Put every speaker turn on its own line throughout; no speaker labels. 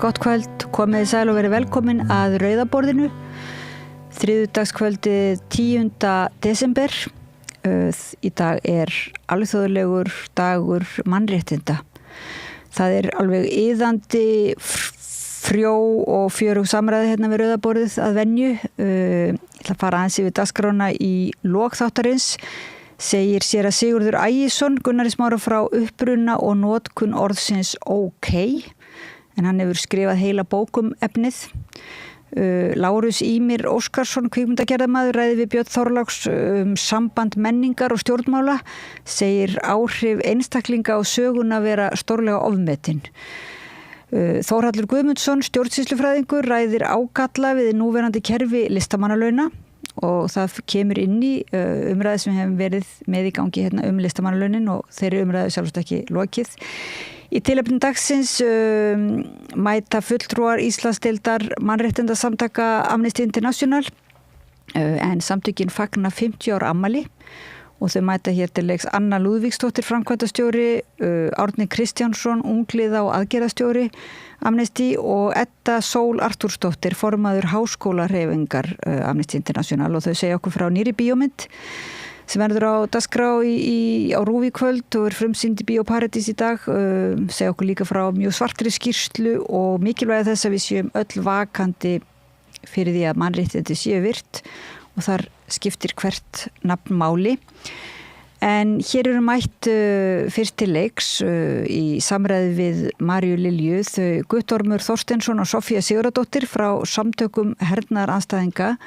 Gott kvöld, komið sæl og verið velkomin að Rauðaborðinu. Þriðjudagskvöldið 10. desember. Í dag alþjóðlegur dagur mannréttinda. Það alveg iðandi frjó og fjörug samræði hérna við Rauðaborðið að venju. Ég ætla að fara aðeins yfir dagskrána í lok þáttarins. Segir séra Sigurður Ægisson, Gunnari Smára frá uppruna og notkun orðsins OK. En hann hefur skrifað heila bókum efnið. Lárus Ímir Óskarsson, kvikmyndagerðarmaður, ræði við Björn Þorláks samband menningar og stjórnmála, segir áhrif einstaklinga og söguna vera stórlega ofmetin. Þórhallur Guðmundsson, stjórnsýslufræðingur, ræðir ágalla við núverandi kerfi listamannalauna og það kemur inn í umræði sem hefur verið með í gangi hérna listamannalaunin og þeirri umræði sjálfsagt ekki lokið. Í tilefni dagsins mæta fulltrúar Íslandsdeildar mannréttindasamtaka Amnesty International en samtökin fagna 50 ára afmæli og þau mæta hér til leiks Anna Lúðvíksdóttir framkvæmdastjóri, Árni Kristjánsson ungliða og aðgerðastjóri Amnesty og Edda Sól Artúrsdóttir formaður háskólahreyfingar Amnesty International og þau segja okkur frá nýrri bíómynd sem verður á dagskrá á RÚV í kvöld og frumsýnd í Bíó Paradís í dag, segja okkur líka frá mjög svartri skýrslu og mikilvægi þess að við séum öll vakandi fyrir því að mannréttindi séu virt og þar skiptir hvert nafn máli. En hér eru mætt fyrst til leiks í samræði við Maríu Lilju þau Guttormur Þorsteinsson og Sofía Sigurðardóttir frá samtökum hernaðarandstæðinga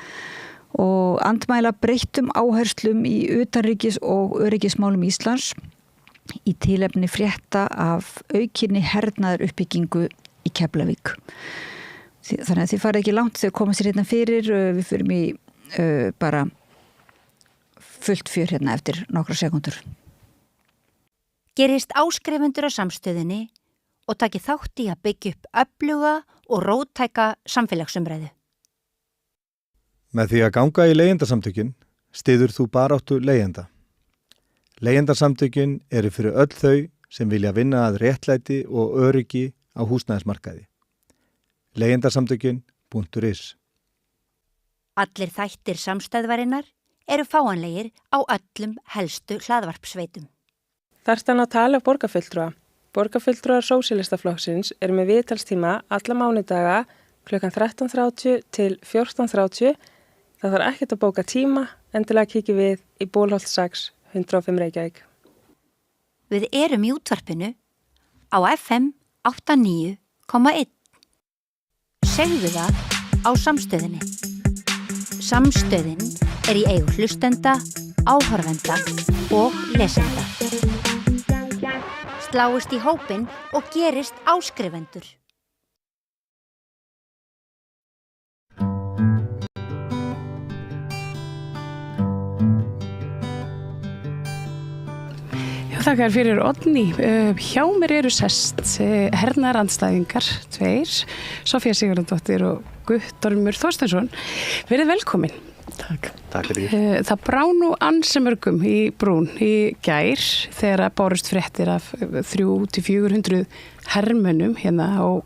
og andmæla breyttum áherslum í utanríkis- og öryggismálum Íslands í tilefni frétta af aukinni hernaðar uppbyggingu í Keflavík. Þannig að þið farið ekki langt þegar koma sér hérna fyrir, við förum í bara fullt fjör hérna eftir nokkra sekundur.
Gerist áskrifundur á samstöðinni og taki þátt í að byggja upp öfluga og róttæka samfélagsumræðu.
Með því að ganga í leigjendasamtökin styður þú baráttu leigjenda. Leigjendasamtökin eru fyrir öll þau sem vilja vinna að réttlæti og öryggi á húsnæðismarkaði. Leigjendasamtökin.is
Allir þættir samstæðvarinnar eru fáanlegir á öllum helstu hlaðvarpsveitum.
Þarstan að tala borgarfulltrúa. Borgarfulltrúar Sósíalistaflokksins eru með viðtalstíma alla mánudaga klukkan 13:30 til 14:30. Það þarf ekkert að bóka tíma, endilega kíkja við í Bólholt 6, 105 Reykjavík.
Við erum í útvarpinu á FM 89,1. Segðu það á samstöðinni. Samstöðin í eigu hlustenda, áhorfenda og lesenda. Sláist í hópinn og gerist áskrifendur.
Þakkar fyrir Oddný. Hjá mér eru sest hernaðarandstæðingar, 2, Sofía Sigurðardóttir og Guttormur Þorsteinsson. Verið velkomin.
Takk. Takk fyrir.
Það brá nú ansi mörgum í brún í gær þegar bárust fréttir af 300-400 hermönnum hérna á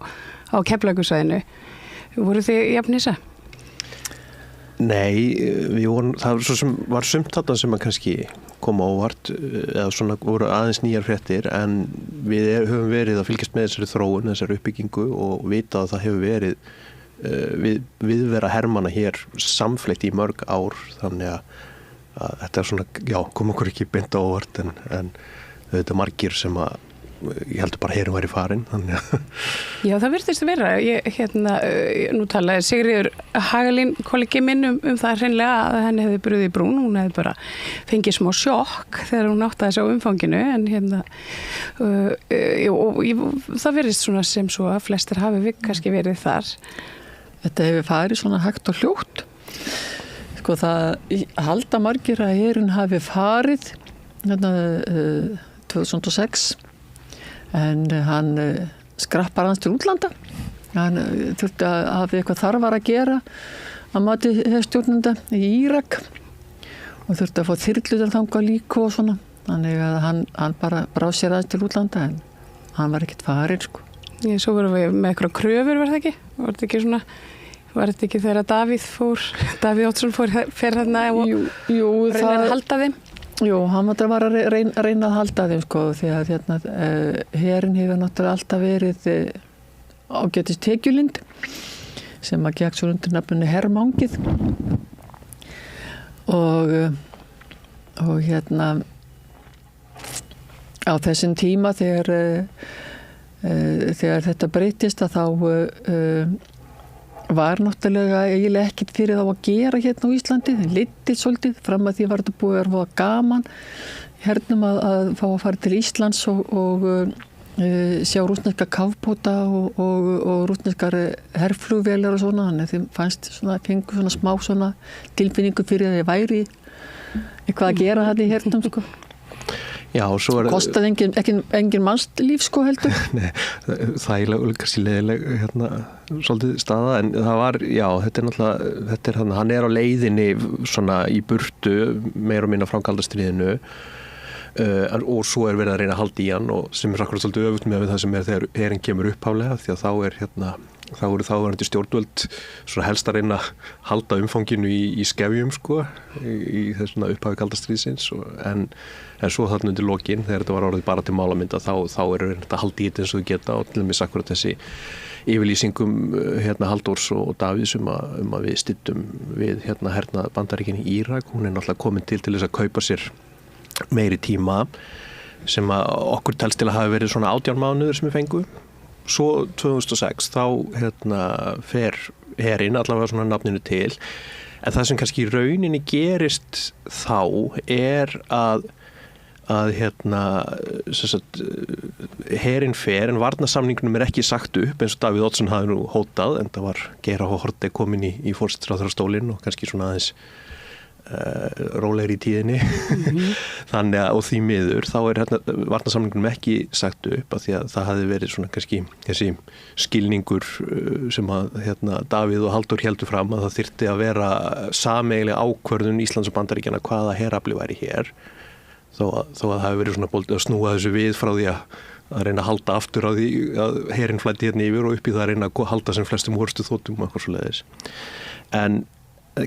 Keflavíkursvæðinu. Voru þið jafn hissa?
Nei, það var sumt þarna sem að kannski koma óvart eða svona voru aðeins nýjar fréttir en við höfum verið að fylgjast með þessari þróun, þessari uppbyggingu og vita að það hefur verið viðvera hermanna hér samfleytt í mörg ár þannig að þetta svona, já, kom okkur ekki beint á óvart en þetta margir sem að ég heldur bara heyrðum væri farin þannig að
Já, það virtist að vera. Nú talaði Sigríður Hagalín kollegi minn um það hreinlega að henni hefði brugðið í brún. Hún hefði bara fengið smá sjokk þegar hún áttaði sig á umfanginu en það virðist svona sem svo að flestir hafi kannski verið þar.
Þetta hefur farið svona hægt og hljótt. Sko það halda margir að herinn hafi farið 2006 en hann skrappar hans til útlanda. Hann þurfti að hafa eitthvað þarfar að gera að mati stjórnenda í Írak og þurfti að fá þyrlutar þangað líka og svona. Þannig að hann bara brá sér aðeins til útlanda en hann var ekkert farinn sko.
Svo vorum við með eitthvað kröfur, var þetta ekki þegar Davíð Oddsson fer þarna og reynir að halda þeim?
Jú, hann var að reyna að halda þeim sko, því að herinn hefur náttúrulega alltaf verið ágætis tekjulind sem að gekk svo undir nafninu Hermangið og á þessum tíma þegar þetta breytist að þá var náttúrulega eiginlega ekkert fyrir þá að gera hérna á Íslandi, þeim litið svolítið fram að því var þetta búið að vera gaman hernum að fá að fara til Íslands og sjá rússneska kafbáta og rússneskar herflugvélar og svona, þannig að þeim fengu svona smá svona tilfinningu fyrir að þeir væri eitthvað að gera þetta í hernum sko.
Já, svo
kostaði engin mannslíf sko heldur.
Nei, það er kannski leiðileg svolítið staða, en það var, já, þetta er náttúrulega, hann er á leiðinni svona í burtu meira og minna frá kalda stríðinu og svo er verið að reyna að halda í hann og sem er akkurat svolítið öfugt með það sem er þegar herinn kemur upphálega, því að þá eru þáverandi stjórnvöld svona helst að reyna að halda umfanginu í skefjum sko, í þessuna upphafi kalda stríðsins en svo þarna undir lokin þegar þetta var orðið bara til málamynda þá eru þetta haldi í þetta eins og þau geta og til dæmis akkurat þessi yfirlýsingum Halldórs og Davíðs að við styttum við hernað Bandaríkin í Írak, hún er náttúrulega komin til þess að kaupa sér meiri tíma sem að okkur telst til að hafa verið svona 18 mánuður sem við fengu. Svo 2006 þá fer herinn allavega svona nafninu til en það sem kannski í rauninni gerist þá er að herinn fer en varnarsamningunum er ekki sagt upp eins og Davíð Oddsson hafði nú hótað en það var Geir H. Haarde komin í forsætisráðherrastólinn og kannski svona aðeins rólegri í tíðinni þannig að og því miður þá er varnarsamningunum ekki sagt upp af því að það hafi verið svona kannski þessi skilningur sem að Davíð og Halldór héldu fram að það þyrfti að vera sameiginleg ákvörðun Íslands og Bandaríkjanna hvaða herafli væri hér þó að það hafi verið svona bóltið að snúa þessu við frá því að reyna að halda aftur á því að herinn flæddi hérna yfir og upp í það að reyna að halda sem flestum orðstu þóttum og eitthvað svoleiðis en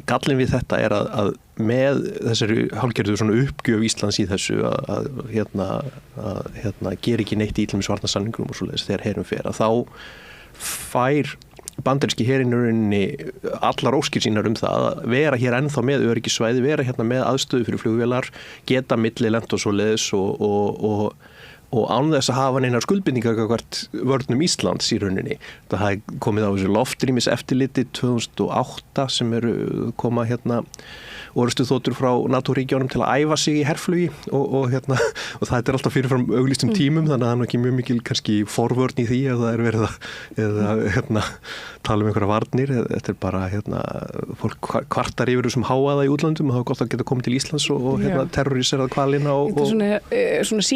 gallin við þetta er að með þessari hálfgerðu svona uppgjöf Íslands í þessu að gera ekki neitt í ítlum varnarsamningum og svoleiðis þegar herinn fer að þá fær bandaríski herinn í rauninni allar óskir sínar það að vera hér ennþá með öryggissvæði, vera hérna með aðstöðu fyrir flugvélar, geta millilent og svoleiðis og án þess að hafa neinar skuldbindingar gagnvart vörnum Íslands í rauninni. Það hafi komið á þessu loftrýmis eftirliti 2008 sem koma orrustuþotur frá NATO-ríkjunum til að æfa sig í herflugi og það er alltaf fyrirfram auglýstum tímum þannig að það er ekki mjög mikil kannski forvörn í því að það er verið að tala einhverja varnir. Þetta er bara fólk kvartar yfir þessum háaða í útlandum og það er gott að geta komið til Íslands og terroriserað hvalina
Þetta er svona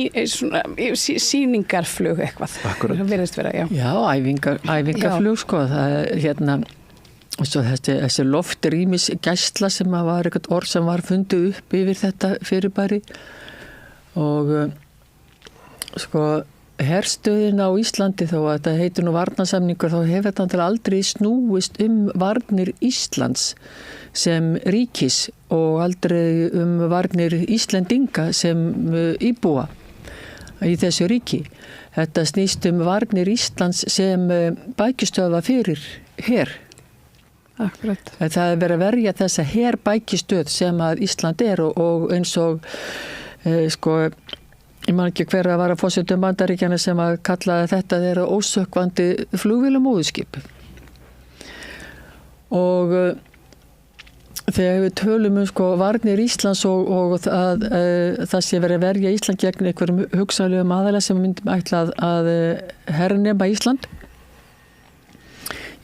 sýningarflug eitthvað.
Akkurat.
Það verðist vera, já.
Já, æfingarflug sko, það er svo þessi loftrýmis gæsla sem var eitthvað orð sem var fundið upp yfir þetta fyrirbæri og sko herstöðin á Íslandi þó að þetta heitir nú varnarsamningur þá hefur þetta aldrei snúist varnir Íslands sem ríkis og aldrei varnir Íslendinga sem íbúa í þessu ríki. Þetta snýst varnir Íslands sem bækistöða fyrir her.
Akkurat.
Það er verið að verja þessa herbækistöð sem að Ísland er og eins og sko, ég man ekki hver að vara forseti Bandaríkjanna sem að kallaði þetta þeirra ósökkvandi flugvélumóðurskip og þegar við tölum sko varnir Íslands og það sé verið að verja Ísland gegn einhverjum hugsanlegum aðila sem myndum ætla að hernema Ísland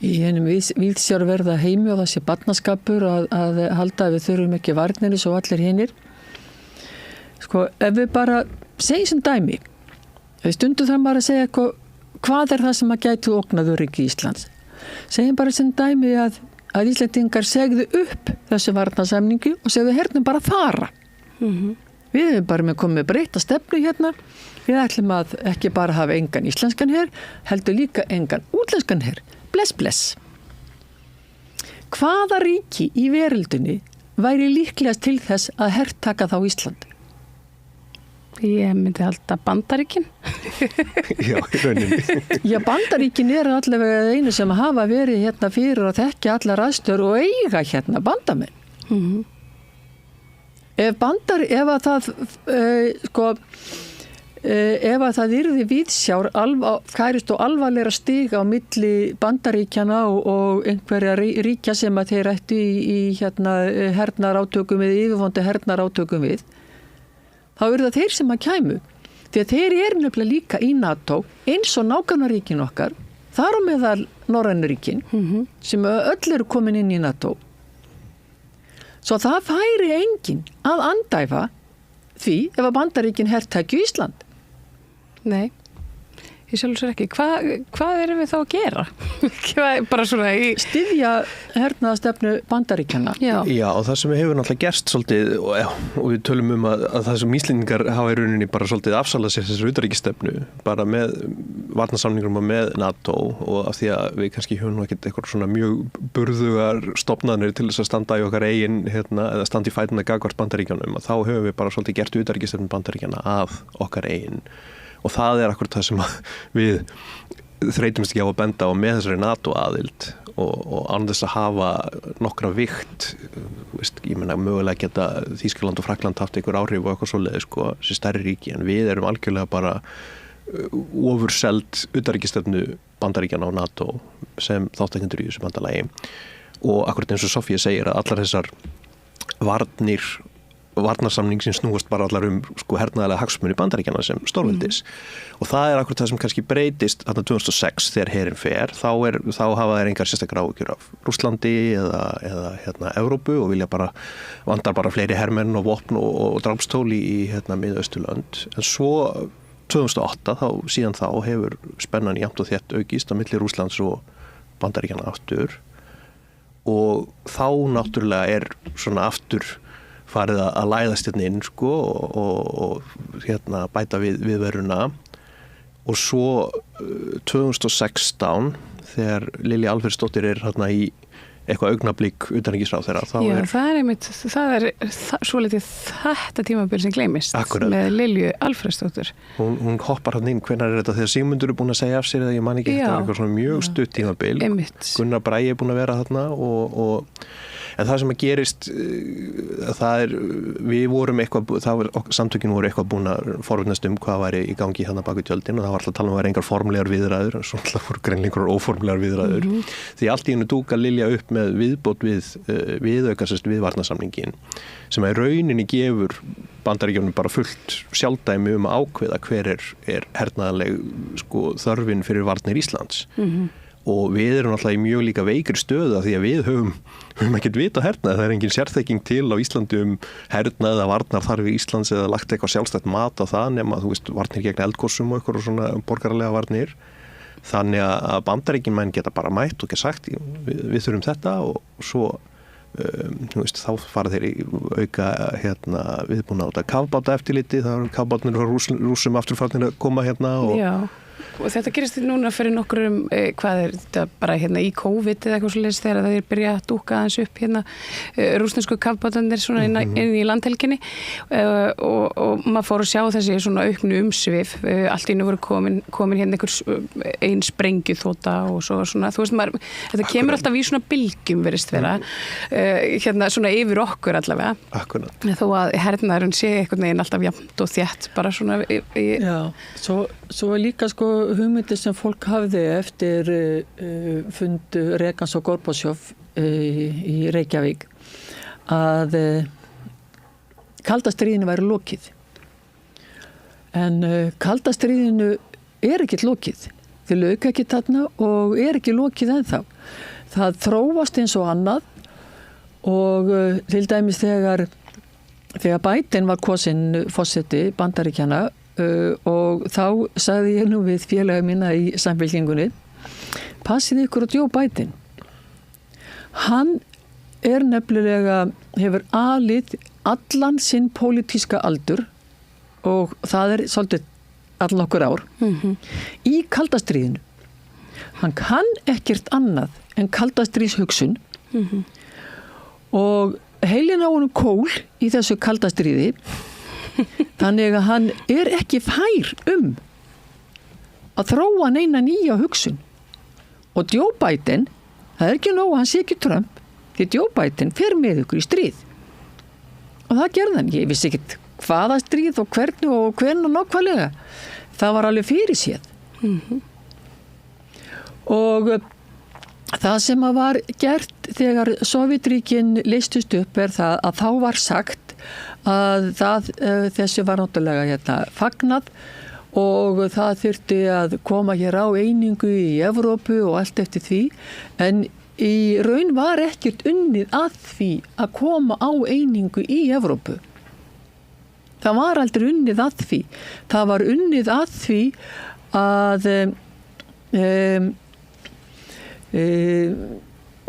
í hennum víðsjárverða heimi og það sé barnaskapur að halda að við þurfum ekki varnir svo allir hinnir. Sko, ef við bara segjum sem dæmi, stundum þarf bara að segja hvað er það sem að gætu ógnað öryggi Íslands. Segjum bara sem dæmi að Íslendingar segðu upp þessu varnarsamningu og segðu hernum bara fara. Við erum bara með komið breyta stefnu hérna. Við ætlum að ekki bara hafa engan íslenskan her, heldur líka engan útlenskan her. Bless, bless. Hvaða ríki í veröldinni væri líklegast til þess að hertaka þá Ísland?
Ég myndi halda Bandaríkin.
Já, í rauninni.
Já, Bandaríkin eru allavega einu sem hafa verið hérna fyrir að þekkja allar aðstöður og eiga hérna bandamenn.
Mhm.
Ef að það ef að það yrði víðsjár kærist og alvarlegra stig á milli Bandaríkjana og einhverja ríkja sem að þeir ættu í hérna hernaðarátökum við, yfirvonandi hernaðarátökum við, þá eru það þeir sem að kæmu. Því að þeir eru nefnilega líka í NATO eins og nágrannaríkin okkar, þar á meðal norrænu ríkin, sem öll eru komin inn í NATO. Svo það færi enginn að andæfa því ef að Bandaríkin hertækju Ísland.
Nei, ég sjálf sér ekki. Hvað erum við þá að gera? Bara svona
styðja hernaðarstefnu Bandaríkjanna.
Já,
og það sem hefur náttúrulega gerst svolítið, og við tölum að það sem Íslendingar hafa í rauninni bara svolítið afsalað sér þessar utanríkisstefnu, bara með varnarsamningurum og með NATO, og af því að við kannski höfum ekkert eitthvað svona mjög burðugar stofnanir til þess að standa í okkar eigin, eða standa í fætina gagnvart Bandaríkjanum, þá höfum við bara svolítið gert utanríkisstefnu Bandaríkjanna af okkar eigin. Og það akkurat það sem við þreytumst ekki á að benda á með þessari NATO-aðild og án þess að hafa nokkra vikt, ég meina mögulega geta Þýskaland og Frakkland haft einhver áhrif og eitthvað svoleiðis, sem stærri ríki, en við erum algjörlega bara ofurselt utanríkisstefnu Bandaríkjanna á NATO sem þátttakendur í þessu bandalagi. Og akkurat eins og Sofía segir að allar þessar varnarsamning sem snúast bara allar hernaðarlega hagsmuni Bandaríkjanna sem stórveldis. Og það akkurat það sem kannski breytist þarna 2006 þegar herinn fer, þá hafa þeir engar sérstakar áhyggjur af Rússlandi eða Evrópu og vilja vandar bara fleiri hermenn og vopn og drápstól í Miðausturlönd. En svo 2008 síðan þá hefur spennan jafnt og þétt aukist á milli Rússlands og Bandaríkjanna aftur, og þá náttúrulega svona aftur farið að læðast hérna inn og bæta viðveruna. Og svo 2016 þegar Lilja Alfreðsdóttir hérna í eitthvað augnablik utanríkisráðherra,
það er svolítið þetta tímabil sem gleymist. Akkurat. Með Lilju Alfreðsdóttir.
Hún hoppar hann inn, hvenær þetta þegar Sigmundur er búin að segja af sér, eða ég man ekki, þetta eitthvað svona mjög stutt tímabil. Gunnar Bragi er búin að vera þarna en það sem að gerist, við vorum samtökin voru eitthvað búin að forvittnast hvað væri í gangi hérna bak við tjöldin, og það var alltaf að tala að vera engar formlegar viðræður, en svo alltaf voru greinleikur óformlegar viðræður. Því allt í hennu dúk að Lilja upp með viðbót við varnarsamningin, sem að í rauninni gefur Bandaríkjunum bara fullt sjálfdæmi að ákveða hver er hernaðarleg þörfin fyrir varnir Íslands. Og við erum alltaf í mjög líka veikri stöðu af því að við höfum ekkert vita hernað. Það er engin sérþekking til á Íslandi hernað eða varnarþarfi Íslands eða lagt eitthvað sjálfstætt mat á það, nema varnir gegn eldgosum og eitthvað svona borgaralega varnir. Þannig að Bandaríkjamenn geta bara mætt og ekki sagt við þurfum þetta, og svo þá fara þeir í auka viðbúna á kafbáta eftirliti. Það eru kafbátarnir frá Rússum afturfarnir að koma hérna
og þetta gerist núna fyrir nokkurum, hvað er þetta bara í COVID eða eitthvað svolítið, þegar þeir byrja að dúka aðeins upp rússnesku kafbátarnir svona inn í landhelginni, og maður fór að sjá þessi svona auknu umsvif, allt í nú voru komin einhver ein sprengjuþota og svo svona, þú veist þetta kemur alltaf í svona bylgjum virðist vera, svona yfir okkur allavega.
Akkurat.
Þó að hernaðurinn sé einhvern veginn alltaf jafnt og þétt bara svona
Já, svo líka hugmyndir sem fólk hafði eftir fund Regans og Gorbatsjov í Reykjavík, að kalda stríðinu væri lokið. En kalda stríðinu er ekkert lokið. Þau lauk ekki þarna og er ekki lokið ennþá. Það þróast eins og annað, og til dæmis þegar Biden var kosinn forseti Bandaríkjanna, og þá sagði ég nú við félaga mína í Samfylkingunni, passið ykkur á Joe Biden. Hann er nefnilega, hefur alið allan sinn pólitíska aldur og það svolítið allan okkur ár í kaldastríðinu. Hann kann ekkert annað en kaldastríðshugsun og heilin á honum kól í þessu kaldastríði þannig að hann ekki fær að þróa neina nýja hugsun og Joe Biden, það ekki nóg að hann sé ekki Trump því Joe Biden fer með ykkur í stríð og það gerði hann, ég vissi ekkert hvaða stríð og hvernig og hvernig nákvæmlega, það var alveg fyrir séð og það sem var gert þegar Sovétríkin leystust upp það að þá var sagt að þessu var náttúrulega fagnað og það þurfti að koma hér á einingu í Evrópu og allt eftir því en í raun var ekkert unnið að því að koma á einingu í Evrópu. Það var aldrei unnið að því. Það var unnið að því að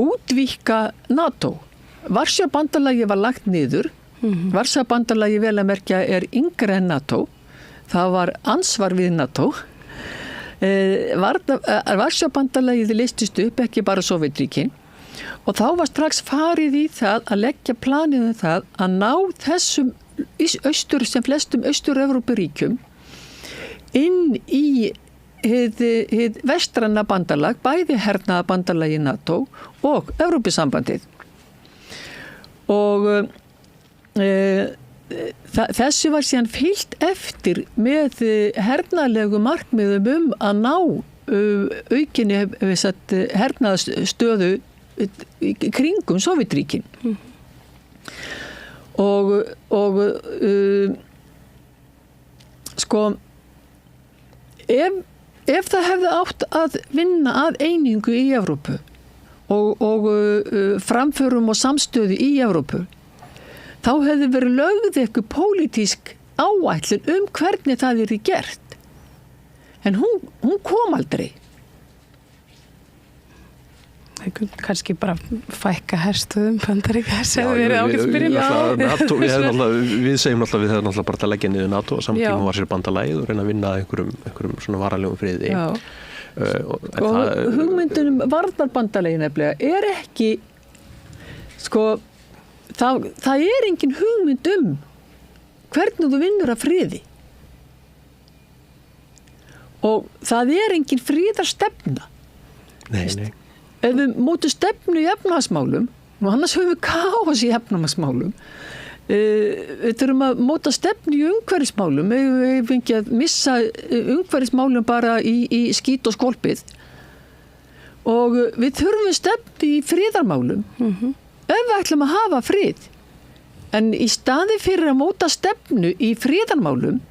útvíkka NATO. Varsjárbandalagið var lagt niður. Varsjárbandalagið vel að merkja yngre en NATO. Það var ansvar við NATO. Varsjárbandalagið listist upp, ekki bara Sovétríkin. Og þá var strax farið í það að leggja planið það að ná þessum sem flestum austur-Evrópuríkjum inn í hið vestræna bandalag, bæði hernaða bandalagi NATO og Evrópusambandið. Og þessu var síðan fylgt eftir með hernaðlegu markmiðum að ná aukinni hernaðstöðu kringum Sovétríkin. Og sko ef það hefði átt að vinna að einingu í Evrópu og framförum og samstöðu í Evrópu þá hefði verið lögð eitthvað pólitísk áætlun hvernig það gert en hún kom aldrei.
Kannski bara fækka herstuðum Bandaríkjahers hefur verið ágætt byrjun.
Við segjum alltaf við hefum alltaf bara að leggja niður NATO og samtíma var sér bandalagið og reyna að vinna einhverjum svona varalegum friði.
Og hugmyndunum varnarbandalagi nefnilega ekki sko það engin hugmynd hvernig þú vinnur að friði og það engin friðarstefna.
Nei.
Ef við mótum stefnu í efnahagsmálum og annars höfum við kaos í efnahagsmálum við þurfum að móta stefnu í umhverfismálum við höfum ekki að missa umhverfismálum bara í skít og skólpið og við þurfum stefnu í friðarmálum ef við ætlum að hafa frið en í staði fyrir að móta stefnu í friðarmálum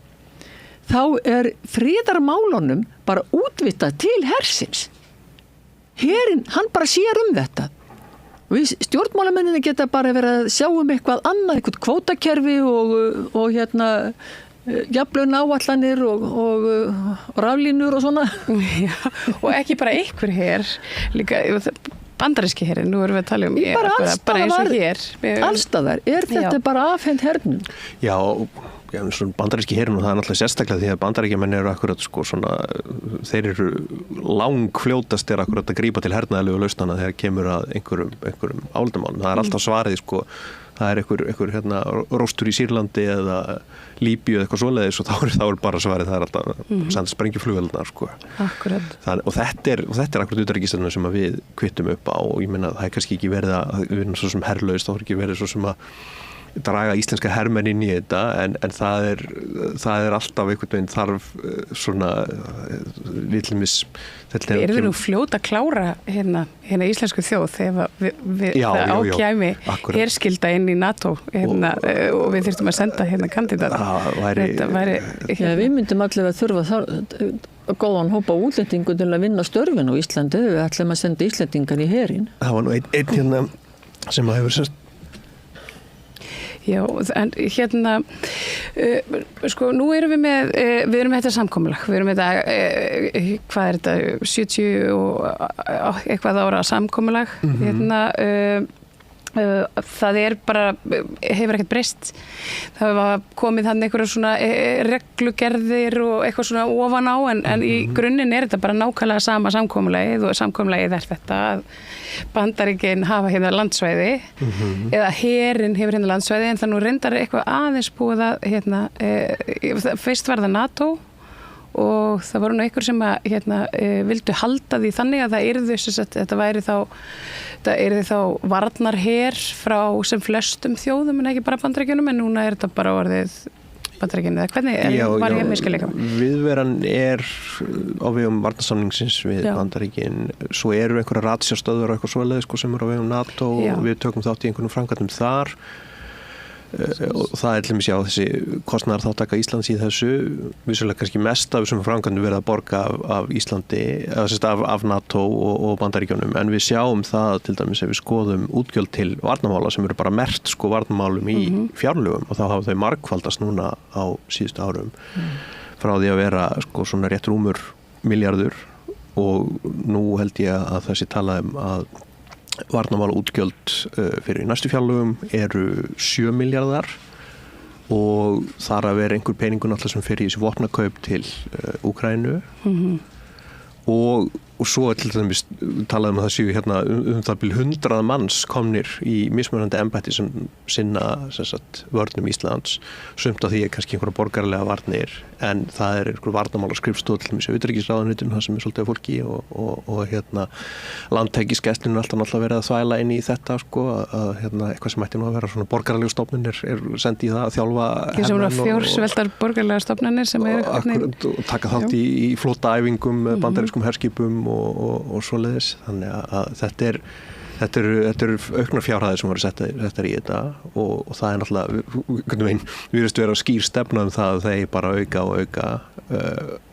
þá friðarmálunum bara útvitað til hersins. Herinn, hann bara sér þetta. Við stjórnmálamenninni geta bara verið að sjá eitthvað annað, eitthvað kvótakerfi og jafnlaun áætlanir og raflínur og svona.
Já, og ekki bara einhver her, líka bandaríski herinn, nú erum við að tala bara eins og hér.
Allstaðar, þetta bara afhent hernum?
Já, svona bandaríski herinn og það náttúrulega sérstaklega því að bandaríkjamenn eru akkurat sko svona, þeir eru langfljótastir akkurat að grípa til hernaðarlegu lausnana þegar kemur að einhverjum álitamálum. Það alltaf svarið sko, það einhver róstur í Sýrlandi eða Líbíu eða eitthvað svoleiðis og þá bara svarið, það alltaf senda sprengjuflugvélarnar sko.
Akkurat.
Og þetta er akkurat utanríkisstefna sem við kvittum upp á og ég meina það kannski ekki verið að við erum svo sem herlaust, þá ekki verið svo sem að draga íslenska hermenn inn í þetta en það er alltaf einhvern veginn þarf svona litlumis
Erum við nú fljót að klára hérna íslensku þjóð þegar það ákjæmi herskilda inn í NATO og við þurftum að senda kandidata.
Við myndum allavega þurfa góðan hópa útlendingu til að vinna störfin á Íslandi við ætlum að senda Íslendingar í herinn. Það
var nú einn sem að hefur sérst
Já, en sko nú erum við erum með þetta samkomulag, við erum með þetta, hvað er þetta, 70 og eitthvað ára samkomulag, Það bara, hefur ekkert breyst. Það var komið hann einhverja svona reglugerðir og eitthvað svona ofan á en í grunninn þetta bara nákvæmlega sama samkomulagið og samkomulagið þetta að Bandaríkin hafa hérna landsvæði eða herinn hefur hérna landsvæði en það nú reyndar eitthvað aðeins búið að hérna, fyrst var það NATO og það voru nú einhver sem að vildu halda því þannig að það yrðu þetta yrði þá varnarher frá sem flestum þjóðum en ekki bara Bandaríkjunum en núna þetta bara orðið Bandaríkjunum eða hvernig var ég miskileika?
Viðveran á vegum varnarsamningsins við Bandaríkin, svo eru einhverja ratsjárstöðvar og eitthvað svoleiðis sem eru á vegum NATO og við tökum þátt í einhvernum framkvæmdum þar og það til dæmis þessi kostnaðarþátttaka Íslands í þessu vissulega kannski mest af þessum framkvæmdum verið að borga af Íslandi af NATO og Bandaríkjunum en við sjáum það til dæmis ef við skoðum útgjöld til varnarmála sem eru bara merkt varnarmálum í fjárlögum og þá hafa þau margfaldast núna á síðustu árum frá því að vera svona rétt rúmur milljarður og nú held ég að þessi talaðum að varnarmála útgjöld fyrir næstu fjárlögum eru 7 milljarðar og þar að vera einhver peningur náttúrulega sem fyrir í þessi vopnakaup til Úkraínu og svo til dæmis talaðum að það séu hérna það byrju 100 manns komnir í mismunandi embætti sem sinna vörnum Íslands sumt af því kannski einhverja borgarlega varnir en það einhver varnarmála skrifstoð til dæmis í utanríkisráðuneytinu það sem svolítið fólki og hérna landhelgisgæslunum alltaf náttúrulega verið að þvæla inn í þetta að eitthvað sem ætti nú að vera svona borgarlegu stofnunir sendið í það að þjálfa
hermenn og fjórsveltar borgarlega stofnunir sem
og taka þátt í flótaæfingum bandarískum herskipum og svoleiðis þannig að þetta eru auknar fjárhæðir sem voru settar í þetta og það náttúrulega við veist vera skýr stefna það að þeir bara auka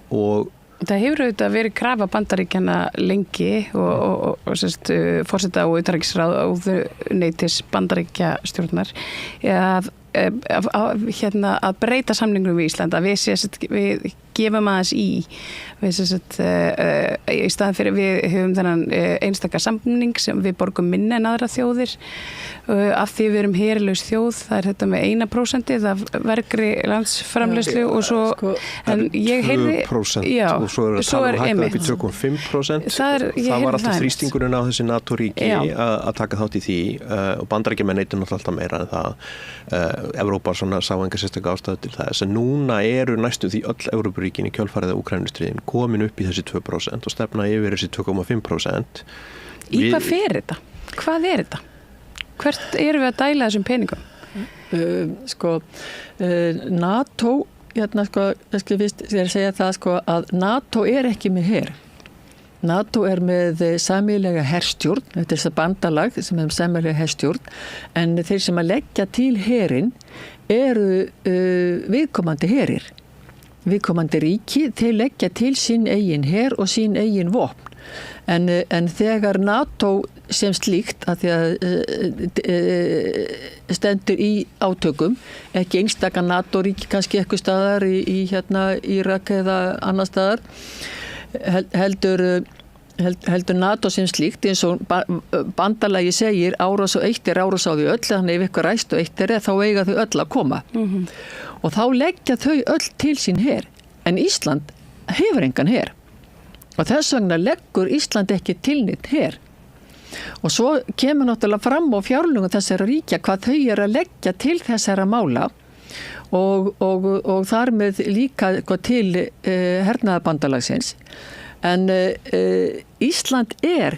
og
það hefur auðvitað verið krafa Bandaríkjanna lengi og forseta og utanríkisráðuneytis Bandaríkjastjórnar að breyta samningnum við Ísland að við gefum aðeins í staðan fyrir við höfum þennan einstaka samning sem við borgum minna en aðra þjóðir af því við erum herlaus þjóð það þetta með 1% af vergri landsframleiðslu og svo en ég heyrði
2% og svo er hækkað upp í 2,5% það var alltaf þrýstingurinn á þessi NATO-ríki að taka þátt í því og Bandaríkjamenn neyta náttúrulega alltaf meira en það Evrópa sá enga sérstaka ástæðu til þess en núna eru næstum því öll Evrópuríkin í kjölfarið af Úkraínustríðin komin upp í þessi 2% og stefna yfir þessi 2,5%.
Í hvað fer þetta? Hvað þetta? Hvert erum við að dæla þessum peningum?
NATO ég segja það að NATO er ekki með her. NATO er með sameiginlega herstjórn, þetta er það bandalag sem er sameiginlega herstjórn, en þeir sem að leggja til herinn eru viðkomandi herir. Viðkomandi ríki, þeir leggja til sín eigin her og sín eigin vopn. En þegar NATO sem slíkt, að því að stendur í átökum, ekki einstaka NATO-ríki, kannski eitthvað staðar í Írak eða annar staðar, heldur NATO sem slíkt eins og bandalagi segir árás og eitt árás á því öll þannig ef eitthvað ræst og eitt þá eiga þau öll að koma og þá leggja þau öll til sín her en Ísland hefur engan her og þess vegna leggur Ísland ekki til neitt her og svo kemur náttúrulega fram á fjárlögum þessara ríkja hvað þau eru að leggja til þessara mála og þar með líka til hernaðarbandalagsins en Ísland er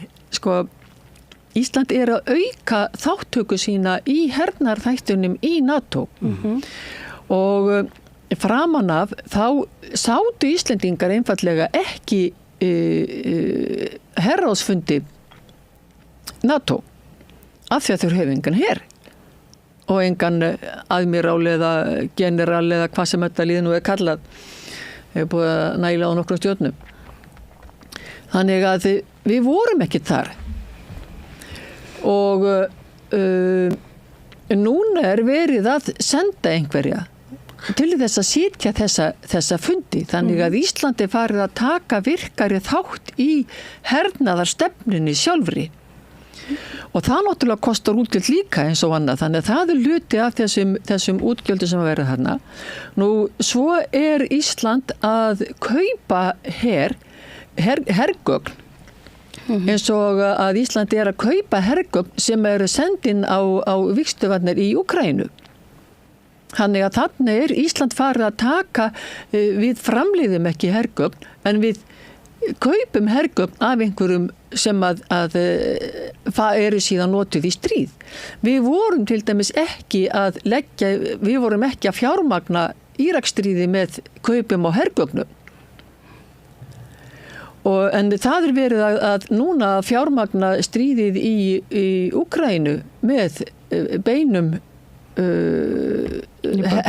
að auka þáttöku sína í hernaðarþættunum í NATO og framan af þá sátu Íslendingar einfallega ekki herráðsfundi NATO af því að þeir hefur engan her og engan aðmirál eða general eða hvað sem þetta líður nú er kallað hefur búið að næla á nokkrum stjórnum þannig að við vorum ekki þar og núna er verið að senda einhverja til þess að sitja þessa fundi þannig að Íslandi farið að taka virkari þátt í hernaðarstefnunni sjálfri Og það náttúrulega kostar útgjöld líka eins og annað, þannig að það hluti af þessum útgjöldum sem að verða þarna. Nú, svo Ísland að kaupa hergögn, eins og að Ísland að kaupa hergögn sem sendin á vígstöðvarnir í Úkraínu. Þannig að þannig Ísland farið að taka, við framleiðum ekki hergögn, en við kaupum hergögn af einhverjum sem að síðan notuð í stríð. Við vorum til dæmis ekki að fjármagna Íraksstríði með kaupum á hergögnum. En það verið að núna fjármagna stríðið í Úkraínu með beinum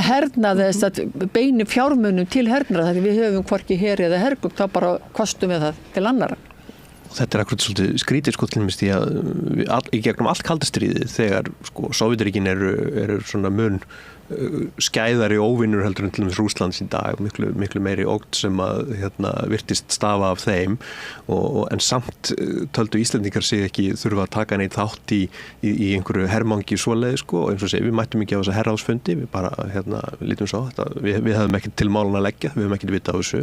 hernaði, beinum fjármunum til hernaðar, þegar við höfum hvorki her eða hergögn, þá bara kostum við það til annara.
Þetta akkurat svolítið skrítið sko til því að í gegnum allt kaldastríðið þegar sko Sovétríkin eru svona mun skæðari óvinnur heldur en til dæmis Rússlands í dag, miklu meiri ógn sem að virtist stafa af þeim en samt töldu Íslendingar sig ekki þurfa að taka neitt þátt í einhverju hermangi svoleiði sko, og eins og segja, við mættum ekki á þessa herráðsfundi, við bara lítum svo þetta, við hefðum ekki til málun að leggja, við hefum ekki vita á þessu,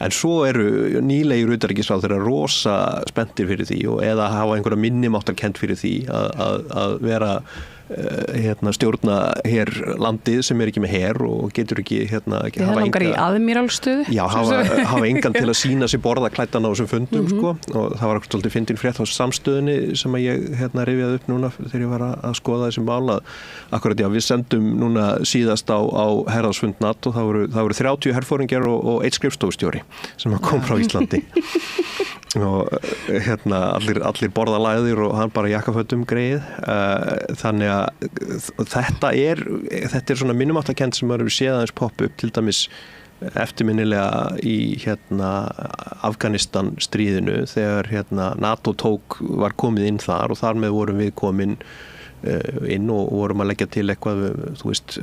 en svo eru nýlegir utanríkisráðherrar rosa spenntir fyrir því og eða hafa einhverja minnimáttarkennd fyrir því að vera stjórna hér landið sem ekki með her og getur ekki
þið langar í aðmírálstöðu? Já,
hafa engan til að sína sér borðaklæddan á þessum fundum sko, og það var ekkert svolítið fyndin frétt á samstöðunni sem að ég rifjaði upp núna þegar ég var að skoða þessi mál akkurat já, við sendum núna síðast á herráðsfund NATO, það voru 30 herforingjar og 1 skrifstofustjóri sem kom frá Íslandi og allir borðalæðir og hann bara jakkafötum greið þannig að þetta er svona minnumáttarkennd sem maður hefur séð aðeins poppa upp til dæmis eftirminnilega í Afganistan stríðinu þegar NATO var komið inn þar og þar með vorum við komin inn og vorum að leggja til eitthvað, þú veist,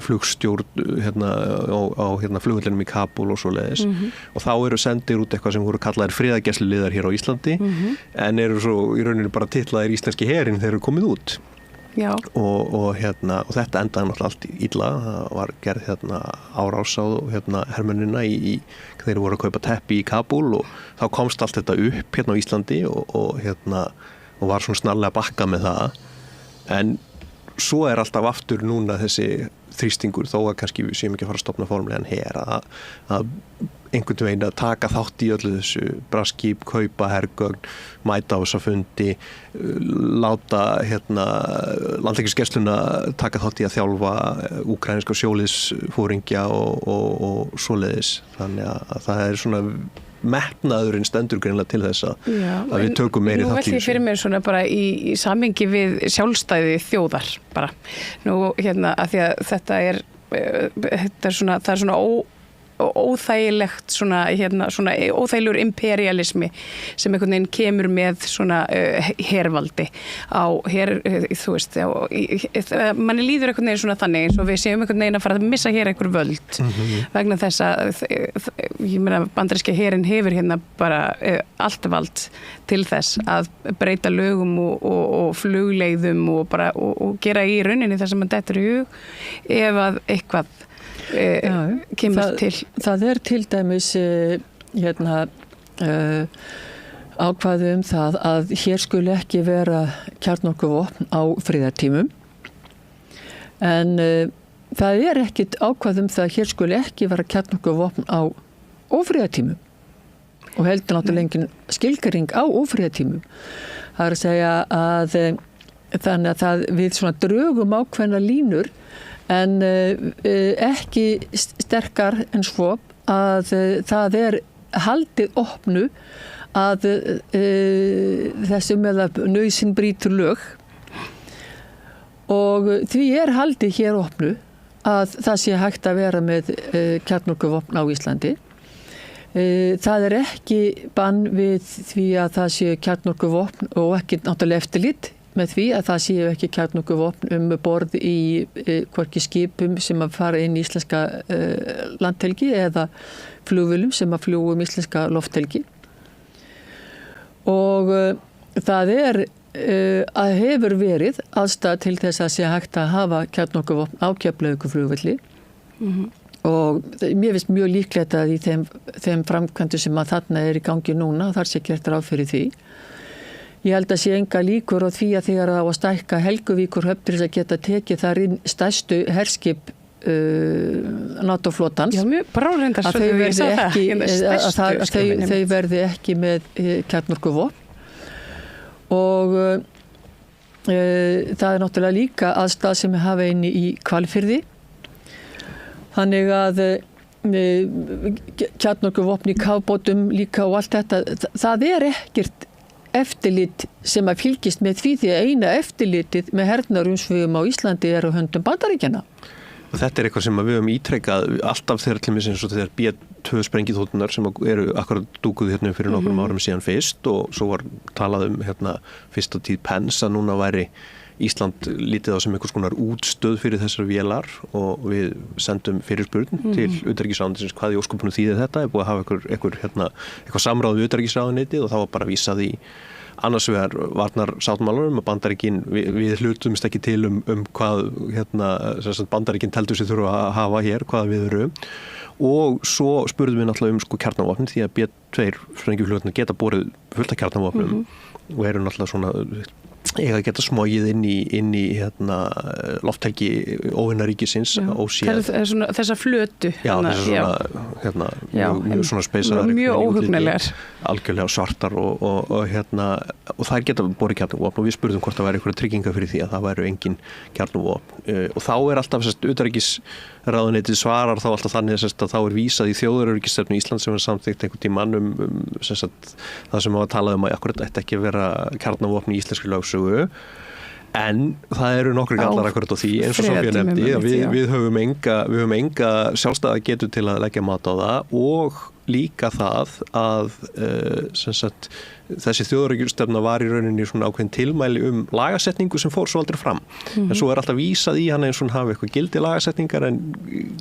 flugstjórn á flugvellinum í Kabul og svoleiðis og þá eru sendir út eitthvað sem voru kallaðir friðargæsluliðar hér á Íslandi en eru svo í rauninu bara titlaðir íslenski herinn þegar eru komið út. Já. Og þetta endaði náttúrulega allt illa, það var gerð árás á hermennina þeir voru að kaupa teppi í Kabul og þá komst allt þetta upp á Íslandi og var svona snarlega að bakka með það. En svo alltaf aftur núna þessi þrýstingur þó að kannski við séum ekki að fara að stofna formlegan her að einhvern veginn að taka þátt í öllu þessu braskip, kaupa hergögn, mæta á þessa fundi, láta landhelgisgæsluna taka þátt í að þjálfa úkraínska sjóliðsforingja og svoleiðis. Þannig að það svona metnaðurinn stendur greinilega til þess að við tökum meiri þátt í þessu. Nú velti ég fyrir mér svona bara í samhengi við sjálfstæði þjóðar bara. Nú að því að þetta er svona óþægilegt svona óþægilegur imperialismi sem einhvern veginn kemur með svona hervaldi á þú veist manni líður einhvern veginn svona þannig eins og við séum einhvern veginn að fara að missa hér einhver völd vegna þess að ég meina bandaríska herinn hefur bara allt vald til þess að breyta lögum og flugleiðum og gera í rauninni það sem mann dettur í hug ef að eitthvað kemur til.
Það til dæmis ákvæði það að hér skuli ekki vera kjarnorkuvopn á friðartímum en það ekkit ákvæði það að hér skuli ekki vera kjarnorkuvopn á ófriðartímum og heldur náttúrulega engin skilgreining á ófriðartímum. Það að segja að þannig að við svona drögum ákveðna línur en ekki sterkar en svo að það haldið opnu að þessu með að nauðsyn brýtur lög og því haldið hér opnu að það sé hægt að vera með kjarnorkuvopn á Íslandi. Það ekki bann við því að það sé kjarnorkuvopn og ekki náttúrulega eftirlit með því að það séu ekki kjarnorkuvopn borð í hvorki skipum sem að fara inn í íslenska landhelgi eða flugvélum sem að fljúga íslenska lofthelgi. Og það að hefur verið aðstæða til þess að sé hægt að hafa kjarnorkuvopn á Keflavíkurflugvelli og mér finnst mjög líklegt að í þeim framkvæmdu sem að þarna í gangi núna, þar sé gert ráð fyrir því. Ég held að sé enga líkur á því að þegar það á að stækka Helguvíkurhöfn til þess að geta tekið þar inn stærstu herskip NATO-flotans.
Já, mjög bráðrindar
þau verði ekki með kjarnorkuvopn og það náttúrulega líka aðstæða sem við hafa inni í Hvalfirði. Þannig að kjarnorkuvopn í kafbátum líka og allt þetta, það ekkert eftirlit sem að fylgist með því að eina eftirlitið með hernaðarumsvifum á Íslandi á höndum Bandaríkjanna.
Og þetta eitthvað sem við höfum ítrekkað alltaf þegar til eins og þegar B2 sprengjuþótunar sem eru akkurat dúkuð hérna fyrir nokkrum árum síðan fyrst og svo var talað fyrsta tíð Pence að núna væri Ísland lítið á sem einhvers konar útstöð fyrir þessar vélar og við sendum fyrirspurn til utanríkisráðuneytisins hvað í ósköpunum þýðir þetta, búið að hafa eitthvað samráð við utanríkisráðuneytið og þá var bara vísað í annars vegar varnarsáttmálanum að Bandaríkin, við hlutumst ekki til hvað Bandaríkin teldu sig þurfa að hafa hér, hvað við eru og svo spurðum við náttúrulega kjarnavopnin því að B2 sprengjuflugurnar geta borið fullt af kjarnavopnum og eru náttúrulega svona eiga að geta smogið inn í lofthelgi óvinnaríkisins OCL.
Þessa flötu.
Já, mjög svona speysaðar.
Mjög óhugnalegar.
Algjörlega svartar og þær geta borið kjarnavopn og við spurðum hvort það væri einhverja trygginga fyrir því að það væru engin kjarnavopn og þá alltaf utanríkisráðuneytið svarar þá alltaf þannig að þá vísað í þjóðaröryggisstefnu Íslands sem samþykkt einhvern tímann það sem var talað að akkurat ætti ekki að vera kjarnavopn í íslenskri lögsögu en það eru nokkrir gallar akkurat á því eins og Soffía nefndi að við höfum enga sjálfstæða getu til að leggja mat á það og líka það að þessi þjóðaröryggisstefna var í rauninni svona ákveðin tilmæli lagasetningu sem fór svo aldrei fram en svo alltaf vísað í hana eins og hafa eitthvað gildi lagasetningar en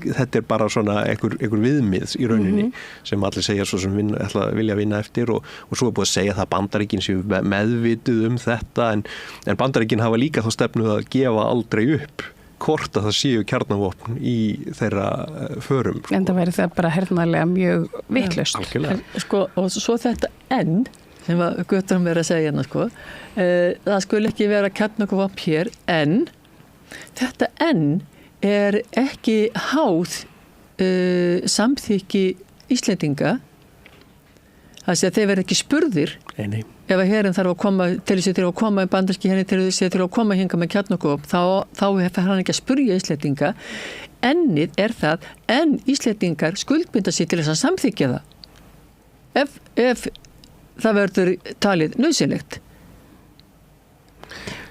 þetta bara svona einhver viðmið í rauninni sem allir segja svo sem vilja vinna eftir og svo búið að segja það að Bandaríkin séu meðvituð þetta en Bandaríkin hafa líka þá stefnu að gefa aldrei upp hvort að það séu kjarnavopn í þeirra förum.
En það væri það bara hernaðarlega mjög vitlaust.
Og svo þetta enn sem að Guðrún verið að segja það skuli ekki vera kjarnavopn hér en þetta enn ekki háð samþykki Íslendinga þess að þeir verið ekki spurðir ef að herinn þarf að koma til þess að þurfa að koma í bandarski herinn til þess að þurfa að koma hinga með kjarnavopn þá hefur hann ekki að spurja Íslendinga ennið það en Íslendingar skuldbinda sig til þess að samþykja það ef það verður talið nauðsynlegt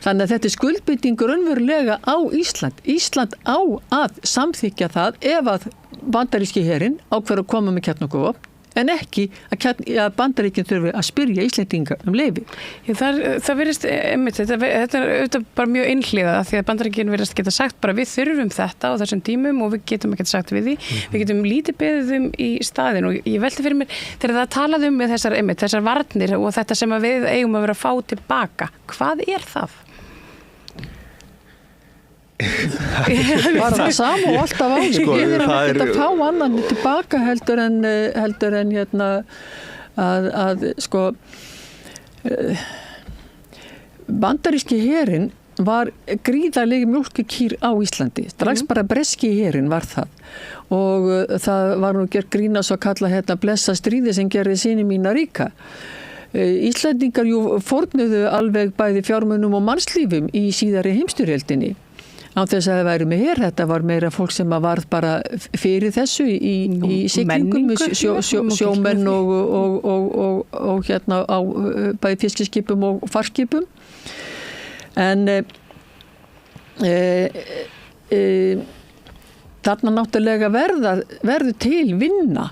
þannig að þetta skuldbindingur raunverulega á Ísland á að samþykja það ef að bandaríski herinn ákveður að koma með kjarnavopn en ekki að Bandaríkin þurfi að spyrja Íslendinga leyfi.
Það virðist, þetta er auðvitað bara mjög einhliða því að Bandaríkin virðist geta sagt bara við þurfum þetta á þessum tímum og við getum ekki sagt við því. Við getum lítið beðið í staðin og ég velti fyrir mér þegar það talaði með þessar varnir og þetta sem við eigum að vera að fá tilbaka. Hvað það?
Var það sama og alltaf á því við erum ekkert að fá annan tilbaka heldur en bandaríski herinn var gríðarlega mjólkurkýr á Íslandi strax bara breski herinn var það og það var nú gert grína svo kalla blessa stríði sem gerði síni mína ríka Íslandingar fórnuðu alveg bæði fjármunum og mannslífum í síðari heimsstyrjöldinni á þess að það væri með hér, þetta var meira fólk sem var bara fyrir þessu í siglingum, sjómenn og á bæði fiskiskipum og farskipum. En þarna náttúrulega verður til vinna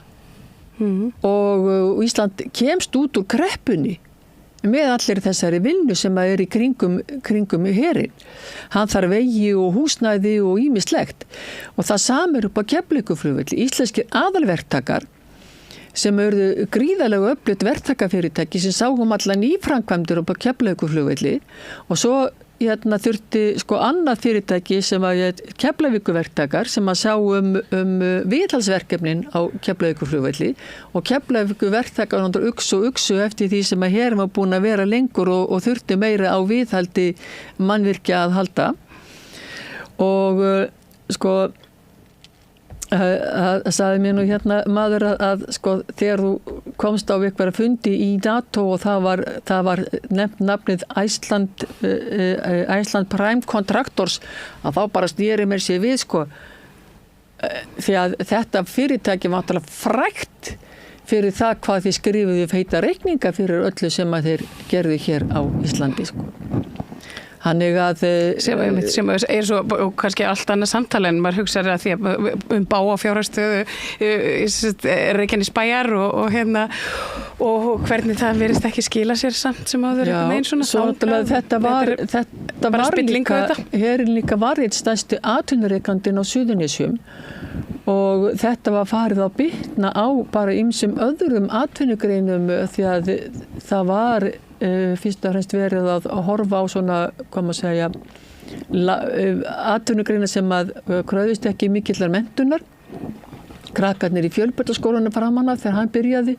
og Ísland kemst út úr kreppunni með allir þessari vinnu sem í kringum herinn. Hann þarf vegi og húsnæði og ýmislegt og það samur upp á Keflavíkurflugvelli. Íslenskir aðalverktakar sem eru gríðarlega öflugt verktakafyrirtæki sem sáum allar nýframkvæmdur á Keflavíkurflugvelli og svo þurfti annað fyrirtæki sem að Keflavíkurverktakar sem að sjá viðhaldsverkefnin á Keflavíkurflugvelli og Keflavíkurverktakar uksu eftir því sem að hér var búin að vera lengur og þurfti meira á viðhaldi mannvirkja að halda og það sagði mér nú maður að þegar þú komst á einhverja fundi í NATO og það var nefnt nafnið Iceland Prime Contractors að þá bara snýri mér sér við því að þetta fyrirtæki var náttúrulega frægt fyrir það hvað þið skrifuðu feita reikninga fyrir öllu sem að þeir gerðu hér á Íslandi Þannig að
sem er svo og kannski allt annað samtali en maður hugsaði að því báa fjárhagsstöðu Reykjanesbæjar og hvernig það virðist ekki skila sér samt sem áður
þetta var líka var eitt stærsti atvinnurekandinn á Suðurnesjum og þetta var farið að bitna á bara ýmsum öðrum atvinnugreinum því að það var fyrst og fremst verið að horfa á svona, hvað maður segja, atvinnugreina sem að kröfðist ekki mikillar menntunar. Krakkarnir í fjölbrautaskólanum framan af þegar hann byrjaði.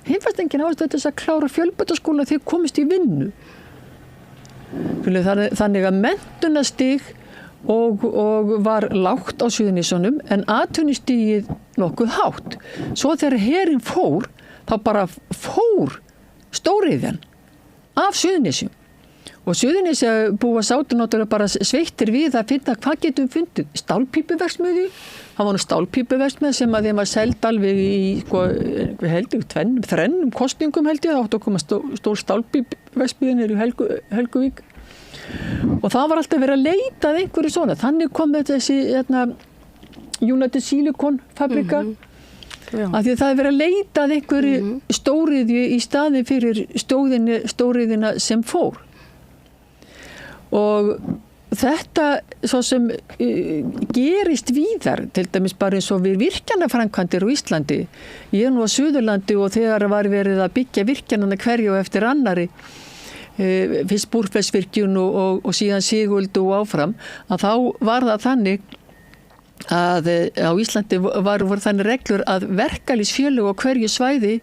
Hinn fannst enginn ástæða þess að klára fjölbrautaskóla þegar komist í vinnu. Þannig að menntunarstig og var lágt á Suðurnesjunum en atvinnustigið nokkuð hátt. Svo þegar herinn fór, þá bara fór stóriðjan af Suðurnesjum og Suðurnesja búa sátu náttúrulega bara sveittir við að finna hvað getum fundið stálpípuverksmiðju það var nú stálpípuverksmiðja sem að þeim var seld alveg í þrennum kostningum held ég það átti að koma stór stálpípuverksmiðja niður í Helguvík og það var alltaf verið að leita að einhverju svona þannig kom þessi United Silicon fabrika af því að það er verið að leita að einhverju stóriðju í staðin fyrir stóriðjuna sem fór og þetta svo sem gerist víðar til dæmis bara eins og við virkjanaframkvæmdir á Íslandi ég nú á Suðurlandi og þegar var verið að byggja virkjanana hverju eftir annari fyrst Búrfellsvirkjun og síðan Sigöldu og áfram að þá var það þannig að á Íslandi voru þannig reglur að verkalýðsfélög á hverju svæði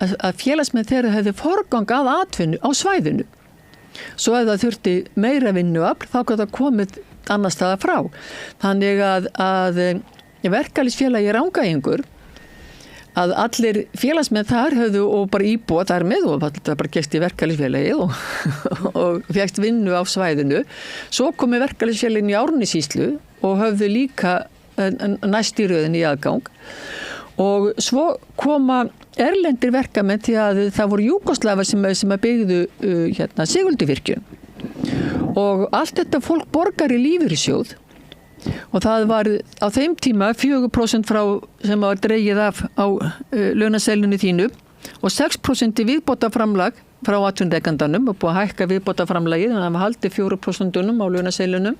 að félagsmenn þeirra hefði forgang að atvinnu á svæðinu. Svo ef það þurfti meira vinnuafl þá gat það komið annars staðar frá. Þannig að verkalýðsfélagi Rangæingur að allir félagsmenn þar höfðu og bara íbúa þar með og það bara gæst í verkalýðsfélagið og fékkst vinnu á svæðinu. Svo komi verkalýðsfélagin í Árnessýslu og höfðu líka næst í röðin í aðgang og svo koma erlendir verkamenn því að það voru Júgóslavar sem að byggðu Sigölduvirkjun og allt þetta fólk borgar í lífeyrissjóð og það var á þeim tíma 4% frá sem var dregið af á launaseðlunni þínu og 6% viðbótarframlag frá atvinnurekandanum og búið að hækka viðbótarframlagið þannig að það haldi 4% á launaseðlunum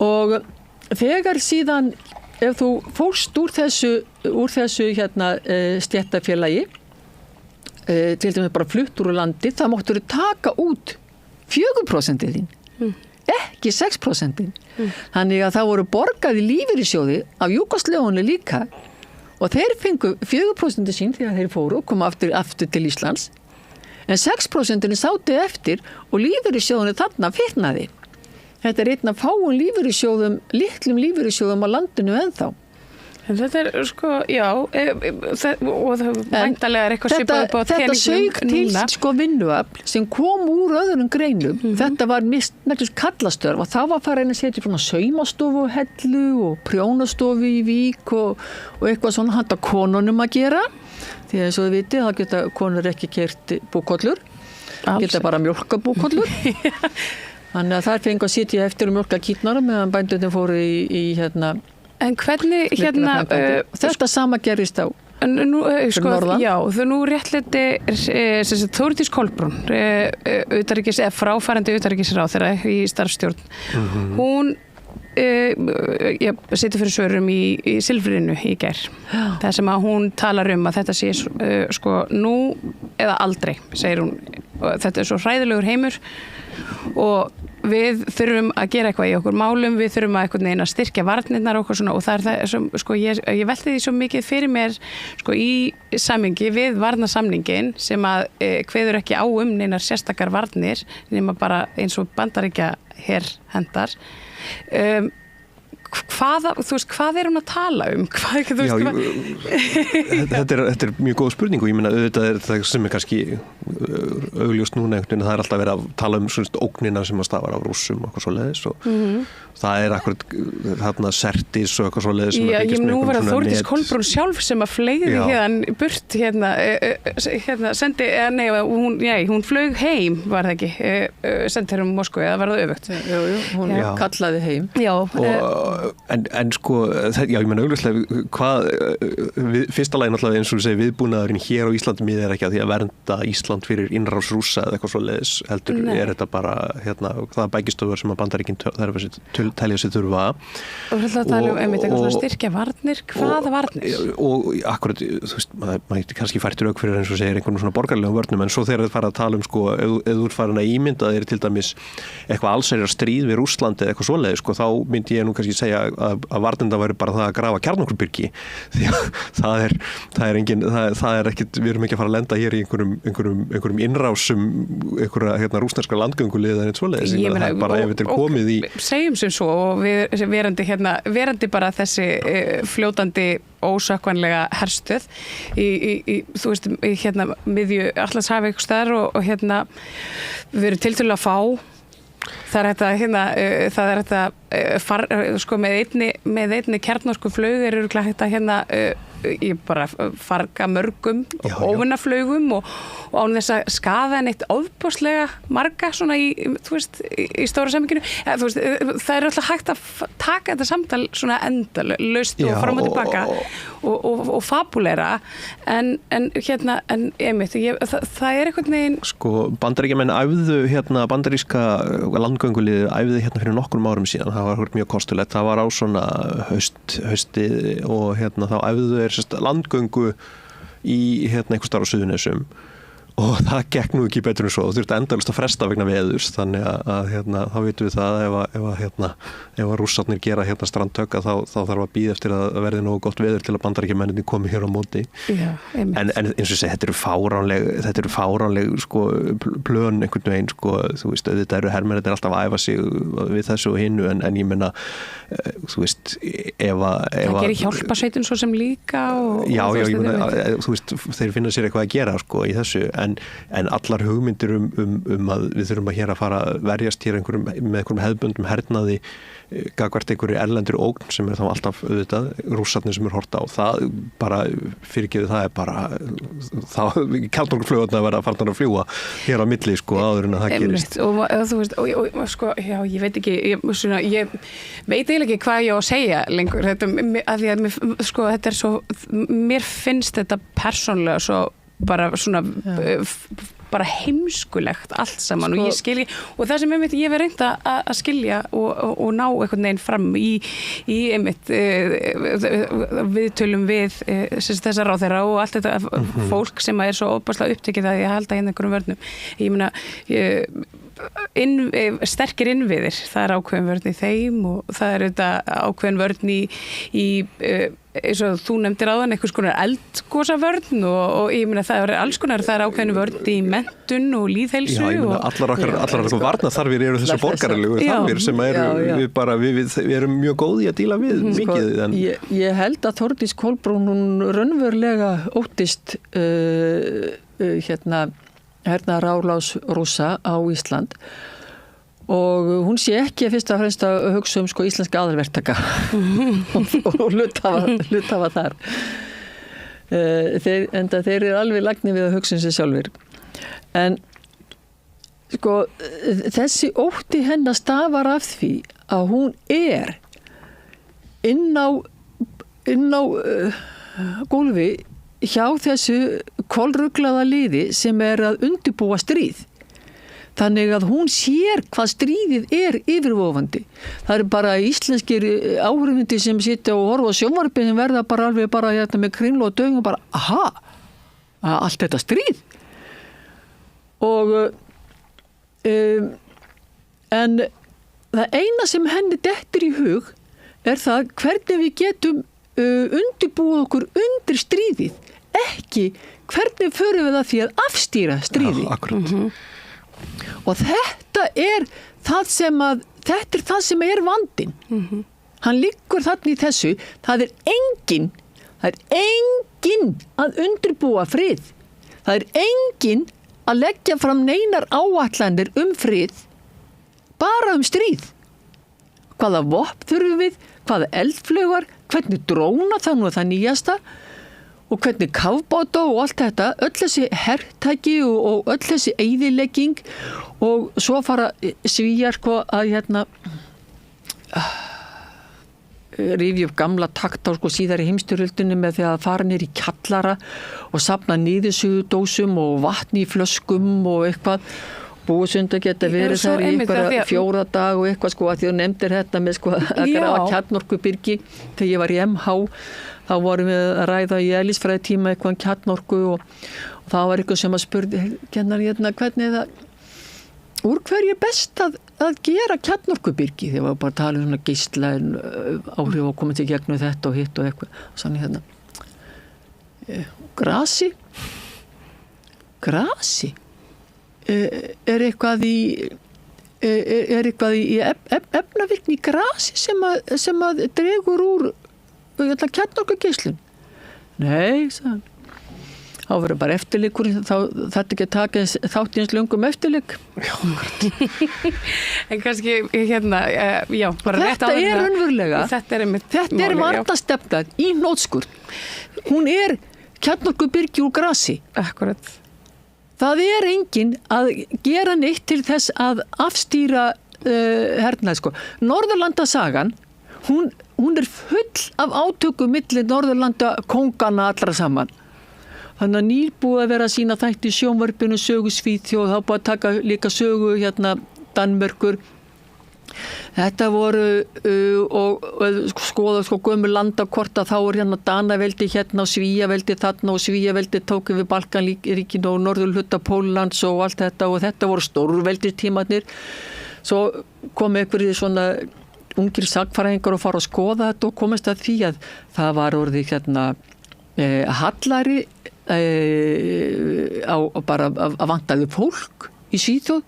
og þegar síðan ef þú fórst úr þessu stéttarfélagi til dæmis bara fluttur úr landi þá máttur þú taka út 4% þín ekki 6% þannig að það voru borgað í lífeyrissjóði af Júgóslöfunni líka og þeir fengu 4% sín þegar þeir fóru og komu aftur til Íslands en 6% sátu eftir og lífeyrissjóðunni þarna fyrnaði. Þetta er einn af fáum litlum lífeyrissjóðum á landinu ennþá.
En þetta er já, og það væntanlega er eitthvað svipað upp á
þetta sög til vinnuafl sem kom úr öðrum greinum. Þetta var nættúrulega kallastörf og þá var farið að setja svona saumastofu hellu og prjónastofu í Vík og eitthvað svona handa konunum að gera. Því að svo þið vitið, þá geta konur ekki keyrt búkollur, geta bara mjólka búkollur. Þannig að þær fengu að sitja eftir mjólka kýtnara meðan bændurnir fóru í
En hvernig
þetta sama gerist á norðan?
Já, nú réttlæti Þórdís Kolbrún fráfarandi utanríkisráðherra í starfsstjórn. Hún ég sitja fyrir svörum í Silfrinu í gær. Það sem að hún talar að þetta sé sko nú eða aldrei, segir hún. Þetta svo hræðilegur heimur og við þurfum að gera eitthvað í okkur málum, við þurfum að einhvern veginn að styrkja varnirnar og svona og það sem, sko, ég velti því svo mikið fyrir mér sko í samhengi við varnarsamningin sem að kveður ekki á neinar sérstakar varnir nema bara eins og Bandaríkja her hendar. Hvað hún að tala
þetta mjög góð spurning og ég meina auðvitað það sem kannski augljóst núna einhvern veginn það alltaf verið að tala svona ógnina sem að stafar af Rússum og eitthvað svoleiðis og það akkurat þarna Sertis og eitthvað svoleiðis sem að fylgjast með
nú var það Þórdís Kolbrún sjálf sem að fleygði burt sendi, hún flaug heim var það ekki sendi hér Moskvu eða var það öfugt
hún kallaði heim
en sko ég meina augljóslega hvað fyrsta lagi náttúrulega eins og þú segir viðbúnaðurinn hér á Íslandi miðað ekki að því að vernda Ísland fyrir innrás Rússa eða eitthvað svoleiðis heldur þetta bara það bækistöðvar sem að Bandaríkin telja sig þurfa
og það tala eitthvað svona styrkja varnir hvaða varnir?
Og akkurat, þú veist, maður kannski færtur auk fyrir eins og segir einhvern svona borgarlegum vörnum en svo þegar það fara að tala sko ef þú farin að ímynda þeir til dæmis eitthvað allsherjar stríð við Rússlandi eða eitthvað svoleiðis sko þá myndi ég nú kannski segja að varninda væri bara það að grafa kjarnorkubyrgi því að það er ekkit, við erum ekki að fara að lenda hér í einhverjum innrásum einhverja rússneska landgöngulið eða eitthvað svoleiðis það er bara ef þetta komið í
segjum sem svo og við verandi bara þessi fljótandi ósökkvanlega herstöð þú veist, miðju Atlantshafi eitthvað staðar og við erum tiltölulega fá það er þetta sko með einni kjarnorkuflaug eru þetta ég bara farga mörgum óvinnaflaugum og án þess að skaða neitt ofboðslega marga svona í stóra samhenginu það er alltaf hægt að taka þetta samtal svona endalaust og fram og tilbaka og fabulera en einmitt það er einhvern veginn
sko Bandaríkjamenn æfðu bandaríska landgönguliðið æfðu fyrir nokkrum árum síðan það var mjög kostulegt það var á svona hausti og þá æfðu landgöngu í einhvers staðar á Suðurnesjum og það gekk nú ekki betur en svo þú þurfti endalaust að fresta vegna veðurs þannig að þá vitum við það ef Rússarnir gera strandtök þá þarf að bíða eftir að verði nógu gott veður til að Bandaríkjamenninni komi hér á móti en eins og segi þetta eru fáránleg sko plön einhvern veginn sko þú veist auðvitað eru hermennir alltaf að æfa sig við þessu og hinnu en ég meina þú veist ef það
gerir hjálparsveitin svo sem líka
ég meina þú veist þeir finna sér eitthvað að gera sko í þessu en allar hugmyndir að við þurfum að hér að fara að verjast hér með einhverjum hefðbundum hernaði gagvart einhverju erlendur ógn sem þá alltaf auðvitað Rússarnir sem horft á það bara fyrirgefið það bara þá kjarnorkuflugurnar verða að fara að fljúga hér á milli sko áður en að það gerist
og þú veist og sko ég veit ekki ég veit eiginlega ekki hvað ég á að segja lengur þetta að því að sko þetta er svo mér finnst þetta persónlega svo bara svona bara heimskulegt allt saman og ég skilji og það sem ég verið reynt að skilja og ná einhvern veginn fram í einmitt viðtölum við þessar ráðherra og allt þetta fólk sem er svo óbærslega upptekið að ég halda einhverjum vörnum ég meina sterkir innviðir það er ákveðin vörn í þeim og það er ákveðin vörn í eins og þú nefndir áðan einhvers konar eldgosavörn og ég meina það er alls konar það er ákveðin vörn í menntun og líðheilsu
ég meina allar okkar varnarþarfir eru þessi borgaralegu þarfir sem við erum mjög góði að díla við mikið
ég held að Þórdís Kolbrún hún raunverulega óttist hernaðarárás Rússa á Ísland og hún sé ekki fyrst og fremst að hugsa sko íslenska aðalverktaka og hluthafa þar enda þeir eru alveg lagnir við að hugsa sig sjálfur en sko þessi ótti hennar stafar af því að hún er inn á gólfi hjá þessu kolruglaða liði sem er að undirbúa stríð Þannig að hún sér hvað stríðið yfirvofandi. Það bara íslenskir áhrifundi sem sitja og horfa á sjónvarpið sem verða bara alveg bara hérna með kringlu og dögum og bara, aha, allt þetta stríð. Og en það eina sem henni dettur í hug það hvernig við getum undirbúið okkur undir stríðið, ekki hvernig förum við það því að afstýra stríði.
Já, akkurat.
Og þetta er það sem er vandinn. Hann liggur þarna í þessu, það er enginn að undirbúa frið. Það er enginn að leggja fram neinar áætlanir frið, bara stríð. Hvaða vopn þurfum við, hvaða eldflaugar, hvernig dróna það nú það nýjasta og hvernig kafbáta og allt þetta, öll þessi hertæki og öll þessi eyðilegging og svo fara Svíar að rifja upp gamla takta síðar í heimsstyrjöldinni með því að fara niður í kjallara og safna niðursugudósum og vatni í flöskum og eitthvað. Búsund að geta verið þar í einhverja 4 dag og eitthvað að því þú nefndir þetta með að grafa kjarnorkubyrgi. Þegar ég var í MH þá vorum við að ræða í eðlisfræði tíma eitthvað kjarnorku og þá var eitthvað sem að spurði hvernig það úr hverju er best að gera kjarnorkubyrgi. Þegar var bara að tala svona geisla áhrif og komið til gegnum þetta og hitt og eitthvað. Sannig grasi er eitthvað í efnavirkni í grasi sem að dregur úr kjarnorkugeislun. Nei, sagði hann. Þá verður bara eftirleikur, þetta ekki að taka þátt í eins löngum eftirleik.
En kannski bara
þetta er raunverulega, þetta er varnarstefnan í hnotskurn. Hún er kjarnorkubyrgi úr grasi.
Akkurat.
Það er enginn að gera neitt til þess að afstýra hernað. Norðurlandasagan, hún er full af átökum milli Norðurlanda kóngana allra saman. Þannig að nýbúið að vera að sína þætti í sjónvarpinu, sögu Svíþjóð, þá búið að taka líka sögu Danmörkur. Þetta voru og skoða gömul landakorta, þá Danaveldi og Svíaveldi þarna og Svíaveldi tók við Balkanríkin og norðurhluta Póllands og allt þetta og þetta voru stórveldistímarnir. Svo kom einhverjir svona ungir sagfræðingar og fara að skoða þetta og komast að því að það var orðið hallari bara að vantaði fólk í Svíþjóð.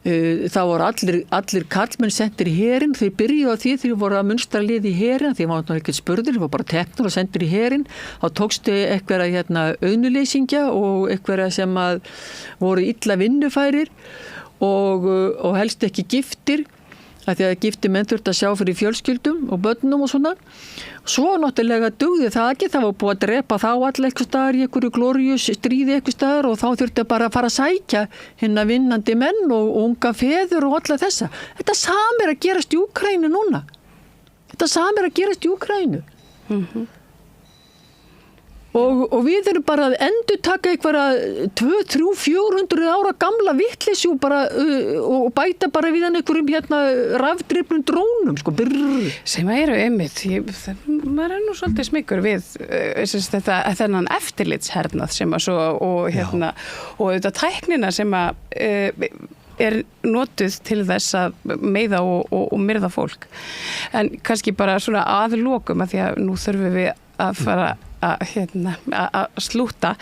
Það voru allir kallmenn sendir í herinn, þeir byrjuðu á því þeir voru að munstra liði í herinn, þeir var ekkert spurðir, þeir voru bara teknur og sendir í herinn. Þá tókstu einhverja auðnuleysingja og einhverja sem að voru illa vinnufærir og helst ekki giftir, af því að gifti menn þurfti að sjá fyrir fjölskyldum og börnum og svona. Svo náttúrulega dugði það ekki, það var búið að drepa þá allir eitthvað staðar í einhverju glóríus stríði eitthvað staðar og þá þurfti bara að fara að sækja hinna vinnandi menn og unga feður og alla þessa. Þetta sami er að gerast í Úkraínu núna. Og við erum bara að endurtaka einhverja 200-400 ára gamla vitleysu og bæta bara við hann einhverjum rafdrifnum drónum
sem eru einmitt maður nú svolítið smyggur við þennan eftirlitshernað sem að svo og þetta tæknina sem að er notuð til þess að meiða og myrða fólk. En kannski bara svona aðlokum að því að nú þurfum við að fara að slúta.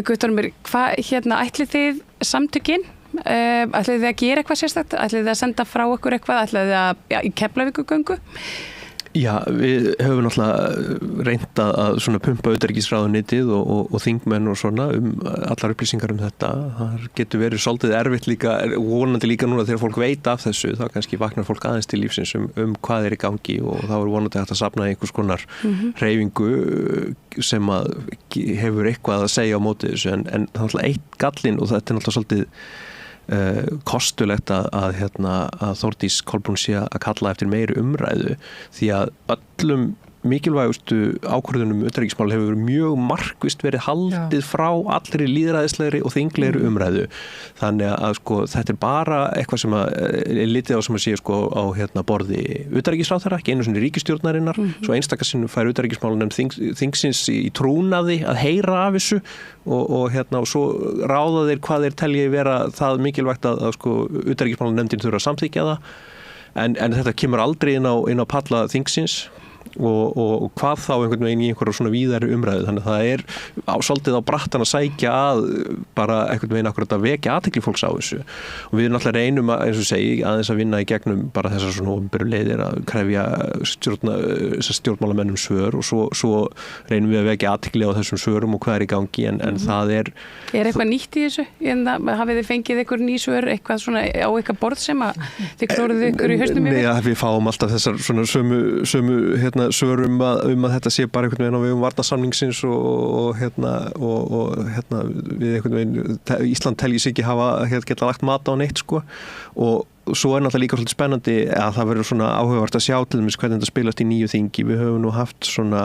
Guttormur, hvað ætlið þið samtökin? Ætlið þið að gera eitthvað sérstakt? Ætlið þið að senda frá okkur eitthvað? Ætlið þið að í Keflavíkurgöngu?
Já, við höfum náttúrulega reynt að svona pumpa utanríkisráðuneytið og þingmenn og svona allar upplýsingar þetta. Það getur verið svolítið erfitt líka, vonandi líka núna þegar fólk veit af þessu, þá kannski vaknar fólk aðeins til lífsins hvað er í gangi og þá er vonandi hægt að safna einhvers konar hreyfingu sem að hefur eitthvað að segja á móti þessu en það er náttúrulega eitt gallinn og þetta er náttúrulega svolítið kostulegt að Þórdís Kolbrún sé að kalla eftir meiri umræðu því að öllum mikilvægustu ákvörðunum utanríkismál hefur mjög markvisst verið haldið frá allri lýðræðislegri og þinglegri umræðu. Þannig að sko þetta bara eitthvað sem er litið á sem að sé sko á borði utanríkisráðherra, ekki einu sinni ríkisstjórnarinnar, svo einstaka sinnum fær utanríkismálanefnd þingsins í trúnaði að heyra af þessu og svo ráða þeir hvað þeir telji vera það mikilvægt að sko utanríkismálanefndin þurfa að samþykkja það. En þetta kemur aldrei inn á palla þingsins og hvað þá einhvern veginn í einhverju svona víðari umræðu. Þannig að það svolítið á brattan að sækja að bara einhvern veginn akkurat að vekja athygli fólks á þessu. Og við náttúrulega reynum að, eins og segi, aðeins að vinna í gegnum bara þessar svona opinberu leiðir að krefja stjórnmálamennum svör og svo reynum við að vekja athygli á þessum svörum og hvað í gangi en það Er
eitthvað nýtt í þessu? Hafið þið fengið einhver ný svör, eitthvað svona á eitthvað borð sem að þið klóruðu ykkur í hausnum yfir?
Nei, við fáum alltaf þessar svona sömu svörum að þetta sé bara einhvern veginn á vegum varnarsamningsins og við einhvern veginn Ísland telji sig ekki hafa geta lagt mat á neitt sko og svo náttúrulega líka svolítið spennandi að það verður svona áhugavert að sjá til dæmis hvernig þetta spilast í nýju þingi. Við höfum nú haft svona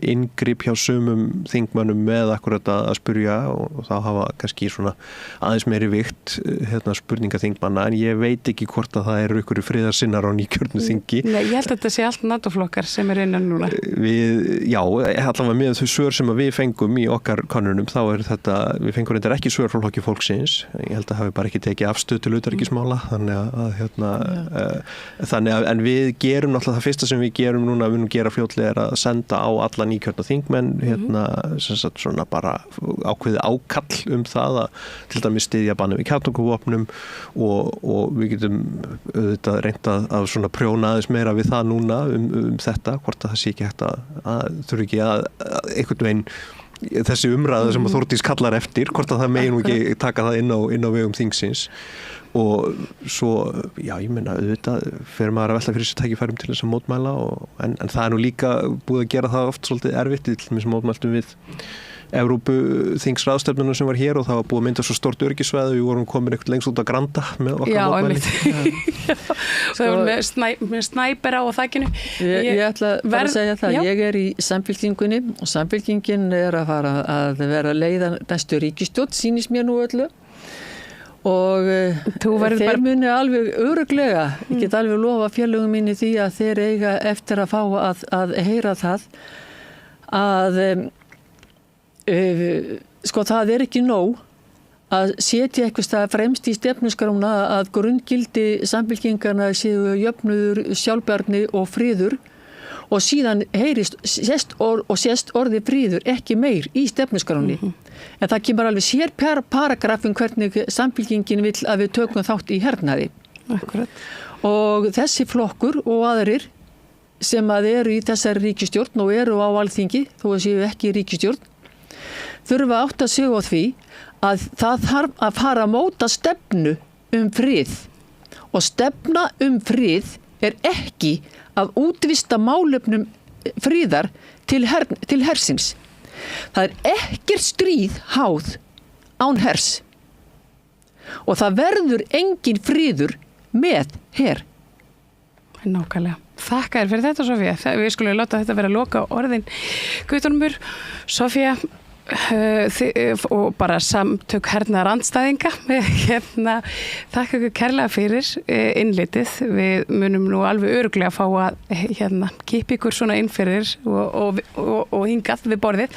inngrip hjá sumum þingmönnum með akkurat að spyrja og þá hafa kannski svona aðeins meiri vikt spurninga þingmanna en ég veit ekki hvort að það eru ykkur friðarsinnar á nýkjörnu þingi.
Nei, ég held að þetta sé allt NATO-flokkar sem innan núna.
Allavega með þau svör sem við fengum í okkar kannunum þá þetta, við fengum reyndar ekki svör frá Flokki fólksins. Ég held að hafi bara ekki tekið afstöð til utanríkismála. Þannig að en við gerum náttúrulega það fyrsta sem við gerum núna við gera fljótlega að senda á alla nýkjörna þingmenn sem sagt svona bara ákveðið ákall það að til dæmis styðja banni við kjarnorkuvopnum og við getum auðvitað reynt að svona prjóna aðeins meira við það núna þetta, hvort að það sé ekki hægt að þurfi ekki að einhvern veginn þessi umræða sem að Þórdís kallar eftir, hvort að það megin ekki taka það inn á vegum þingsins og svo, ég meina auðvitað fer maður að velta fyrir sér tækifærum til þess að mótmæla en það nú líka búið að gera það oft svolítið erfitt til þess að mótmæltum við Evrópu þingsráðstefnunum sem var hér og það var búið að mynda svo stórt öryggisvæði og við vorum komin eitthvað lengst út að Granda með okkar mótmæli.
Það var með snæpera á þakkinu.
Ég ætla bara að segja það. Ég í Samfylkingunni og Samfylkingin að fara að vera leiða næstu ríkisstjórn, sýnist mér nú öllu. Og þeir muni alveg örugglega, ég get alveg lofa félögum minni því að þeir eiga eftir að fá að heyra það að sko það ekki nóg að setja eitthvað stað fremst í stefnuskrána að grunngildi Samfylkingarna séu jöfnuður, sjálfbærni og friður og síðan sést orðið friður ekki meir í stefnuskráni. En það kemur alveg sér paragrafum hvernig Samfylkingin vill að við tökum þátt í hernaði.
Akkurat.
Og þessi flokkur og aðrir sem að eru í þessari ríkisstjórn og eru á Alþingi, þó að séu ekki ríkisstjórn, þurfa átt að segja á því að það þarf að fara að móta stefnu frið og stefna frið ekki að útvista málefnum friðar til hersins. Það ekkert stríð háð án hers og það verður engin friður með her.
Nákvæmlega. Þakka þér fyrir þetta, Sofía. Við skulum láta þetta vera loka orðin. Guðrúnur, Sofía og bara samtök hernaðar andstæðinga. Þakka ykkur kærlega fyrir innlitið. Við munum nú alveg örugglega að fá að kippa ykkur svona inn fyrir og hingað við borðið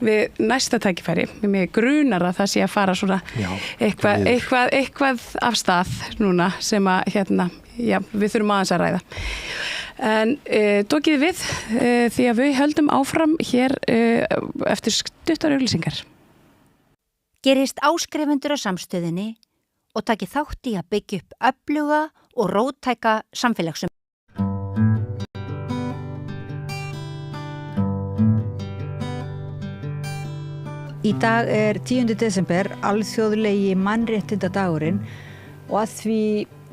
við næsta tækifæri. Mér grunar að það sé að fara svona eitthvað af stað núna sem að við þurfum aðeins að ræða. En dokið við því að við höldum áfram hér eftir stuttar auglýsingar.
Gerist áskrifendur á Samstöðinni og takið þátt í að byggja upp öfluga og róttæka samfélagsum.
Í dag 10. desember, alþjóðlegi mannréttindadagurinn og að því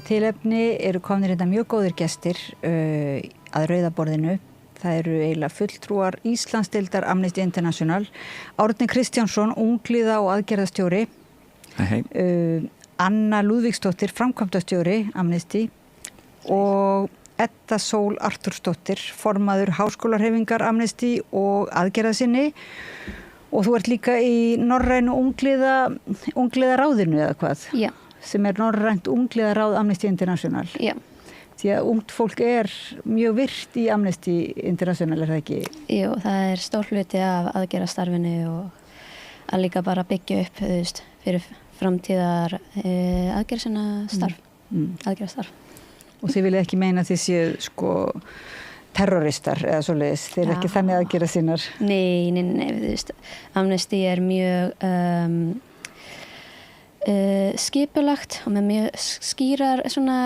tilefni eru komnir hérna mjög góðir gestir að rauðaborðinu. Það eru eiginlega fulltrúar Íslandsdeildar Amnesty International, Árni Kristjánsson, ungliða og aðgerðastjóri, Anna Lúðvíksdóttir, framkvæmdastjóri Amnesty og Edda Sól Artúrsdóttir, formaður Háskólahreyfingar Amnesty og aðgerðasinni, og þú ert líka í norrænu ungliðaráðinu eða hvað?
Já.
Sem norrænt ungliðaráð Amnesty International.
Já.
Því að ungt fólk mjög virt í Amnesty International, það ekki?
Jú, það stór hluti af aðgerðastarfinu og að líka bara byggja upp, þú veist, fyrir framtíðar aðgerðastarf. Aðgerðastarf.
Og þið viljið ekki meina þið séu sko terroristar eða svoleiðis, þeir ekki þannig aðgerða sínar?
Nei, þú veist, Amnesty mjög skipulagt og með mjög skýrar svona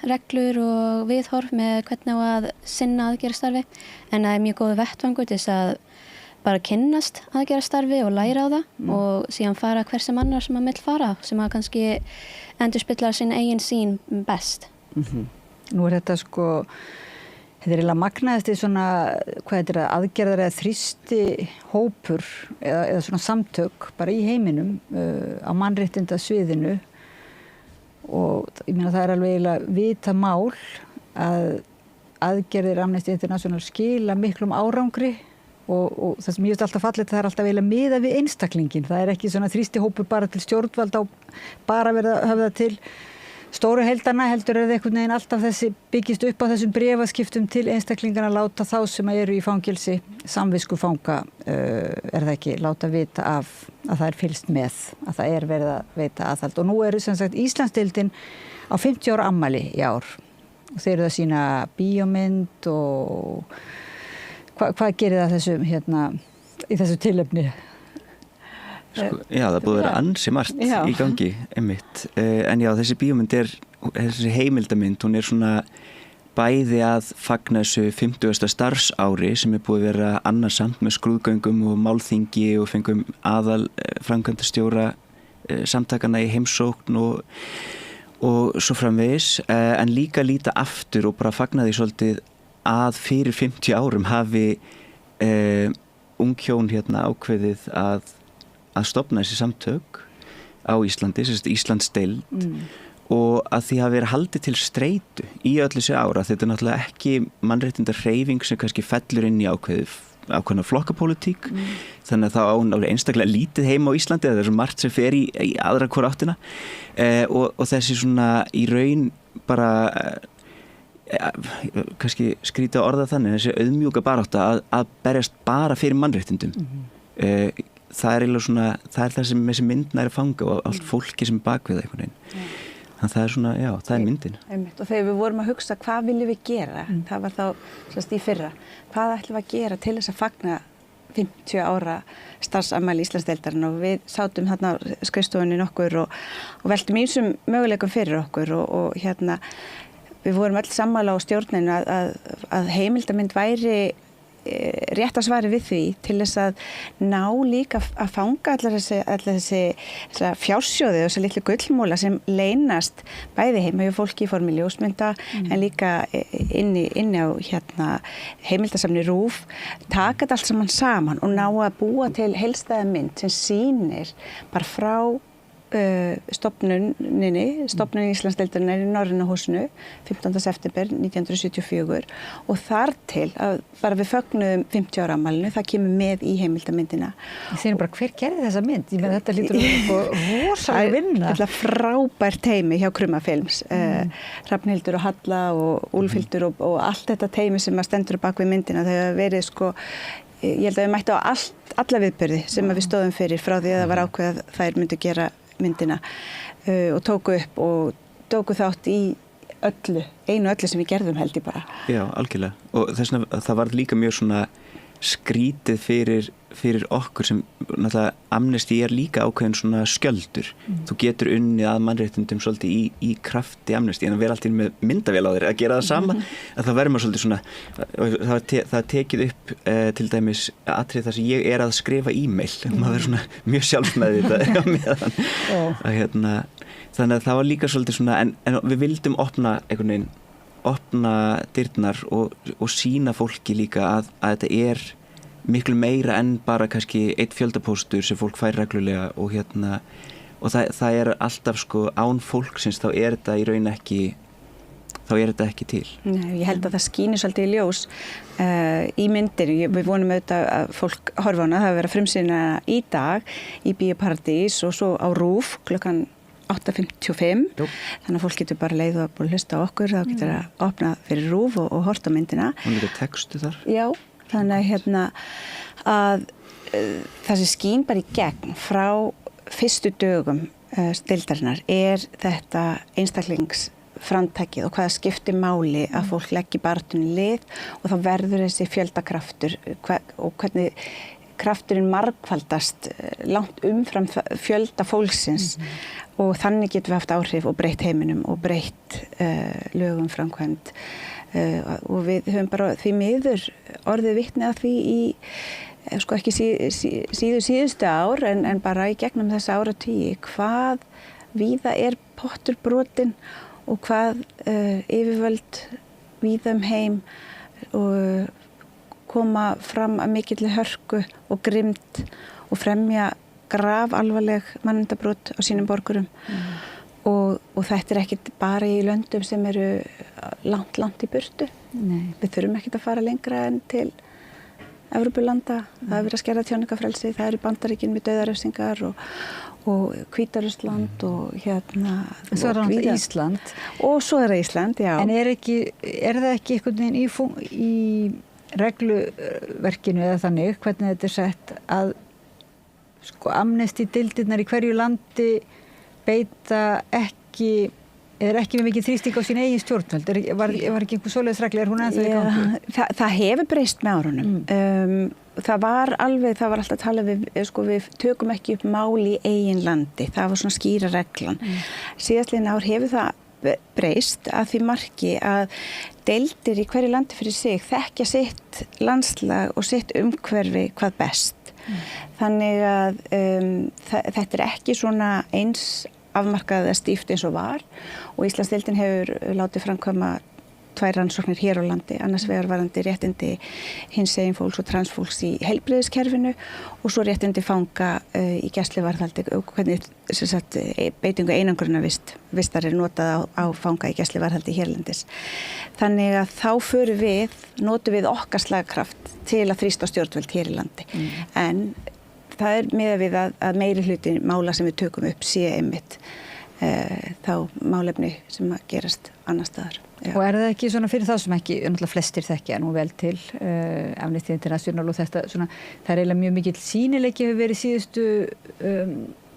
reglur og viðhorf með hvernig á að sinna aðgerðastarfi, en það mjög góð vettvangur til þess að bara kynnast aðgerðastarfi og læra á það og síðan fara hver sem annar sem að vill fara, sem að kannski endurspillar sín eigin sín best.
Nú þetta sko, þetta eiginlega magnaðist í svona, hvað þetta aðgerðar eða þrýsti hópur eða svona samtök bara í heiminum á mannréttinda sviðinu, og ég meina það alveg eiginlega vita mál að aðgerðir Amnesty International skila miklum árangri, og það sem ég veist alltaf fallið, það alltaf eiginlega miðað við einstaklingin, það ekki svona þrýsti hópur bara til stjórnvalda og bara verða höfða til stóru heildana, heldur einhvern veginn alltaf þessi byggist upp á þessum bréfaskiptum til einstaklingana, láta þá sem eru í fangelsi, samviskufanga, það ekki, láta vita af að það fylgst með, að það verið að veita aðhald. Og nú sem sagt Íslandsdeildin á 50 ára afmæli í ár, og þeir eru að sýna bíómynd og hvað gerir það þessum í þessu tilefni?
Sko, já, það búið að vera ansi margt í gangi, einmitt. En já, þessi bíómynd þessi heimildamynd, hún svona bæði að fagna þessu 50. starfsári sem búið að vera annarsamt með skrúðgöngum og málþingi og fengum aðal framkvæmdastjóra samtakana í heimsókn og svo framvegis, en líka líta aftur og bara fagna því svolítið að fyrir 50 árum hafi unghjón ákveðið að stofna þessi samtök á Íslandi, Íslandsdeild, og að því hafi verið haldið til streitu í öll þessi ára. Þetta náttúrulega ekki mannréttindahreyfing sem kannski fellur inn í ákveðna flokkapólitík, þannig að það á einstaklega lítið heima á Íslandi, það svo margt sem fer í aðra hvora áttina, og þessi svona í raun bara kannski skrýta orða þannig, þessi auðmjúka barátta að berjast bara fyrir mannréttindum. Það svona, það það sem þessi myndna að fanga og allt fólki sem bakvið einhvern veginn. Þannig það svona, já, það myndin.
Og þegar við vorum að hugsa hvað viljum við gera, það var þá í fyrra, hvað ætlum við að gera til þess að fagna 50 ára starfsafmæli Íslandsdeildarinnar, og við sátum þarna á skrifstofunni nokkur og veltum ýmsum möguleikum fyrir okkur og við vorum öll sammála á stjórninu að heimildamynd væri rétt að svari við því til þess að ná líka að fanga allar þessi fjársjóði og þessi litlu gullmúla sem leynast bæði heima hjá fólki í formi ljósmynda en líka inni á heimildasafni RÚV, taka þetta allt saman og ná að búa til heildstæða mynd sem sýnir bara frá stofnun Íslandsdeildarinnar í Norræna húsinu 15. september 1974 og þar til að bara við fögnuðum 50 ára afmælinu, það kemur með í heimildamyndina.
Ég segir bara, hver gerði þessa mynd? Ég meina þetta lítur rosalega vinna.
Það frábært teimi hjá Krumafilms, Hrafnhildur og Halla og Úlfhildur og allt þetta teimi sem stendur bak við myndina, það hefur verið ég held að við mættu á alla viðburði sem við stóðum fyrir frá því að það var ákveð að þær myndu gera myndina og tóku upp og tóku þátt í öllu sem við gerðum held ég bara.
Já, algjörlega. Og þess vegna það var líka mjög svona skrítið fyrir okkur sem náttúrulega Amnesty líka ákveðin svona skjöldur. Þú getur unnið að mannréttindum svolítið í krafti Amnesty en að vera alltaf með myndavél á þér að gera það sama, að það verður maður svolítið svona, það tekið upp til dæmis atrið þar sem ég að skrifa e-mail, maður verður svona mjög sjálfsmeðvitað á meðan þannig að það var líka svolítið svona, en við vildum opna dyrnar og sýna fólki líka að þetta miklu meira en bara kannski eitt fjöldapóstur sem fólk fær reglulega og það alltaf án fólksins þá þetta í raun ekki þá er þetta ekki til.
Nei, ég held að það skýnir svolítið í ljós í myndinu. Við vonum auðvitað að fólk horfa á hana, það hefur verið að frumsýna í dag í Bíóparadís og svo á RÚV klukkan 8:55. Þannig að fólk getur bara leið og búið að hlusta á okkur, þá getur að opna fyrir RÚV og horta á myndina.
Hún er textu þar.
Já, þannig að það sem skín bara í gegn frá fyrstu dögum deildarinnar er þetta einstaklingsframtakið og hvaða skiptir máli að fólk leggi baráttunni lið og þá verður þessi fjöldakraftur og hvernig krafturinn margfaldast langt umfram fjölda fólksins og þannig getum við haft áhrif og breytt heiminum og breytt lögum framkvæmd og við höfum bara því miður orðið vitni að því í sko ekki síðustu ár en bara í gegnum þessa áratugi hvað víða er pottur brotinn og hvað yfirvöld víða heim og koma fram að mikilli hörku og grimmd og fremja grafalvarleg mannréttindabrot á sínum borgurum og þetta er ekkit bara í löndum sem eru langt í burtu.
Nei.
Við þurfum ekkit að fara lengra en til Evrópulanda, það er verið að skerða tjáningarfrelsi, það eru Bandaríkin með dauðarefsingar og Hvíta-Russland og
Svo er það Ísland.
Og svo er það Ísland, já.
En er það ekki einhvern veginn í regluverkinu eða þannig, hvernig þetta er sett að sko amnesti-deildirnar í hverju landi beita ekki með mikið þrýsting á sín eigin stjórnvöld? Var ekki einhver svoleiðis regla, er hún ennþá í gangi?
Það hefur breyst með árunum. Það var alltaf að tala við tökum ekki upp mál í eigin landi. Það var svona skýra reglan. Síðastliðin ár hefur það breyst að því marki að deildir í hverju landi fyrir sig þekkja sitt landslag og sitt umhverfi hvað best. Þannig að þetta er ekki svona eins afmarkað eða stíft eins og var og Íslandsdeildin hefur látið framkvæma 2 rannsóknir hér á landi, annars vegar varðandi réttindi hinsegin fólks og transfólks í heilbrigðiskerfinu og svo réttindi fanga í gæsluvarðhaldi og hvernig beitingu einangrunarvistar er notað á fanga í gæsluvarðhaldi hérlendis. Þannig að þá notum við okkar slagkraft til að þrýsta á stjórnvöld hér í landi. En það er miðað við að meiri hluti mála sem við tökum upp sé einmitt þá málefni sem að gerast annar staðar. Já.
Og er það ekki svona fyrir þá sem ekki, náttúrulega flestir þekkja nú vel til Amnesty International og þetta svona, það er eiginlega mjög mikill sýnileiki hefur verið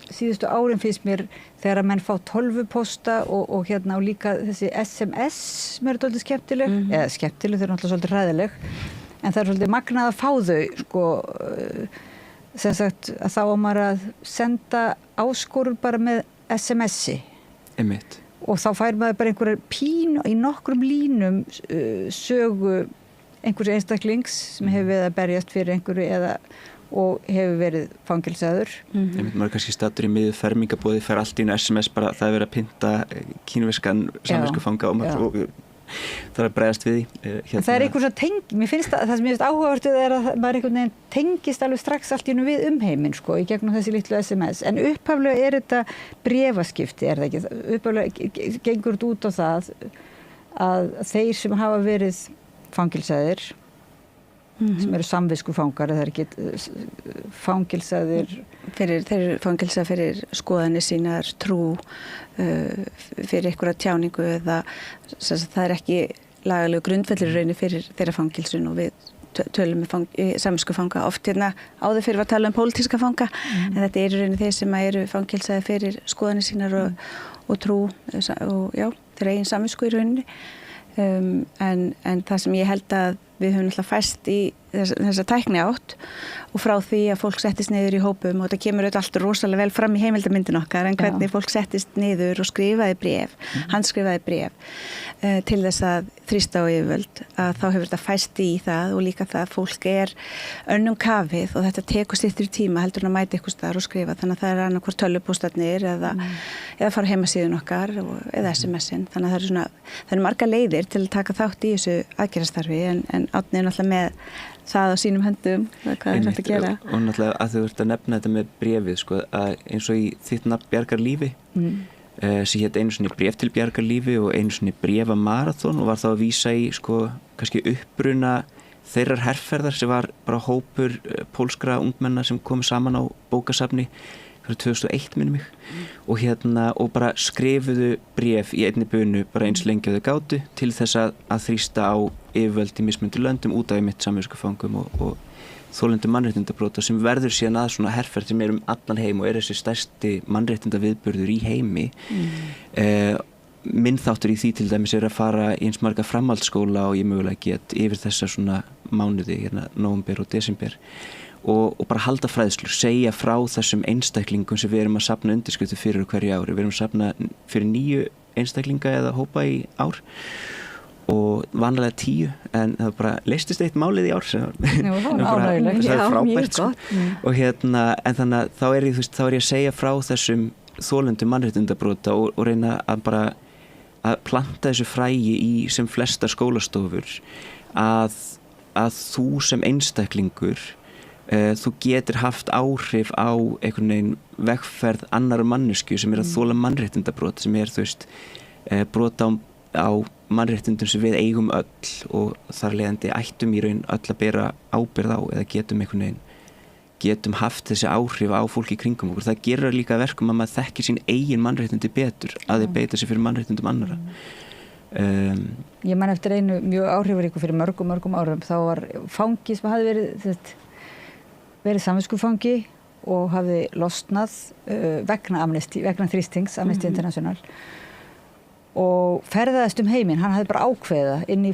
síðustu árin finnst mér þegar að menn fá tölvupósta og líka þessi SMS sem eru dálítið skemmtileg, eða skemmtileg, þau eru náttúrulega svolítið hræðileg, en það er svolítið magnað að fá þau, sko, sem sagt að þá á maður að senda áskorun bara með SMS-i.
Einmitt.
Og þá fær maður bara einhverjar pínu í nokkrum línum sögu einhvers einstaklings sem hefur verið að berjast fyrir einhverju og hefur verið fangelsaður.
Maður er kannski stattur í miðju fermingabóði, fær allt í einu SMS bara það er verið að pynta kínverskan samviskufanga og maður það er að bregðast við því.
Það er einhvers að mér finnst það sem ég finnst áhugavert er að maður einhvern veginn tengist alveg strax allt í einu við umheiminn sko, í gegnum þessi litlu SMS. En upphaflega er þetta bréfaskipti, er það ekki? Upphaflega gengur þetta út á það að þeir sem hafa verið fangilsaðir, sem eru samviskufangar, það er ekki fangilsaðir
þeir eru fangilsaðir fyrir skoðanir sínar, trú, fyrir einhverja tjáningu eða það er ekki lagalegu grundvellir í rauninni fyrir þeirra fangilsun og við tölum með samviskufanga oft áður fyrir að tala pólitíska fanga en þetta eru í rauninni þeir sem eru fangilsaðir fyrir skoðanir sínar og trú og já, þeirra eigin samvisku í rauninni en það sem ég held að við höfum alltaf fæst í þessa tækni átt og frá því að fólk settist niður í hópum og þetta kemur alltaf rosalega vel fram í heimildamyndin okkar en hvernig fólk settist niður og skrifaði bréf, handskrifaði bréf til þess að þrýsta á yfirvöld að þá hefur þetta fæst í það og líka það að fólk er önnum kafið og þetta tekur styttri tíma heldur en að mæta ykkur staðar og skrifa þannig að það er annarkvort tölvupóstarnir eða fara heimasíðun okkar eða SMS-in þannig að það eru margar leiðir til að taka þátt í þessu aðgerðastarfi en Árni er náttúrulega með það á sínum höndum hvað er hægt að gera.
Og náttúrulega að þú ert að nefna þetta með bréfið sko, að eins og í þitt nafn bjargar lífi sem hét einu sinni Bréf til bjargarlífi og einu sinni Bréfamarathon og var þá að vísa í kannski uppruna þeirrar herferðar sem var bara hópur pólskra ungmenna sem kom saman á bókasafni fyrir 2001 minnum mig og bara skrifuðu bréf í einni bunu bara eins lengi þau gátu til þess að þrýsta á yfirvöld í mismunandi löndum út af einmitt samviskufangum og þolendum mannréttindabrota sem verður síðan að svona herferð sem allan heim og þessi stærsti mannréttindaviðburður í heimi. Minn þáttur í því til dæmis að fara í eins marga framhaldsskóla og ég mögulega get yfir þessa svona mánuði, nóvember og desember og bara halda fræðslur, segja frá þessum einstaklingum sem við að safna undirskriftir fyrir hverju ári. Við að safna fyrir 9 einstaklinga eða hópa í ár og vanlega 10 en það bara leystist eitt málið í ár sem það frábært og en þannig að þá er ég að segja frá þessum þolendum mannréttindabrota og reyna að bara að planta þessu fræi í sem flestar skólastofur að þú sem einstaklingur þú getur haft áhrif á einhvern veginn vegferð annar mannesku sem að þola mannréttindabrot sem brot á mannréttindum sem við eigum öll og þar leiðandi ættum í raun öll að bera ábyrgð á eða getum haft þessi áhrif á fólki í kringum okkur. Það gerir líka verkum að maður þekkir sín eigin mannréttindi betur að þeir beita sig fyrir mannréttindum annara.
Ég man eftir einu mjög áhrifaríku fyrir mörgum árum. Þá var fangi sem hafði verið samviskufangi og hafði losnað vegna þrýstings, Amnesty International og ferðaðist heiminn. Hann hafði bara ákveða inn í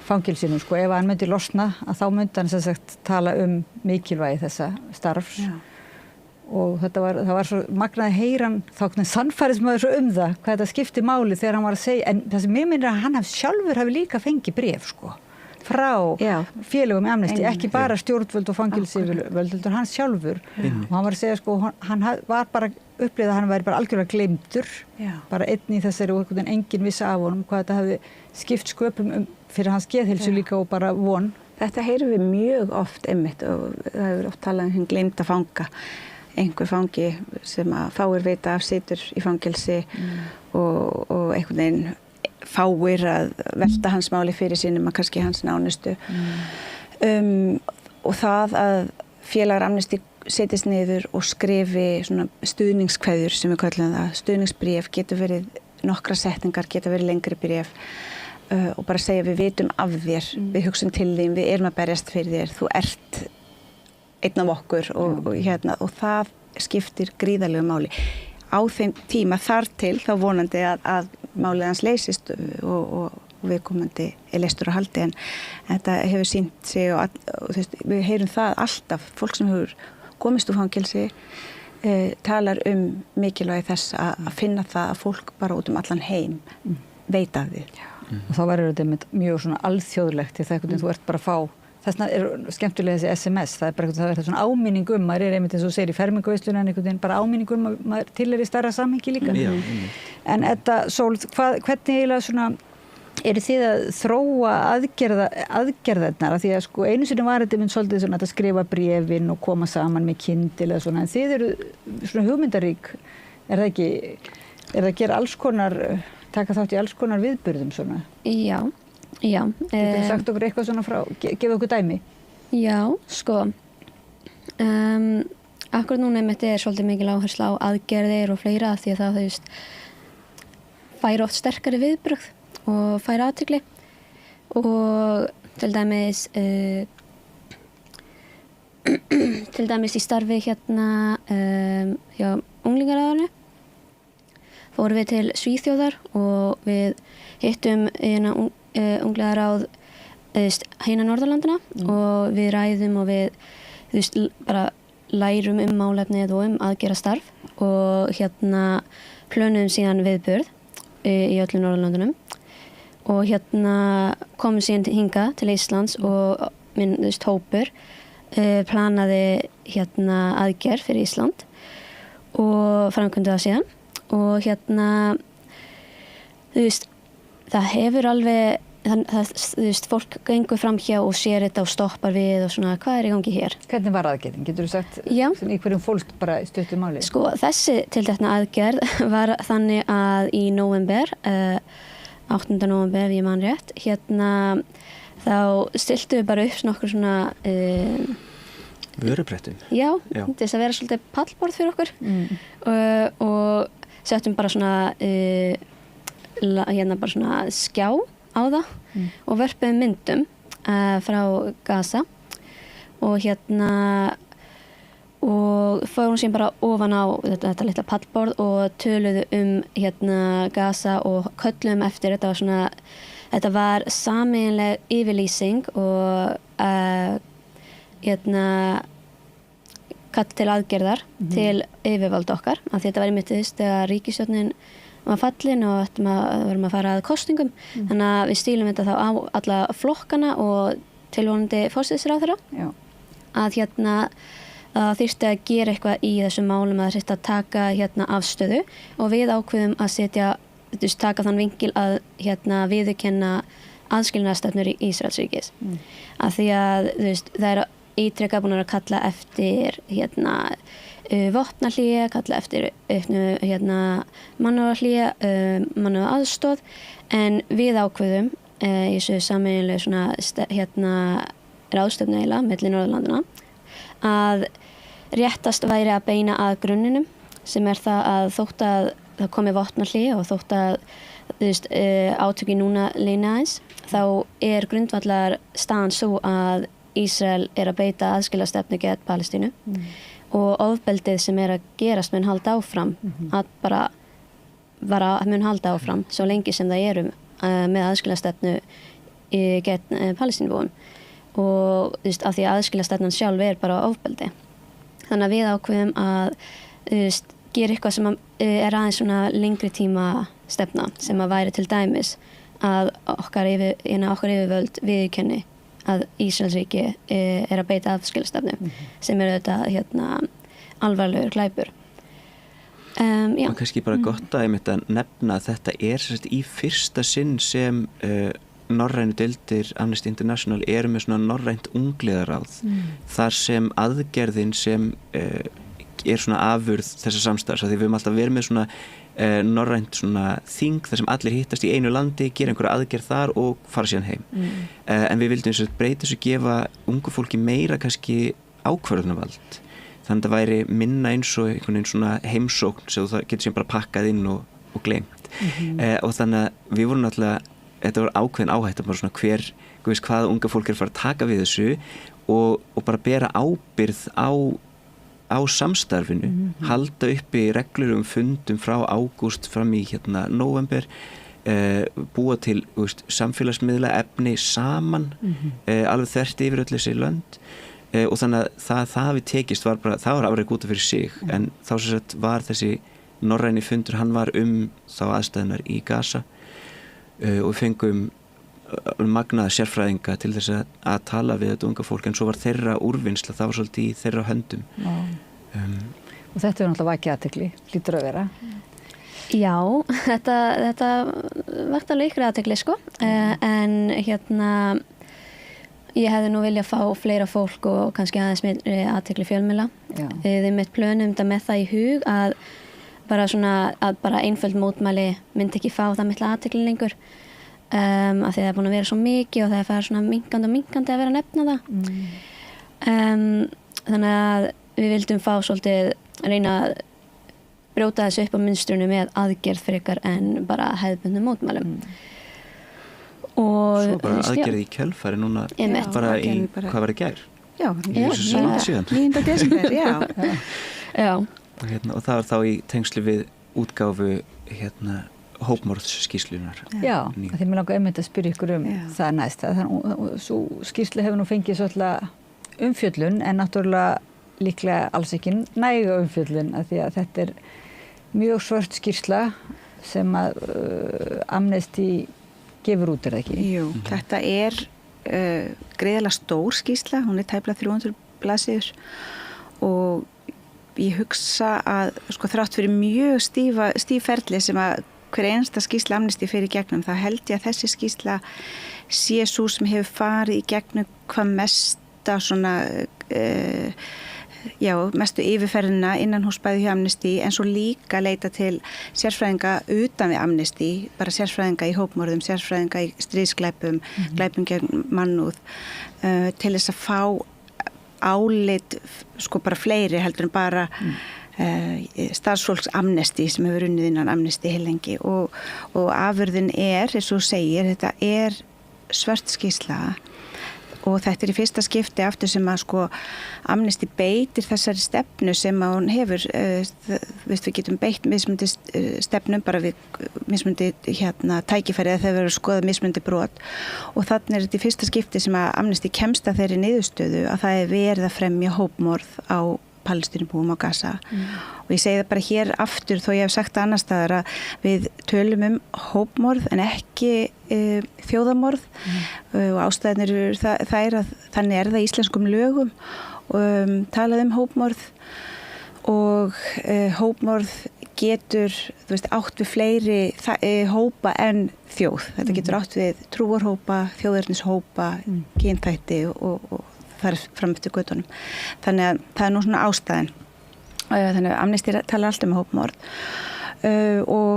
fangilsinu ef hann myndi losna að þá myndi hann sem sagt tala mikilvægi þessa starfs og það var svo magnaði heyran þá sannfærismaður svo það hvað þetta skipti máli þegar hann var að segja en það sem mér minnir að hann sjálfur hafi líka fengið bréf frá félögum Amnesty, ekki bara stjórnvöld og fangilsivöld, hann sjálfur og hann var að segja hann var bara upplifað að hann væri bara algjörlega gleymdur bara einn í þessari og enginn vissi af honum hvað þetta hafi skipt sköpum fyrir hans geðheilsu líka og bara von.
Þetta heyrum við mjög oft einmitt og það hefur oft talað hinn gleymda fanga einhver fangi sem að fáir vita af situr í fangilsi og einhvern veginn fáir að velta hans máli fyrir sínum að kannski hans nánustu og það að félagar Amnesty setjast niður og skrifi svona stuðningskveðjur sem við köllum það, stuðningsbréf getur verið nokkra setningar, getur verið lengri bréf og bara segja við vitum af þér, við hugsum til þín, við erum að berjast fyrir þér, þú ert einn af okkur og það skiptir gríðarlegu máli. Á þeim tíma þar til þá vonandi að málið hans leysist og viðkomandi leystur á haldi en þetta hefur sýnt sig og við heyrum það alltaf, fólk sem hefur komist úr fangilsi talar mikilvægi þess að finna það að fólk bara út allan heim veit af því.
Og þá verður þetta mjög svona alþjóðlegt því það þú ert bara að fá þessna skemmtilega þessi SMS, það er svona áminning maður er einmitt eins og segir í fermingavíslunni en einhvern veginn bara áminning að maður til í stærra samhengi líka. En þetta, Sól, hvernig eiginlega svona eru þið að þróa aðgerðarnar af því að einu sinni var þetta svolítið svona að skrifa bréfin og koma saman með kindil eða svona en þið eru svona hugmyndarík er það ekki, er það að gera alls konar taka þátt í alls konar viðburðum svona?
Já.
Getur þið sagt okkur eitthvað svona frá, gefa okkur dæmi?
Já, akkurat núna þetta svolítið mikil áhersla á aðgerðir og fleira því að það færi oft sterkari viðbrögð og færi athygli og til dæmis í starfi hjá unglingaráðinu fórum við til Svíþjóðar og við hittum unglingaráð hina Norðurlandina og við ræðum og við bara lærum málefnið og aðgerðastarf og plönuðum síðan viðburð í öllum Norðurlandunum og komum síðan hingað til Íslands og minn hópur planaði aðgerð fyrir Ísland og framkvæmdi það síðan og það hefur alveg fólk gengur fram hjá og sér þetta og stoppar við og svona, hvað í gangi hér?
Hvernig var aðgerðin? Getur þú sagt í hverjum fólst bara stuttu máli?
Sko, þessi tiltekna aðgerð var þannig að í nóvember, 8. nóvember, ég man rétt, þá stiltu við bara upp nokkur svona
vörubrettum.
Já, til þess að vera svolítið pallborð fyrir okkur og settum bara svona bara svona skjá á það og vörpuðum myndum frá Gaza og og fórum síðan bara ofan á þetta litla pallborð og töluðu Gaza og kölluðum eftir þetta var sameiginleg yfirlýsing og kall til aðgerðar til yfirvalda okkar af því þetta var einmitt þegar ríkisstjórnin var fallin og varum að fara að kosningum þannig að við stílum þetta þá á alla flokkana og tilvonandi forsætisráðherra að það þyrfti að gera eitthvað í þessum málum að þyrfti að taka afstöðu og við ákveðum að taka þann vinkil að viðurkenna aðskilnaðarstefnur í Ísraelsríkis af því að það er ítrekka búin að kalla eftir vopnahlé, kalla eftir mannúðarhlé, mannúðaraðstoð en við ákveðum í þessu sameiginlegu ráðstefnu eiginlega milli Norðurlandana að réttast væri að beina að grunninum sem er það að þótt að það komi vopnahlé og þótt að átöki núna leina aðeins þá er grundvallar staðan svo að Ísrael er að beita aðskilastefnu gegn Palestínu og ofbeldið sem er að gerast mun halda áfram að bara mun halda áfram svo lengi sem það eru með aðskilastefnu gegn Palestínubúum og af því að aðskilastefnan sjálf er bara ofbeldi þannig að við ákveðum að gera eitthvað sem er aðeins svona lengri tíma stefna sem að væri til dæmis að okkar yfirvöld viðurkenni að Ísraelsríki er að beita aðskilastefnu sem er auðvitað alvarlegur glæpur.
Og kannski bara gott að nefna að þetta er í fyrsta sinn sem norrænu deildir Amnesty International eru með svona norrænt ungliðaráð þar sem aðgerðin sem er svona afurð þessa samstarfs því við höfum alltaf verið með svona norrænt svona þing þar sem allir hittast í einu landi, gera einhverja aðgerð þar og fara síðan heim en við vildum breyta þessu gefa ungu fólki meira kannski ákvörðunarvald þannig að það væri minna eins og einhvern veginn svona heimsókn sem það getur síðan bara pakkað inn og gleymt og þannig að við vorum alltaf þetta var ákveðin áhætta bara svona hvaða unga fólk er að fara að taka við þessu og bara bera ábyrgð á samstarfinu halda uppi reglulegum fundum frá ágúst fram í nóvember búa til samfélagsmiðla efni saman alveg þvert yfir öll þessi lönd og þannig að það við tekist var bara, það var afrek út af fyrir sig en þá sem sagt var þessi norræni fundur, hann var þá aðstæðunar í Gaza og við fengum magnaða sérfræðinga til þess að tala við þetta unga fólk en svo var þeirra úrvinnsla, það var svolítið í þeirra höndum
og þetta er náttúrulega vakið athygli, hlýtur að vera
Já, þetta vakti alveg ykkur athygli sko en ég hefði nú viljað fá fleira fólk og kannski aðeins meiri athygli fjölmiðla við mitt plönum þetta með það í hug að bara einföld mótmæli myndi ekki fá það mikla athygli lengur af því það er búin að vera svo mikið og það er farið svona minkandi að vera að nefna það þannig að við vildum fá svolítið reyna að brjóta þessu upp á mynstrunum með aðgerð frekar en bara hefðbundnum mótmælum og
svo bara aðgerð í kjölfari núna bara í, hvað var í gær?
Já,
9.
desember,
já
og það var þá í tengslu við útgáfu hópmorðsskýrslunar
Já, því mér langar einmitt að spyrja ykkur það næst svo skýrslu hefur nú fengið svolítið umfjöllun en náttúrulega líklega alls ekki næga umfjöllun af því að þetta er mjög svört skýrsla sem að Amnesty gefur út það ekki?
Jú, þetta er greiðlega stór skýrsla, hún er tæplega 300 blaðsíður og ég hugsa að þrátt fyrir mjög stíf ferli sem að hver einasta skýrsla Amnesty fyrir gegnum, þá held ég að þessi skýrsla sé svo sem hefur farið í gegnum hvað mesta svona mestu yfirferðina innan hús bæði hjá Amnesty, en svo líka leita til sérfræðinga utan við Amnesty, bara sérfræðinga í hópmorðum, sérfræðinga í stríðsglæpum, glæpum gegn mannúð, til þess að fá álit sko bara fleiri heldur en bara starfsfólks Amnesty sem hefur unnið innan Amnesty heilengi og afurðin eins og segir, þetta svört skýrsla og þetta í fyrsta skipti aftur sem að sko Amnesty beitir þessari stefnu sem að hún hefur, við getum beitt mismundi stefnum bara við mismundi tækifæri þegar við erum að skoða mismundi brot og þannig þetta í fyrsta skipti sem að Amnesty kemst að þeirri niðurstöðu að það verið að fremja hópmorð á Palestínubúum á Gaza og ég segi það bara hér aftur þó ég hef sagt það annars staðar að við tölum hópmorð en ekki þjóðamorð og ástæðinir eru þær að þannig það í íslenskum lögum talað hópmorð og hópmorð getur átt við fleiri hópa en þjóð. Þetta getur átt við trúarhópa, þjóðernishópa, kynþætti og það fram eftir göttunum. Þannig að það nú svona ástæðin. Þannig að Amnesty talar alltaf hópmorð og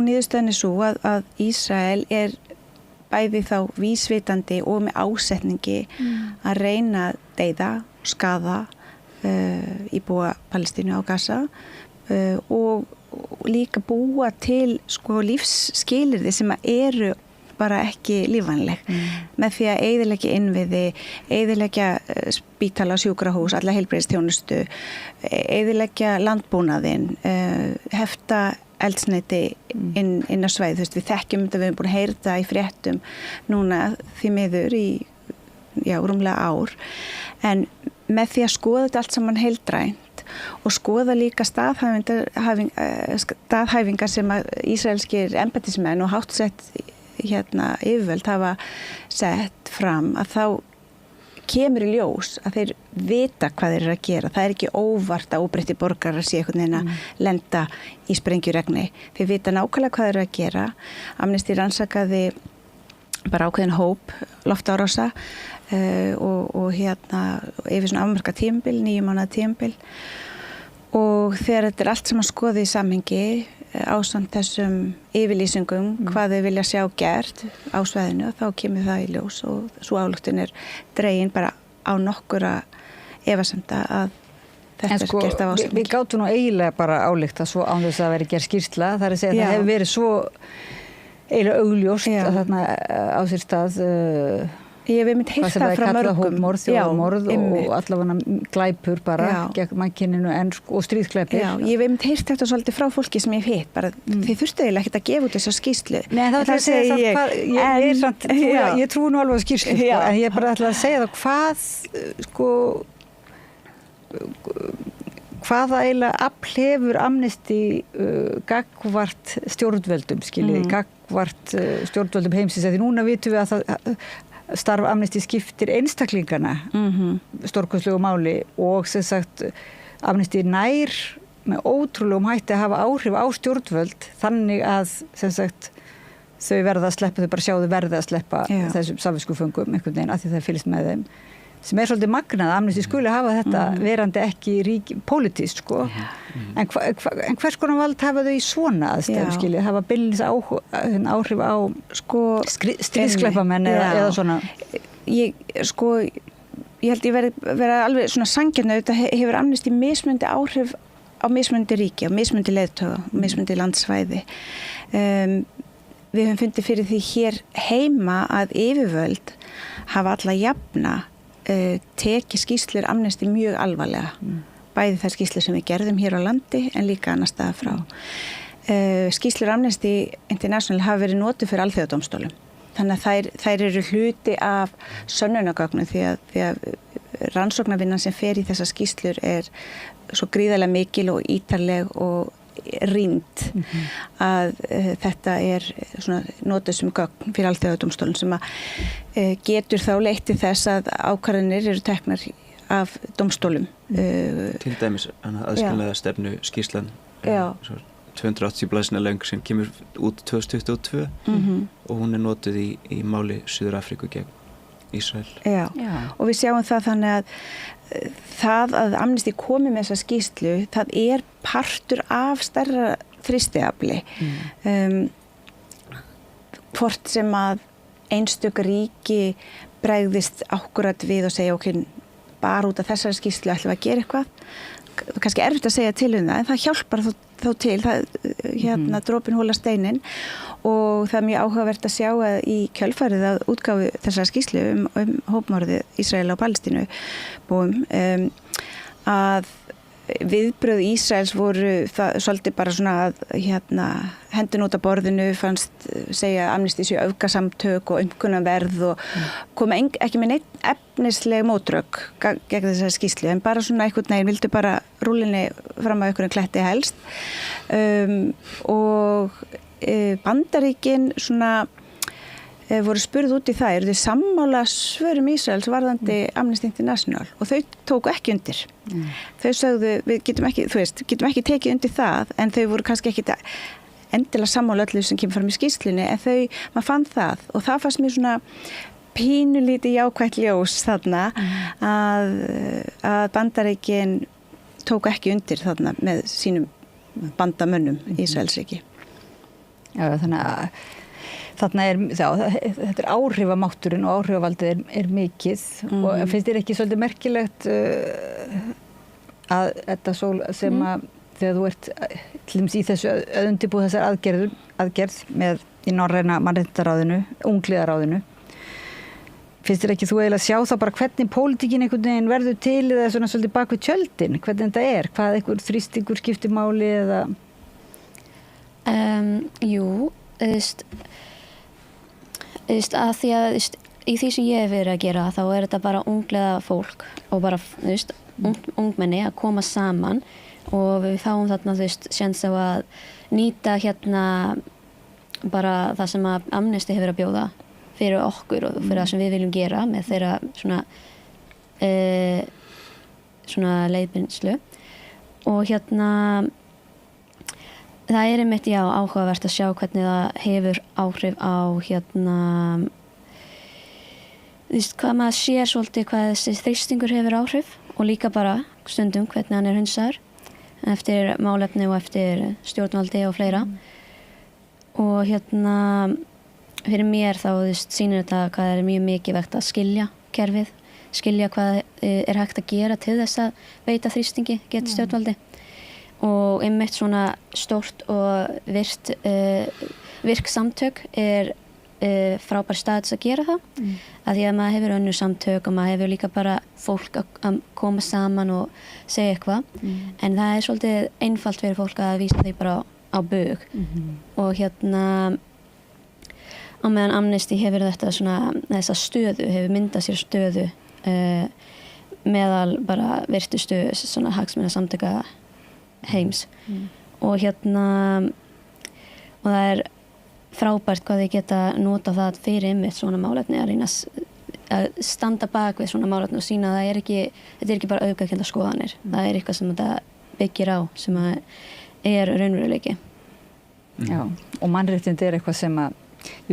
niðurstöðin svo að Ísrael bæði þá vísvitandi og með ásetningi að reyna að deyða og skaða íbúa Palestínu á Gaza og líka búa til sko lífsskilyrði sem eru bara ekki lífvænleg með því að eyðileggja innviði, eyðileggja spítala, sjúkrahús, alla heilbrigðisþjónustu, eyðileggja landbúnaðinn, hefta eldsneyti inn á svæði. Við þekkjum þetta, við erum búin að heyra þetta í fréttum núna því miður í rúmlega ár, en með því að skoða þetta allt saman heildrænt og skoða líka staðhæfingar sem að ísraelskir embættismenn og háttsett yfirvöld hafa sett fram að þá kemur í ljós að þeir vita hvað þeir eru að gera. Það ekki óvart að óbreyttir borgarar sé einhvern veginn að lenda í sprengjuregni. Þeir vita nákvæmlega hvað þeir eru að gera. Amnesty rannsakaði bara ákveðin hóp loftárása og yfir svona afmarka tímabil, 9 mánaða tímabil og þegar þetta allt saman skoðið í samhengi ásamt þessum yfirlýsingum hvað þau vilja sjá gert á svæðinu og þá kemur það í ljós og svo ályktin dregin bara á nokkura efasemda að þetta gert af ásetningi.
Við gátum nú eiginlega bara álykta svo án þess að veri gerð skýrsla, það að segja að það hefur verið svo eiginlega augljóst að þarna á sér stað
Ég hef einmitt heyrt það frá mörgum.
Hópmorð, þjóðmorð og allavega glæpur bara gegn mannkyninu og stríðglæpir.
Já, ég hef einmitt heyrt þetta svolítið frá fólki sem ég hef hitt. Bara þið þurftu eiginlega ekkert að gefa út þessa skýrslu.
Nei, þá ætla að segja ég trúi nú alveg á skýrslu, en ég bara ætla að segja það hvaða eiginlega afl hefur Amnesty gagnvart stjórnvöldum, gagnvart stjórnvöldum heimsins, því núna vitum við að það starf Amnesty skiptir einstaklingana stórkostlegu máli og sem sagt Amnesty nær með ótrúlegum hætti að hafa áhrif á stjórnvöld þannig að sem sagt þau verða að sleppa, þau bara sjá þau verða að sleppa þessum samviskuföngum einhvern veginn að því það fylgst með þeim sem svolítið magnað að Amnesty skuli hafa þetta verandi ekki pólitískt sko en hvers konar vald hafa þau í svona aðstæðum hafa beinlínis áhrif á sko stríðsglæpamenn eða svona
ég held ég vera alveg svona sanngjarn þetta hefur Amnesty mismunandi áhrif á mismunandi ríki, á mismunandi leiðtoga, á mismunandi landsvæði við höfum fundið fyrir því hér heima að yfirvöld hafa alla jafna tekið skýrslur Amnesty mjög alvarlega bæði þær skýrslur sem við gerðum hér á landi en líka annar staða frá skýrslur Amnesty International hafa verið notuð fyrir alþjóðadómstólum þannig að þær eru hluti af sönnunargögnum því að rannsóknarvinnan sem fer í þessar skýrslur svo gríðarlega mikil og ítarleg og rýnd að þetta svona notuð sem gögn fyrir alþjóðadómstólum sem að getur þá leitt til þess að ákvarðanir eru teknar af dómstólum
til dæmis aðskilnaða stefnu skýrslan 280 blaðsíðna löng sem kemur út 2022 og hún notuð í máli Suður Afríku gegn Ísrael.
Já, og við sjáum það þannig að Amnesty komi með þessa skýrslu, það partur af stærra þrýstiafli. Hvort sem að einstök ríki bregðist akkurat við og segja okkur bara út af þessari skýrslu ætlum að gera eitthvað. Kannski erfitt að segja til það, en það hjálpar þó til, dropinn hólar steininn og það mjög áhugavert að sjá að í kjölfarið að útgáfu þessara skýrslu hópmorðið Ísrael á Palestínu að viðbrögð Ísraels voru það svolítið bara svona að hendin út af borðinu fannst segja Amnesty séu öfgasamtök og umkunnarverð og koma ekki með neitt efnisleg mótrök gegn þessari skýrslu en bara svona einhvern veginn vildu bara rúlinni fram að einhverjum kletti helst og Bandaríkin svona voru spurð út í það, eru þau sammála svörum Ísraels varðandi Amnesty International og þau tóku ekki undir. Þau sögðu, við getum ekki tekið undir það en þau voru kannski ekki endilega sammála öllu sem kemur fram í skýrslunni en maður fann það og það fannst mér svona pínulítið jákvætt ljós þarna að Bandaríkin tóku ekki undir þarna með sínum bandamönnum Ísraelsríki.
Já, þannig að þetta áhrifamátturinn og áhrifavaldið er mikið og finnst þér ekki svolítið merkilegt að þetta sem að þegar þú ert til dæmis í þessu að undirbúa þessar aðgerð með í Norræna mannréttindaráðinu, ungliðaráðinu finnst þér ekki þú eiginlega sjá það bara hvernig pólitíkin einhvern veginn verður til eða svona svolítið bak við tjöldin, hvernig þetta hvað einhver þrýstingur skiptir máli eða
Jú, að því að í því sem ég hef verið að gera þá er þetta bara unglega fólk og bara ungmenni að koma saman og við fáum þarna séns á að nýta bara það sem að Amnesty hefur að bjóða fyrir okkur og fyrir það sem við viljum gera með þeirra svona leiðbeinslu og það er einmitt áhugavert að sjá hvernig það hefur áhrif á hvað maður sér svolítið hvað þessi þrýstingur hefur áhrif og líka bara stundum hvernig hann er hunsaður eftir málefni og eftir stjórnvaldi og fleira og fyrir mér þá sýnir þetta hvað er mjög mikilvægt að skilja kerfið, skilja hvað er hægt að gera til þess að veita þrýstingi gegn stjórnvaldi og einmitt svona stórt og virk samtök er frábær staðs að gera það að því að maður hefur önnur samtök og maður hefur líka bara fólk að koma saman og segja eitthvað en það er svolítið einfalt fyrir fólk að vísa því bara á bug og á meðan Amnesty hefur þessa stöðu, hefur myndað sér stöðu meðal bara virtustu svona hagsmunasamtaka heims og og það er frábært hvað þið geta nota það fyrir einmitt svona málefni að reyna að standa bak við svona málefni og sína að þetta er ekki bara auðgækjönda skoðanir, það er eitthvað sem þetta byggir á sem að er raunveruleiki.
Já, og mannréttindi er eitthvað sem að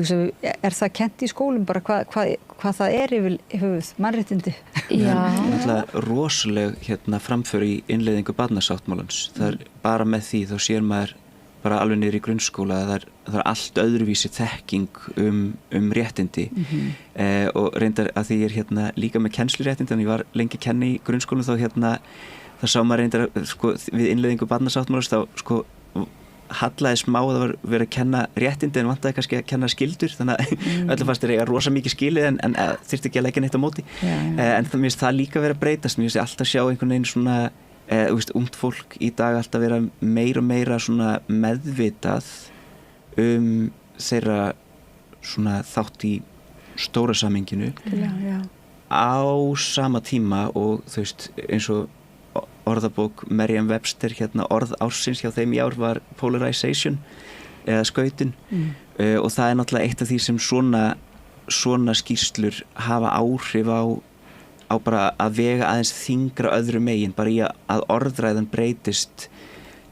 er það kennt í skólum bara hvað það er yfir mannréttindi?
Já.
Það er rosaleg framför í innleiðingu barnasáttmálans. Það er bara með því þá sér maður bara alveg niður í grunnskóla það er allt öðruvísi þekking réttindi og reyndar að því ég er líka með kennsluréttindi en ég var lengi að kenna í grunnskólum þá sá maður reyndar við innleiðingu barnasáttmálans þá hallaði smá að það var verið að kenna réttindi en vantaði kannski að kenna skildur þannig að öllum fannst þeir rosa mikið skilið en þyrfti ekki að leggja neitt á móti en það finnst það líka verið að breytast mér finnst alltaf sjá einhvern veginn svona ungt fólk í dag alltaf vera meira og meira svona meðvitað þeirra svona þátt í stóra samhenginu á sama tíma og þú veist eins og orðabók Merriam-Webster orð ársins hjá þeim í ár var polarization eða skautun og það er náttúrulega eitt af því sem svona skýrslur hafa áhrif á bara að vega aðeins þyngra öðru megin bara í að orðræðan breytist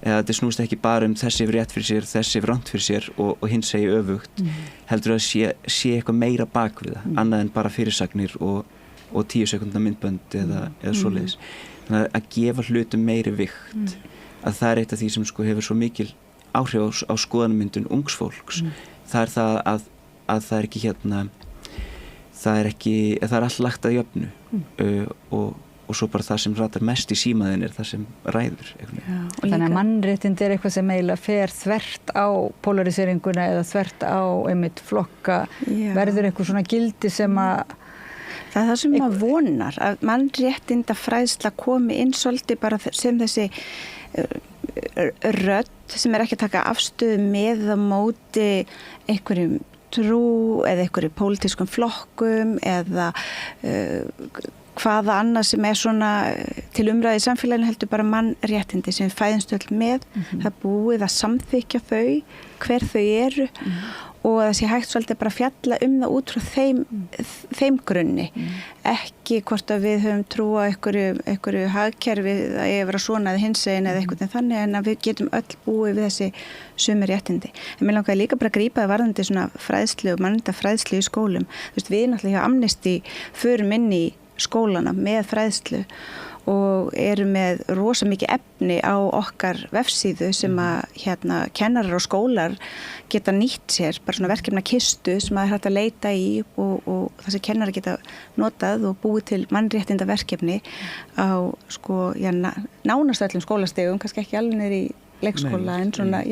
eða þetta snúst ekki bara þessi rétt fyrir sér, þessi rangt fyrir sér og hinn segi öfugt, heldur að sé eitthvað meira bak við það, annað en bara fyrirsagnir og 10 sekúndna myndbönd eða svoleiðis. Þannig að gefa hlutum meiri vikt, að það eitt af því sem sko hefur svo mikil áhrif á skoðanamyndun ungs fólks. Það það að það ekki það allt lagt að jöfnu og svo bara það sem ratar mest í símaðin það sem ræður.
Þannig að mannréttindi eitthvað sem eiginlega fer þvert á polariseringuna eða þvert á einmitt flokka, verður eitthvað svona gildi sem að
það það sem maður vonar, að mannréttinda fræðsla komi inn svolítið bara sem þessi rödd sem ekki að taka afstöðu með á móti einhverjum trú eða einhverjum pólitískum flokkum eða hvaða annað sem svona til umræði í samfélaginu, heldur bara mannréttindi sem við fæðumst öll með, það búið að samþykja þau, hver þau eru og það sé hægt svolítið bara að fjalla það út frá þeim grunni, ekki hvort að við höfum trú á einhverju hagkerfi að ég vera svona eða hinsegin eða eitthvað þannig, en að við getum öll búið við þessi sömu réttindi. En mér langaði líka bara að grípa það varðandi svona fræðslu og mannréttindafræðslu í skólum. Þú veist, við náttúrulega hjá Amnesty förum inn í skólana með fræðslu og eru með rosa mikið efni á okkar vefsíðu sem að kennarar og skólar geta nýtt sér, bara svona verkefna kistu sem að hægt að leita í og það sem kennarar geta notað og búið til mannréttinda verkefni á nánast öllum skólastigum, kannski ekki alveg niður í leikskóla en svona,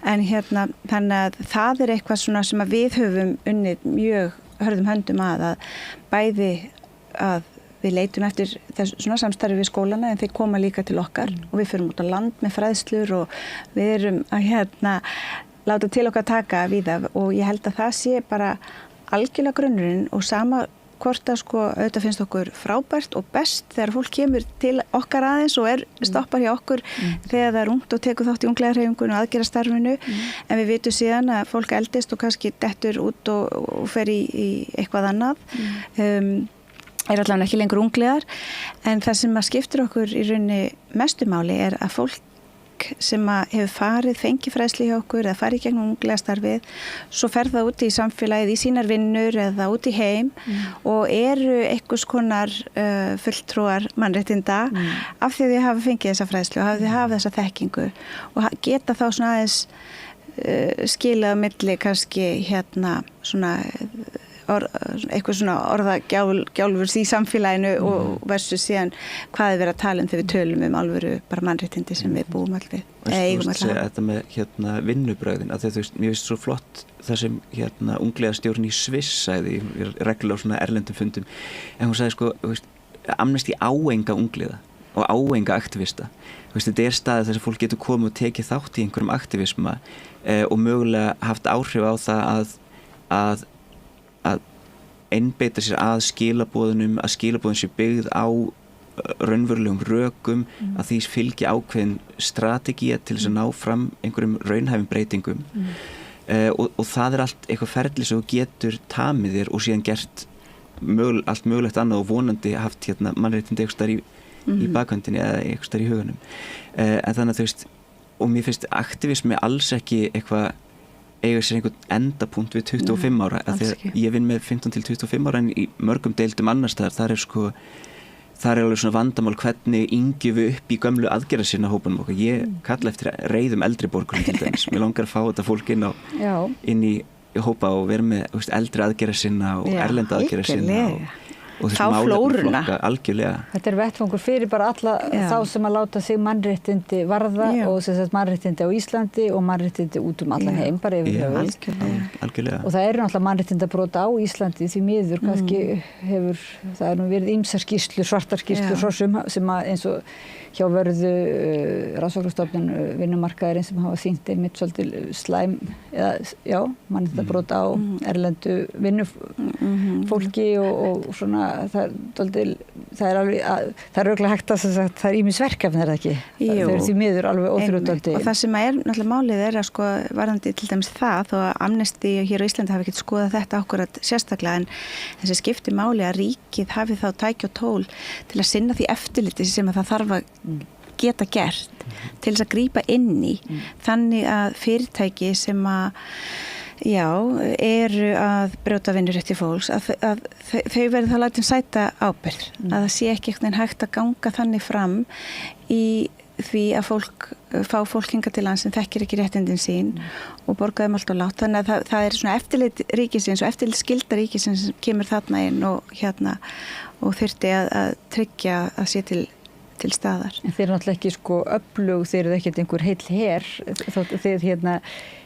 en þannig að það eitthvað svona sem að við höfum unnið mjög hörðum höndum að bæði að við leitum eftir þessu svona samstarfi við skólana en þeir koma líka til okkar og við förum út á land með fræðslur og við erum að láta til okkar taka við það og ég held að það sé bara algjörlega grunnurinn og sama hvort að auðvitað finnst okkur frábært og best þegar fólk kemur til okkar aðeins og stoppar hjá okkur þegar það ungt og tekur þátt í unglingahreyfingunni og aðgerðastarfinu en við vitum síðan að fólk eldist og kannski dettur út og fer í eitthvað annað allavega ekki lengur ungliðar en það sem að skiptir okkur í rauninni mestu máli að fólk sem að hefur fengið fræðslu hjá okkur eða farið gegnum ungliðastarfið svo fer það út í samfélagið í sínar vinnur eða út í heim og eru einhvers konar fulltrúar mannréttinda af því að þið hafa fengið þessa fræðslu og þið hafa þessa þekkingu og geta þá svona aðeins skilað á milli kannski svona eitthvað svona orðagjálfur í samfélaginu og versus síðan hvað verið að tala þegar við tölum alvöru bara mannréttindi sem við búum allir við.
Þetta með vinnubrögðin, að þú veist, mér finnst svo flott það sem ungliðastjórn í Sviss sagði, reglulega á svona erlendum fundum, en hún sagði Amnesty áenga ungliða og áenga aktivista. Þetta staðið þess að fólk getur komið og tekið þátt í einhverjum aktivisma og mögulega haft áhrif á það að einbeita sér að skilaboðunum sé byggð á raunverulegum rökum, að því fylgi ákveðin strategía til þess að ná fram einhverjum raunhæfum breytingum og það allt eitthvað ferli sem þú getur tamið þér og síðan gert allt mögulegt annað og vonandi haft mannréttindi eitthvað starf í bakhöndinni eða eitthvað starf í huganum en þannig að þú veist, og mér finnst aktivismi alls ekki eitthvað eiga sér einhvern endapunkt við 25 ára þegar ég vinn með 15 til 25 ára en í mörgum deildum annars staðar það alveg svona vandamál hvernig yngjum við upp í gömlu aðgerðarsinna hópunum okkar. Ég kalla eftir reiðum eldri borgurum til dæmis. Mér langar að fá þetta fólk inn í hópa og vera með eldri aðgerðarsinna og erlenda aðgerðarsinna og
þá flóruna.
Algjörlega.
Þetta vettfangur fyrir bara alla þá sem að láta sig mannréttindi varða og sem sagt mannréttindi á Íslandi og mannréttindi út allan heim bara yfir höfuð.
Algjörlega.
Og það náttúrulega mannréttindabrot á Íslandi því miður kannski það nú verið ýmsar skýrslur, svartar skýrslur sem að eins og hjá Vörðu rannsóknarstofnun vinnumarkaðarins sem hafa sýnt einmitt svolítið slæm mannréttindabrot á erlendu vinnufólki og svona það er örugglega hægt að það er ýmis verkefni ekki? Það eru því miður alveg óþrjótandi.
Og það sem náttúrulega málið að varðandi til dæmis það þó að Amnesty hér á Íslandi hafi ekki skoðað þetta akkurat sérstaklega en þessi skipti máli að ríkið hafi þá tæki og tól til að sinna því eftirliti sem að það þarf að geta gert til þess að grípa inn í þannig að fyrirtæki sem að eru að brjóta vinnurétti fólks að þau verður þá látin sæta ábyrgð að það sé ekki eitthvað hægt að ganga þannig fram í því að fá fólk hingað til lands sem þekkir ekki réttindin sín og borga þeim allt og látt, þannig að það er svona eftirlit ríkisins og eftirlit skylda ríkisins sem kemur þarna inn og þurfti að tryggja að sé til staðar.
En þeir eru náttúrulega ekki öflug, þeir eru ekkert einhver heill her, þeir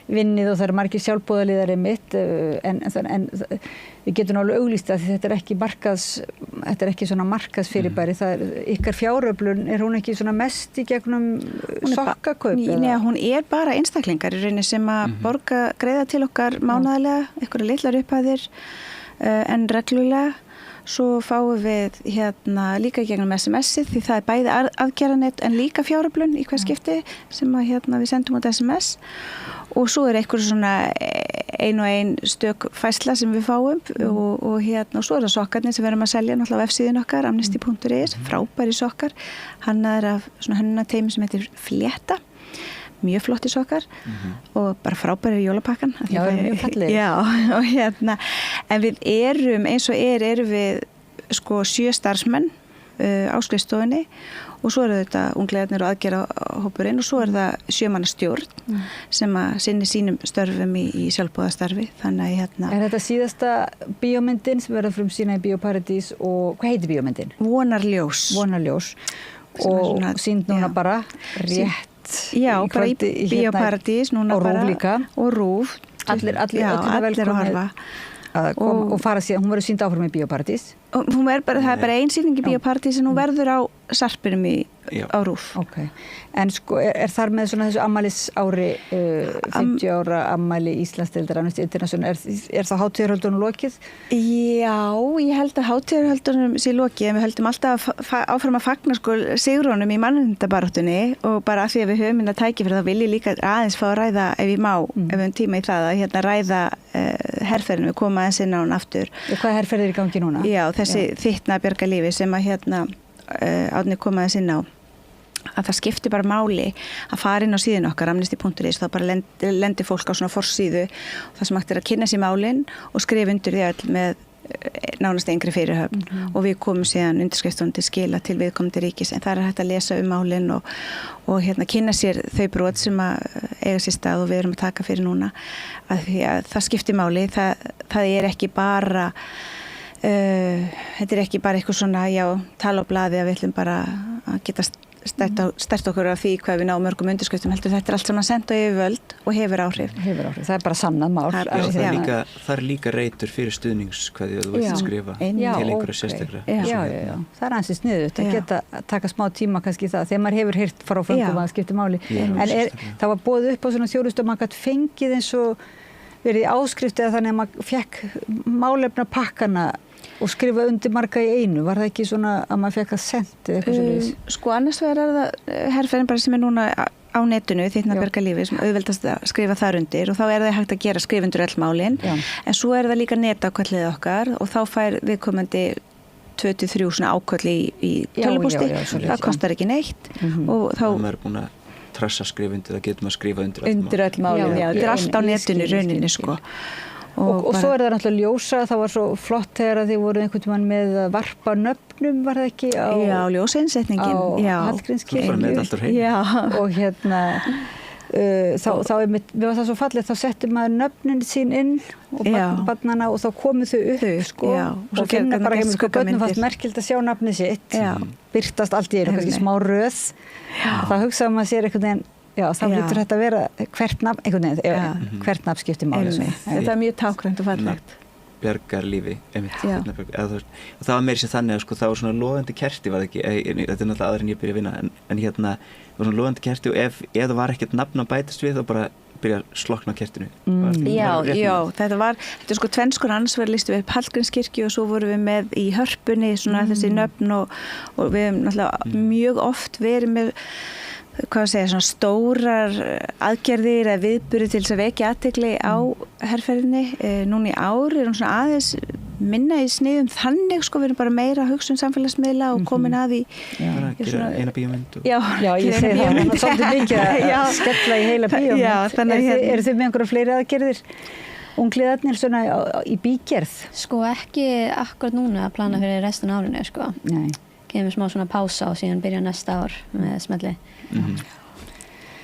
vinnið og það eru margir sjálfboðaliðar einmitt, en við getum alveg auglýst að þetta er ekki svona markaðsfyrirbæri, ykkar fjáröflun, er hún ekki svona mest í gegnum sokkakaup?
Nei, hún er bara einstaklingar í rauninni sem að greiða til okkar mánaðarlega, einhverja litlar upphæðir en reglulega. Svo fáum við líka gegnum SMS-ið því það er bæði aðgerðanett en líka fjáröflun í hvers skipti sem að við sendum út SMS og svo er einhver svona ein stök færsla sem við fáum og svo er það sokkarnir sem við erum að selja náttúrulega á websíðun okkar, amnesty.is, frábæri sokkar, hann er af svona hönnunarteymi sem heitir Flétta, mjög flotti sokkar og bara frábæri jólapakkan.
Já, mjög falleg.
Já, og en við erum, eins og erum við 7 starfsmenn á skrifstofunni og svo eru þetta unglegarnir og aðgerðahópurinn og svo er það 7 manna stjórn sem að sinni sínum störfum í sjálfboðastarfi. Þannig að
Er þetta síðasta bíómyndin sem verður frumsýna í Bíóparadís og hvað heitir bíómyndin?
Vonarljós.
Vonarljós og sýnd núna bara rétt.
Já, bara í Bíóparadís núna
og
bara.
Rúf líka.
Og Rúf.
Allir að horfa. Og fara síðan, hún verður sýnd áfram í Bíóparadís.
Það er bara ein sýning í Bíóparadís en hún verður á Sarpinum á Rúf.
Okay. En er þar með svona þessu ammælisári 50 ára ammæli Íslandsdeildar Amnesty International, er það hátíðarhöldunum lokið?
Já, ég held að hátíðarhöldunum sé lokið en við höldum alltaf áfram að fagna sigrónum í mannréttindabaráttunni og bara af því að við höfum minna tækifæri þá vil ég líka aðeins fá að ræða ef ég má, ef við höfum tíma í það að ræða herferðinu, við komum aðeins inn á hann aftur.
Og hvað herferð er í gangi núna?
Já, þessi þittna bjarga lífi sem að Árni kom aðeins inn á að það skiptir bara máli að fara inn á síðun okkar amnesty.is, þá bara lendir fólk á svona forsíðu og það sem hægt er að kynna sér málin og skrifa undir því öll með nánast engri fyrirhöfn og við komum síðan undirskriftunum til skila til viðkomandi ríkis en það er hægt að lesa málin og kynna sér þau brot sem að eiga sér stað og við erum að taka fyrir núna að því að það skiptir máli, það er ekki bara þetta er ekki bara eitthvað svona tala á blaði að við ætlum bara að geta stert okkur af því hvað við náum mörgum undirskriftum heldur þetta er allt saman sent og yfirvöld og hefur áhrif.
Það er bara sannað mál.
Það er líka reitur fyrir stuðningskveðju að þú vilt skrifa til einhverja sérstaklega.
Já. Það er ansið sniðugt að geta taka smá tíma kannski það þegar maður hefur heyrt frá föngum að skipta máli. En það var boðið upp á svona þjónustu og maður gætt fengið eins og verið í áskrift eða þannig að maður fekk málefna pakkana og skrifa undir marga í einu, var það ekki svona að maður fekk að senda eitthvað svoleiðis?
Annars vegar er það herferðin bara sem er núna á netinu, þittna bjarga lífi sem auðveldast að skrifa þar undir og þá er það hægt að gera skrifundur öll málin en svo er það líka netákvallið okkar og þá fær viðkomandi 23 svona ákvall í tölvupósti, það kostar ekki neitt og þá
maður er búin að trassa skrifundir, það getur maður að skrifa
undir öll málin. Þetta er allt á netinu rauninni
Og svo er það náttúrulega ljósa, það var svo flott þegar að þið voru einhvern tímann með að varpa nöfnum, var það ekki?
Já, ljósainsetningin.
Á Hallgrímskirkju. Og þá mér var það svo fallið, þá setti maður nöfnin sín inn og barnana og þá komu þau upp og finna bara hjá mjög börnum fannst merkild að sjá nafnið sitt, birtast allt í einu, kannski smá röð og þá hugsaði maður sér einhvern veginn þá hlýtur þetta að vera hvert nafn skiptir máli.
Þetta er mjög tákrænt og fallegt.
Bjargar lífi, og það var meira sem þannig að það var svona logandi kerti, var það ekki, þetta er náttúrulega aðra en ég byrja að vinna, en það var svona logandi kerti og ef það var ekkert nafn að bætast við þá bara byrja að slokna á kertinu.
Já, þetta er tvennskor annars verið listu við upp Hallgrímskirkju og svo vorum við með í Hörpunni svona þessi nöfn og við hefum náttúrulega mjög oft verið með svona stórar aðgerðir eða viðburði til þess að vekja athygli á herferðinni. Núna í ár er hún svona aðeins minna í sniðum þannig, sko, við erum bara meira að hugsa samfélagsmiðla og komin að í
bara gera eina bíómynd
Já, ég segi það, það er svolítið mikið að skella í heila bíómynd.
Já, þannig að
eru þið með einhverja fleiri aðgerðir ungliðarnir svona í bígerð?
Sko ekki akkurat núna að plana fyrir restin af árinu, sko.
Nei.
Kemur smá svona pása og síðan byrja næsta ár með smelli.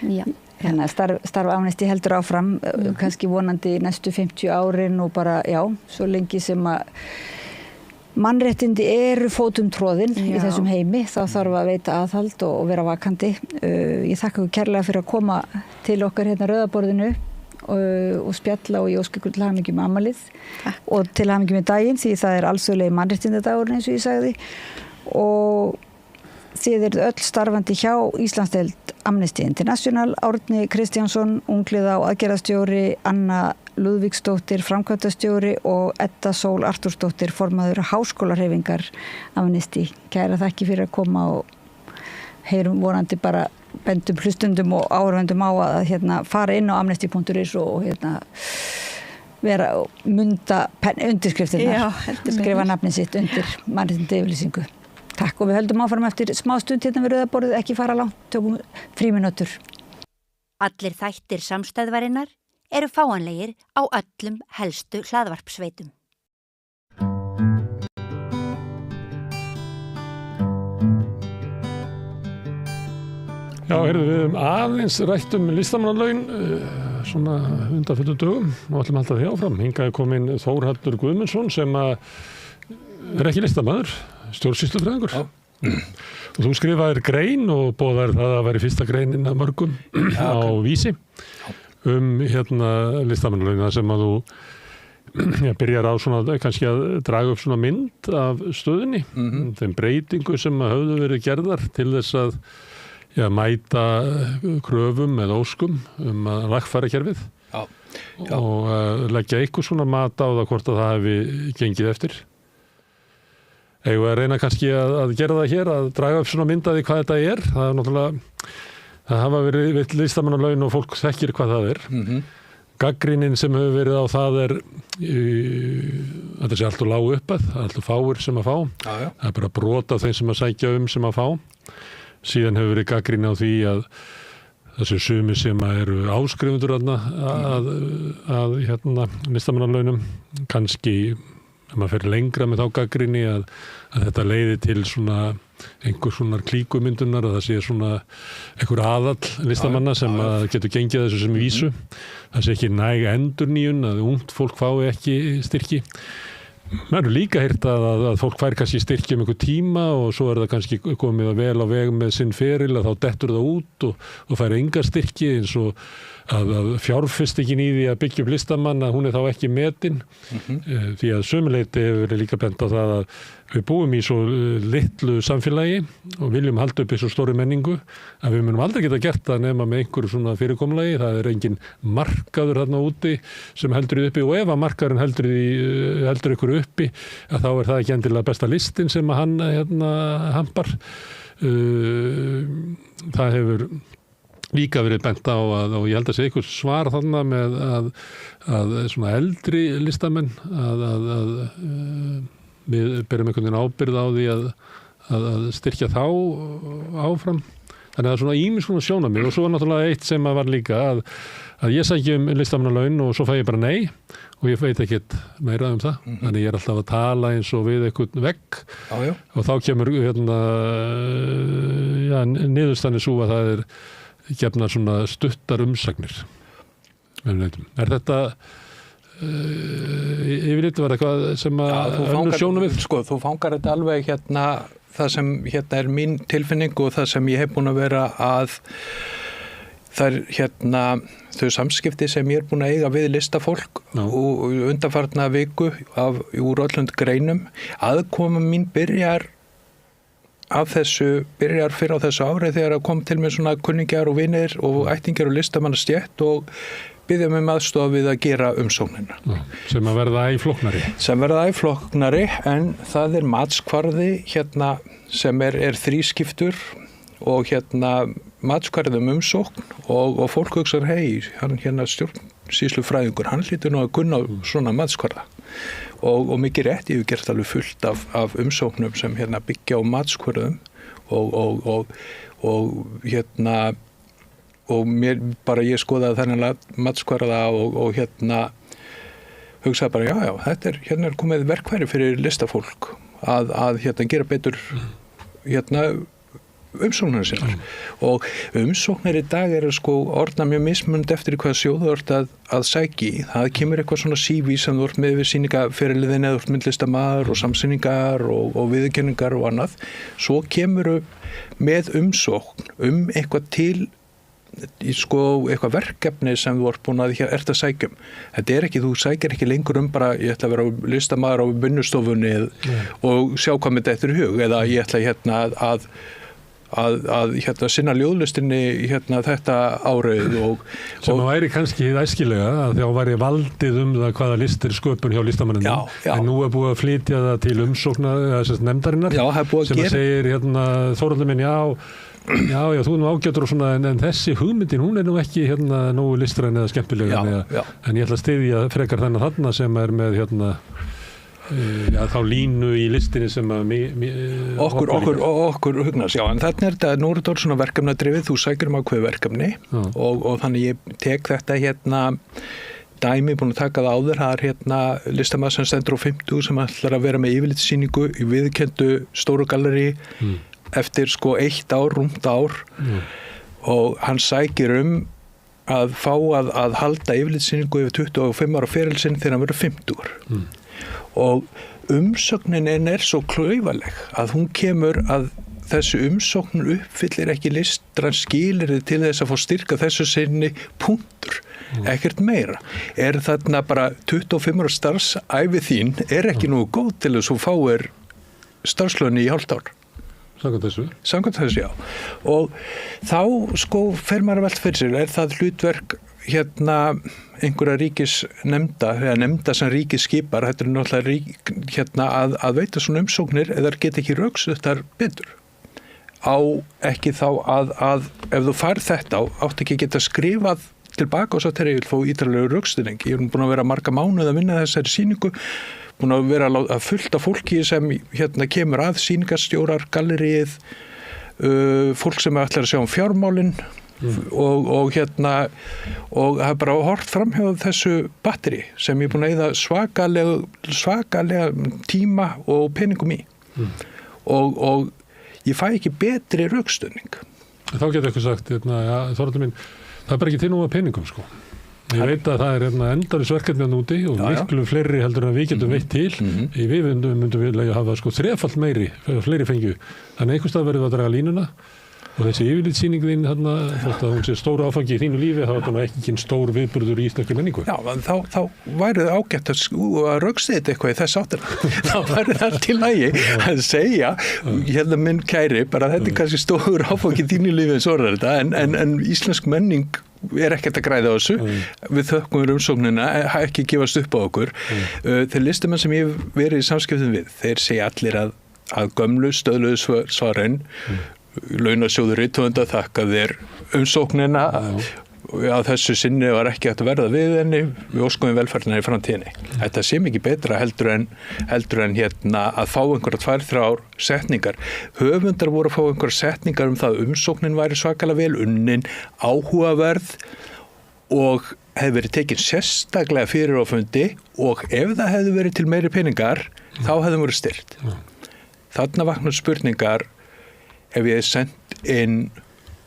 Já.
Þannig að starf Amnesty heldur áfram, kannski vonandi næstu 50 árin og bara, já, svo lengi sem að mannréttindi eru fótum tróðin í þessum heimi, þá þarf að veita aðhald og vera vakandi. Ég þakka ykkur kærlega fyrir að koma til okkar hérna Rauðaborðinu og spjalla og ég óska ykkur til hamingju með afmælið og til hamingju með daginn því það er alþjóðlegi mannréttindadagurinn eins og ég sagði og þið eruð öll starfandi hjá Íslandsdeild Amnesty International, Árni Kristjánsson, ungliða og aðgerðastjóri, Anna Lúðvíksdóttir, framkvæmdastjóri og Edda Sól Artúrsdóttir, formaður háskólahreyfingar Amnesty. Kæra þakki fyrir að koma og heyrum vonandi bara bendum hlustundum og áhorfendum á að fara inn á amnesty.is og vera munda undirskriftirnar, skrifa nafnið sitt undir mannréttindayfirlýsingu. Takk og við höldum áfram eftir smá stund hérna við Rauðaborðið, ekki fara langt, tökum frímínútur.
Allir þættir samstæðvarinnar eru fáanlegir á öllum helstu hlaðvarpsveitum.
Já, við aðeins rætt listamannalaun svona undanförnum dögum og ætlum alltaf því áfram. Hingað kominn Þórhallur Guðmundsson sem er ekki listamaður, stjórnsýslufræðingur. Og þú skrifaðir grein og boðaðir það að væri fyrsta greinin af mörgum á Vísi listamannalaun sem að þú byrjar á svona kannski að draga upp svona mynd af stöðunni, þeim breytingu sem að höfðu verið gerðar til þess að mæta kröfum eða óskum að lagfæra kerfið og leggja eitthvað svona mat á það hvort að það hefði gengið eftir. Eigum við að reyna kannski að gera það hér, að draga upp svona mynd af því hvað þetta er. Það er náttúrulega, það hafa verið listamannalaun og fólk þekkir hvað það er. Gagnrýnin sem hefur verið á það er þetta sé allt og lág uppað, allt og fáir sem að fá. Það er bara brot af þeim sem að sækja sem að fá. Síðan hefur verið gagnrýni á því að þessu sumi sem eru áskrifundur að listamannalaunum, kannski ef maður fer lengra með þá gagnrýni að þetta leiði til svona einhver svona klíkumyndunar að það sé svona einhver aðall listamanna sem að getur gengið þessu sem vísu. Það sé ekki næg endurnýjun að ungt fólk fái ekki styrki. Maður er líka heyrt að fólk fær kannski styrki einhver tíma og svo það kannski komið vel á veg með sinn feril að þá dettur það út og fær enga styrki eins og að fjárfestingin í því að byggja upp listamann að hún þá ekki metin því að sömuleyti hefur verið líka bent á það að við búum í svo litlu samfélagi og viljum halda upp í svo stóri menningu að við munum aldrei geta gert það nema með einhverju svona fyrirkomulagi. Það er engin markaður þarna úti sem heldur því uppi og ef að markaðurinn heldur ykkur uppi að þá er það ekki endilega besta listin sem að hann hampar. Það hefur líka verið bent á og ég held að sé eitthvað svar þarna með að svona eldri listamenn að við berum einhvern veginn ábyrgð á því að styrkja þá áfram. Þannig að svona ýmis svona sjónarmið og svo var náttúrulega eitt sem var líka að ég sæki listamannalaun og svo fæ ég bara nei og ég veit ekkert meira það. Þannig ég er alltaf að tala eins og við einhvern vegg og þá kemur niðurstaðan svo að það er gefnar svona stuttar umsagnir. Er þetta yfirleitt var eitthvað sem að önnur sjónum við?
Sko, þú fangar þetta alveg það sem er mín tilfinning og það sem ég hef búin að vera að það er þau samskipti sem ég er búin að eiga við listafólk og undanfarna viku úr öllum greinum. Aðkoma mín byrjar fyrir á þessu ári þegar að kom til mér svona kunningjar og vinir og ættingjar og listamannastétt og biðja mig aðstoð við að gera umsóknina.
Sem að verða æflóknari.
Sem verða æflóknari en það er matskvarði sem er þrískiptur og matskvarði umsókn og fólk hugsar hann stjórnsýslufræðingur, hann hlýtur nú að kunna svona matskvarða. og mikið rétt, ég hef gert alveg fullt af umsóknum sem byggja á matskvörðum og mér bara ég skoðaði þennan matskvörða og hugsaði bara já, þetta er komið verkfæri fyrir listafólk að gera betur umsóknir sinnar og umsóknir í dag eru orðna mjög mismunandi eftir hvað sjóðu þú ert að sækja í. Það kemur eitthvað svona CV sem þú ert með við sýningaferiliðin eða þú ert myndlistarmaður og samsýningar og viðurkenningar og annað. Svo kemur með umsókn eitthvað til eitthvað verkefni sem þú ert búin að sækja Þetta er ekki, þú sækir ekki lengur bara ég ætla að vera listamaður á vinnustofunni og sjá hvað með þetta er í hug eða ég ætla að sinna ljóðlistinni þetta árið
sem væri kannski æskilega að þá væri valdið það hvaða listir sköpun hjá listamanninu en nú búið að flytja það til umsókna nefndarinnar sem að segir Þórhallur minn já, þú nú ágætur og svona en þessi hugmyndin, hún er nú ekki nógu listræn eða skemmtilega en ég ætla að styðja frekar þarna sem er með þá línu í listinni sem að okkur
hugnast, en þarna er þetta nú er þetta svona verkefnadrifið, þú sækir ákveð verkefni og þannig ég tek þetta dæmi, búin að taka það áður, það er listamaður sem stendur á 50 sem ætlar að vera með yfirlitssýningu í viðurkenndu stóru gallerí eftir 1 ár, rúmt ár og hann sækir að fá að halda yfirlitssýningu yfir 25 ára ferilsinn þegar hann verður 50 og umsögnin er svo klaufaleg að hún kemur að þessu umsókn uppfyllir ekki listræn skilyrði til þess að fá styrka þessu sinni punktur, ekkert meira þarna bara 25 ára starfsævi þín ekki nú góð til þess að fáir starfslaun í hálft ár Samkvæmt þessu, já og þá fer maður að velta fyrir sér það hlutverk einhverja ríkisnefnda eða nefnda sem ríkis skipar þetta náttúrulega að veita svona umsóknir eða geta ekki rökstuddar betur á ekki þá að ef þú fær þetta átt ekki geta skrifað tilbaka og svo þegar ég vil fá ítarlegu rökstuðning ég búin að vera marga mánuð að vinna þessari sýningu búin að vera að fullta fólki sem kemur að sýningarstjórar, galleríið fólk sem ætlar að sjá fjármálin og það er bara hort framhjóð þessu batteri sem ég er búin að eyða svakalega tíma og peningum í og ég fæ ekki betri rökstuðning.
Þá getur eitthvað sagt, Þórhallur minn, það er bara ekki til nú að peningum Ég veit að það er endalausverkefni úti og miklu fleiri heldur en við getum veitt til. Við myndum vilja hafa þrefalt fleiri fengju. Þannig einhvers stað verður að draga línuna og þessi yfirlitssýning þín þótt að hún sé stóru áfangi í þínu lífi þá er það ekki stór viðburður í íslenskri menningu.
Já, þá væri það ágætt að rökstuða eitthvað í þess áttina. Þá væri það til lagi að segja minn kæri, bara þetta er kannski stór áfangi í þínu lífi en svo er þetta en íslensk menning er ekkert að græða á þessu við þökkum umsóknina, ekki gefast upp á okkur þeir listamenn sem ég hef verið í samskiptum við, þeir segja allir að gömlu stöðluðu svarin launasjóður rithöfunda þakka þér umsóknina að þessu sinni var ekki hægt að verða við henni við óskum velferðina í framtíðinni þetta sé mikið betra heldur en að fá einhverja 2-3 setningar höfundar voru að fá einhverja setningar það umsóknin væri svakalega vel unnin áhugaverð og hefði verið tekin sérstaklega fyrir á fundi og ef það hefði verið til meiri peningar þá hefði verið styrt þarna vaknar spurningar ef ég hef sendt inn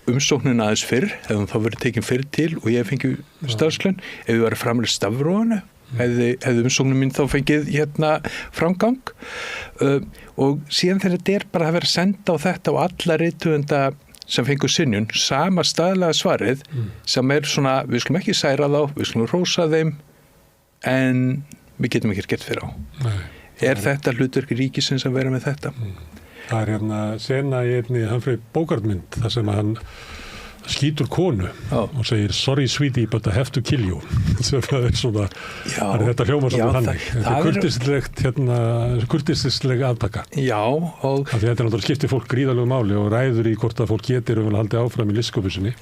umsóknin aðeins fyrr, hefðum þá verið tekin fyrr til og ég fengið starfslaun ef ég var framlega stafrónu hefði umsóknin mín þá fengið framgang og síðan þegar þetta er bara að vera senda á þetta og alla rithöfunda sem fengur synjun, sama staðlega svarið sem er svona, við skulum ekki særa þá við skulum hrósa þeim en við getum ekki gert fyrir á þetta hlutverk ríkisins að vera með þetta?
Það er sena í einni Humphrey Bogart-mynd þar sem hann skýtur konu og segir sorry sweetie but I have to kill you sem það er svona þetta hljómar svona þannig þetta er kurtisisleg aðtaka og þetta er náttúrulega skiptir fólk gríðalegu máli og ræður í hvort að fólk getur að halda áfram í listsköpuninni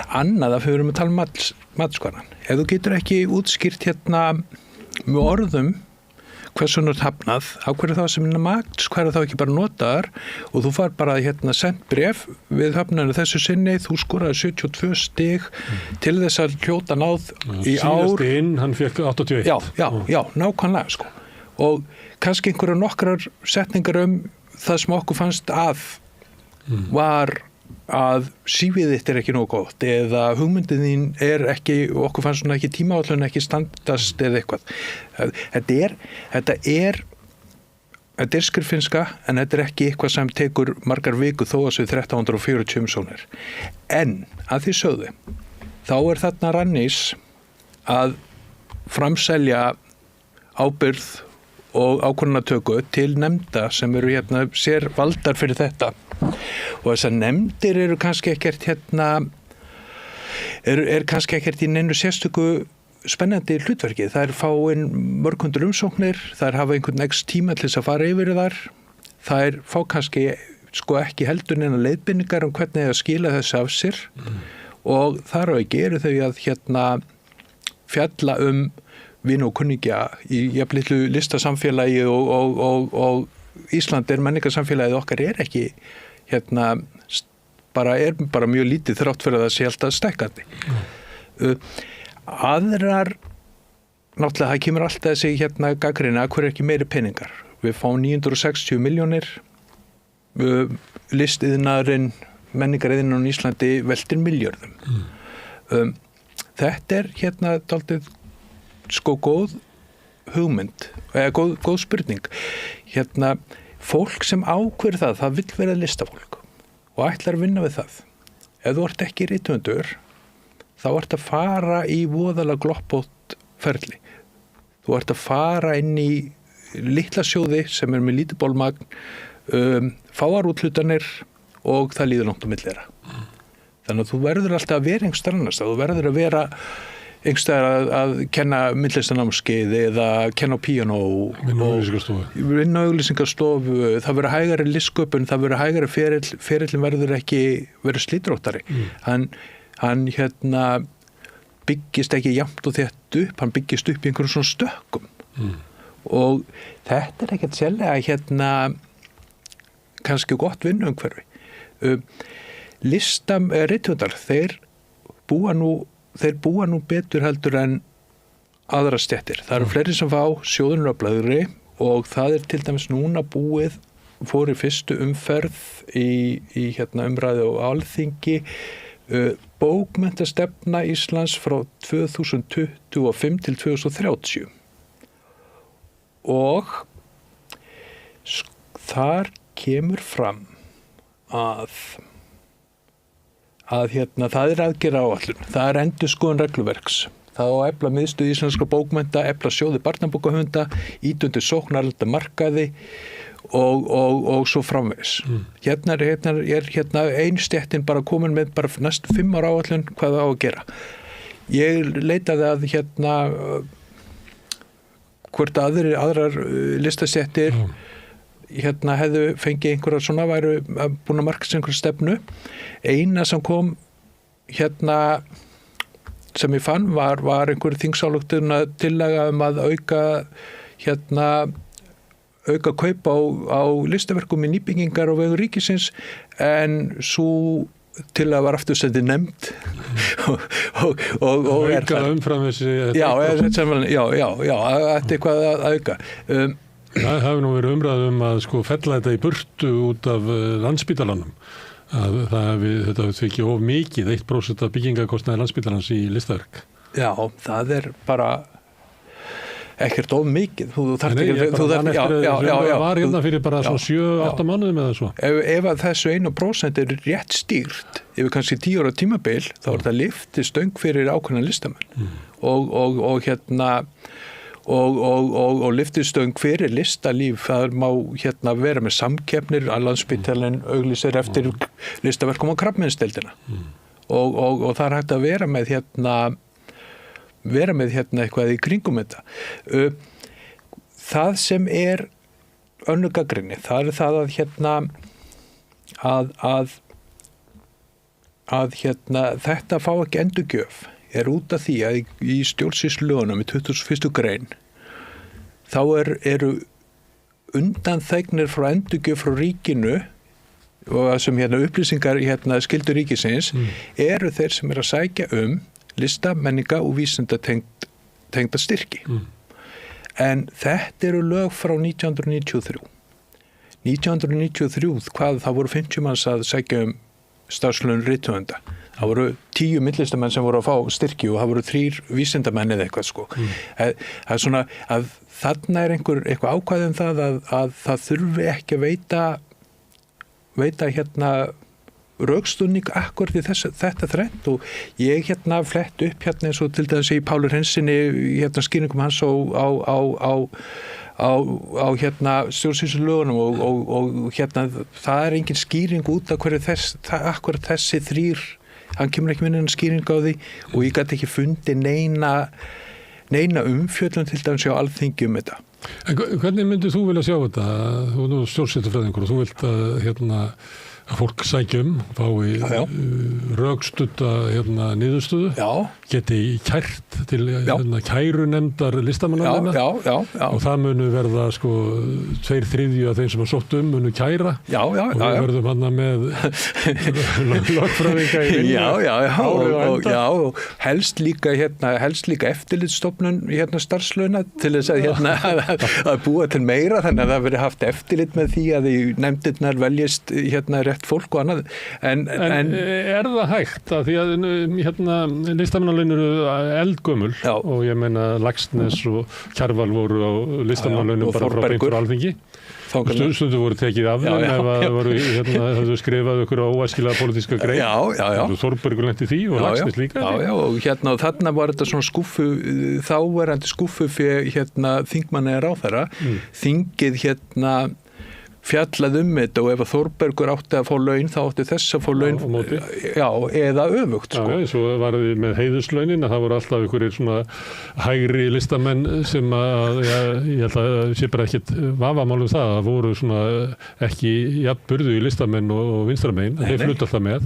annað að við erum að tala um matskvaran ef þú getur ekki útskýrt með orðum hversu hún er hafnað, á hverju það sem er magt, hverju þá ekki bara notaðar og þú far bara sent bref við höfnanu þessu sinni, þú skoraði 72 stig til þess að hljóta náð í ár.
Síðasti inn, hann fekk 81.
Já, nákvæmlega sko. Og kannski einhverjar nokkrar setningar það sem okkur fannst að var að CV þitt er ekki nógu gott eða hugmyndin þín er ekki, okkur fannst svona ekki tímaáætlun ekki standast eða eitthvað. Þetta er skriffinnska en þetta er ekki eitthvað sem tekur margar viku þó að séu 1340 umsóknir. En að því sögðu, þá er þarna Rannís að framselja ábyrgð og ákvörðunartöku til nefnda sem eru sér valdar fyrir þetta og þessar nefndir eru kannski ekkert er kannski ekkert í neinu sérstöku spennandi hlutverki. Það fá inn mörg hundur umsóknir, það hafa einhvern x tíma til þess að fara yfir það fá kannski ekki heldur neina leiðbeiningar hvernig að skila þessu af sér og þar á ekki eru þau að fjalla vin og kunningja í jafnlitlu listasamfélagi og Ísland menningarsamfélagið okkar er ekki bara mjög lítið þrátt fyrir að það sé alltaf stækkandi. Aðrar náttúrulega það kemur alltaf þessi gagnrýni að hver ekki meiri peningar. Við fáum 960 milljónir listiðnaðurinn menningariðinnan í Íslandi veltir milljörðum. Þetta er dálítið góð hugmynd eða góð spurning. Fólk sem ákveður það vill vera listafólk og ætlar að vinna við það. Ef þú ert ekki rithöfundur þá ert að fara í voðalega gloppótt ferli. Þú ert að fara inn í litla sjóði sem er með lítið bólmagn, fáar úthlutanir og það líður langt á milli þeirra. Þannig að þú verður alltaf að vera einhvers annars, þú verður að vera einhverstaðar að kenna myndlistanámskeið eða kenna á píanó vinna á auglýsingastofu, það verður hægari listsköpun, það verður hægari ferillin verður slítróttari. Hann byggist ekki jafnt og þétt upp, hann byggist upp í einhverjum svona stökkum og þetta er ekkert sérlega kannski gott vinnuumhverfi. Rithöfundar, þeir búa nú betur heldur en aðra stéttir. Það eru fleiri sem fá sjóðunaröflagri og það er til dæmis núna fór í fyrstu umferð í umræðu á Alþingi bókmenntastefna Íslands frá 2025 til 2030 og þar kemur fram að það er aðgerða áætlun, það er endurskoðun regluverks, það á að efla miðstöð íslenskra bókmennta, efla sjóði barnabókahöfunda, ýtundi sóknarlenda markaði og svo framvegis. Hérna er ein stéttin bara komin með bara næstu 5 ára áætlun hvað það á að gera. Ég leitaði að hvort aðrar listastéttir hefðu fengið einhverja svona væru búin að markast einhverja stefnu. Eina sem kom sem ég fann var einhver þingsályktun tillaga að auka kaup á listaverkum í nýbyggingar og vegum ríkisins en svo tillaga var aftur sendið nefnd og
auka umfram þessi
þetta er eitthvað að auka.
Það hefur nú verið umræðum að fella þetta í burtu út af Landspítalanum. Þetta hefur ekki of mikið, 1% af byggingarkostnaði Landspítalans í listaverk.
Já, það er bara ekkert of mikið.
Það var hérna fyrir bara 7-8 mánuðum eða svo.
Ef að þessu 1% er rétt stýrt, yfir kannski 10 ára tímabil, þá er það lyfti stöng fyrir ákveðna listamenn. Og lyftistöng fyrir listalíf, það má vera með samkeppnir að Landspítalinn auglýsir eftir listaverkum á krabbameinsdeildina og það er hægt að vera með eitthvað í kringum þetta. Það sem er önnur gagnrýni, það er það að þetta fá ekki endurgjöf er út af því að í stjórnsýslulögunum í 21. grein þá eru undanþegnir frá endurgjöf frá ríkinu og það sem upplýsingar skyldur ríkisins eru þeir sem að sækja lista, menninga og vísindatengda styrki. En þetta eru lög frá 1993. 1993, það voru 50 manns að sækja starfslaun rithöfunda. Það voru 10 myndlistamenn sem voru að fá styrki og það voru 3 vísindamenn eða eitthvað sko. Það er svona að þarna er eitthvað ákvæði það að það þurfi ekki að veita rökstunning akkurat í þetta þrennt og ég flett upp eins og til dæmis í Pálur Hensinni skýringum hans á stjórnsýslulögunum og það er engin skýring út af hverju akkurat þessi 3, hann kemur ekki með neina skýring á því og ég gæti ekki fundið neina umfjöllun til dæmis á Alþingi þetta.
En hvernig myndir þú vilja sjá þetta? Þú er nú stjórnsýslufræðingur og þú vilt að fólk sækja fái rökstudda niðurstöðu, geti kært til kærunefndar listamannanefnda og það munu verða 2/3 af þeim sem að sótt munu kæra og við verðum hann með lögfræðinga í vinnu
og helst líka eftirlitsstofnun starfslauna til þess að búa til meira þannig að það verið haft eftirlit með því að nefndirnar veljist rétt fólk og annað en
er það hægt að því að listamannalaun eru eldgömul og ég meina Laxness og Kjarval voru á listamannalaunum bara frá beint frá Alþingi stundu voru tekið af þeim ef það voru höfðu skrifað ykkur á óæskilega pólitíska grein Þórbergur lenti því og Laxness líka
og þarna var þetta svona skúffu þáverandi skúffu fyrir þingmanni ráðherra þingið fjallað þetta og ef að Þórbergur átti að fá laun þá átti þess að fá laun eða öfugt
Svo var þið með heiðuslaunin að það voru alltaf einhverjir svona hægri listamenn sem að ég held að sé bara ekkert vafamál það voru svona ekki jafnburðu í listamenn og vinstramenn þeir flutu alltaf með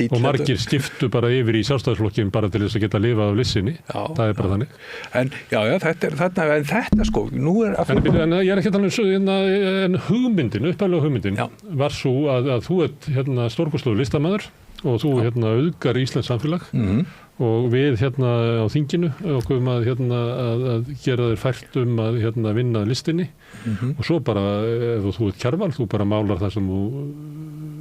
og margir skiptu bara yfir í sjálfstæðisflokkin bara til þess að geta lifað af listinni það er bara þannig
En þetta sko nú er
en ég er ekki að tala en upphæðlega hugmyndin var svo að þú ert stórkostlegur listamaður og þú auðgar Íslands samfélag og við á þinginu okkur að gera þér fært að vinna listinni og svo bara ef þú ert Kjarval þú bara málar það sem þú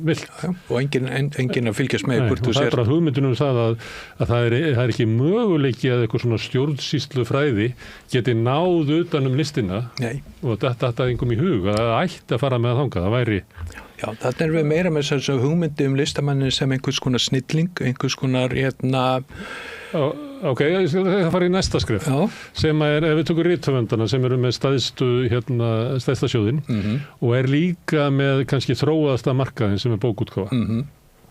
vilt
og enginn að fylgjast með
og það er bara hugmyndin það að það er ekki möguleiki að eitthvað svona stjórnsýslu fræði geti náð utan listina og þetta engum í hug að ætti að fara með að þanga það væri
þetta er við meira með þessu hugmyndi listamannin sem einhvers konar snilling, einhvers konar
Ok, það fara í næsta skref sem ef við tökum rithöfundana sem eru með stærsta sjóðinn og er líka með kannski þróaðasta markaðin sem er bókútgáfa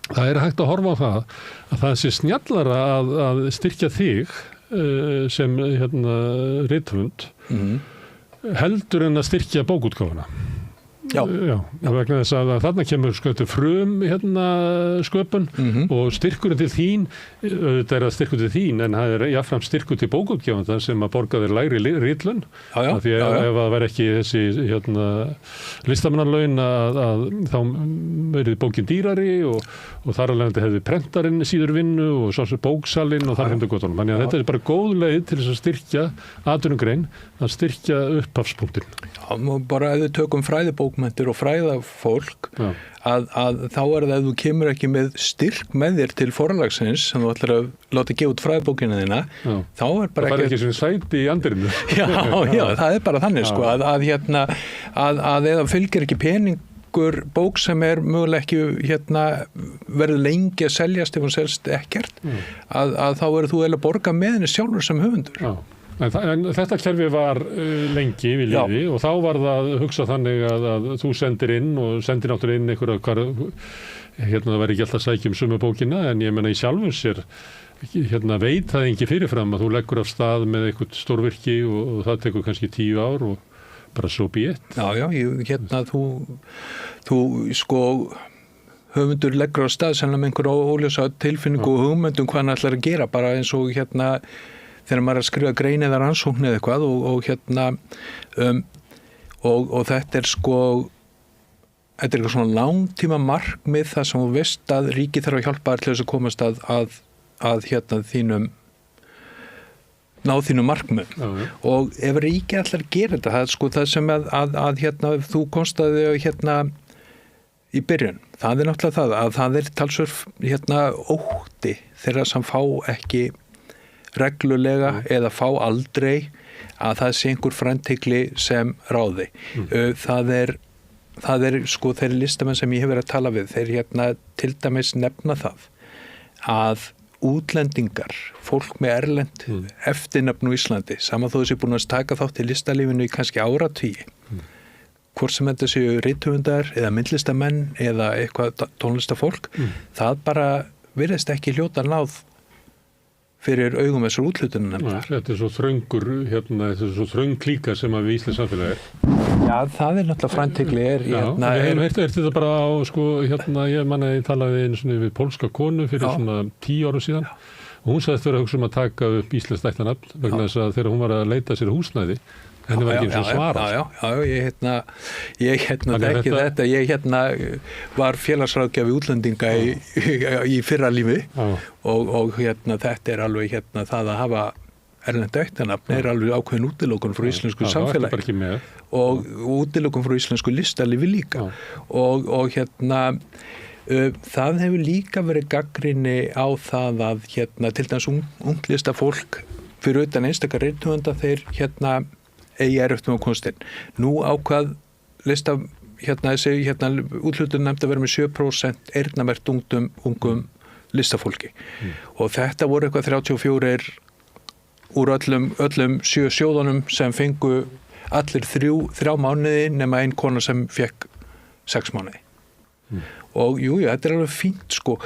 það er hægt að horfa á að það sé snjallara að styrkja þig sem rithöfund heldur en að styrkja bókútgáfana vegna þess að þarna kemur frum sköpun og styrkurinn til þín auðvitað er það styrkur til þín en það er jáfnframt styrkur til bókútgefanda sem að borga þér lægri ritlun því að ef það væri ekki þessi listamannalaun að þá verið bókin dýrari og þar alveg hefði prentarinn síður vinnu og svo bóksalinn og þar hendur gotunum þannig að þetta er bara góð leið til þess að styrkja atvinnugrein að styrkja upphafspunktin
bara ef við tökum fræðibókmenntir og fræðafólk að þá er það ef þú kemur ekki með styrk með þér til forlagsins sem þú ætlar að láta gefa út fræðibókina þína þá er bara
það er ekki svona sæti í andirinu
það er bara þannig sko að ef það fylgir ekki peningur bók sem er mögulega ekki verður lengi að seljast ef hún selst ekkert að þá verður þú eiginlega að borga með henni sjálfur sem höfundur
En þetta kerfi var lengi við liði og þá var það hugsa þannig að þú sendir inn og sendir náttúrulega inn einhverja það væri ekki alltaf sækjum sumu bókina en ég menna í sjálfum sér veit það ekki fyrirfram að þú leggur af stað með eitthvað stórvirki og það tekur kannski 10 ár og bara so be it.
Þú sko höfundur leggur á stað sem með einhverja óljósa tilfinningu og hugmyndum hvað hann ætlar að gera bara eins og þegar maður er að skrifa grein eða rannsókn eða eitthvað og þetta er sko þetta er eitthvað svona langtíma markmið þar sem þú veist að ríki þarf að hjálpa þér til þess að komast að ná þínum markmiðum og ef ríki allar gerir þetta, það er sko það sem að þú konstaði í byrjun, það er náttúrulega það að það er talsverð ótti þeirra sem fá ekki reglulega eða fá aldrei að það sé einhver framtíkli sem ráði. Það er sko þeir listamenn sem ég hef verið að tala við, þeir til dæmis nefna það að útlendingar, fólk með erlend eftirnafn á Íslandi, saman þó þessi búin að taka þátt í listalífinu í kannski áratugi. Hvort sem þetta séu rithöfundar eða myndlistamenn eða eitthvað tónlistafólk, það bara virðist ekki hljóta náð fyrir augum þessar útlutunum.
Þetta er svo þröngur, þetta er svo þröng klíka sem að við Íslands samfélagi er.
Já, það er náttúrulega framtíkli er
þetta bara á, sko, ég manna ég talaði einu svona við pólska konu fyrir svona 10 árum síðan og hún sagðist vera að hugsa að taka upp íslenskt ættarnafn vegna þess að þegar hún var að leita sér húsnæði henni var ekki eins og svara.
Ég þekki þetta, ég var félagsráðgjafi útlendinga í fyrra lífi og þetta er alveg það að hafa erlend ættarnafn er alveg ákveðin útilokun frá íslensku samfélagi og útilokun frá íslensku listalífi líka og það hefur líka verið gagnrýni á það að til dæmis unglistafólk fyrir utan einstakar rithöfunda þeir eigi erfitt með að komast inn. Nú ákvað úthlutun nefnd að vera með 7% eyrnamerkt ungum listafólki og þetta voru eitthvað 34 úr öllum 7 sjóðunum sem fengu allir 3 mánuði nema ein kona sem fekk 6 mánuði. Og þetta er alveg fínt sko.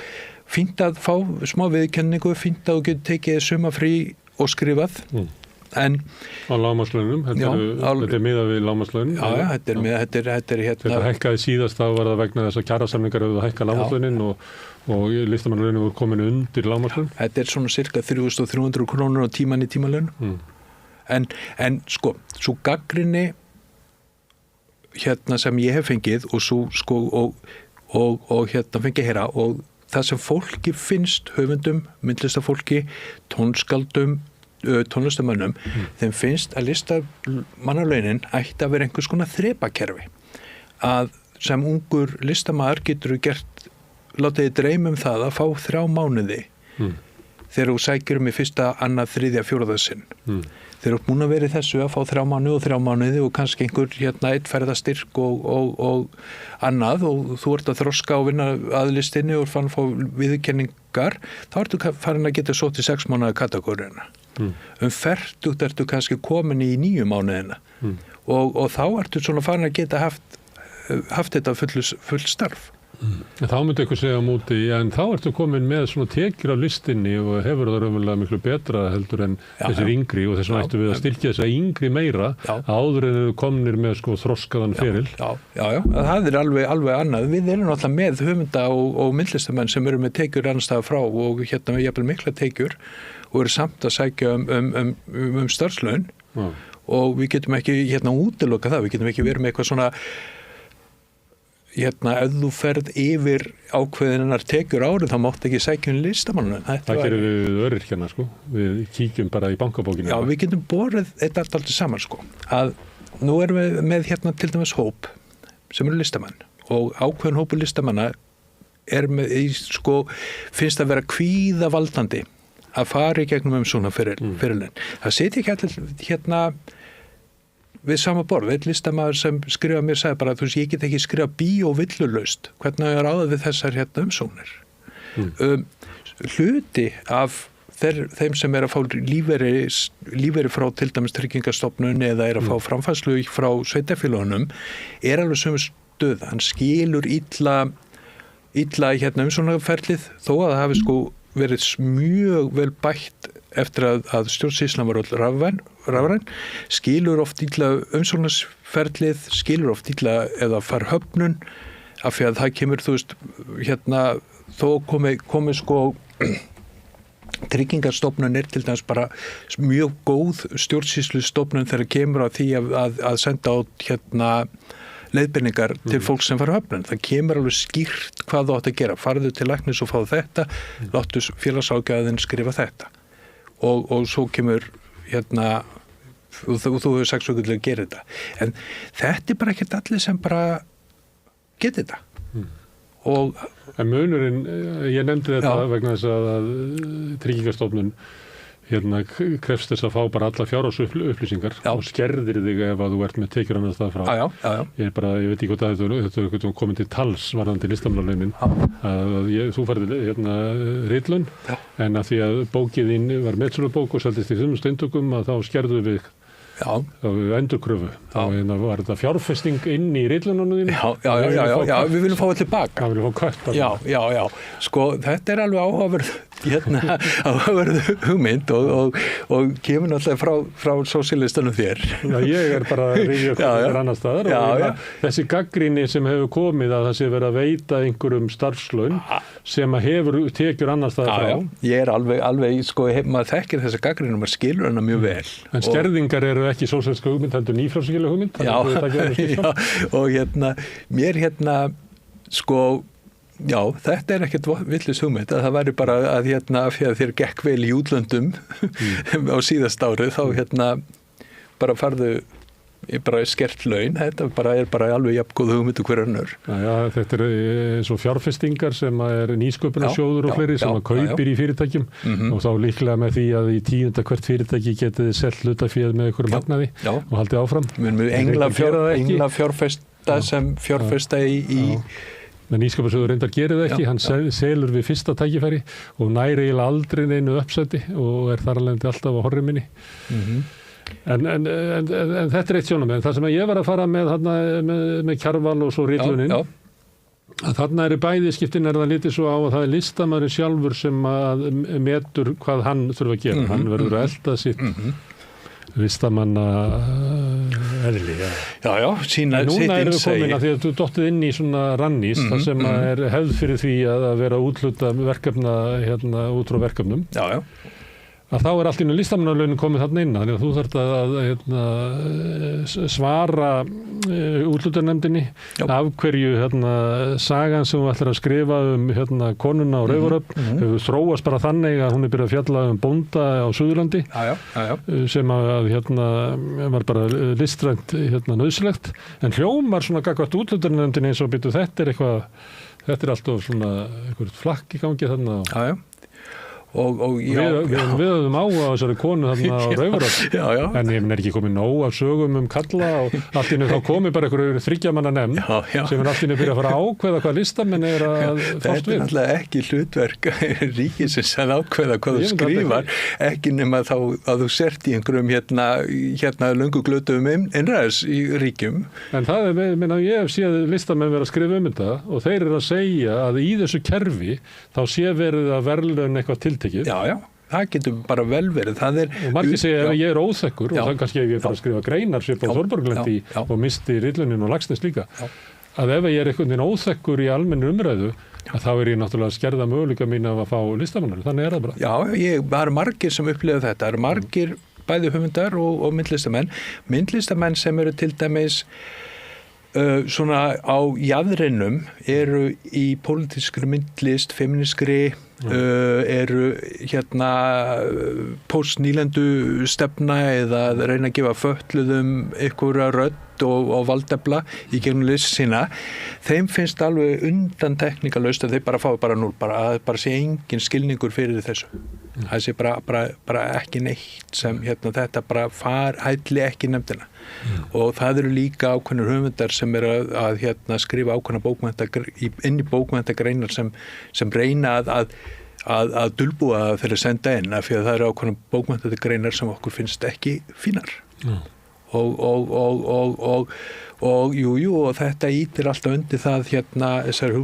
Fínt að fá smá viðurkenningu, fínt að þú getur tekið sumarfrí og skrifað. En
á lágmarkslaunum, þetta er miðað við lágmarkslaunum.
Já, þetta er
Þetta hækkaði síðast, þá var það vegna þess að kjarasamningar höfðu hækkað lágmarkslaunin og listamannalaunin voru komin undir lágmarkslaun.
Þetta er svona cirka 3.300 krónur á tíman í tímalaun. En sko, svo gagnrýni sem ég hef fengið og svo sko og fengið heyra og það sem fólki finnst höfundum, myndlistafólki, tónskaldum tónlistamönnum, þeim finnst að listamannalaunin ætti að vera einhvers konar þrepakerfi að sem ungur listamaður getur látið dreyma það að fá 3 mánuði þegar þú sækir í 1., 2., 3., 4. sinn. Þeir eru búin að vera í þessu að fá 3 mánuði og kannski einhver einn ferðastyrk og annað og þú ert að þroska og vinna að listinni og fann að fá viðurkenningar, þá ertu farin að geta sótt í 6 mánuða kategóriuna. Fertugt ertu kannski komin í 9 mánuðina og þá ertu svona farin að geta haft þetta full starf.
Þá myndi eitthvað segja á móti, en þá ertu komin með svona tekjur á listinni og hefur það raunverulega miklu betra heldur en þessir yngri og þess vegna ættu við að styrkja þess að yngri meira áður en eru komnir með sko þroskaðan feril.
Já, það er alveg annað. Við erum alltaf með höfunda og myndlistamenn sem eru með tekjur annars staðar frá og með jafnvel mikla tekjur og eru samt að sækja starfslaun og við getum ekki útiloka það, við getum ekki verið með eitthvað svona ef þú ferð yfir ákveðinnar tekjur árið, þá mátt ekki sækja listamann.
Það gerum við öryrkjana sko, við kíkjum bara í bankabókinu.
Já, við getum borið þetta alltaf saman sko, að nú erum við með til dæmis hóp sem eru listamann og ákveðin hópu listamanna finnst að vera kvíðavaldandi að fara í gegnum svona fyrirlin. Það seti ekki allir við sama borð, einn listamaður sem skrifa mér sagði bara að ég get ekki skrifa bíó villulaust, hvernig ég ráða við þessar umsóknir. Hluti af þeim sem að fá lífeyri frá til dæmis Tryggingastofnun eða að fá framfærslu frá sveitarfélögunum alveg sömu stöð. Hann skilur illa umsóknarferlið þó að það hafi verið mjög vel bætt eftir að stjórnsýslan var rafræn, skilur oft illa umsóknarsferlið, skilur oft illa eða far höfnun af því að það kemur, þó komi Tryggingarstofnun til dæmis bara mjög góð stjórnsýslustofnun þegar kemur á því að senda át leiðbeiningar til fólk sem fara höfnun. Það kemur alveg skýrt hvað þú átt að gera. Farðu til læknis og fáðu þetta, láttu félagságjaðinn skrifa þetta. Og svo kemur og þú hefur 6 vikur til að gera þetta. En þetta bara ekkert allir sem bara geti þetta.
En munurinn, ég nefndi þetta vegna þess að Tryggingarstofnun krefst þess að fá bara alla fjárhagsupplýsingar og skerðir þig ef að þú ert með tekjur annars það frá. Ég veit ekki hvað þetta er komin til tals varðandi listamannalaunin að þú færði ritlun en að því að bókið þín var metsölubók og seldist í 5 steintökum að þá skerðu við endurkröfu. Þá var þetta fjárfesting inn í ritlunum þín.
Já, við viljum fá þetta tilbaka.
Við viljum fá kött.
Já. Sko, þetta er alveg áhugaverð hugmynd og kemur náttúrulega frá sósíalistanum þér.
Já, ég er bara að rifja okkur annars staðar og þessi gagnrýni sem hefur komið að það sé verið að veita einhverjum starfslaun sem að hefur tekjur annars staðar frá.
Ég er alveg sko, maður þekkir þessa gagnrýni og maður skilur hana mjög vel.
En skerðingar eru ekki sósíalíska hugmynd, heldur nýfrjálshyggjuleg hugmynd.
Og mér sko já, þetta er ekkert villis hugmynd að það væri bara að fyrir þér gekk vel í útlöndum á síðast árið þá bara farðu bara skert laun, þetta er bara alveg jafn góð hugmynd og hver önnur.
Já, þetta er eins og fjárfestingar sem er nýsköpunarsjóður og fleiri sem að kaupir í fyrirtækjum og þá líklega með því að í 10. hvert fyrirtæki getið selt hlutaféð með einhverjum hagnaði og haldið áfram.
Við engla fjárfesta sem fjárfesta í
Men nýsköpunarsjóður reyndar gerir það ekki, hann selur við fyrsta tækifæri og næri eiginlega aldrei neinu uppsæti og er þar alveg alltaf á horri minni. En þetta er eitt sjónarmið. Það sem ég var að fara með Kjarval og svo ritlunin, að þarna bæði skiptin það litið svo á að það listamaðurinn sjálfur sem að metur hvað hann þurfa að gera. Hann verður að elda sitt listamanna eðli.
Já, sína sitt innsæi.
Núna erum við komin að því að þú dottið inn í svona rannís, það sem er hefð fyrir því að vera útluta verkefna út frá verkefnum.
Já.
Að þá allt í einu listamannalaunin komið þarna inn, þannig að þú þarft að svara útlutarnefndinni af hverju sagan sem þú ætlar að skrifa konuna á Raufarhöfn hefur þróast bara þannig að hún byrjað að fjalla bónda á Suðurlandi sem að var bara listrænt nauðsynlegt, en hljómar svona gagnvart útlutarnefndinni eins og byrju þetta er alltaf svona eitthvað flakk í gangi þarna.
Já. Og
við höfum á þessari konu þarna á Raufarhöfn en ég er ekki komið nóg af sögum kalla og allt í einu þá komið bara einhverju 3 manna nefnd sem allt í einu byrja að fara að ákveða hvað listamenn að fást við.
Þetta er náttúrulega ekki hlutverk ríkisins að ákveða hvað þú skrifar, ekki nema þá að þú sért í einhverjum löngu glötuðum einræðis í ríkjum.
En það ég hef séð listamenn vera að skrifa þetta og þeir eru að segja að í þessu kerfi þá sé verið að verðlaun eitthvað til
Já, það getur bara vel verið.
Og margir segja að ég er óþekkur og það kannski ef ég bara skrifa greinar sem á Þórborglendi og misti ritlunin og Laxness líka. Að ef ég er einhvern veginn óþekkur í almennu umræðu að þá er ég náttúrulega að skerða möguleika mín af að fá listamannar. Þannig er það bara.
Já, það eru margir sem upplifa þetta. Það eru margir bæði höfundar og myndlistamenn. Myndlistamenn sem eru til dæmis svona á jaðrinum eru í pólitískri myndlist, feministkri eru postnýlendu stefna eða reyna að gefa fötluðum einhverja rödd og valdefla í gegnum list sína. Þeim finnst alveg undantekningarlaust að þeir bara fá bara 0, bara sé engin skilningur fyrir þessu. Það sé bara ekki neitt sem þetta bara hætli ekki nefndina. Og það eru líka ákveðnir höfundar sem að skrifa ákveðna inn í bókmenntagreinar sem reyna að dulbúa þeirra senda inn af því að það eru ákveðna bókmenntagreinar sem okkur finnst ekki fínar. Og þetta ítir alltaf undir það þessar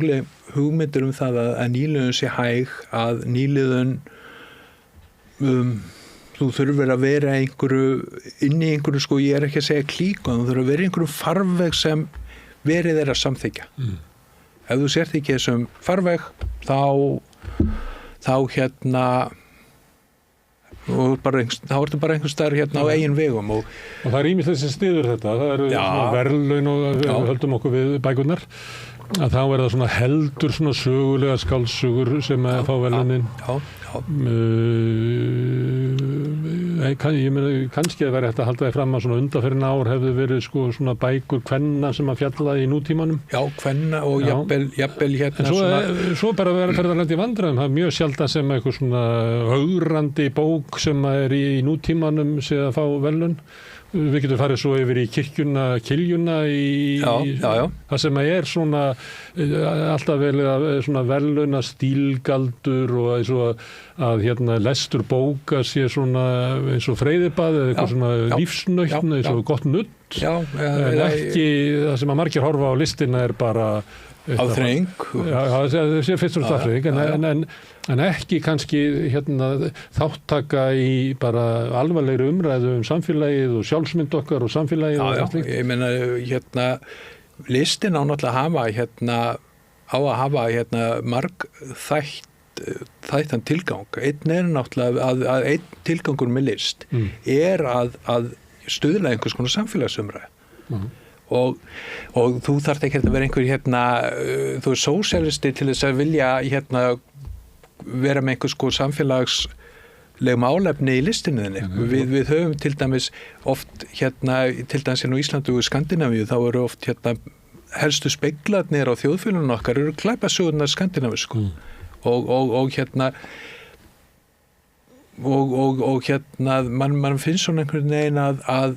hugmyndir það að nýliðun sé hæg, að nýliðun þú þurfir að vera inn í einhverju, sko, ég er ekki að segja klíku, þú þurfir að vera í einhverju farveg sem verið að samþykja. Ef þú sért ekki þessum farveg þá og þá ertu bara einhvers staðar hérna á eigin vegum og
það er ýmislegt sem styður þetta, það eru svona verðlaun og við höldum okkur við bækurnar að þá er það svona heldur svona sögulega skáldsögur sem að fá verðlaunin ég meina kannski að vera hægt að halda því fram að svona undanferðin ár hefðu verið sko svona bækur kvenna sem að fjalla í nútímanum
kvenna og jafnvel hérna
svo bara verða ferðarlandi í vandræðum það er mjög sjaldan sem eitthvað svona augrandi bók sem er í nútímanum sé að fá verðlaun við getum farið svo yfir í kiljuna í það sem er svona alltaf velið að svona verðlauna stílgaldur og eins og að hérna lestur bóka sé svona eins og freyðibað eða eitthvað svona lífsnautn eins og gott nutt en ekki það sem að margir horfa á listina er bara
afþreying
það sé fyrst og afþreying en ekki kannski hérna þáttaka í bara alvarlegri umræðu samfélagið og sjálfsmynd okkar og samfélagið og allt slíkt.
Ég meina hérna listin á náttúrulega að hafa marg þættan tilgang. Einn er náttúrulega að einn tilgangur með list er að stuðla einhvers konar samfélagsumræðu. Og þú þarft ekki að vera einhver þú er sósíalisti til þess að vilja vera með einhvers samfélagsleg málefni í listinniðinni. Við höfum til dæmis oft til dæmis í Íslandi og í Skandinavíu þá eru oft helstu speglarnir á þjóðfélaginu okkar eru glæpasögurnar skandinavísku og mann finnst svona einhvern veginn að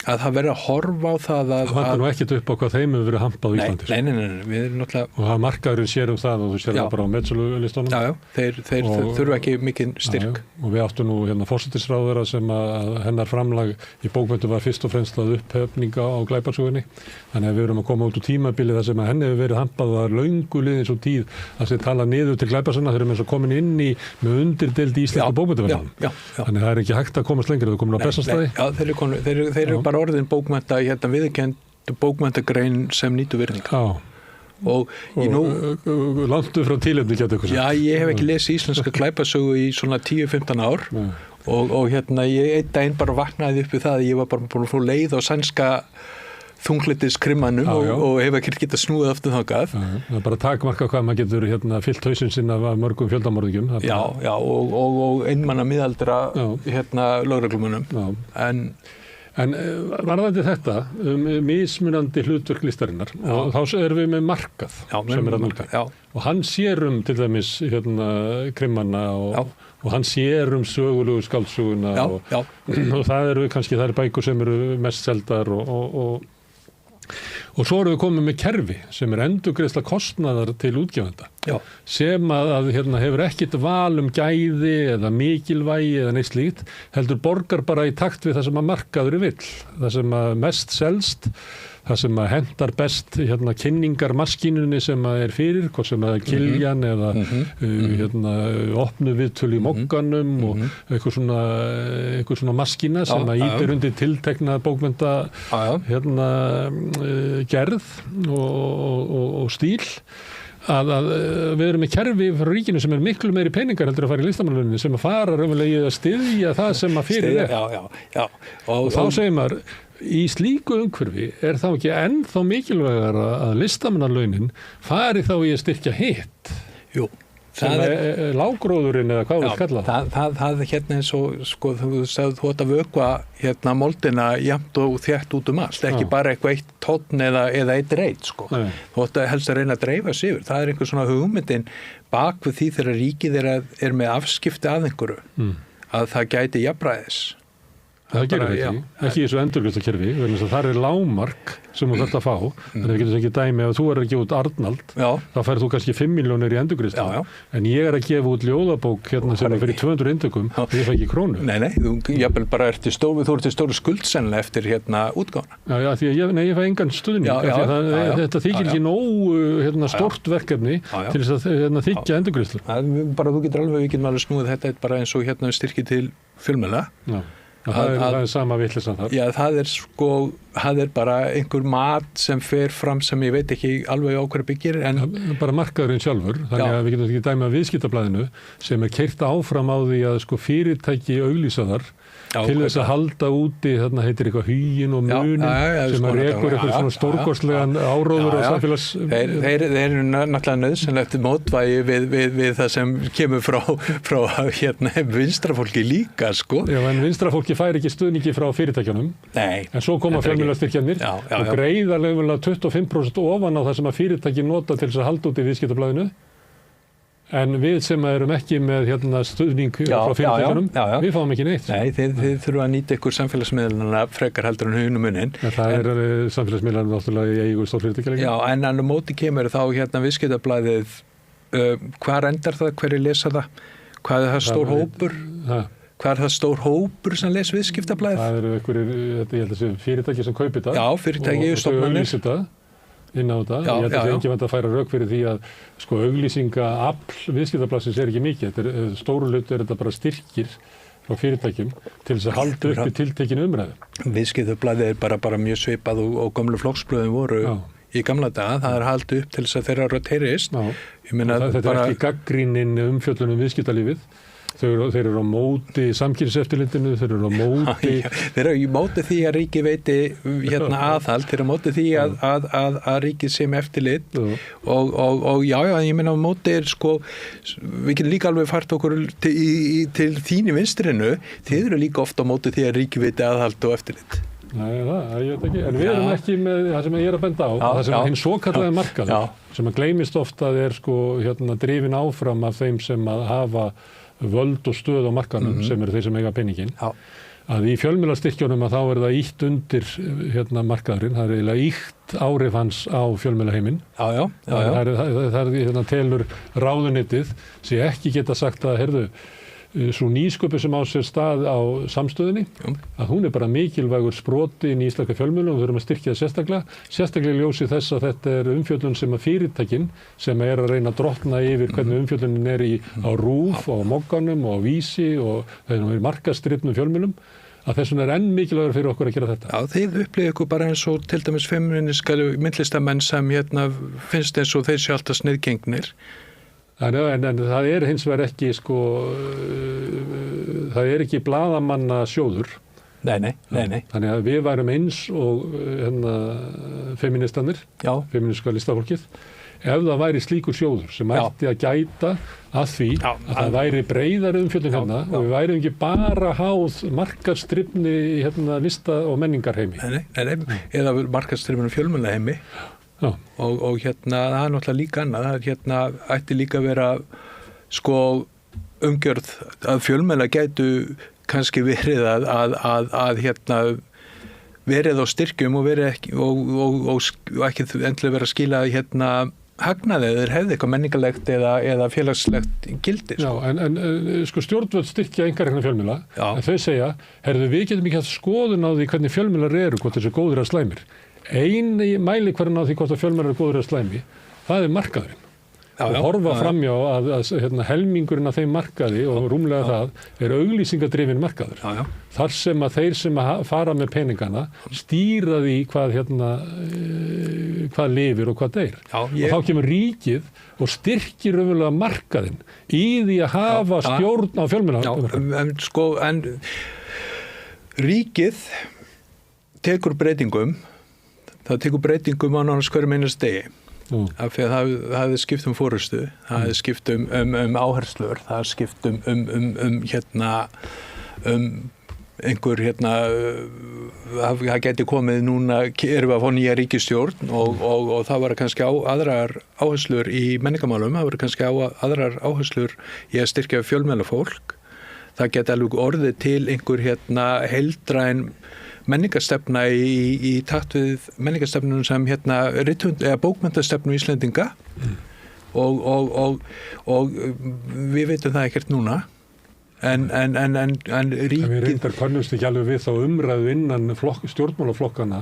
það verður að horfa á það
það vantar nú ekkert upp á hvað þeim hefur verið hampað á Íslandi.
Nei, við erum náttúrulega
og það markaðurinn sér það og þú sér það bara á metsölulistunum.
Þeir þurfa ekki mikinn styrk.
Og við áttum nú forsætisráðherra sem að hennar framlag í bókmenntum var fyrst og fremst að upphefninga á glæpasögunni. Þannig að við erum að koma út úr tímabili þar sem að henni hefur verið hampað og það er löngu liðin svo tíð að þeir tala niður til glæpasöguna þeir eru eins og komin inn með undirdeild í íslensku bókmenntaverðlaunum. Þannig að það er ekki hægt að komast lengra, þau komin á Bessastaði.
Þeir eru bara orðin bókmennta viðurkennd bókmenntagrein sem nýtur virðingar. Og
langt frá tilefni getur eitthvað.
Já, ég hef ekki lesið íslenska glæpasögu í svona 10-15 ár og ég einn daginn bara vaknaði upp við það að ég var bara búin að fá leið á sænska þunglyndis-krimmanum og hef ekki getað snúið aftur þangað.
Það er bara takmarka hvað maður getur fyllt hausinn sinn af mörgum fjöldamorðingjum.
Og einmanna miðaldra lögreglumunum.
En varðandi þetta mismunandi hlutverk listarinnar og þá erum við með markað sem er að núta og hann sér til dæmis krimmanna og hann sér sögulegu skáldsöguna og það eru kannski þær bækur sem eru mest seldar og svo erum við komið með kerfi sem er endurgreiðsla kostnaðar til útgefenda sem að hefur ekkert val gæði eða mikilvægi eða neitt slíkt heldur borgar bara í takt við það sem að markaður vill, það sem að mest selst, það sem að hendar best kynningarmaskínunni sem að er fyrir, hvort sem að kiljan eða opnu viðtöl í mokkanum og eitthvað svona maskína sem að ítir undir tiltekna bókmennta gerð og stíl að við erum með kerfi frá ríkinu sem er miklu meiri peningar heldur að fara í listamannalaunin sem að fara raunverulega í að styðja það sem að fyrir er. Og þá segir maður í slíku umhverfi er þá ekki ennþá mikilvægar að listamannalaunin fari þá í að styrkja hitt.
Jú.
Sem er lágróðurinn eða hvað við kalla
það eins og þú sagði þú átt að vökva moldina jafnt og þétt út allt, ekki bara eitthvað eitt tónn eða eitt reit þú átt að helst að reyna að dreifa sig yfir, það er einhver svona hugmyndin bak við því þegar ríkið er með afskipti að einhverju að það gæti jafnræðis.
Það gerir ekki í þessu endurgreiðslukerfi vegna þess að það er lágmark sem þú þarft að fá þannig að við getum ekki dæmi ef þú er að gefa út Arnald þá færð þú kannski 5 milljónir í endurgreiðslu en ég er að gefa út ljóðabók sem er fyrir 200 eintökum og ég fæ ekki krónu.
Nei, þú jafnvel bara ert til stóru skuld sennilega eftir útgáfuna.
Já, því að ég fæ engan stuðning þetta þykir ekki nógu stórt verkefni til þess að þykja endurgreiðslu.
Bara þú getur alveg snúið þetta bara eins og styrki til fjölmiðla
Það er sama vitleysan þar.
Já, það er bara einhver mat sem fer fram sem ég veit ekki alveg á hverju byggir.
Bara markaðurinn sjálfur, þannig að við getum ekki dæma viðskiptablaðinu sem keyrt áfram á því að fyrirtæki auglýsa þar til þess að halda úti, þarna heitir eitthvað huginn og munin sem að rekur eitthvað svona stórkostlegan áróður á samfélags...
Þeir eru náttúrulega nauðsynlegt mótvægi við það sem kemur frá vinstrafólki líka, sko.
Já, en vinstrafólki fær ekki stuðningi frá fyrirtækjunum.
Nei.
En svo koma fjölmiðlastyrkjarnir og greiða legulega 25% ofan á það sem að fyrirtæki nota til þess að halda úti viðskiptablaðinu. En við sem erum ekki með stuðning frá fyrirtækjunum, við fáum ekki neitt.
Nei, þið þurfum að nýta ykkur samfélagsmiðlana frekar heldur en hunumuninn.
Það er samfélagsmiðlana náttúrulega í eigu stórfyrirtækja.
Já, en á móti kemur þá viðskiptablaðið, hvar endar það, hverju lesa það? Hvað er það stór hópur? Hvað er það stór hópur sem les viðskiptablaðið? Það
eru einhverjir fyrirtæki sem kaupir það.
Já, fyrirtæki og stofnanir.
Inn á þetta. Ég held að það er ekki vant að færa rök fyrir því að auglýsingaafl viðskiptablaðsins er ekki mikið. Stóru hluti þetta bara styrkir frá fyrirtækjum til þess að halda upp í tiltekinu umræðu.
Viðskiptablaðið er bara mjög svipað og gömlu flokksblöðin voru í gamla daga. Það er haldið upp til þess að þeirra roteirist.
Þetta er ekki gagnrýnin umfjöllun viðskiptalífið. Þeir eru á móti samkynnseftirlitinu, þeir eru á móti...
Þeir eru í móti því að ríki veiti aðhald, þeir eru á móti því að ríki sem eftirlit og ég meina á móti er við getum líka alveg fært okkur til þín í vinstrinu, þið eru líka ofta á móti því að ríki veiti aðhald og eftirlit.
Nei, ég veit ekki, en við erum ekki með það sem ég er að benda á, það sem hinn svokallaði markaður, sem að gleymist ofta er drifin áfram af þeim sem að hafa völd og stöð á markanum sem eru þeir sem eiga peningin. Að í fjölmiðlastyrkjunum að þá er það ítt undir markaðurinn, það er eiginlega ítt áhrif hans á fjölmiðlaheiminn. Það telur ráðuneytið sem ekki geta sagt að, heyrðu, svo nýsköpu sem á sér stað á samstöðinni, að hún er bara mikilvægur sproti inn í íslenska fjölmiðlum og við þurfum að styrkja það sérstaklega ljósi þess að þetta er umfjöllun sem að fyrirtækin sem er að reyna að drottna yfir hvernig umfjöllunin er á RÚV og á Mogganum og á Vísi og þegar við markaðsdrifnum fjölmiðlum, að þessum er enn mikilvægur fyrir okkur að gera þetta.
Já, þið upplifið ykkur bara eins og til dæmis feminiska myndlistamenn sem finnst eins og þeir sé alltaf sniðgengnir.
En það er hins vegar ekki það er ekki blaðamanna sjóður.
Nei.
Þannig að við værum eins og feministarnir, feministska listafólkið, ef það væri slíkur sjóður sem ætti að gæta að því að það væri breiðari umfjöllun og við værum ekki bara háð markaðsdrifni lista- og menningarheimi.
Nei, eða markaðsdrifni fjölmiðlaheimi. Og það er náttúrulega líka annað, það ætti líka að vera umgjörð að fjölmiðla gætu kannski verið að verið á styrkjum og verið ekki og ekki endilega verið að skila hagnaði eða hefði eitthvað menningarlegt eða félagslegt gildi.
Já, en stjórnvöld styrkja einkarekna fjölmiðla, en þau segja, við getum ekki haft skoðun á því hvernig fjölmiðlar eru, hvort þessu góðir að slæmir. Einu mælikvarðan á því hvort að fjölmiðlar eru góðir að slæmi, það er markaðurinn. Og horfa framjá að helmingurinn af þeim markaði og rúmlega það er auglýsingadrifin markaður. Þar sem að þeir sem að fara með peningana stýra því hvað lifir og hvað deyr. Og þá kemur ríkið og styrkir raunverulega markaðinn í því að hafa stjórn á fjölmiðla.
En ríkið tekur breytingum, það tekur breytingum á nánast hverjum einasta degi. Af því að það hefði skipt fórustu, það hefði skipt áherslur, það hefði skipt einhver það geti komið núna, erum við að fá nýja ríkisstjórn og það var kannski aðrar áherslur í menningamálum, það var kannski aðrar áherslur í að styrkja fjölmiðlafólk. Það geti alveg orðið til einhver heildræn menningarstefna í takt við menningarstefnunum sem bókmenntastefnu Íslendinga og við veitum það ekkert núna en ríkið...
Við reyndar kannumst ekki alveg við þá umræðu innan stjórnmálaflokkana,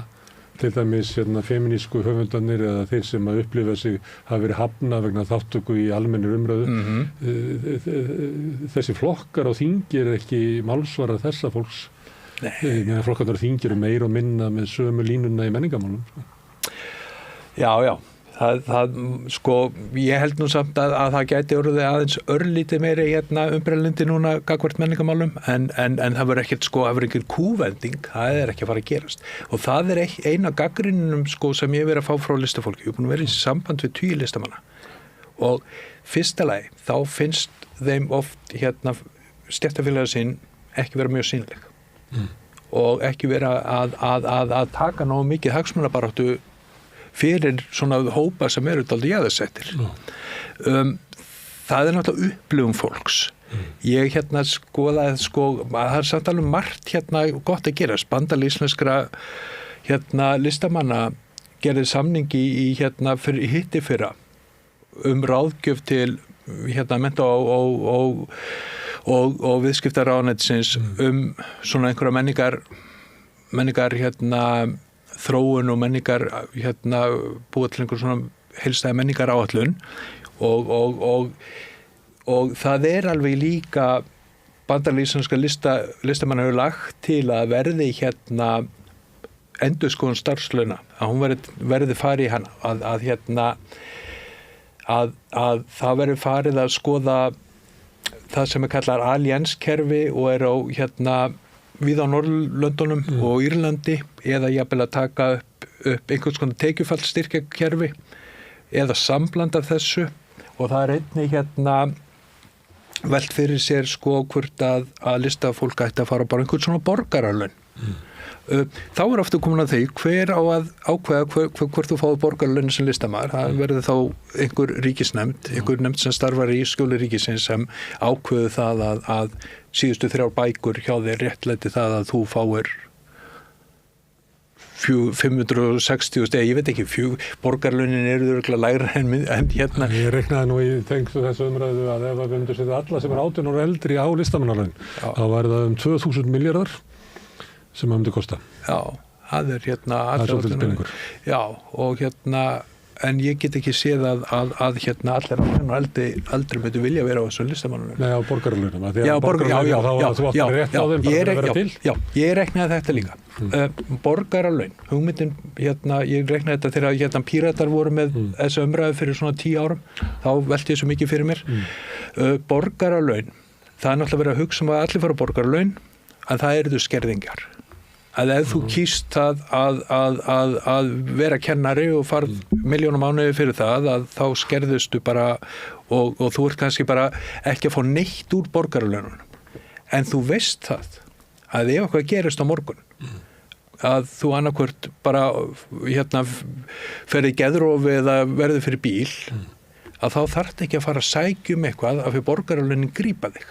til dæmis feminísku höfundarnir eða þeir sem að upplifa sig hafa verið hafnað vegna þáttöku í almennir umræðu. Þessi flokkar á þingi er ekki málsvarar þessa fólks. Ég meina flokkarnir þingir meir og minna með sömu línuna í menningamálum.
Já. Sko, ég held nú samt að það gæti orðið aðeins örlítið meiri umbrellindi núna gagnvart menningamálum en það verður ekkert sko, það verður ekkert kúvending, það ekki að fara að gerast og það eina gagnrýninum sko sem ég verið að fá frá listafólki, ég er búin að vera í samband við 10 listamanna og fyrsta lagi, þá finnst þeim oft stéttarfélaga sín ekki vera mjög sýnileg og ekki vera að taka nógu mikið hagsmunabaráttu fyrir svona hópa sem eru dálítið jaðarsettir. Það náttúrulega upplifun fólks. Ég skoðaði að það er samt alveg margt gott að gerast. Bandalag íslenskra listamanna gerði samningi í hittifyrra ráðgjöf til mennta og viðskiptaráðuneytisins svona einhverja menningar þróun og menningar búið til einhver svona heilstæða menningar áætlun og það alveg líka Bandalag íslenskra listamanna hefur lagt til að verði endurskoðun starfslauna að hún verði farið í hana að það verði farið að skoða það sem kallar allianskerfi og á við á Norðurlöndunum og Írlandi eða jafnvel að taka upp einhvers konar tekjufallsstyrkjakerfi eða samblanda þessu og það einnig velt fyrir sér sko hvort að listafólk ætti að fara bara einhvern svona borgaralaun. Þá ofta komin að því hver á að ákveða hvort þú fáið borgaralaun sem listamaður. Það verður þá einhver ríkisnefnd, einhver nefnd sem starfar í skjóli ríkisins sem ákveðu það að síðustu 3 bækur hjá þér réttlæti það að þú fáir 560 steg, ég veit ekki, borgarlaunin eru örugglega lægra en
Ég reiknaði nú í tengslu þessu umræðu að ef við myndum setja alla sem 18 ára eldri á listamannalaun, þá væri það 2000 milljarðar sem það myndi kosta.
Já, það
það svolítið peningur.
Já, og en ég get ekki séð að allir á aldrei myndi vilja vera á þessum listamannalaunum.
Nei, á borgarlaunum.
Já,
þú átt rétt á þeim bara að vera til.
Já, ég reiknaði þetta líka. Borgaralaun, hugmyndin, ég reiknaði þetta þegar Píratar voru með þessu umræðu fyrir svona 10 árum, þá velti ég svo mikið fyrir mér. Borgaralaun, það náttúrulega verið að hugsa að allir fara borgaralaun, að það eru skerðingar. Að ef þú kýst að vera kennari og farð milljónum mánuði fyrir það, að þá skerðustu bara og þú ert kannski bara ekki að fá neitt úr borgaralaununum. En þú veist það, að ef eitthvað gerist á morgun, að þú annarkvort bara ferði geðrofi eða verði fyrir bíl, að þá þarft ekki að fara að sækja eitthvað að fyrir borgaralaunin grípa þig.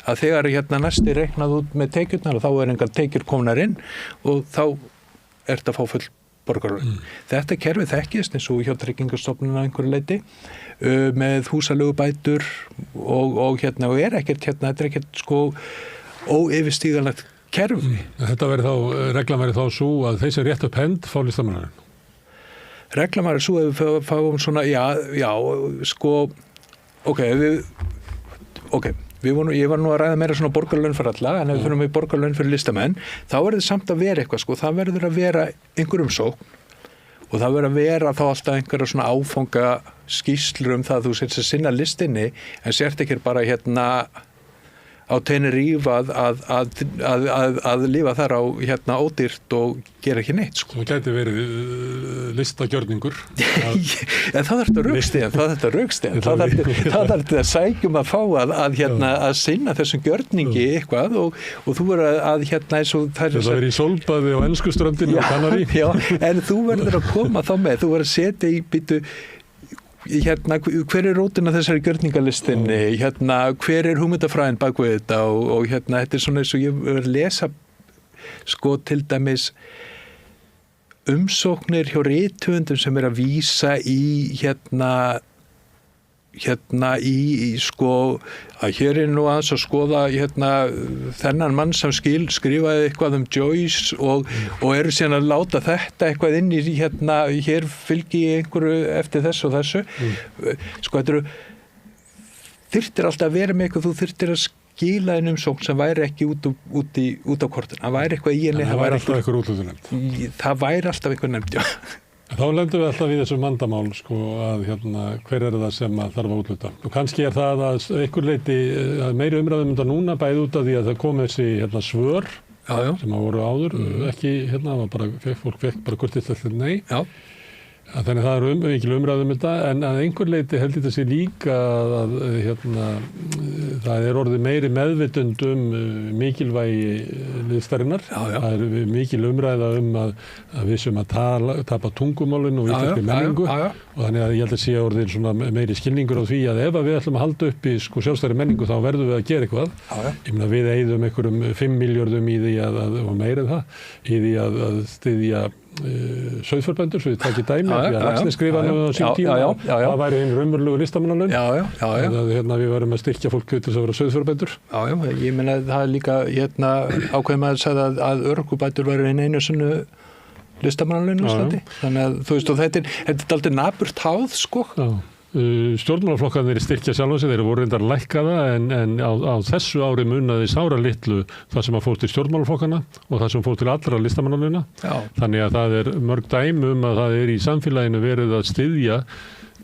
Að þegar næsti reiknað út með tekjurnar og þá engar tekjur komnar inn og þá ert að fá full borgaralaun. Þetta kerfi þekkist eins og hjá Tryggingastofnun að einhverju leyti með húsalögubætur og ekkert þetta ekkert sko óyfirstíganlegt kerfi.
Þetta reglan verið þá svo að þeir sem rétt upp hend fá listamannalaun.
Reglan var svo að við fáum svona, sko, ég var nú að ræða meira svona borgarlaun fyrir alla, en ef við fyrir með borgarlaun fyrir listamenn, þá verður samt að vera eitthvað, sko, það verður að vera einhver umsókn og það verður að vera þá alltaf einhverja svona áfanga skýrslur það að þú sért að sinna listinni, en sért ekki bara á Tenerife að lifa þar á ódýrt og gera ekki neitt sko.
Það gæti verið listagjörningur.
En það er þetta rökstinn. Það er þetta sækjum að fá að sinna þessum gjörningi eitthvað og þú verður að eins og
það er í Sólbaði og Enskuströndinni og Kanarí.
Já, en þú verður að koma þá með, þú verður að setja í byttu hver er rótin af þessari gjörningalistinni, hver er hugmyndafræðin bak við þetta og þetta er svona eins og ég verður að lesa sko til dæmis umsóknir hjá rithöfundum sem er að vísa í í sko að hér er nú aðeins að skoða þennan mann sem skrifaði eitthvað Joyce og eru síðan að láta þetta eitthvað inn í hér fylgi einhverju eftir þessu og þessu sko þetta þyrftir alltaf að vera með eitthvað, þú þyrftir að skila einn umsókn sem væri ekki út á kortin. Það væri eitthvað í henni.
Það væri alltaf einhver útlutunefnd.
Það væri alltaf einhver nefnd, já.
Þá lendum við alltaf í þessu vandamál, sko, að hver það sem að þarf að útluta. Og kannski það að einhver leiti meiri umræðum þetta núna, bæði út af því að það kom þessi svör sem að voru áður, ekki, fólk fekk bara kurteislega nei. Já. Þannig það mikil umræðum þetta, en að einhver leiti held þetta sé líka að það orðið meiri meðvitund mikilvægi listarinnar. Það mikil umræða að við sem að tapa tungumálinu og íslenskri menningu og þannig að ég held að sé orðið svona meiri skilningur á því að ef við ætlum að halda upp í sjálfstæðri menningu þá verðum við að gera eitthvað. Ég meina við eyðum einhverjum 5 milljörðum í því og meira en það, í því að styðja sauðfjárbændur, svo við takið dæmi því að Laxness skrifa nú á sín tíma það væri einn raunverulegu listamannalaun við varum að styrkja fólk til þess að vera sauðfjárbændur.
Ég meina það er líka ákveðum að sagði að örorkubætur væri einu svona listamannalaun á Íslandi, þannig að þú veist og þetta er aldrei naburt háð sko.
Stjórnmálaflokkarnir styrkja sjálfa sig, þeir voru reyndar lækkaða en á þessu ári munaði sára litlu það sem að fór til stjórnmálaflokkana og það sem fór til allra listamannalauna. Þannig að það er mörg dæmi að það er í samfélaginu verið að styðja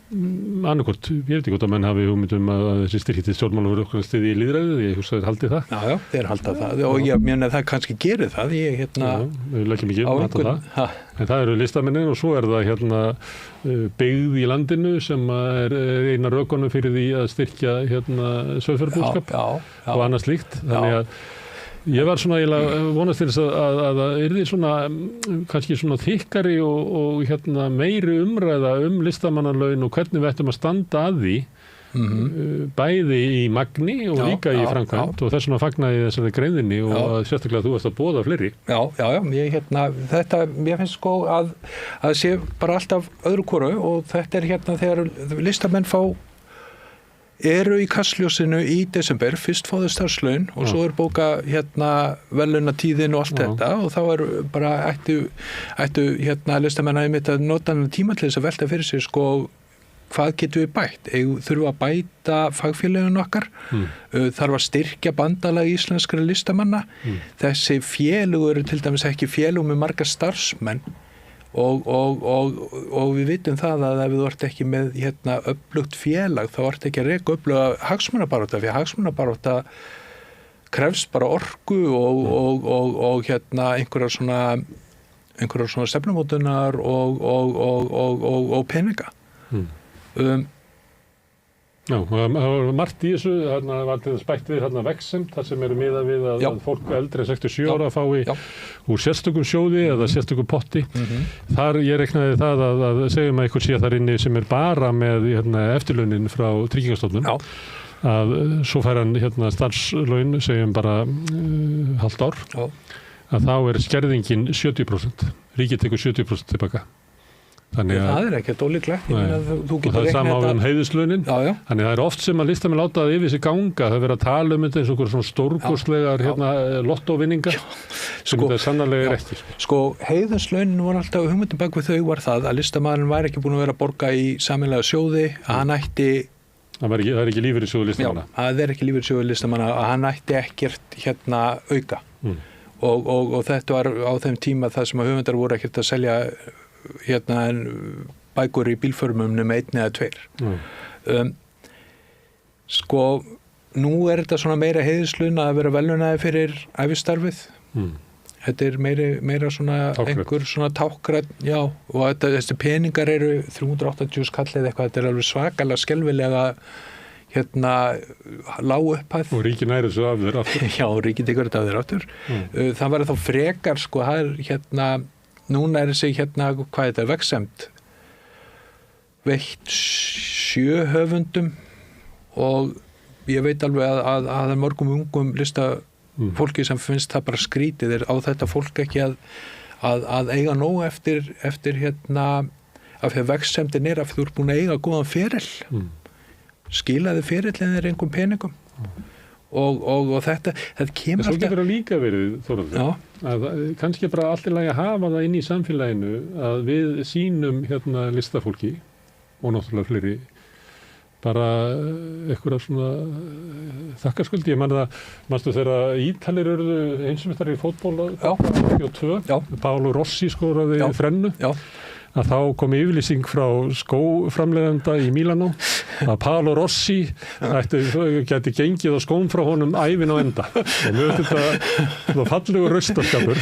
annarkort, ég veit ekki hvort að menn hafi hugmyndum að þessi styrki til stjórnmálaflokkarna styðji í lýðræðið, ég hugsa þeir haldi það.
Já, þeir halda það og ég meina það kannski gerir það,
við leggjum ekki það. En það eru listamennin og svo er það byggð í landinu sem er eina rökunum fyrir því að styrkja sauðfjárbúskap og annað slíkt. Þannig að ég var svona vonast til þess að það yrði svona kannski svona þykkari og meiri umræða listamannalaun og hvernig við ættum að standa að því bæði í magni og líka í framkvæmd og þess vegna fagnaði þessari greininni og sérstaklega þú varst að boða fleiri.
Já, mér finnst sko að sé bara alltaf öðru hvoru og þetta er þegar listamenn eru í kastljósinu í desember, fyrst fá þau starfslaun og svo er bóka verðlaunatíðin og allt þetta og þá er bara ættu listamenn að nota tíma til þess að velta fyrir sig sko hvað getum við bætt? Þurfum að bæta fagfélögin okkar? Þarf að styrkja bandalag íslenskra listamanna? Þessi félög eru til dæmis ekki félög með marga starfsmenn og við vitum það að ef þú ert ekki með öflugt félag þá ert ekki að reka öfluga hagsmunabarátta því að hagsmunabarátta krefst bara orku og einhverjar svona stefnumótunar og peninga.
Já, það var margt í þessu, þarna var til þess bætt við Vexem, þar sem eru miðað við að fólk eldri en 67 ára fái úr sérstökum sjóði eða sérstökum potti. Þar ég reiknaði það að segjum að einhver sé þar inni sem er bara með eftirlaunin frá Tryggingastofnun að svo fær hann starfslaun segjum bara hálft ár að þá er skerðingin 70%, ríkið tekur 70% tilbaka.
Það er ekkert ólíklegt
og það er sama á heiðuslaunin þannig það er oft sem að listamenn láta það yfir sig ganga það er að tala þetta eins og svona stórkostlegar lottóvinninga sem þetta sannarlega er ekki
Sko heiðuslaunin voru alltaf hugmyndin bak við þau var það að listamaðurinn væri ekki búin að vera að borga í sameiginlega sjóði að hann ætti
það er ekki lífeyrissjóður listamanna
það er ekki lífeyrissjóður listamanna að hann ætti ekkert auka og þetta var á þeim tíma það sem að höfundar voru ekkert að selja bækur í bílförmum nema 1 eða 2. Sko, nú er þetta svona meira heiðuslaun að vera verðlaunaði fyrir ævistarfið. Þetta er meira svona einhver svona táknrænn, og þessi peningar eru 380 skall eða eitthvað, þetta er alveg svakalega skelfilega lág upphæð.
Og ríkið næri þessu af þér aftur.
Já, ríkið tekur þetta af þér aftur. Það var þá frekar, sko, það er núna er þessi hvað þetta er Vexemt veitt 7 höfundum og ég veit alveg að það er mörgum ungum listafólki sem finnst það bara skrítið á þetta fólk ekki að eiga nóg eftir af því að Vexemtin er að þú ert búin að eiga góðan feril skilaði ferillin er einhverjum peningum og þetta kemur
alltaf. Svo getur það líka verið, Þórhallur, að kannski bara allt í lagi að hafa það inn í samfélaginu að við sýnum listafólki og náttúrulega fleiri bara einhverja svona þakkarskuld. Ég manstu þegar Ítalir eruðu heimsmeistari í fótbolta 82, Paolo Rossi skoraði þrennu. Að þá kom yfirlýsing frá skóframleiðanda í Mílanó að Paolo Rossi gæti gengið á skóm frá honum ævin á enda. Og mjög þetta fallegur raustarskapur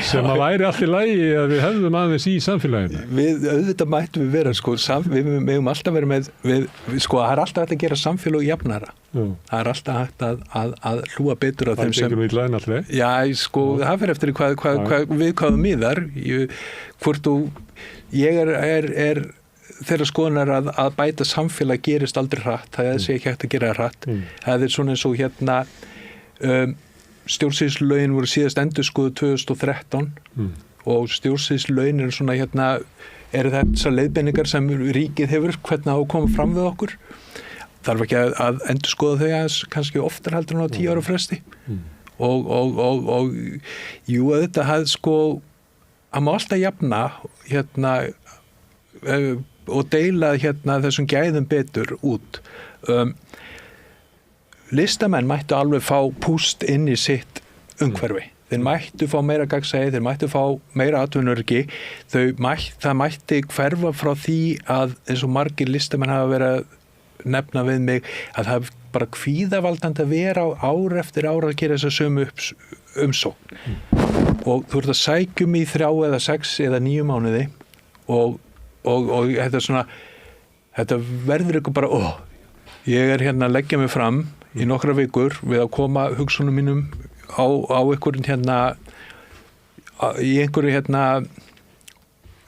sem að væri allt í lagi að við hefðum aðeins í samfélaginu.
Við auðvitað mættum við vera, við megum alltaf vera með, það er alltaf hægt að gera samfélag jafnara. Það er alltaf hægt að hlúa betur á þeim sem...
Það er ekki nú alltaf.
Já, það fyrir eftir við hvað miðar, hvort þú, ég er þeirra skoðunar að bæta samfélag gerist aldrei hratt, það sé ekki hægt að gera hratt. Það er svona eins og stjórnsýslulögin voru síðast endurskoðuð 2013 og stjórnsýslulögin eru svona eru þessar leiðbeiningar sem ríkið hefur hvernig á að koma fram við okkur. Þarf ekki að endurskoða þau aðeins kannski oftar heldur en á 10 ára fresti. Og jú, þetta hafði að má alltaf jafna og deila þessum gæðum betur út. Listamenn mættu alveg fá púst inn í sitt umhverfi. Þeir mættu fá meira gagnsæi, þeir mættu fá meira atvinnuöryggi. Það mætti hverfa frá því að eins og margir listamenn hafa verið að nefna við mig að það er bara kvíðavaldandi að vera ár eftir ár að gera þessa sömu umsókn. Og þú ert að sækjum í 3 eða 6 eða 9 mánuði og þetta er svona, þetta verður ykkur bara, ég er að leggja mig fram í nokkra vikur við að koma hugsunum mínum á einhvern í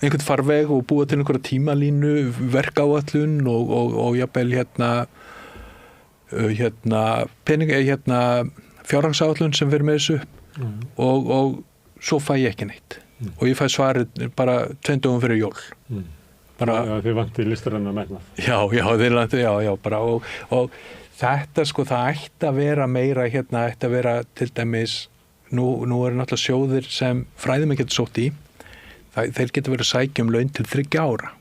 einhvern farveg og búa til einhverja tímalínu, verkáætlun og jafnvel fjárhagsáætlun sem fyrir með þessu og svo fæ ég ekki neitt og ég fæ svarið bara 2 dögum fyrir jól.
Þið vanti listarinnar megnað.
Já, bara og þetta það ætti að vera meira ætti að vera til dæmis nú eru náttúrulega sjóðir sem fræðimenn getur sótt í. Þeir geta verið að sækja laun til 3 ára.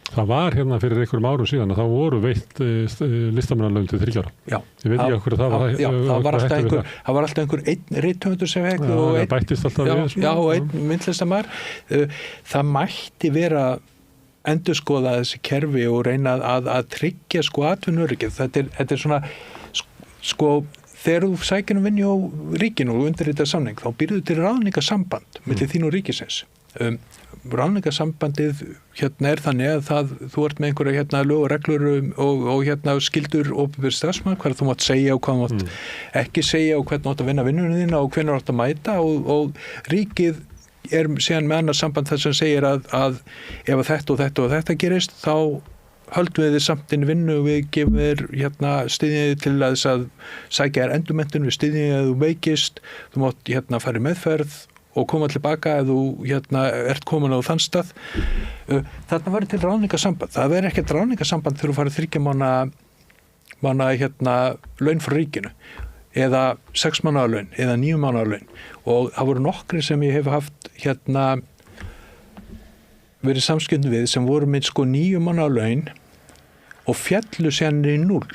Það var fyrir einhverjum árum síðan að þá voru veitt listamannalaun til 3 ára.
Já.
Ég veit ekki okkur að
það var alltaf einhver einn rithöfundur sem fekk og
einn bættist alltaf við.
Já, og einn myndlistamæður. Það mætti vera endurskoða þessi kerfi og reyna að tryggja atvinnuöryggið. Þetta er svona þegar þú sækir vinnu á ríkinu og undirritar samning, þá býrðu til ráðningarsamband milli þín og ríkisins. Ráðningarsambandið er þannig að þú ert með einhverja lög og reglur og skildur opinber starfsmann, hvað þú mátt segja og hvað þú mátt ekki segja og hvernig þú átt að vinna vinnunum þína og hvernig þú átt að mæta og ríkið er síðan með annars samband þess að segir að ef þetta og þetta og þetta gerist þá höldum við þið samt inn vinnu og við gefum þér styðjið til að þess að sækja þér endurmenntun, við styðjið að þú veikist, þú mátt fara í meðferð og koma tilbaka ef þú ert komin á þann stað. Þarna verður til ráðningarsamband. Það verður ekkert ráðningarsamband þegar þú farið 3 mánaða laun frá ríkinu eða 6 mánaða laun eða 9 mánaða laun og það voru nokkri sem ég hef haft verið samskiptum við sem voru með 9 mánaða laun og fjallu síðan í 0.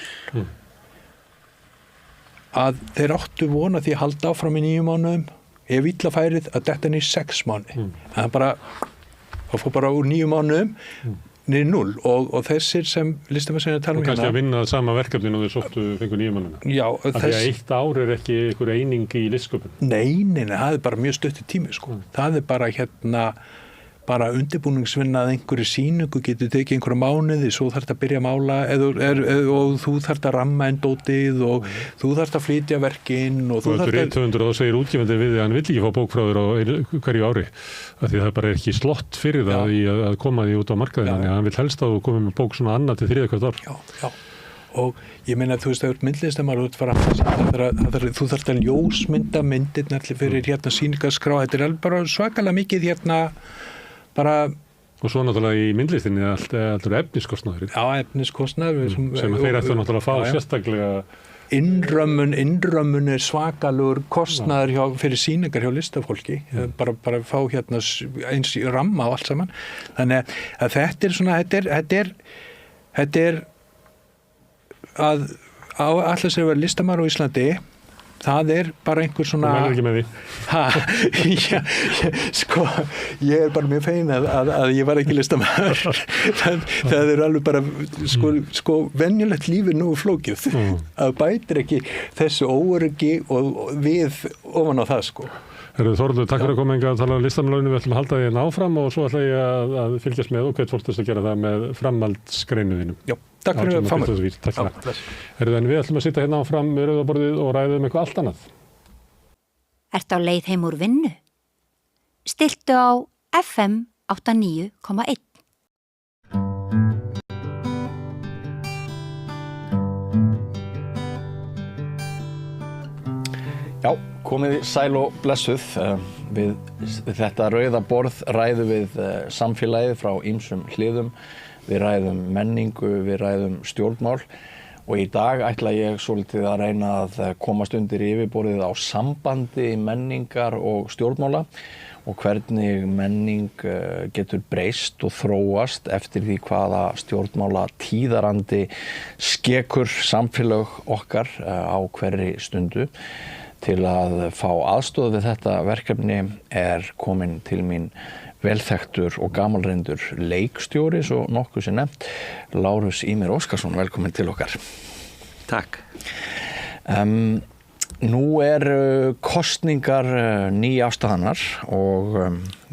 Að þeir áttu vona því að halda áfram í 9 mánuðum ef illa færið að detta niður 6 mánuði. Það fór bara úr 9 mánuðum niður 0 og þessir sem listamenn sem tala
og kannski að vinna sama verkefnin og þeir sóttu fengu 9 mánuðina. Já. Því að 1 ár er ekki einhver eining í listsköpun. Nei, það er bara mjög stuttur tími. Það er bara undirbúningsvinna að einhverju sýningu getur tekið einhverja mánuði, svo þarf þetta að byrja að mála og þú þarf þetta að ramma dótið og þú þarf þetta að flytja verkin og þú þarf þetta... Rithöfundur og þá segir útgefandi við að hann vill ekki fá bókfráður á hverju ári af því það bara er ekki slott fyrir það í að koma því út á markaðina, þannig að hann vill helst að þú komið með bók svona annað til 3 hvert ár. Já. Og ég meina þú veist að þú ert myndlistamar þú þarft að ljósmynda myndirnar fyrir sýningarskrá, þetta er bara svakalega mikið og svo náttúrulega í myndlistinni alltaf efniskostnaður. Já, efniskostnaður sem þeir ættu náttúrulega að fá sérstaklega. Innrömmun er svakalugur kostnaður fyrir sýningar hjá listafólki, bara fá eins ramma á allt saman. Þannig að þetta er svona, þetta er
að allir sem verður listamæður á Íslandi, það bara einhver svona...
Þú mennir ekki með því?
Sko, ég bara mjög fein að ég var ekki listamæður. Það alveg bara, sko, venjulegt lífi nú flókið. Að bætir ekki þessu óöryggi og við ofan á það, sko.
Þórður, takk fyrir að koma að tala listamannlaunum, við ætlum að halda því áfram og svo ætla ég að fylgjast með og hvet fólk þess að gera það með framhaldsgreinuðinum.
Já, takk fyrir að fá mig.
Takk fyrir. En við ætlum að sitja hérna áfram með rauðaborðið og ræða eitthvað allt annað.
Ertu á leið heim úr vinnu? Stilltu á FM 89,1.
Já, komið sæl og blessuð. Við þetta rauða borð ræðum við samfélagið frá ýmsum hliðum. Við ræðum menningu, við ræðum stjórnmál og í dag ætla ég svolítið að reyna að komast undir yfirborðið á sambandi menningar og stjórnmála og hvernig menning getur breyst og þróast eftir því hvaða stjórnmála tíðarandi skekur samfélag okkar á hverri stundu. Til að fá aðstoð við þetta verkefni komin til mín velþekktur og gamalreyndur leikstjóri, svo nokkuð sem nefnt, Lárus Ýmir Óskarsson, velkomin til okkar.
Takk.
Nú kosningar nýafstaðnar og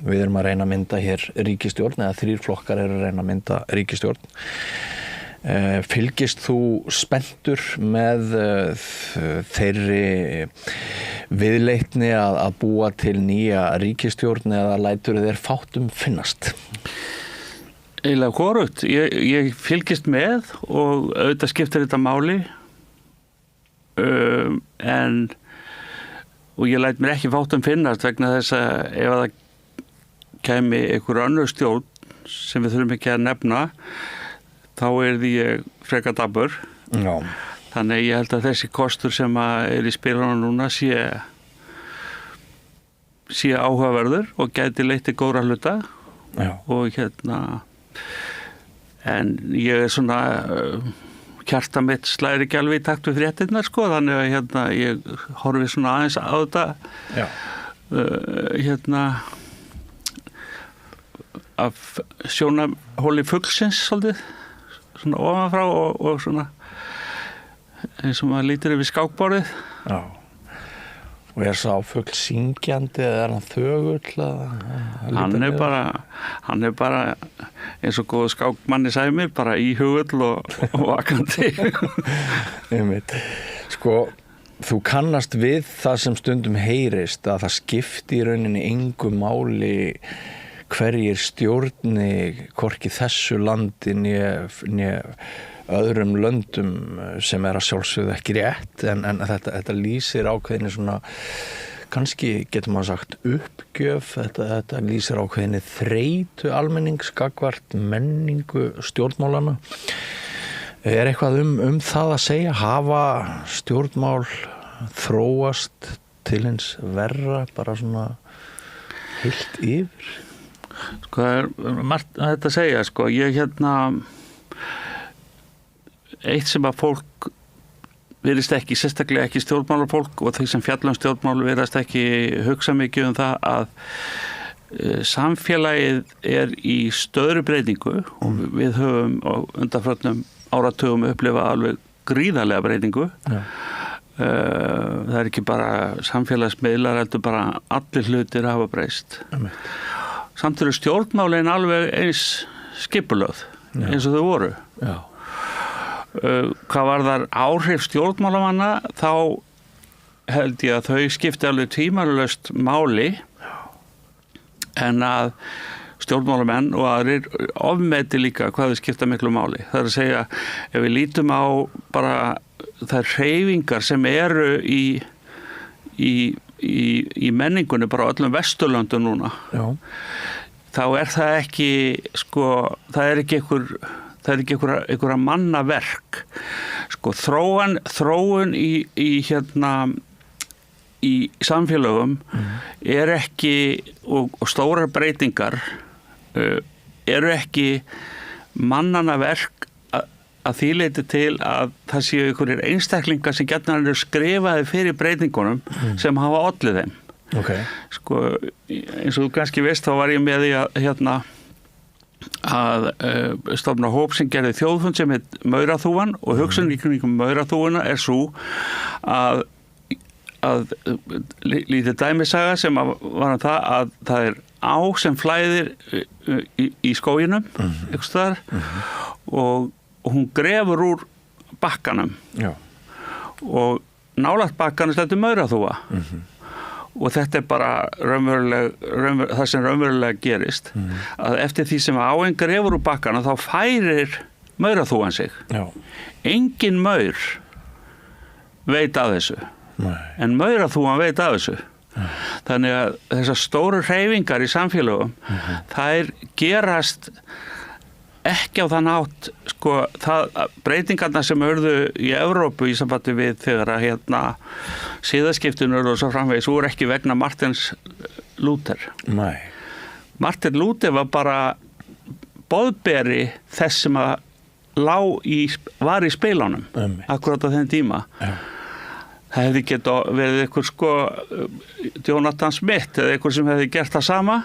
við erum að reyna að mynda hér ríkisstjórn, eða 3 flokkar að reyna að mynda ríkisstjórn. Fylgist þú spenntur með þeirri viðleitni að búa til nýja ríkisstjórn eða lætur þér fátt finnast?
Eiginlega hvorugt. Ég fylgist með og auðvitað skiptir þetta máli og ég læt mér ekki fátt finnast vegna þess að ef það kæmi einhver önnur stjórn sem við þurfum ekki að nefna þá því ég frekar dapur.
Já.
Þannig ég held að þessi kostur sem í spilunum núna sé áhugaverður og gæti leitt til góðra hluta.
Já.
Og en ég svona hjarta mitt slæðir ekki alveg í takt við fréttirnar, sko, þannig að ég horfi svona aðeins á þetta.
Já.
Af sjónarhóli fuglsins svolítið. Svona ofanfrá og svona eins og maður lítur yfir skákborðið.
Já. Og sá fugl syngjandi eða hann þögull?
Hann bara eins og góð skákmanni sagði mér, bara íhugull og vakandi.
Einmitt. Sko, þú kannast við það sem stundum heyrist að það skipti í rauninni engu máli hverjir stjórni hvorki þessu landi né öðrum löndum sem að sjálfsögðu ekki rétt en þetta lýsir ákveðinni svona kannski getur maður sagt uppgjöf, þetta lýsir ákveðinni þreytu almennings gagnvart menningu stjórnmálana. Eitthvað það að segja, hafa stjórnmál þróast til hins verra bara svona heilt yfir?
Sko, margt að þetta segja, sko, ég eitt sem að fólk virðist ekki, sérstaklega ekki stjórnmálafólk og þeir sem fjalla stjórnmál virðast ekki hugsa mikið það að samfélagið í stöðri breytingu og við höfum á undanförnum áratugum upplifað alveg gríðarlega breytingu.
Já.
Það ekki bara samfélagsmiðlar, heldur bara allir hlutir hafa breyst. Samt stjórnmálin alveg eins skipulögð eins og þau voru.
Já.
Hvað varðar áhrif stjórnmálamanna þá held ég að þau skipti alveg tímalaust máli en að stjórnmálamenn og aðrir ofmeti líka hvað þau skipta miklu máli. Það að segja, ef við lítum á bara þær hreyfingar sem eru í menningunni bara öllum Vesturlöndum núna.
Já.
Þá það ekki, sko, það ekki einhverja mannaverk. Sko, þróun í samfélögum ekki, og stórar breytingar eru ekki mannanna verk að því leiti til að það séu einhverjir einstaklingar sem gjarnan eru skrifaði fyrir breytingunum sem hafa ollið þeim.
Okay.
Sko, eins og þú kannski veist, þá var ég með því að stofna hóp sem gerði þjóðfund sem heit Mauraþúfan og hugsunin í kringum Mauraþúfuna svo að lítið dæmisaga sem var að það á sem flæðir í skóginum einhvers staðar og hún grefur úr bakkanum. Já. Og nálægt bakkanum stendur Mauraþúfa. Og þetta bara það sem raunverulega gerist að eftir því sem áin grefur úr bakkanum þá færir Mauraþúfan sig. Já. Engin maur veit af þessu. Nei. En Mauraþúfan veit af þessu. Þannig að þessar stóru hreyfingar í samfélögum þær gerast ekki á þann hátt sko, breytingarna sem urðu í Evrópu í sambandi við þegar að siðaskiptin urðu og svo framvegis voru ekki vegna Martins Luther. Nei. Martin Luther var bara boðberi þess sem að var í spilunum akkurat á þenn tíma. Já. Það hefði getað verið eitthvað sko Jonathan Smith eða eitthvað sem hefði gert það sama.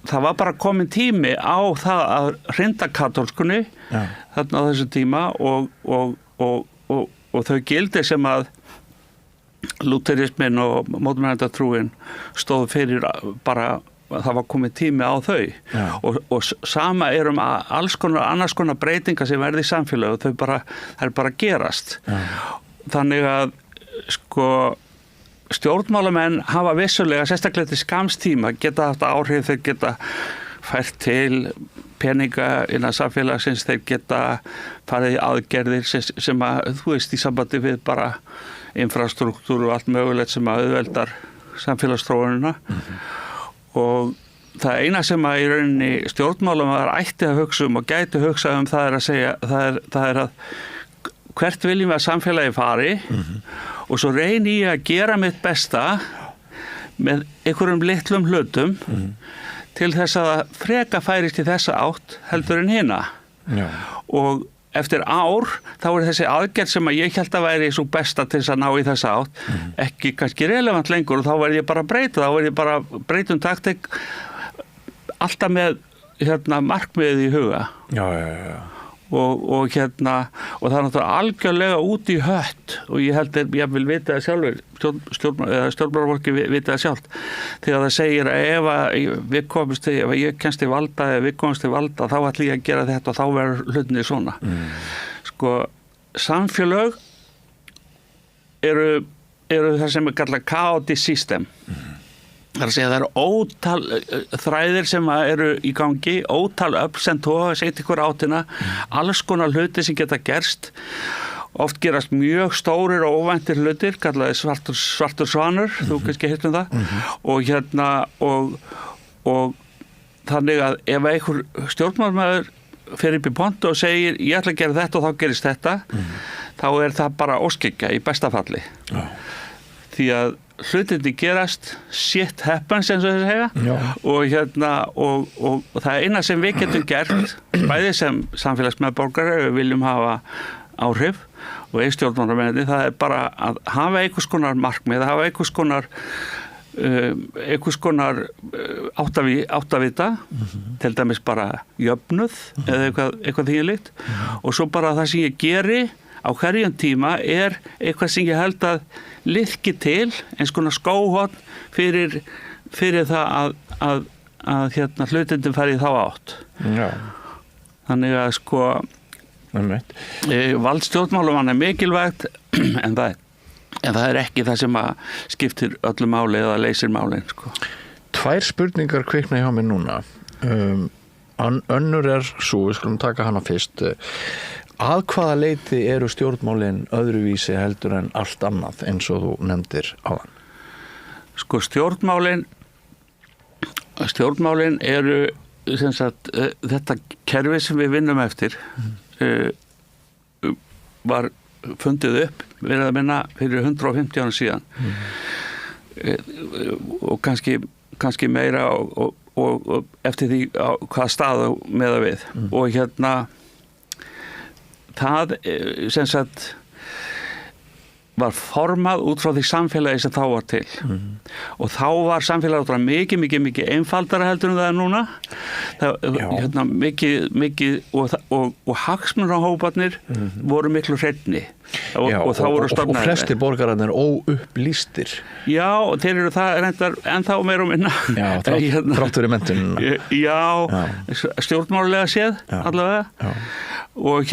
Það var bara komin tími á það að hrinda katólskunni þarna á þessu tíma og þau gildi sem að lutherismin og mótmælendatrúin stóð fyrir bara það var komið tími á þau og sama alls konar annars konar breytingar sem verði í samfélagi og það er bara gerast. Þannig að sko stjórnmálamenn hafa vissulega sérstaklega til skamstíma geta haft áhrif, þeir geta fært til peninga innan samfélagsins, þeir geta farið í aðgerðir sem að þú veist í sambandi við bara infrastruktúr og allt mögulegt sem að auðveldar samfélagsþróunina og það eina sem að í rauninni stjórnmálamenn ætti að hugsa og gæti hugsa það er að segja það er að hvert viljum við að samfélagi fari og svo reyni ég að gera mitt besta með einhverjum litlum hlutum til þess að freka færist í þessa átt heldur en hina. Já. Og eftir ár þá er þessi aðgerð sem að ég held að væri svo besta til þess að ná í þessa átt ekki kannski relevant lengur og þá verð ég bara að breyta, taktik alltaf með markmiðið í huga. Já. Og það er náttúrulega algjörlega út í hött og ég held að ég vil vita það sjálfur stjórnmálafólki vita það sjálft þegar það segir að ef ég kemst til valda eða við komumst til valda þá ætlum ég að gera þetta og þá verður hlutinni svona sko samfélög eru það sem er kallað chaotic system Það er að segja að það eru ótal þræðir sem eru í gangi, ótal öfl sem toga sig til hver áttina, alls konar hluti sem geta gerst. Oft gerast mjög stórir og óvæntir hlutir, kallaði svartur svanur, þú kannski heilt það. Og þannig að ef einhver stjórnmálamaður fer upp í pontu og segir ég ætla að gera þetta og þá gerist þetta, þá er það bara óskikja í besta falli. Því að hlutinni gerast, shit happens eins og þess að segja og það eina sem við getum gert bæði sem samfélagsmeðborgari við viljum hafa áhrif og stjórnmálamennirni, það er bara að hafa einhvers konar markmið, hafa einhvers konar áttavita til dæmis bara jöfnuð eða eitthvað þýðilegt og svo bara það sem ég geri á hverjum tíma er eitthvað sem ég held að liðki til eins konar skóhorn fyrir það að hlutindin fari í þá átt. Já. Þannig að sko valdstjórnmálamann er mikilvægt en það er ekki það sem að skiptir öllu máli eða leysir málin sko.
2 spurningar kvikna hjá mér núna. Önnur er svo, við skulum taka hana fyrst. Að hvaða leyti eru stjórnmálin öðruvísi heldur en allt annað eins og þú nefndir áðan?
Sko stjórnmálin eru sem sagt, þetta kerfi sem við vinnum eftir var fundið upp verið að minna fyrir 150 árum síðan og kannski meira og eftir því á hvaða stað meða við og það sem sagt var formað út frá því samfélagi sem þá var til og þá var samfélagi mikið einfaldara heldur en það er núna það, mikið og hagsmunahóparnir voru miklu hreinni og þá voru stofnaðir
og flestir borgararnir óupplýstir
þeir eru það reyndar ennþá meira og minna
þrátt fyrir menntun
stjórnmálulega séð allavega og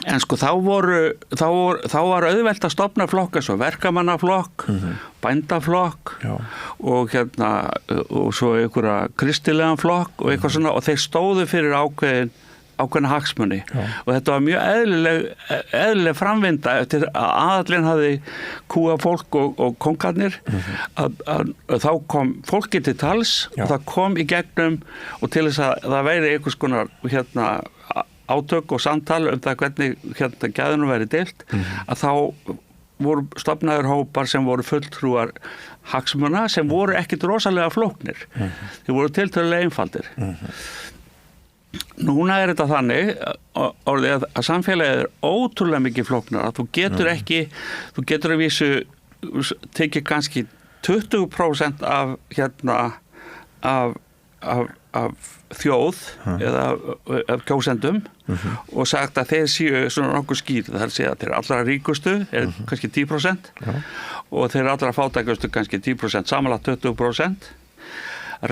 en sko þá var auðvelt að stofna flokka svo verkamannaflokk, bændaflokk og og svo einhverja kristilegan flokk og eitthvað svona og þeir stóðu fyrir ákveðna hagsmuni og þetta var mjög eðlileg framvinda eftir að aðallinn hafði kúað fólk og kongarnir að þá kom fólki til tals og það kom í gegnum og til þess að það væri einhvers konar átök og samtal það hvernig gæðunum væri deilt að þá voru stofnaður hópar sem voru fulltrúar hagsmuna sem voru ekkit rosalega flóknir þeir voru tiltölulega einfaldir núna er þetta þannig orðið að samfélagið er ótrúlega mikið flóknar að þú getur að vísu tekið kannski 20% af þjóð eða af kjósendum og sagt að þeir séu svona nokkuð skýr það er að segja að þeir allra ríkustu er kannski 10% og þeir allra fátækustu kannski 10% samanlagt 20%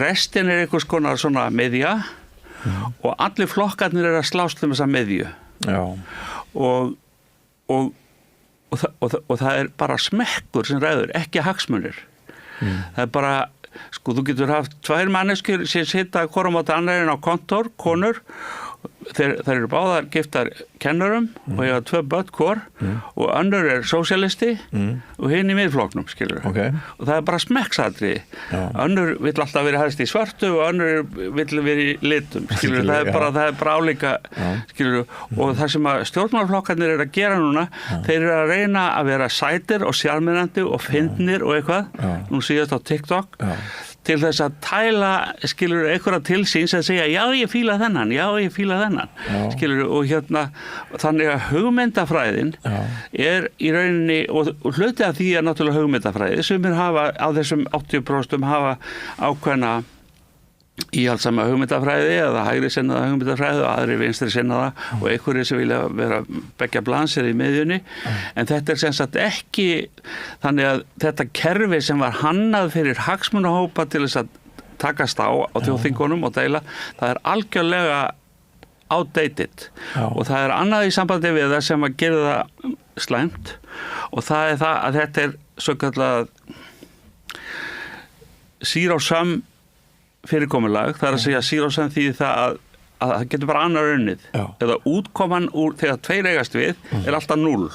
restin er einhvers konar svona miðja og allir flokkarnir er að slást þessa miðju og það er bara smekkur sem ræður, ekki hagsmunir það er bara sko, þú getur haft 2 manneskjur sem sita hvorum á annarinn á kontor, konur þeir eru báðar giftar kennurum og ég hafa 2 börn hvor og önnur er sósíalisti og hinn í miðflokknum, skilur og það er bara smekksatriði önnur vill alltaf vera helst í svörtu og önnur vill vera í litum, skilur það er bara álíka, skilur og það sem að stjórnmálaflokkarnir eru að gera núna þeir eru að reyna að vera sætir og sjálfmennandi og fyndnir og eitthvað nú síðast á TikTok til þess að tæla, skilur, einhverja til síns að segja, já, ég fíla þennan, skilur, og þannig að hugmyndafræðin er í rauninni, og hluti af því er náttúrulega hugmyndafræði, sem hafa á þessum 80% hafa ákveðna íhaldssama hugmyndafræði eða hægri sinnaða hugmyndafræði og aðri vinstri sinnaða og einhverjir sem vilja vera beggja blansir í miðjunni en þetta er sem sagt ekki þannig að þetta kerfi sem var hannað fyrir hagsmunahópa til þess að takast á þjóðþingunum og deila það er algjörlega outdated og það er annað í sambandi við það sem að gera það slæmt og það er það að þetta er svo kallað zero sum fyrirkomulag, það er að segja zero sum því það að það getur bara annar unnið eða útkoman úr þegar 2 eigast við er alltaf 0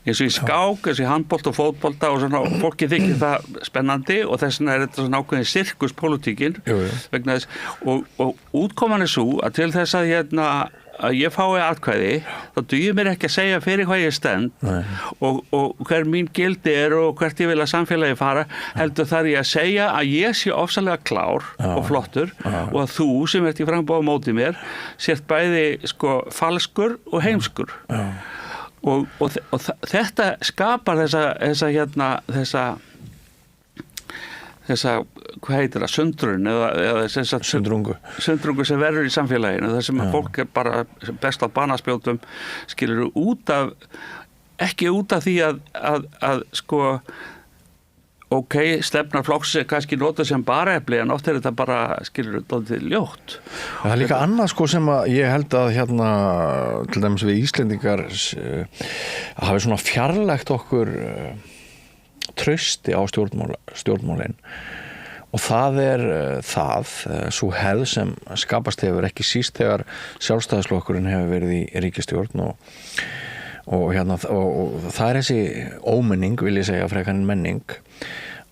eins og í skák, eins og í handbolta og fótbolta og svona, fólki þykir það spennandi og þess vegna er þetta svona ákveðin sirkuspólitíkin vegna þess og útkoman er svo að til þess að að ég fái atkvæði þá dugir mér ekki að segja fyrir hvað ég stend og hver mín gildi er og hvert ég vil að samfélagi fara heldur þar ég að segja að ég sé ofsalega klár og flottur og að þú sem ert í framboði móti mér sért bæði sko falskur og heimskur og þetta skapar þessa hvað heitir það, sundrun eða sundrungu sem verður í samfélaginu þar sem fólk er bara best á banaspjótum skilur ekki út af því að sko ok, stefnar flokks er kannski notað sem barefli en oft er þetta bara skilur dálítið ljótt.
Það er líka annað sko sem að ég held að til dæmis við Íslendingar hafi svona fjarlægt okkur trausti á stjórnmálin og það er svo hefð sem skapast hefur ekki síst þegar sjálfstæðisflokkurinn hefur verið í ríkisstjórn og það er þessi ómenning, vil ég segja, frekar en menning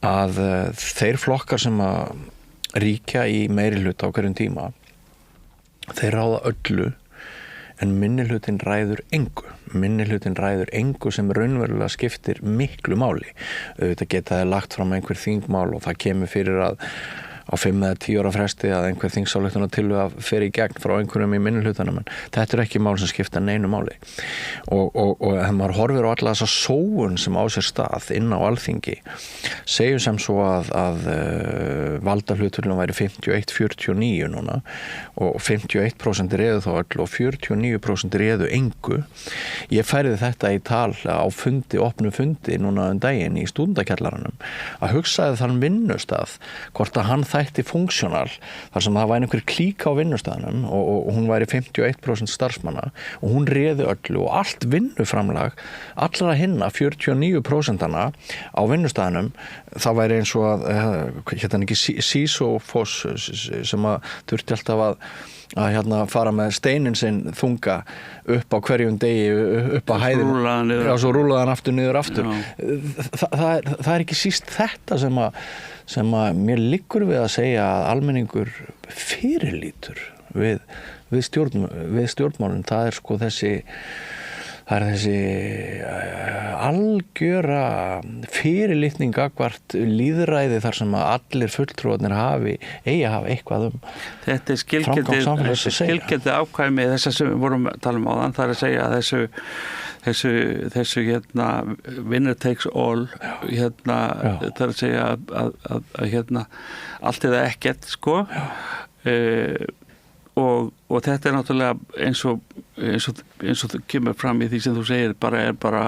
að þeir flokkar sem að ríkja í meiri hluta á hverjum tíma þeir ráða öllu en minnihlutin ræður engu sem raunverulega skiptir miklu máli. Þetta geta þeir lagt fram einhver þingmál og það kemur fyrir að á 5 eða 10 ára fresti að einhver þingsályktunartillöga fer í gegn frá einhverjum í minnihlutanum, en þetta ekki mál sem skipta neinu máli og ef maður horfir á alla þessa sóun sem á sér stað inn á Alþingi, segjum sem svo að valdahluturinn væri 51-49 núna og 51% réðu þá öll og 49% réðu engu. Ég færði þetta í tal á opnum fundi núna daginn í stúdendakjallaranum að hugsaði þann vinnustað hvort að hann þætti funksjónal þar sem það væri einhver klíka á vinnustaðnum og hún væri 51% starfsmanna og hún réði öllu og allt vinnuframlag allra hinna 49%-ana á vinnustaðnum, það væri eins og að hérna ekki Sísófoss sem að þurfti alltaf að fara með steinin sinn þunga upp á hverjum degi upp á hæðinu og svo rúlaði hann aftur. Það ekki síst þetta sem að mér liggur við að segja að almenningur fyrirlítur við stjórnmálin. Það sko þessi algjöra fyrirlitning gagnvart lýðræði þar sem að allir fulltrúarnir eigi að hafa eitthvað
þetta skilgildi ákvæmi þess að við vorum að tala áðan, það að segja að þessu winner takes all það að segja að allt eða ekkert sko og þetta náttúrulega eins og það kemur fram í því sem þú segir er bara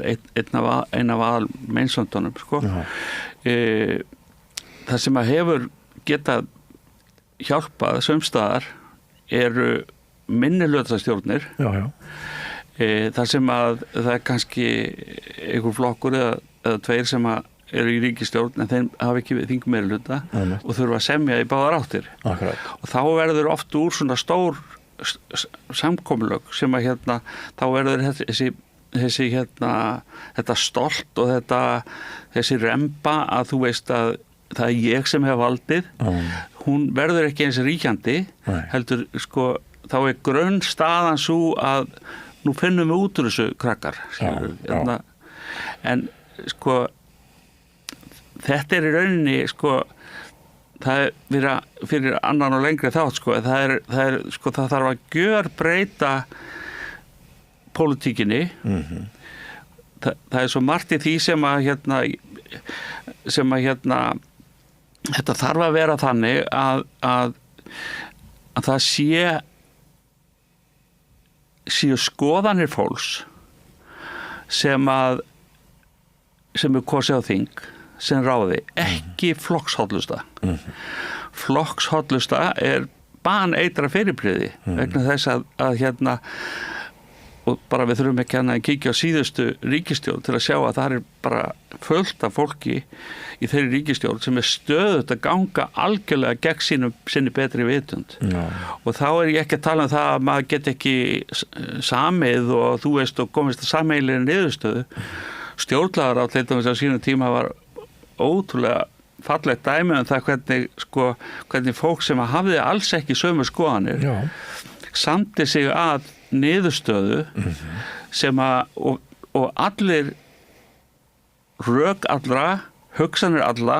einn af aðal meinsöndunum sko. Það sem að hefur getað hjálpað sumstaðar eru minnihlutastjórnir þar sem að það kannski einhver flokkur eða tveir sem að eru í ríkisstjórn en þeim hafa ekki þingmeirihluta og þurfa að semja í báðar áttir. Akkurat. Og þá verður oft úr svona stór samkomulög sem að þá verður þessi þetta stolt og þessi remba að þú veist að það er ég sem hef valdið, hún verður ekki eins ríkjandi, heldur sko þá er grunnstaðan svo að nú finnum við út úr þessu krakkar. En sko þetta í rauninni sko það fyrir annan og lengri þátt sko það þarf að gjörbreyta pólitíkinni. Það svo margt í því sem að þetta þarf að vera þannig að það séu skoðanir fólks sem er kosið á þing sem ráði, ekki flokkshollusta. Flokkshollusta er baneitra fyrirbrigði vegna þess að og bara við þurfum ekki að kíkja á síðustu ríkisstjórn til að sjá að það er bara fullt af fólki í þeirri ríkisstjórn sem er stöðugt að ganga algjörlega gegn sinni betri vitund. Og þá ég ekki að tala um það að maður get ekki samið og þú veist og komist að sameiginlegri niðurstöðu. Stjórnlagaráð til dæmis á sínum tíma var ótrúlega fallegt dæmi um það hvernig fólk sem hafði alls ekki sömu skoðanir samdi sig að niðurstöðu sem að og allir rök allra, hugsanir allra,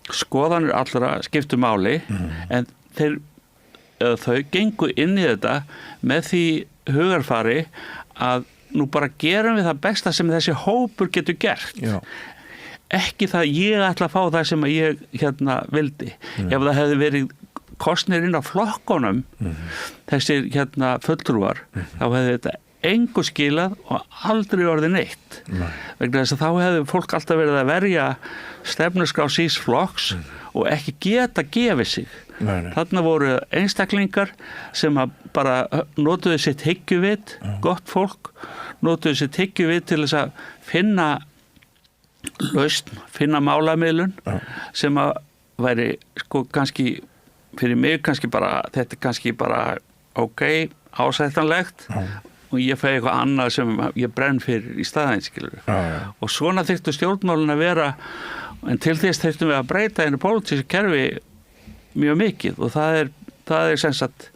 skoðanir allra skiptu máli en þau gengu inn í þetta með því hugarfari að nú bara gerum við það besta sem þessi hópur getur gert. Ekki það ég ætla að fá það sem að ég vildi. Ef það hefði verið kosnir inn á flokkunum þessir fulltrúar þá hefði þetta engu skilað og aldrei orðið neitt. Vegna þess að þá hefði fólk alltaf verið að verja stefnuskrá síns flokks og ekki geta gefið sig. Þarna voru einstaklingar sem að bara notuðu sitt hyggjuvit, gott fólk, notuðu sitt hyggjuvit til þess að finna lausn, finna málamiðlun sem að væri sko kannski fyrir mig þetta er kannski bara ásættanlegt og ég fæ eitthvað annað sem ég brenn fyrir í staðinn skilur. Og svona þyrftu stjórnmálin að vera en til þess þyrftum við að breyta einu pólitísku kerfi mjög mikið og það er sem sagt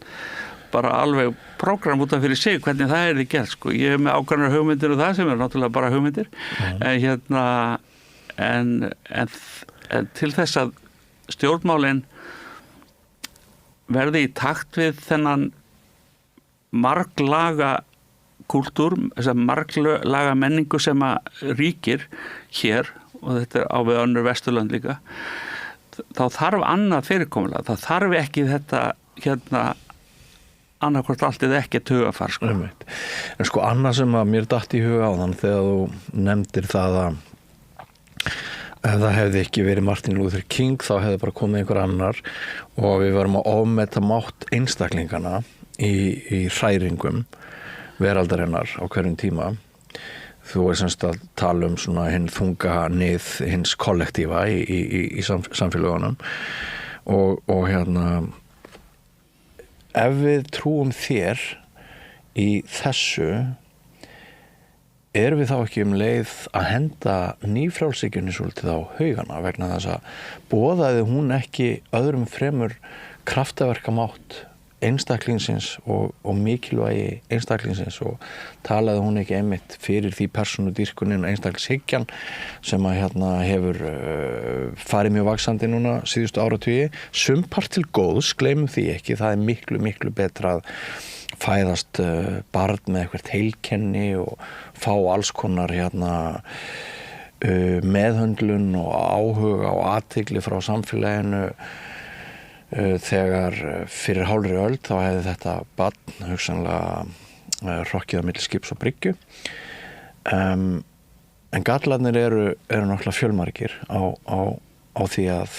bara alveg prógram út af fyrir sig hvernig það er gert sko. Ég hef með ákveðnar hugmyndir og það sem er náttúrulega bara hugmyndir en til þess að stjórnmálin verði í takt við þennan marglaga kúltúr, þessa marglaga menningu sem að ríkir hér, og þetta á við önnur Vesturlönd líka, þá þarf annað fyrirkomulega, það þarf ekki þetta annarkvort allt eða ekki tugafar sko.
En sko annað sem að mér datt í huga á þann þegar þú nefndir það að ef það hefði ekki verið Martin Luther King þá hefði bara komið einhver annar og við varum að ofmeta mátt einstaklingana í hræringum veraldarinnar á hverjum tíma. Þú semst að tala svona hinn þunga nið hins kollektífa í samfélagunum og ef við trúum þér í þessu, erum við þá ekki leið að henda nýfrjálshyggjunni svolítið á haugana vegna þess að boðaði hún ekki öðrum fremur kraftaverkamátt einstaklingsins og mikilvægi einstaklingsins og talaði hún ekki einmitt fyrir því persónudýrkunin einstaklingshyggjan sem að hefur farið mjög vaxandi núna síðustu áratugi, sumpart til góðs, gleymum því ekki, það er miklu, miklu betra að fæðast barn með eitthvað heilkenni og fá alls konar meðhöndlun og áhuga og athygli frá samfélaginu. Þegar fyrir hálfri öld þá hefði þetta barn hugsanlega hrokkið á milli skips og bryggju. En gallarnir eru náttúrulega fjölmargir á því að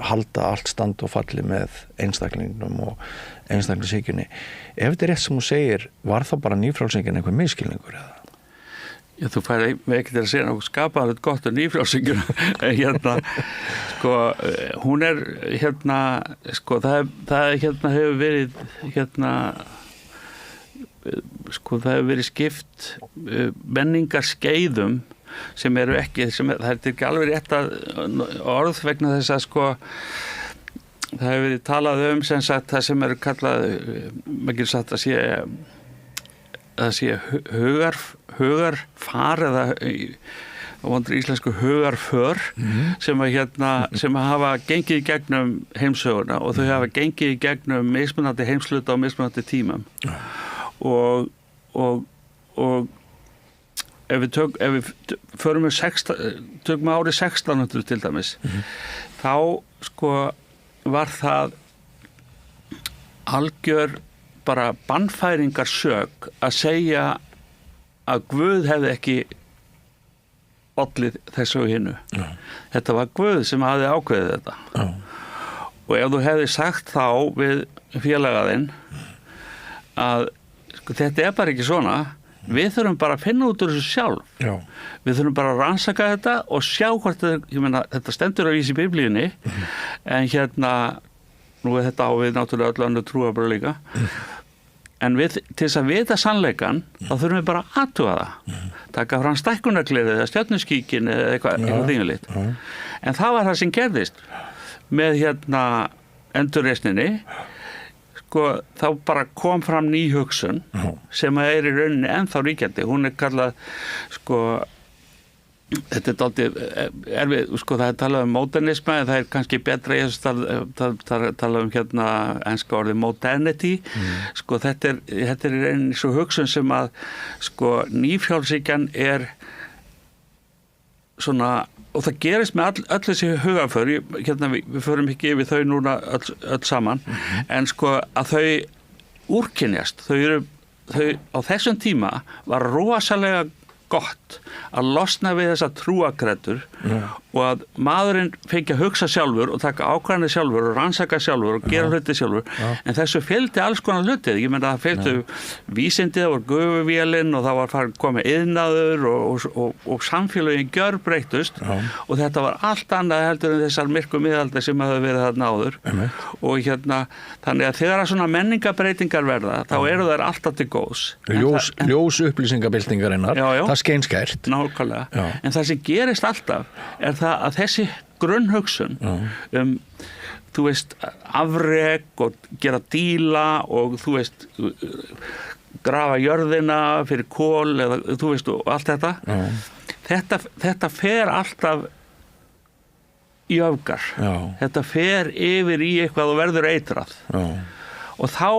halda allt stand og falli með einstaklingnum og einstaklingshyggjunni. Ef þetta er rétt sem þú segir, var þá bara nýfrjálshyggjan einhver misskilningur eða?
Já, þú færi ekki til að segja náttúrulega skapaði þetta gott nýfrjálshyggju. Sko, hún er sko, það hefur verið sko, það hefur verið skipt menningarskeiðum sem eru ekki, það er ekki alveg rétt orð vegna þess að sko það hefur verið talað sem sagt það sem eru kallað, maður getur sagt að sé hugarfar eða á vandur íslensku hugarför sem að hafa gengið í gegnum heimsöguna og þau hafa gengið í gegnum mismunandi heimsluta og mismunandi tímum og ef við förum tökum árið 1600 til dæmis þá sko var það algjör bara bannfæringarsök að segja að Guð hefði ekki ollið þessu og hinnu. Þetta var Guð sem hafði ákveðið þetta. Og ef þú hefði sagt þá við félagaðinn að sko, þetta er bara ekki svona, við þurfum bara að finna út úr þessu sjálf. Við þurfum bara að rannsaka þetta og sjá hvort þetta stendur á vísi í Biblíunni en nú er þetta á við náttúrulega öllu annu trúarbrögð líka en til þess að vita sannleikan þá þurfum við bara að athuga það taka fram stækkunarglerið eða stjörnuskíkin eða eitthvað þínulegt en það var það sem gerðist með endurreisninni sko þá bara kom fram ný hugsun sem er í rauninni ennþá ríkjandi, hún er kallað sko þetta er dálítið erfið, sko það er talað modernisma en það er kannski betra ég tala enska orðið modernity sko þetta er einn svo hugsun sem að sko nýfrjálshyggjan er svona og það gerist með öll þessi hugaför við förum ekki yfir þau núna öll saman en sko að þau úrkynjast þau á þessum tíma var rosalega gott að losna við þessa trúakreddur og að maðurinn fengi að hugsa sjálfur og taka ákvarðanir sjálfur og rannsaka sjálfur og gera hluti sjálfur en þessu fylgdi alls konar hluti ég meina það fylgdi vísindi það var gufuvélinn og það var komið iðnaður og samfélögin gjörbreyttust og þetta var allt annað heldur en þessar myrku miðaldir sem hafði verið þarna áður og þannig að þegar svona menningabreytingar verða þá eru þær alltaf til góðs
Ljós upplýsingabyltingarinnar það skeinskært
nákvæmlega en það sem gerist alltaf er það að þessi grunnhugsun þú veist afrek og gera díla og þú veist grafa jörðina fyrir kol eða þú veist og allt þetta þetta fer alltaf í öfgar. Þetta fer yfir í eitthvað og verður eitrað. Og þá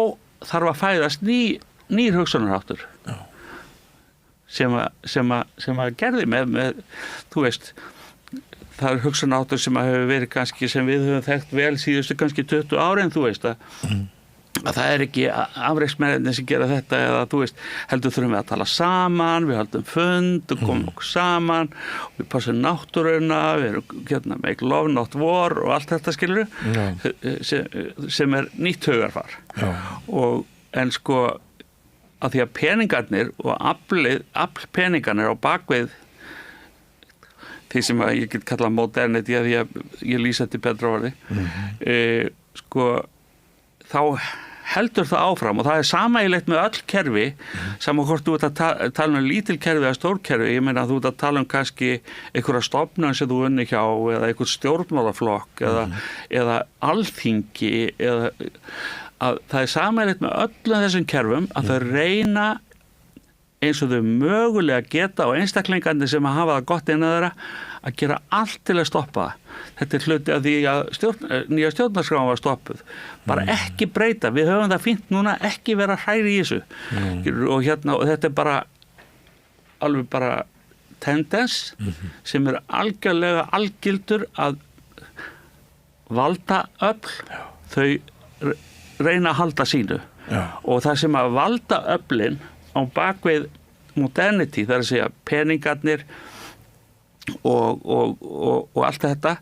þarf að fæðast nýr hugsunarháttur sem að gerði með þú veist, það er hugsunarháttur sem að hefur verið kannski sem við höfum þekkt vel síðustu kannski 20 árin, þú veist að það er ekki afreiksmenn sem gera þetta eða þú veist, heldur þurfum við að tala saman, við haldum fund og komum okkur saman og við passum náttúruna, við erum make love not war og allt þetta skilur sem er nýtt hugarfar en sko að því að peningarnir og afl peningarnir á bakvið því sem að ég get kallað modernity að því að ég lýsa þetta í betra orði sko þá heldur það áfram og það er sameiginlegt með öll kerfi saman hvort þú ert að tala um lítil kerfi eða stór kerfi, ég meina að þú ert að tala um kannski einhverja stofnun sem þú unni hjá eða einhver stjórnmálaflokk eða alþingi eða að það er sameiginlegt með öllum þessum kerfum að þau reyna eins og þau mögulega geta og einstaklingarnir sem að hafa það gott innan þeirra að gera allt til að stoppa það. Þetta er hluti af því að nýja stjórnarskráin var stoppuð. Bara ekki breyta, við höfum það fínt núna, ekki vera hræri í þessu. Og þetta er bara alveg bara tendens sem er algjörlega algildur að valda öfl, þau reyna að halda sínu. Og það sem að valda öflin á bakvið modernity, það er að segja peningarnir og allt þetta,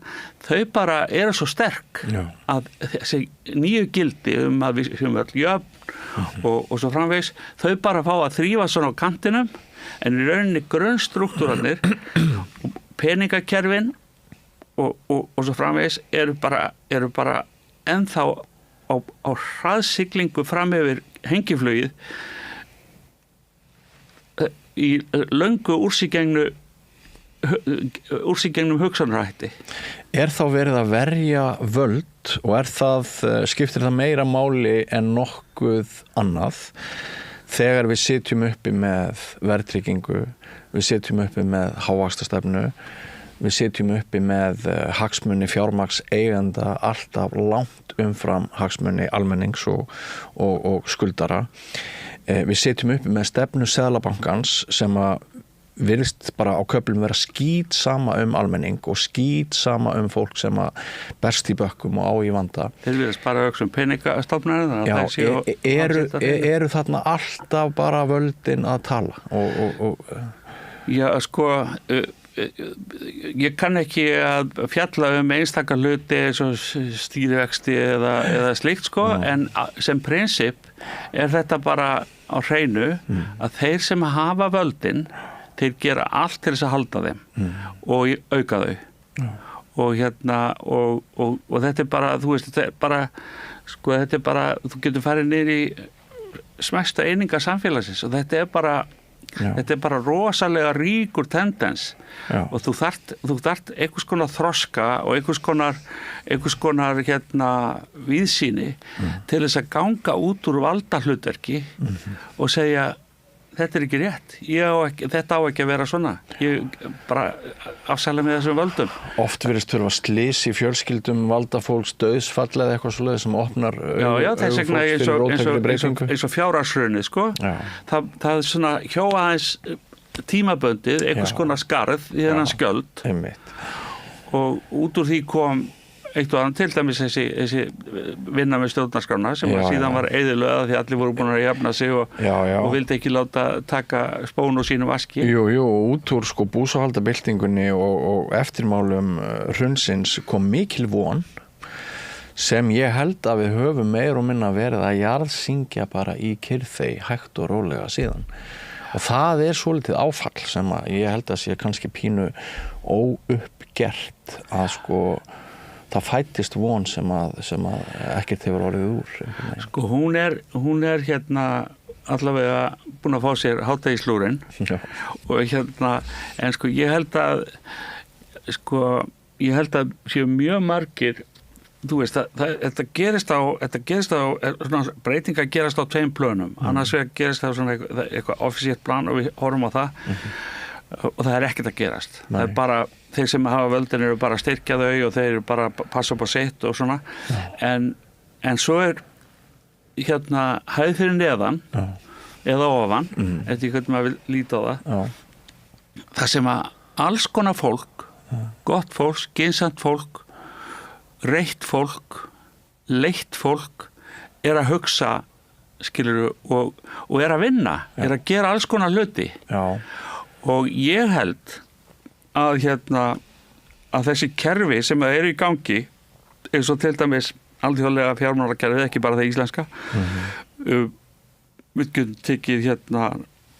þau bara eru svo sterk að þessi nýju gildi að við höfum öll jöfn og svo framvegis, þau bara fá að þrífa svona á kantinum en í rauninni grunnstruktúrarnir peningakerfin og svo framvegis eru bara ennþá á hraðsiglingu fram yfir hengiflugið í löngu úrsígengnum hugsanarhætti.
Er þá verið að verja völd og skiptir það meira máli en nokkuð annað þegar við sitjum uppi með verðtryggingu, við sitjum uppi með hávaxtastefnu, við sitjum uppi með hagsmuni fjármagnseigenda alltaf langt umfram hagsmuni almennings og skuldara. Við sitjum uppi með stefnu Seðlabankans sem að virðist bara á köflum vera skít sama almenning og skít sama fólk sem að berst í bökkum og á í vanda.
Þeir virðist bara auksum peningastofnanir.
Eru þarna alltaf bara völdin að tala?
Já, sko, ég kann ekki að fjalla einstakar hluti eins og stýrivexti eða slíkt, sko, en sem prinsip er þetta bara á hreinu að þeir sem hafa völdin þeir gera allt til þess að halda þeim og auka þau og þetta er bara, þú veist, þetta er bara þú getur farið niður í smæsta eininga samfélagsins og þetta er bara rosalega ríkur tendens og þú þarft einhvers konar þroska og einhvers konar víðsýni til þess að ganga út úr valdahlutverki og segja þetta er ekki rétt, þetta á ekki að vera svona, ég bara afsæla með þessum völdum.
Oft virðist þurfa slys í fjölskyldum valdafólks, dauðsfall eða eitthvað svoleiðis sem opnar
þess vegna eins og fjárhagshrunið, sko. Það er svona hjá aðeins tímaböndið, einhvers konar skarð í þennan skjöld og út úr því kom eitt og annað, til dæmis þessi vinna með stjórnarskrána sem síðan var eyðilögð því allir voru búin að jafna sig og vildi ekki láta taka spón úr sínu vaski.
Út úr sko búsáhaldabyltingunni og eftirmálum hrunsins kom mikil von sem ég held að við höfum meir og minna verið að jarðsyngja bara í kyrrþey hægt og rólega síðan. Og það er svolítið áfall sem að ég held að sé kannski pínu óuppgert að sko það fættist von sem að ekkert hefur orðið úr.
Sko hún er allavega búin að fá sér hádegislúrin og en sko ég held að séu mjög margir, þú veist, þetta gerist á breytinga gerast á tveim plönum, annars vegar gerist það svona eitthvað offisítt plan og við horfum á það og það ekkert að gerast. Það bara, þeir sem hafa völdin eru bara að styrkja þau og þeir eru bara að passa upp á sitt og svona. En svo hæð fyrir neðan eða ofan, eftir hvernig maður vil líta á það. Það sem að alls konar fólk, gott fólk, skynsamt fólk, reitt fólk, leitt fólk að hugsa, skilur, og að vinna, að gera alls konar hluti. Og ég held að að þessi kerfi sem eru í gangi, eins og til dæmis alþjóðlega fjármálakerfið, ekki bara það íslenska, við getum tekið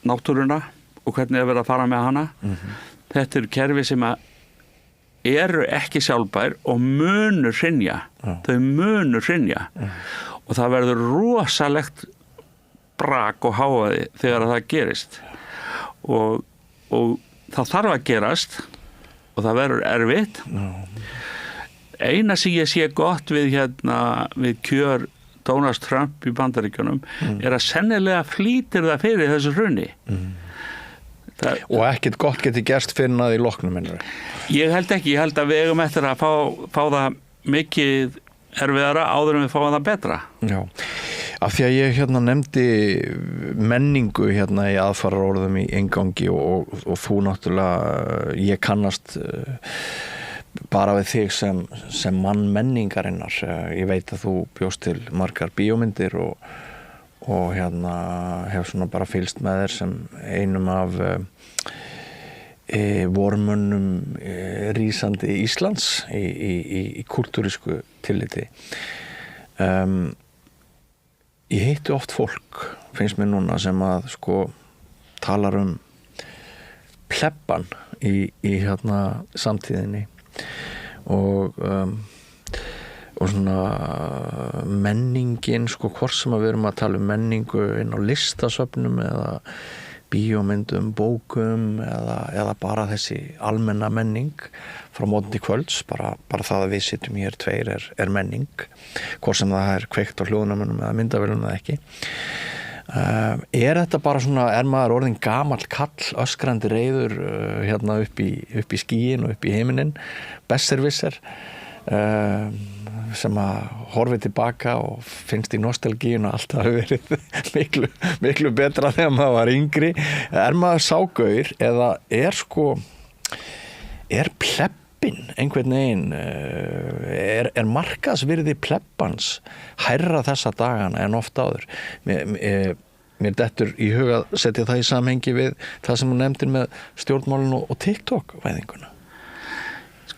náttúruna og hvernig verið að fara með hana. Þetta eru kerfi sem eru ekki sjálfbær og munur hrynja. Þau munur hrynja. Og það verður rosalegt brak og háaði þegar það gerist. Og það þarf að gerast og það verður erfitt. Eina sem ég sé gott við við kjör Donald Trump í Bandaríkjunum að sennilega flýtir það fyrir þessu hruni.
Og ekkert gott geti gerst fyrir það í loknum, mennur?
Ég held ekki, ég held að við eigum eftir að fá það mikið erfiðara áður en við fáum það betra.
Já, af því að ég nefndi menningu í aðfararorðum í inngangi og þú náttúrulega, ég kannast bara við þig sem mann menningarinnar. Ég veit að þú bjóst til margar bíómyndir og hef svona bara fylgst með þér sem einum af vormönnum rísandi Íslands í kultúrísku tilliti. Ég hitti oft fólk, finnst mér núna, sem að talar plebban í samtíðinni og svona menningin, hvort sem að við erum að tala menningu inn á listasöfnum eða bíómyndum, bókum eða bara þessi almenna menning frá morgun til kvölds, bara það að við sittum hér tveir menning, hvort sem það kveikt á hljóðnamönnum eða myndavélum eða ekki. Þetta bara svona, maður orðin gamall kall, öskrandi reiður upp í skýin og upp í heiminin, besservisser, sem að horfi tilbaka og finnst í nostalgíun og allt hafi verið miklu betra þegar maður var yngri. Maður ságaur eða plebbin einhvern veginn, markaðsvirði plebbans hærra þessa dagana en oft áður? Mér dettur í huga að setja það í samhengi við það sem hún nefndir með stjórnmálun og TikTok-væðinguna.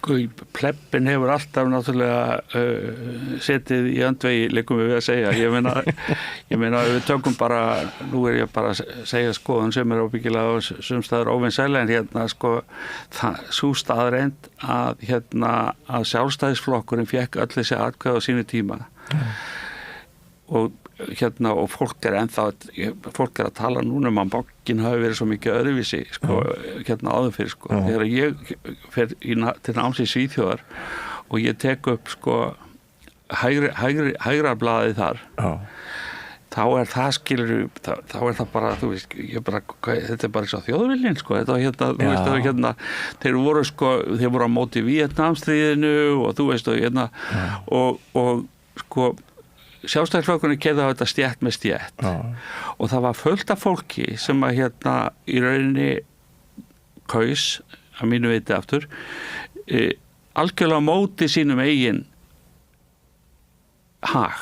Plebbin hefur alltaf náttúrulega setið í öndvegi, leikum við að segja. Ég meina við tökum bara, nú ég bara að segja skoðun sem óbyggilega sumstaðar óvinsæli, en sú staðreind að sjálfstæðisflokkurinn fékk öll þessi atkvæði á sínu tíma. Og fólk fólk að tala núna að bankin hafi verið svo mikið öðruvísi áður fyrir. Þegar ég fer til náms í Svíþjóðar og ég tek upp hægra blaðið þar, þá það skilur, þá það bara, þú veist, þetta bara eins og þjóðviljinn, þetta þeir voru á móti Víetnamstríðinu og þú veist, og sjálfstæðisflokkurinn keyrði á þetta stétt með stétt og það var fullt af fólki sem að í rauninni kaus, að mínu viti aftur, algjörlega á móti sínum eigin hag.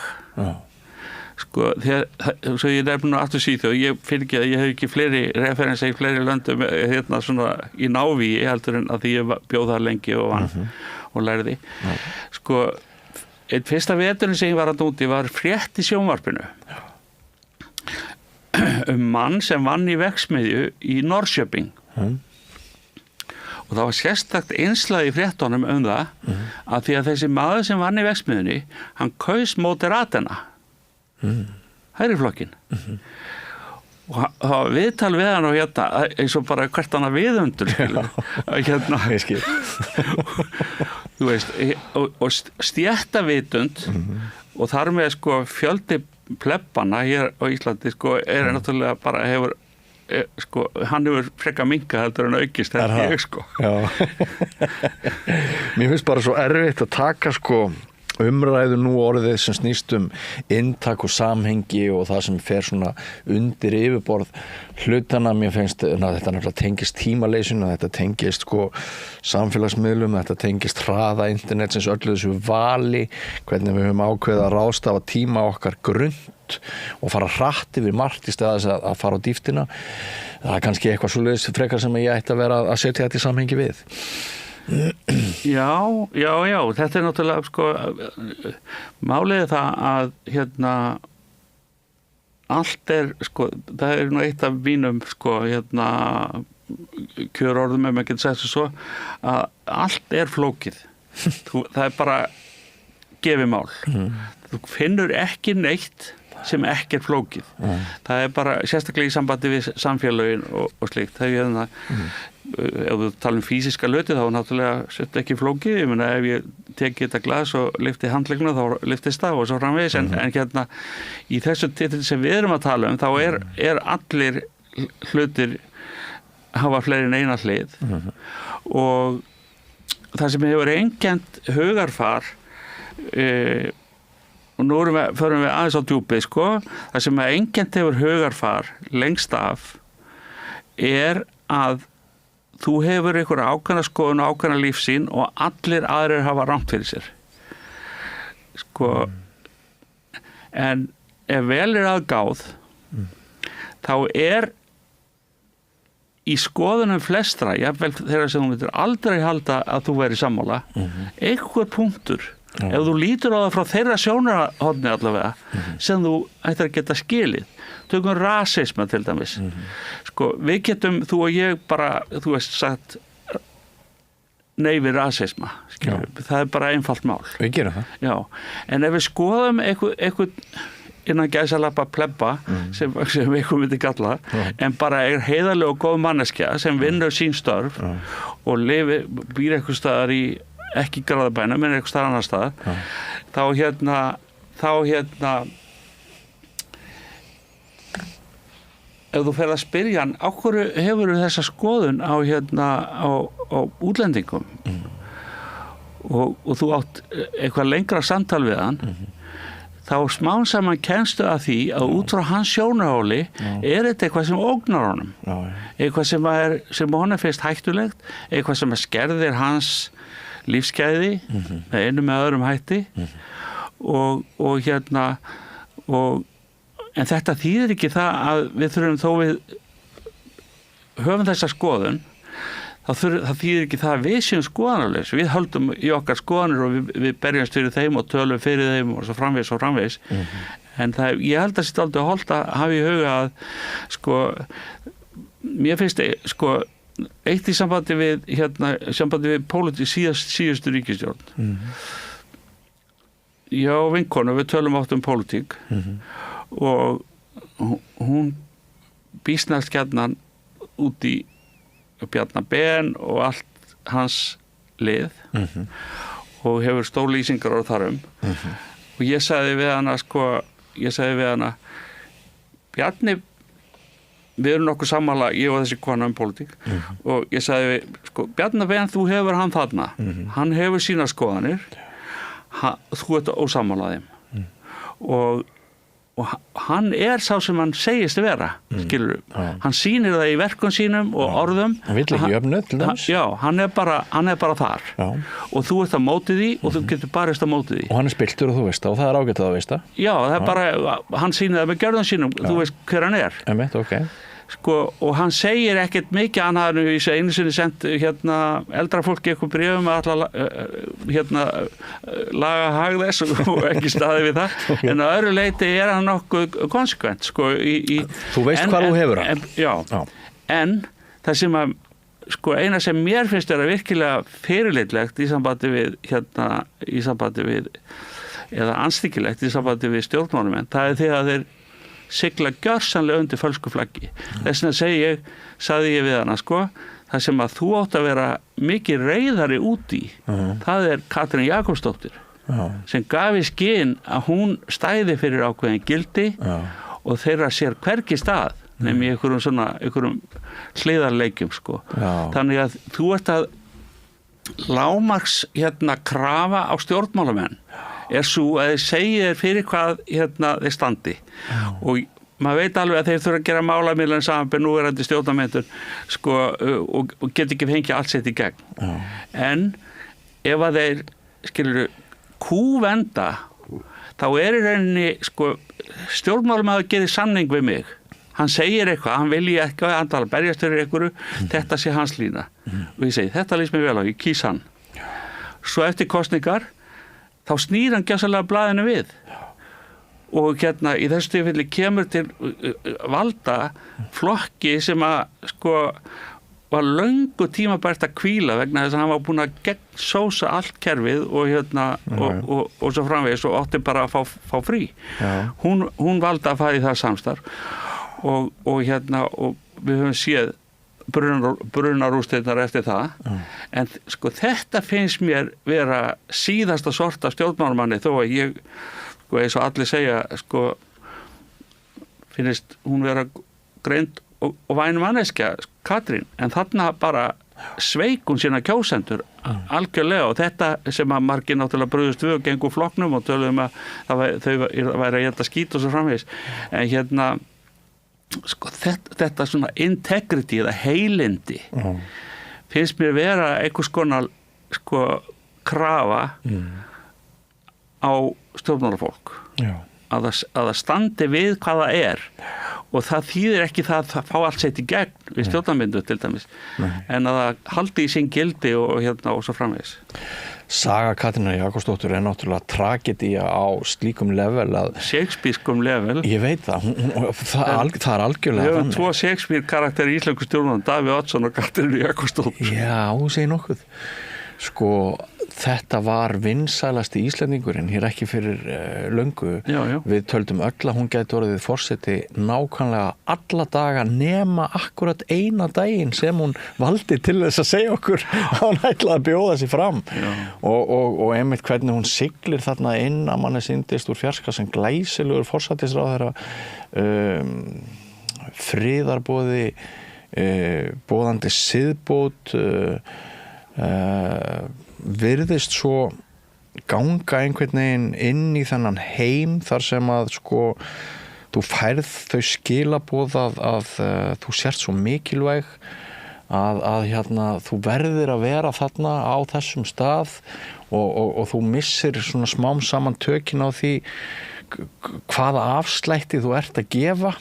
Svo ég nefnum aftur Svíþjóð, ég finn ekki að ég hef ekki fleiri referensa í fleiri löndum svona í návíi heldur en að því ég bjóð þar lengi og vann og lærði. Einn fyrsta veturinn sem ég var að úti var frétt í sjónvarpinu mann sem vann í verksmiðju í Norrköping. Og það var sérstakt innslag í fréttunum það að því að þessi maður sem vann í verksmiðjunni, hann kaus Moderatena, hægriflokkinn. Og það var viðtal við hann og eins og bara hvert hann að viðundur ég skil þú veist, og stéttavitund og þar með fjöldi plebbana hér á Íslandi náttúrulega bara hefur sko, hann hefur frekar minka heldur en aukist þetta ég sko.
Já. Mér finnst bara svo erfitt að taka sko umræðu nú orðið sem snýst inntak og samhengi og það sem fer svona undir yfirborð hlutana. Mér finnst þetta nefnilega tengist tímaleysinu, þetta tengist sko samfélagsmiðlum, þetta tengist hraða internetsins, öllu þessu vali, hvernig við höfum ákveðið að ráðstafa tíma okkar grunnt og fara hratt yfir margt í staðis að fara á dýptina. Það kannski eitthvað svoleiðis frekar sem ég ætti að vera að setja þetta í samhengi við.
Já, þetta náttúrulega sko, málið það að allt sko, það nú eitt af mínum sko, kjörorðum ef maður getur sagt svo, að allt flókið. Það bara gefið mál. Þú finnur ekki neitt sem ekki flókið. Það bara sérstaklega í sambandi við samfélögin og slíkt. Það ef þú tala físiska hluti þá náttúrulega ekki flókið. Ég meina ef ég teki þetta glas og lyfti handleggina þá lyftist það og svo framvegis en í þessu titli sem við erum að tala þá allir hlutir hafa fleiri en eina hlið og það sem hefur einkennt hugarfar og nú förum við aðeins á djúpið sko, það sem einkennt hefur hugarfar lengst af að þú hefur einhverja ákveðna skoðun og ákveðna lífsýn og allir aðrir hafa rangt fyrir sér. Sko, en ef vel að gáð, þá í skoðunum flestra, jafnvel þeirra sem þú myndir aldrei halda að þú væri sammála, einhver punktur, ef þú lítur á það frá þeirra sjónarhorni allavega, sem þú ættir að geta skilið. Tökum rasisma til dæmis. Sko, við getum, þú og ég bara, þú veist sagt nei við rasisma. Það bara einfalt mál.
Við gerum það.
Já, en ef við skoðum eitthvað innan gæsalappa plebba sem við myndi kalla en bara heiðarleg og góð manneskja sem vinnur sín störf og býr eitthvað staðar í ekki Garðabænum en eitthvað staðar annar staðar þá ef þú fer að spyrja hann á hverju hefur þessa skoðun á útlendingum og þú átt eitthvað lengra samtal við hann þá smán saman kemstu að því að út frá hans sjónarhóli þetta eitthvað sem ógnar honum eitthvað sem honum finnst hættulegt eitthvað sem skerðir hans lífsgæði með einu með öðrum hætti en þetta þýðir ekki það að við þurfum þó við höfum þessa skoðun það þýðir ekki það að við séum skoðanarlaus við höldum í okkar skoðanir og við berjumst fyrir þeim og tölum fyrir þeim og svo framvegis en ég held að þetta aldrei holdt að hafa í huga að sko mér finnst sko eitt í sambandi við pólitík síðustu ríkisstjórn já vinkonu við tölum oft pólitík og hún býsnast gjarnan út í Bjarna Ben og allt hans lið og hefur stórlýsingar á þarum og ég sagði við hana Bjarni við erum nokkuð sammála ég og þessi kona pólitík og ég sagði Bjarna Ben þú hefur hann þarna hann hefur sína skoðanir þú ert ósammála þeim og hann sá sem hann segist vera skilur, hann sýnir það í verkum sínum og orðum
hann vill ekki jöfnu til þess
já, hann bara þar og þú ert á móti því og þú getur barist á móti því
og hann spiltur og þú veist það og það ágætt að þú veist það
já, það bara, hann sýnir það með gjörðum sínum þú veist hver hann
Emitt, okay.
Sko, og hann segir ekkert mikið hann hafði nú í einu sinni sendt eldra fólki eitthvað bréfum að laga hag þess og ekki staði við það en að öðru leiti hann nokkuð konsekvent sko,
þú veist hvað þú hefur hann
já. En það sem að sko, eina sem mér finnst að virkilega fyrirlitlegt í sambandi við eða anstíkilegt í sambandi við stjórnmálumenn það þegar þeir sigla gjörsamlega undir fölsku flaggi þess vegna sagði ég við hana sko, það sem að þú átt að vera mikið reiðari út í það Katrín Jakobsdóttir sem gaf í skyn að hún stæði fyrir ákveðin gildi og þeirra sér hvergi stað nefnum í einhverjum hliðarleikjum sko. Þannig að þú ert að lágmarks krafa á stjórnmálamenn svo að þeir segja þér fyrir hvað þeir standi og maður veit alveg að þeir þurfa að gera málamiðlan samanber núverandi stjórnarmyndun sko, og get ekki fengið allt sett í gegn en ef að þeir skilur kúvenda þá í rauninni sko, stjórnmálamaður gerir samning við mig hann segir eitthvað, hann vilji eitthvað hann tala berjast fyrir einhverju, þetta sé hans lína og ég segi, þetta lýst mér vel á, ég kýs hann svo eftir kosningar þá snýr hann gjörsamlega blaðinu við og í þessu tilfelli kemur til valda flokki sem að sko var löngu tímabært að hvíla vegna þess að hann var búin að gegnsósa allt kerfið og og svo framvegis og átti bara að fá frí hún valda að fara í það samstarf og við höfum séð brunarústirnar eftir það en sko þetta finnst mér vera síðasta sorta stjórnmálamanni þó að ég sko eins og allir segja sko finnst hún vera greind og væn manneskja Katrín en þarna bara sveik hún sína kjósendur algjörlega og þetta sem að margir náttúrulega brugðust við og gengur flokknum og töluðum að þau væri að skít og svo framvegis en sko þetta svona integrity eða heilindi finnst mér vera einhvers konar sko krafa á stjórnmálafólk að það standi við hvað það og það þýðir ekki það að fá allt sett í gegn við stjórnarmyndu til dæmis en að það haldi í sín gildi og svo framvegis.
Saga Katrínar Jakobsdóttur náttúrulega tragedía á slíkum level
Shakespeareskum level
ég veit það, það algjörlega
við höfum 2 Shakespeare karakter í íslensku stjórnum Davíð Oddsson og Katrín Jakobsdóttur
þú segir nokkuð sko þetta var vinsælasti Íslendingurinn hér ekki fyrir löngu við töldum öll að hún gæti orðið forseti nákvæmlega alla daga nema akkurat eina daginn sem hún valdi til þess að segja okkur að hún ætlaði að bjóða sig fram og einmitt hvernig hún siglir þarna inn að manni syndist úr fjarska sem glæsilegur forsætisráðherra friðarboði boðandi siðbót virðist svo ganga einhvern veginn inn í þennan heim þar sem að sko þú færð þau skilaboð að þú sért svo mikilvæg að þú verðir að vera þarna á þessum stað og þú missir svona smám saman tökin á því hvaða afslætti þú ert að gefa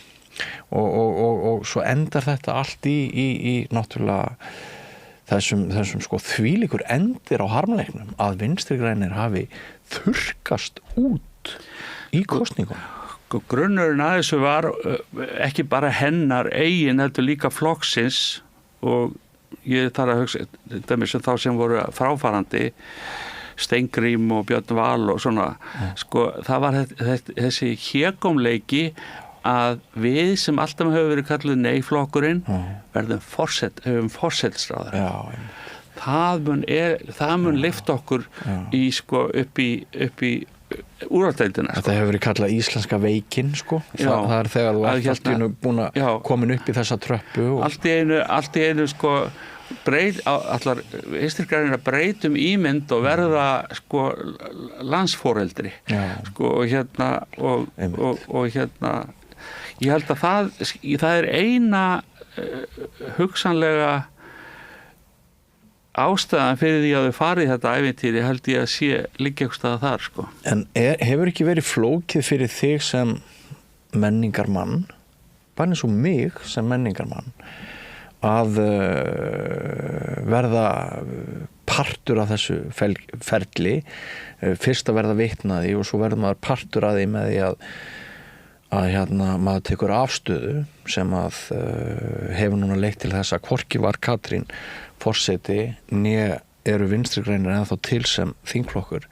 og svo endar þetta allt í náttúrulega þessum sko þvílíkur endir á harmleiknum að Vinstri grænir hafi þurrkast út í kosningum.
Grunnurinn að þessu var ekki bara hennar eigin heldur líka flokksins og ég þarf að hugsa þeim sem þá sem voru fráfarandi Steingrím og Björn Val og svona sko það var þessi hégómleiki að við sem alltaf hefur verið kalluð nei-flokkurinn verðum forsætisráðherra. Það mun lyfta okkur í sko upp í úrvaldeildina.
Þetta hefur verið kallað íslenska veikinn sko. Það er þegar þú ert allt í einu búin að komin upp í þessa tröppu.
Allt í einu sko allar Vinstri-grænir að breytum ímynd og verða sko landsforeldri sko og ég held að það er eina hugsanlega ástæðan fyrir því að þau farið þetta ævintýri held ég að sé liggja eitthvað staða þar sko.
En hefur ekki verið flókið fyrir þig sem menningarmann bara eins og mig sem menningarmann að verða partur af þessu ferli fyrst að verða vitnaði og svo verður maður partur af því með því að maður tekur afstöðu sem að hefur núna leitt til þess að hvorki var Katrín forseti né eru Vinstri grænir ennþá til sem þingflokkur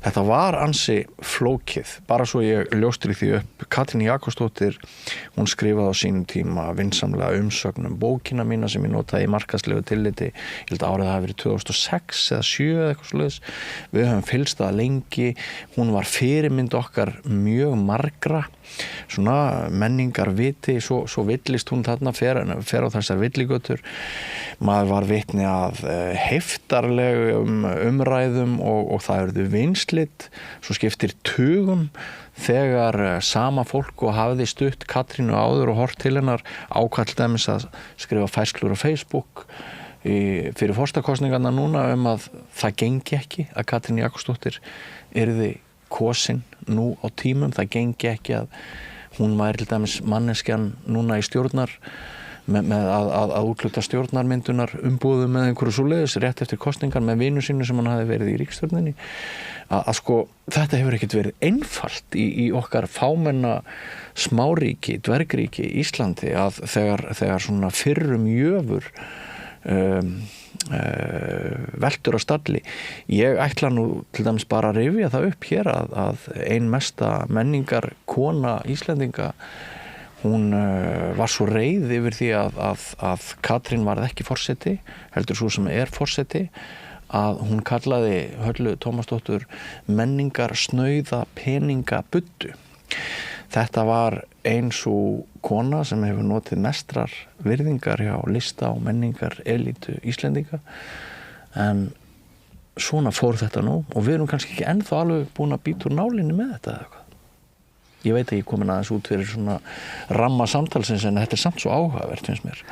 Þetta var ansi flókið, bara svo ég ljóstri því upp. Katrín Jakobsdóttir, hún skrifaði á sínum tíma vinsamlega umsögn bókina mína sem ég notaði í markaðslegu tilliti. Ég held að árið hafi verið 2006 eða 2007 eða eitthvað svoleiðis. Við höfum fylgst það lengi. Hún var fyrirmynd okkar mjög margra, svona menningarviti, svo villist hún þarna, fer á þessar villigötur. Maður var vitni að heiftarlegum umræðum og það eruðu vinslit, svo skiptir tugum þegar sama fólk og hafði stutt Katrínu áður og hort til hennar ákall dæmis að skrifa færslur á Facebook fyrir forsetakosningarnar núna að það gengi ekki að Katrín Jakobsdóttir yrði kosin nú á tímum, það gengi ekki að hún væri til dæmis manneskjan núna í stjórnar með að útluta stjórnarmyndunar umbúðum með einhverju svoleiðis rétt eftir kosningar með vinu sínu sem hann hafi verið í ríkisstjórninni að sko þetta hefur ekkert verið einfalt í okkar fámenna smáríki, dvergríki Íslandi að þegar svona fyrrum jöfur veltur á stalli. Ég ætla nú til dæmis bara að rifja það upp hér að ein mesta menningar kona Íslendinga hún var svo reið yfir því að Katrín varð ekki forseti, heldur svo sem forseti, að hún kallaði Höllu Tómasdóttur menningar snauða peninga buddu. Þetta var ein svo kona sem hefur notið mestrar virðingar hjá lista og menningar elítu Íslendinga, en svona fór þetta nú og við erum kannski ekki ennþá alveg búin að bíta úr nálinni með þetta eða eitthvað. Ég veit að ég komin aðeins út fyrir svona ramma samtalsins en þetta samt svo áhugavert finnst mér.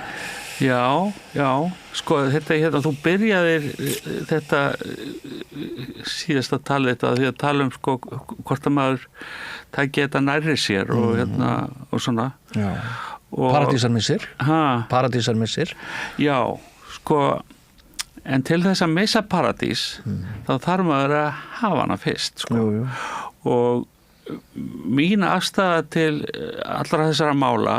Já, sko þetta þú byrjaðir þetta síðasta talið þetta því að tala sko hvort að maður tæki þetta nærri sér og og svona.
Já. Paradísarmissir. Já, sko en til þess að missa paradís þá þarf maður að hafa hana fyrst sko. Jú. Og mín afstaða til allra þessara mála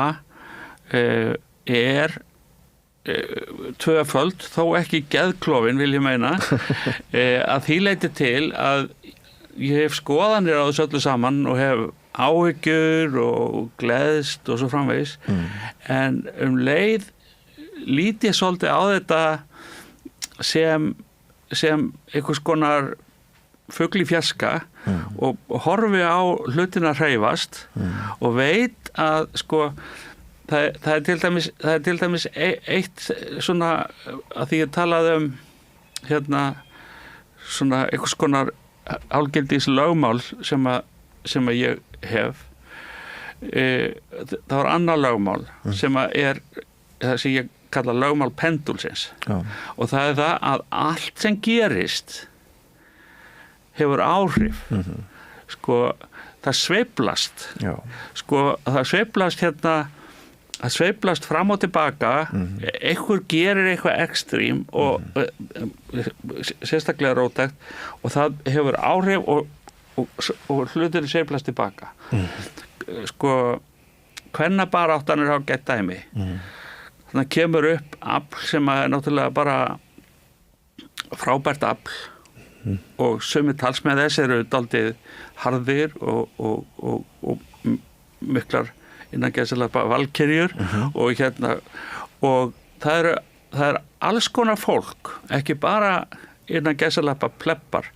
tvöföld, þó ekki geðklofin vil ég meina að því leiti til að ég hef skoðanir á þessu öllu saman og hef áhyggjur og gleðst og svo framvegis en leið lít ég svolítið á þetta sem einhvers konar fugl í fjarska og horfi á hlutina hreyfast og veit að sko það er til dæmis eitt svona að því ég talaði svona einhvers konar álgildis lögmál sem að ég hef það var annað lögmál sem að það sem ég kalla lögmál pendulsins og það er það að allt sem gerist hefur áhrif sko það sveiflast sko það sveiflast það sveiflast fram og tilbaka einhver gerir eitthvað ekstrím og sérstaklega róttækt og það hefur áhrif og hlutir sveiflast tilbaka sko kvennabaráttan á gett dæmi þannig kemur upp afl sem er náttúrulega bara frábært afl og sumir talsmenn þess eru dálítið harðir og miklar innan gæsalappa valkyrjur og og það er alls konar fólk, ekki bara innan gæsalappa pleppar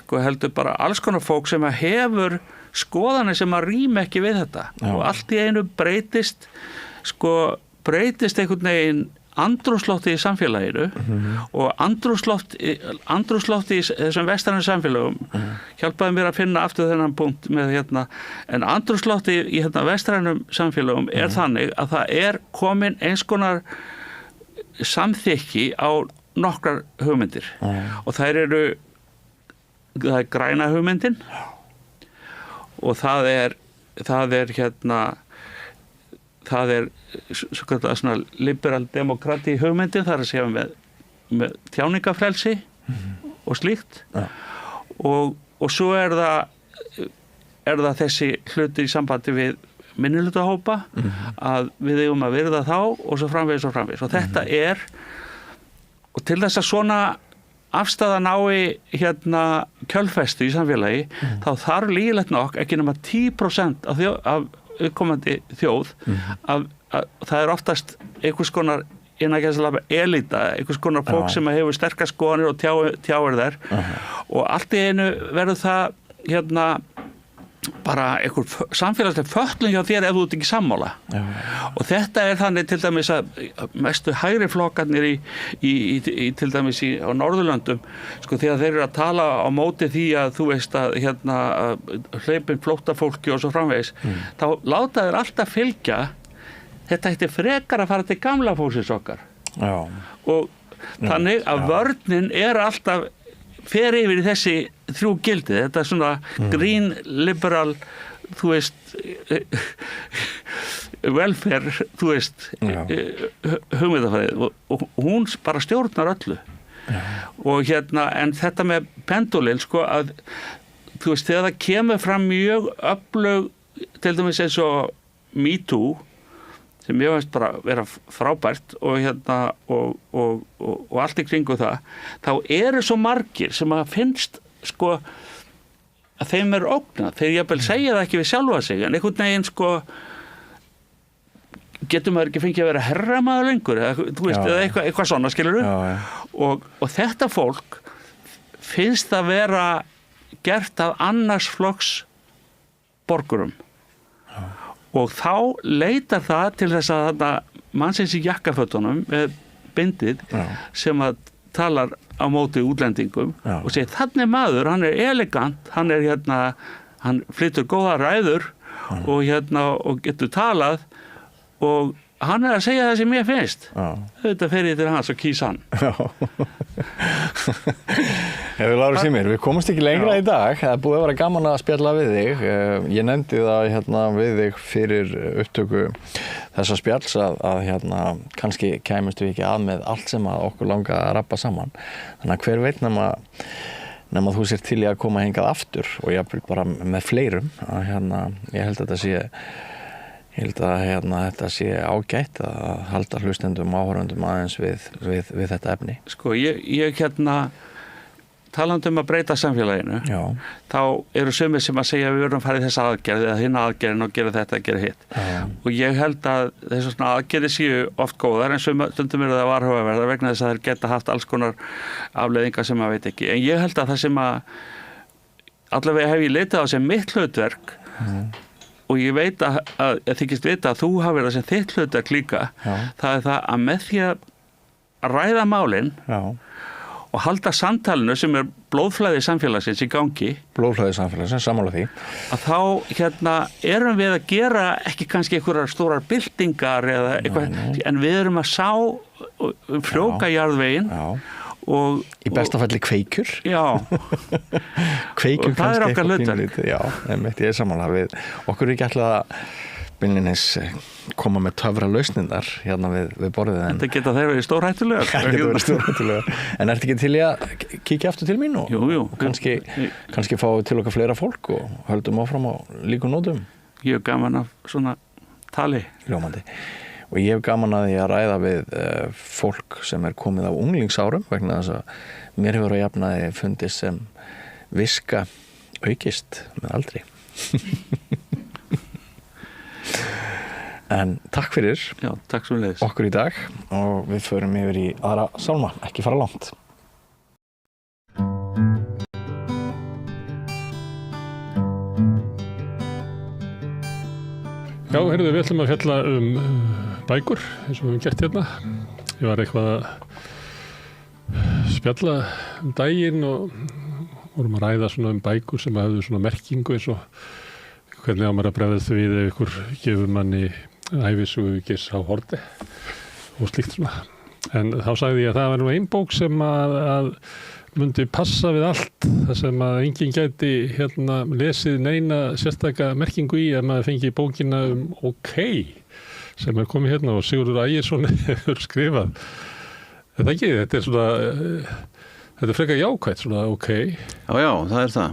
sko heldur bara alls konar fólk sem hefur skoðanir sem að rýma ekki við þetta og allt í einu breytist einhvern veginn andrúmsloftið í samfélaginu og andrúmsloftið í þessum vestrænu samfélagum hjálpaði mér að finna aftur þennan punkt með en andrúmsloftið í vestrænum samfélagum er þannig að það er komin eins konar samþykki á nokkrar hugmyndir og það er græna hugmyndin og það er svona liberal demokrati hugmyndin, það er að segja með tjáningafrelsi og slíkt og svo er það þessi hluti í sambandi við minnihlutahópa að við eigum að virða þá og svo framvegis og þetta og til þess að svona
afstæða nái kjölfestu í samfélagi, þá þarf lígilegt nokk ekki nema 10% af komandi þjóð að það er oftast einhvers konar elita, einhvers konar fólk sem hefur sterkar skoðanir og tjáir þær og allt í einu verður það bara einhver samfélagsleg fötlun hjá þér ef þú ert ekki sammála og þetta er þannig til dæmis að mestu hægri flokkarnir í til dæmis á Norðurlöndum sko þegar þeir eru að tala á móti því að þú veist að hleypin flóttafólki og svo framvegis þá láta þeir alltaf fylgja þetta ætti frekar að fara til gamla fólksins okkar og þannig að vörnin er alltaf fer yfir í þessi 3 gildi, þetta er svona green, liberal, þú veist, welfare, þú veist, hugmyndafræðið og hún bara stjórnar öllu. Og en þetta með pendulinn, sko, að þú veist, þegar það kemur fram mjög öflug, til dæmis eins og Me Too, sem ég veist bara vera frábært og og allt í kringu það, þá eru svo margir sem að finnst sko að þeim er ógnað, þeir jafnvel segja það ekki við sjálfa sig, en einhvern veginn sko getur maður ekki fengið að vera herramaður lengur, eða, þú veist, eða eitthvað svona, skilurðu? Og þetta fólk finnst að vera gert af annars flokks borgurum. Og þá leitar það til þess að mannsins í jakkafötunum með bindið sem að talar á móti útlendingum og segir þannig maður, hann er elegant, hann er hann flytur góða ræður og getur talað og hann er að segja það sem ég finnst. Þetta fer ég til hans og kýs hann.
Hefur Lárus Ýmir, við komumst ekki lengra í dag. Það er búið að vera gaman að spjalla við þig. Ég nefndi það við þig fyrir upptöku þessa spjalls að kannski kæmust við ekki að með allt sem að okkur langa að rappa saman. Þannig að hver veit nema þú sér til í að koma hingað aftur og ég bara með fleirum að ég held að þetta sé ágætt að halda hlustendum áhorfendum aðeins við þetta efni.
Sko, ég talandi að breyta samfélaginu, þá eru sumir sem að segja að við verðum að fara í þessa aðgerð eða hina aðgerðin og gera þetta, gera hitt. Og ég held að þessu svona aðgerði séu oft góðar en stundum eru það varhugaverðar vegna þess að þeir geta haft alls konar afleiðingar sem maður veit ekki. En ég held að það sem að allavega hef ég leitað á sem mitt hlutverk og ég veit að þykist vita að þú hafi verið það sem þitt hlutverk líka, það er það að með því að ræða málin og halda samtalinu sem er blóðflæði samfélagsins í gangi.
Blóðflæði samfélagsins, sammála því.
Að þá erum við að gera ekki kannski einhverjar stórar byltingar eða eitthvað, en við erum að frjóka jarðveginn og
í besta falli kveikur.
Já.
Kveikur
og það er okkar hlutverk.
Já, ég er sammála við. Okkur er ekki ætlað að beinlínis koma með töfra lausnindar við borðið en
þetta geta þeir verið stórhættulegar.
En ertu ekki til í að kíkja aftur til mín og
jú.
Kannski fá til okkar fleira fólk og höldum áfram á líkum nótum?
Ég hef gaman af svona tali.
Ljómandi. Og ég hef gaman að því að ræða við fólk sem er komið á unglingsárum vegna þess að mér hefur á jafnaði fundist sem viska aukist með aldri. En takk fyrir
takk sömuleiðis.
Okkur í dag og við förum yfir í aðra sálma, ekki fara langt.
Já, heyrðu, við ætlum að fjalla bækur eins og við höfum gert hérna. Ég var eitthvað að spjalla daginn og vorum að ræða svona bækur sem hafðu svona merkingu eins og hvernig á maður að bregðast við ef ykkur gefur manni ævisögu Geirs H. Haarde og slíkt svona. En þá sagði ég að það var nú ein bók sem að myndi passa við allt, þar sem að enginn gæti lesið neina sérstaka merkingu í að maður fengi bókina OK sem er komið og Sigurður Ægirsson hefur skrifað. Þetta ekki, þetta er svona, þetta er frekar jákvætt svona OK.
Já, það er það.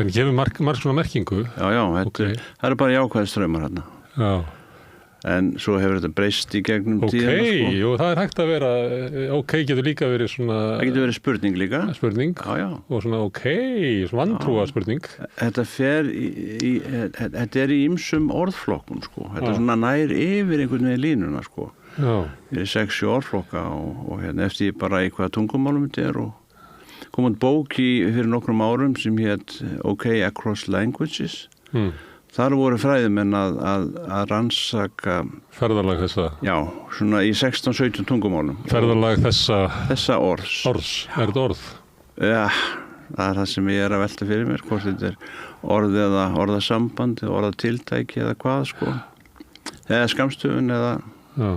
En gefur marg svona merkingu?
Já, það eru bara jákvæð strömmar hérna.
Já.
En svo hefur þetta breyst í gegnum tíðina.
Ok, og það hægt að vera, ok getur líka verið svona...
Það getur verið spurning líka.
Spurning,
já.
Og svona ok, svona vantrúa spurning.
Þetta er í ýmsum orðflokkum, sko. Þetta svona nær yfir einhvern veginn línuna, sko.
Já.
Það er 6 orðflokka og eftir bara í hvaða tungumálum þetta er og kom út bók fyrir nokkrum árum sem hét OK Across Languages. Þar voru fræðimenn að rannsaka
ferðalag þessa.
Já, svona í 16-17 tungumálum.
Ferðalag þessa
orðs.
Er þetta orð?
Ja, það er það sem ég er að velta fyrir mér, hvort þetta er orð eða orðasamband eða orðatiltæki eða hvað, sko. Eða skammstöfun eða...
Já,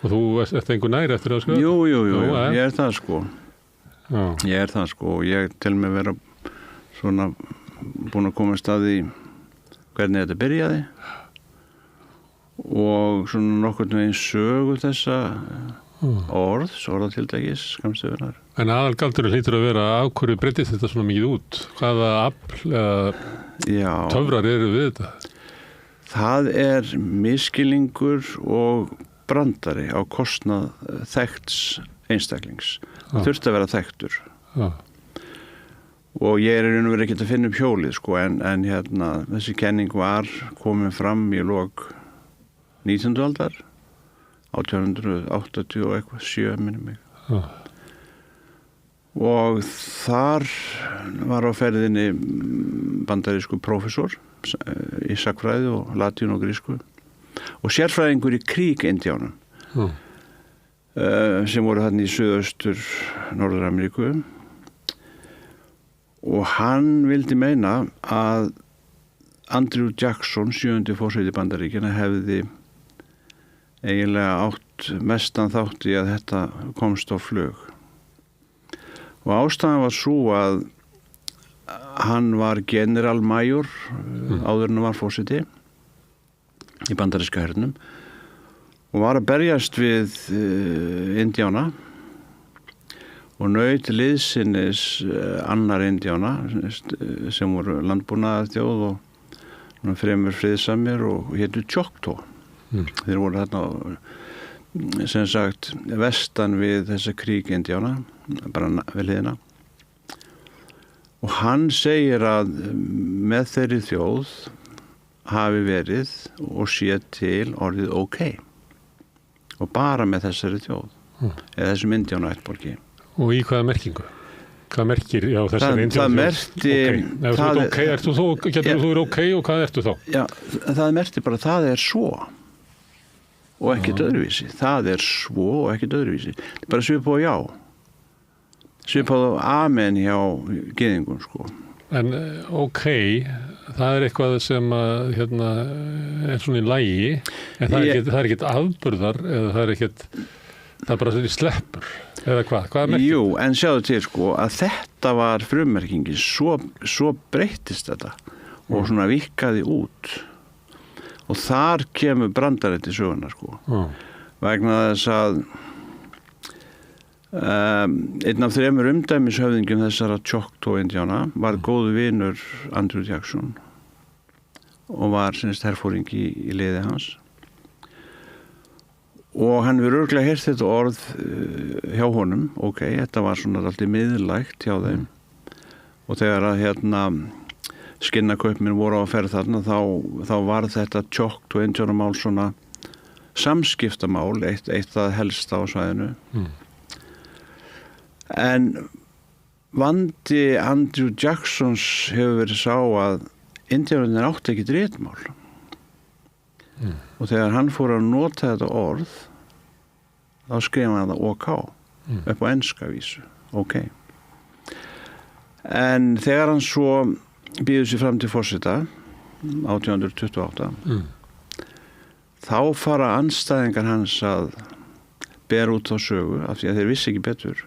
og þú ert einhver nær eftir það, sko?
Jú, ég er það, sko. Já. Ég er það, sko, og ég tel mig vera svona búin að koma að því hvernig þetta byrjaði og svona nokkurn veginn sögu þessa orðatiltækis, skammstöfunar.
En aðalgaldurinn hlýtur að vera af hverju breytist þetta svona mikið út? Hvaða afl eða töfrar eru við þetta?
Það er misskilningur og brandari á kostnað þekkts einstaklings. Það þurfti að vera þekktur. Já. Og ég er einhvern veginn ekki að finna upp hjólið, sko, en hérna, þessi kenning var komin fram í lok 19. aldar, 1880 og eitthvað, 7 minnum mig. Og þar var á ferðinni bandarísku prófessor í sagnfræði og latínu og grísku og sérfræðingur í krík-Indjánum sem voru þarna í suðaustur Norður-Ameríku. Og hann vildi meina að Andrew Jackson, 7. forseti Bandaríkjanna, hefði eiginlega átt mestan þátt í að þetta komst á flug. Og ástæðan var svo að hann var generalmajor áður en hann var forseti í bandaríska hernum og var að berjast við Indjána og naut liðsinnis annar Indjána sem voru landbúnaðarþjóð og fremur friðsamir og hétu Choctaw. Þeir voru þarna sem sagt vestan við þessa krík-Indjána, bara við hliðina. Og hann segir að með þeirri þjóð hafi verið og sé til orðið OK. Og bara með þessari þjóð, eða þessum Indjána ættborgi.
Og í hvaða merkingu? Hvað merkir, já, þessari Indjána?
Það merti...
Ef þú ert OK, ertu þú, getur þú verið OK og hvað ertu þá?
Já, það merti bara það er svo og ekkert öðruvísi. Það er svo og ekkert öðruvísi. Bara svipað á já. Svipað á amen hjá gyðingum, sko.
En OK, það er eitthvað sem að, hérna, er svona í lagi, en það er ekkert afburðar, eða það er ekkert, það er bara svona sleppur, eða hvað? Hvað merkir?
Jú, en sjáðu til, sko, að þetta var frummerkingin, svo breyttist þetta og svona vikkaði út. Og þar kemur brandarinn til sögunar, sko. Vegna þess að einn af 3 umdæmishöfðingjum þessara Choctaw-Indjána var góðu vinur Andrew Jackson og var herfóring í liði hans. Og hann hefur örugglega heyrt þetta orð hjá honum, OK, þetta var svona alltaf miðlægt hjá þeim. Og þegar að skinnakaupmenn voru á ferð þarna, þá var þetta Choctaw-Indjánamál svona samskiptamál, eitt það helsta á svæðinu. En vandi Andrew Jacksons hefur verið sá að Indjánarnir átti ekki ritmál. Og þegar hann fór að nota þetta orð, þá skrifaði hann það OK, upp á enska vísu, OK. En þegar hann svo býður sér fram til forseta 1828 þá fara andstæðingar hans að bera út þá sögu af því að þeir vissi ekki betur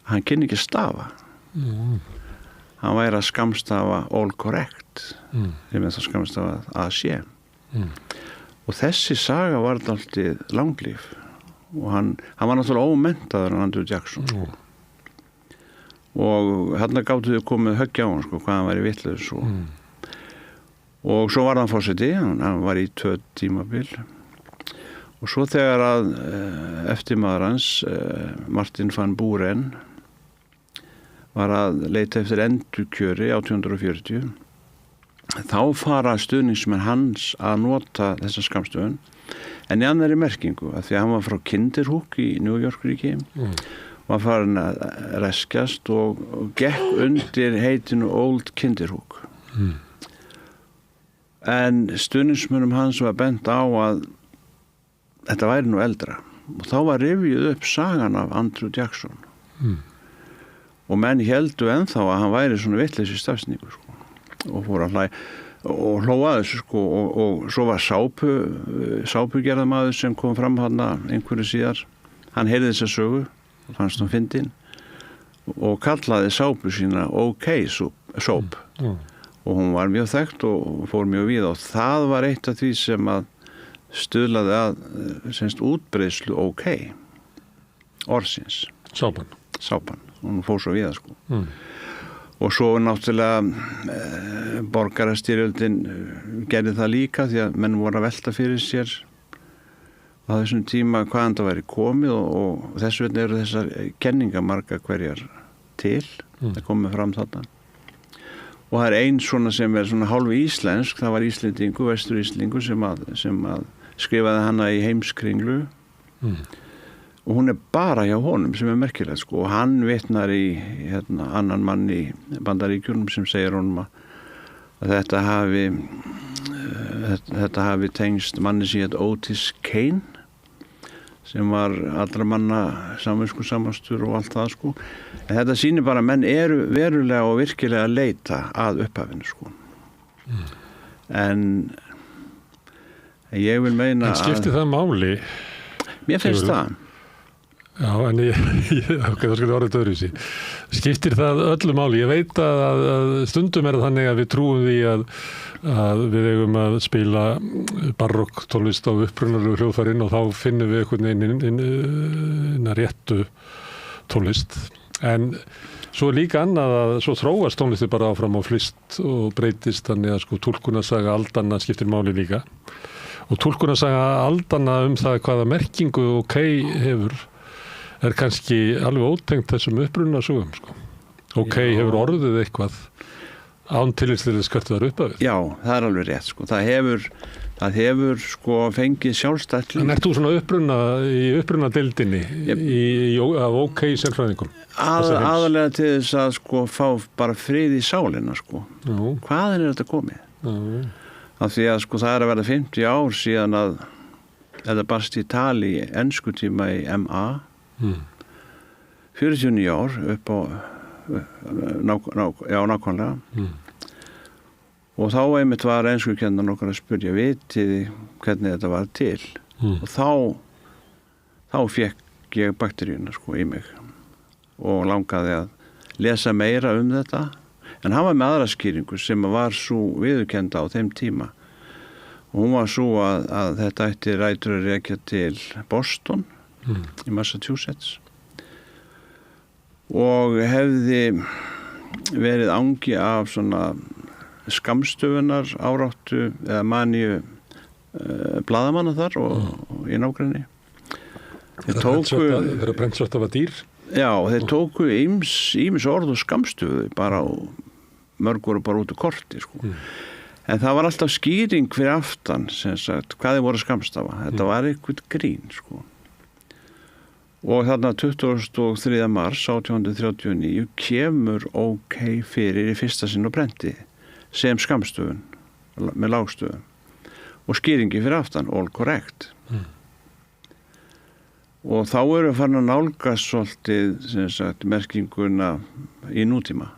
hann kynni ekki stafa hann væri að skammstafa all correct ég með það skammstafa að sé og þessi saga var alltaf langlíf og hann var náttúrulega ómenntaður en Andrew Jackson og hérna gáttu þau komið höggja á hann sko, hvað hann var í vitlaus og svo var hann forseti, hann var í 2 tímabil Og svo þegar að eftirmaður hans, Martin van Buren, var að leita eftir endurkjöri 1840, þá fara stuðningsmenn hans að nota þessa skammstöfun, en í annarri merkingu, af því að hann var frá Kinderhook í New York-ríki, var farin að reskjast og gekk undir heitinu Old Kinderhook. En stuðningsmönnum hans var bent á að þetta væri nú eldra og þá var rifjuð upp sagan af Andrew Jackson og menn héldu ennþá að hann væri svona vitleysi stafsningur sko, og fór að hlæja og hlóa þessu sko, og svo var sápugerðamaður sem kom fram hann einhverju síðar, hann heyrði þessa sögu og fannst hún fyndin og kallaði sápu sína OK Soap og hún var mjög þekkt og fór mjög víða og það var eitt af því sem að stuðlaði að semst útbreiðslu OK orðsins sápan, hún fór svo víða sko og svo náttúrulega borgarastyrjöldin gerði það líka því að menn voru að velta fyrir sér á þessum tíma hvaðan það væri komið og þess vegna eru þessar kenningar margar hverjar til það komið fram þarna og það er ein svona sem er svona hálf íslensk, það var Íslendingu, vestur Íslendingu sem að skrifaði hana í Heimskringlu og hún er bara hjá honum sem er merkilegt sko og hann vitnar í annan mann í Bandaríkjunum sem segir honum að þetta hafi tengst manni sem hét Otis Kane sem var allra manna samviskusamastur og allt það sko en þetta sýnir bara að menn eru verulega og virkilega að leita að upphafinu sko en ég vil meina
en skiptir það máli?
Mér finnst það
Já, en ok, það skulle orðið öðruvísi. Skiptir það öllu máli? Ég veit að stundum er það þannig að við trúum því að við eigum að spila barokk tónlist á upprunalegu hljóðfærin og þá finnum við einhvern veginn réttu tónlist. En svo er líka annað að svo þróast tónlisti bara áfram og flyst og breytist þannig að sko túlkunarsaga aldanna skiptir máli líka. Og túlkunarsaga aldanna það hvaða merkingu OK hefur er kannski alveg ótengt þessum upprunasögum sko. OK hefur orðið eitthvað án tillitslega skörtu þar upp af við.
Já, það er alveg rétt sko. Það hefur sko fengið sjálfstætt.
En ert þú svona í upprunadeildinni af OK sérfræðingum?
Aðalega til þess að sko fá bara frið í sálina sko. Hvaðan er þetta komið? Af því að sko það er að verða 50 ár síðan að þetta barst í tali í enskutíma í MA 49 ár upp á nákvæmlega og þá einmitt var enskukennan okkar að spyrja vitiði hvernig þetta var til og þá fekk ég bakteríuna sko í mig og langaði að lesa meira þetta en hann var með aðra skýringu sem var svo viðurkenda á þeim tíma og hún var svo að þetta ætti rætur að rekja til Boston í Massachusetts og hefði verið angi af svona skammstöfunar áráttu eða maníu blaðamanna þar og í nágrenni
þeir brennt svo að dýr
já, þeir tóku ýmis orð og skammstöfu bara og mörg voru bara út úr korti sko en það var alltaf skýring fyrir aftan sem sagt hvað þeir voru að skammstafa þetta var eitthvað grín sko og þarna 23. mars 1839 kemur OK fyrir í fyrsta sinn og brenti sem skammstöfun með lágstöfun og skýringi fyrir aftan, all correct og þá eru farin að nálgast svolítið sem sagt merkinguna í nútíma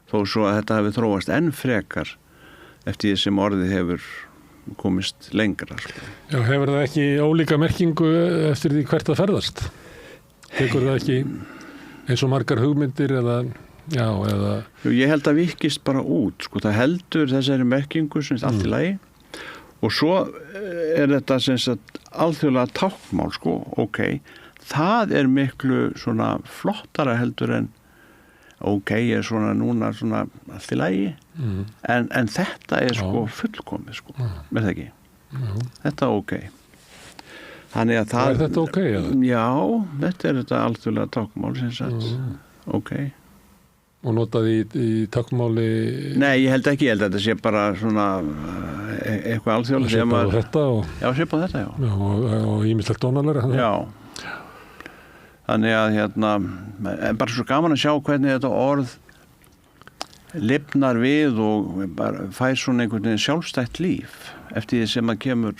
þó svo að þetta hefur þróast enn frekar eftir því sem orðið hefur komist lengra sko.
Já, hefur það ekki ólíka merkingu eftir því hvert það ferðast? Tekur það ekki eins og margar hugmyndir eða
ég held að vikist bara út sko, það heldur þessari merkingu sem allt í lagi og svo er þetta sem sagt alþjóðlega táknmál sko, OK það er miklu svona flottara heldur en OK er svona núna svona allt í lagi en þetta er sko fullkomið sko, með það ekki þetta OK Þannig að það...
Er þetta ok?
Já, þetta er þetta alþjóðlega táknmál sem sagt. Ok.
Og notaði í táknmáli...
Nei, ég held ekki, ég held að þetta sé bara svona eitthvað alþjóðlega.
Svipað á þetta og...
Já, svipað á þetta, já.
Já, og ýmislegt dónalega.
Já. Þannig að bara svo gaman að sjá hvernig þetta orð lifnar við og bara fær svona einhvern veginn sjálfstætt líf eftir því sem að kemur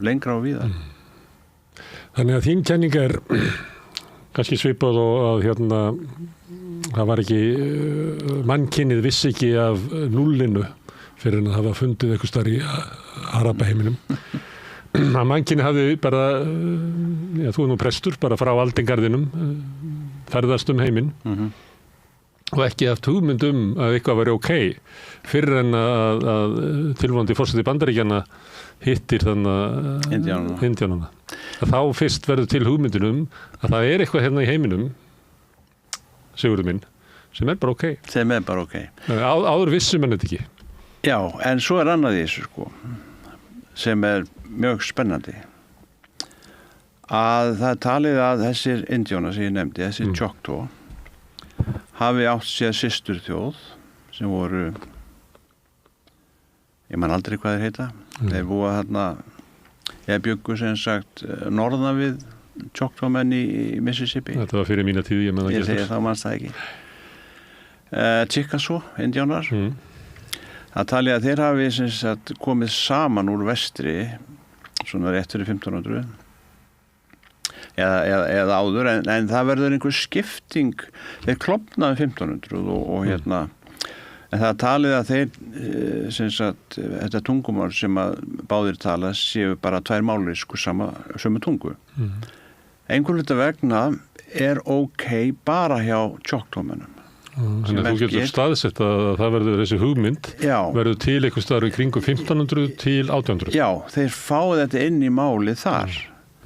lengra og víðar.
Þannig að þín kenning er kannski svipað og að það var ekki, mannkynið vissi ekki af núllinu fyrir en að hafa fundið eitthvað starf í Arabaheiminum. Að mannkynið hafði bara, þú nú prestur, bara frá aldingarðinum, ferðast heiminn og ekki haft hugmynd að eitthvað væri ok fyrir en að tilvonandi forseti Bandaríkjanna hittir þannig Indíánana. Þá fyrst verður til hugmyndinum að það er eitthvað hérna í heiminum, Sigurður minn, sem er bara ok.
Sem er bara ok.
Áður vissum en þetta ekki.
Já, en svo er annað í þessu sko, sem er mjög spennandi. Að það er talið að þessir Indíánar sem ég nefndi, þessir Choctaw, hafi átt sér systur þjóð sem voru, ég man aldrei hvað þeir heita, þeir búa þarna, ég byggu sem sagt norðan við Choctaw menn í Mississippi.
Þetta var fyrir mína tíð, ég menn að
ég segi það mannst það ekki. Chickasaw, Indíánar. Það talið að þeir hafi sem sagt komið saman úr vestri, svona rétt fyrir 1500. Eða áður, en það verður einhver skipting, þeir klofnaði 1500 og en það talið að þeir sem sagt, þetta tungumál sem að báðir tala séu bara tvær máli sömu tungu. Einhvern veginn vegna er ok bara hjá Choctaw-mennum.
Þannig að þú getur staðsett að það verður þessi hugmynd, verður til eitthvað staðar í kringum 1500 til 1800.
Já, þeir fáið þetta inn í málið þar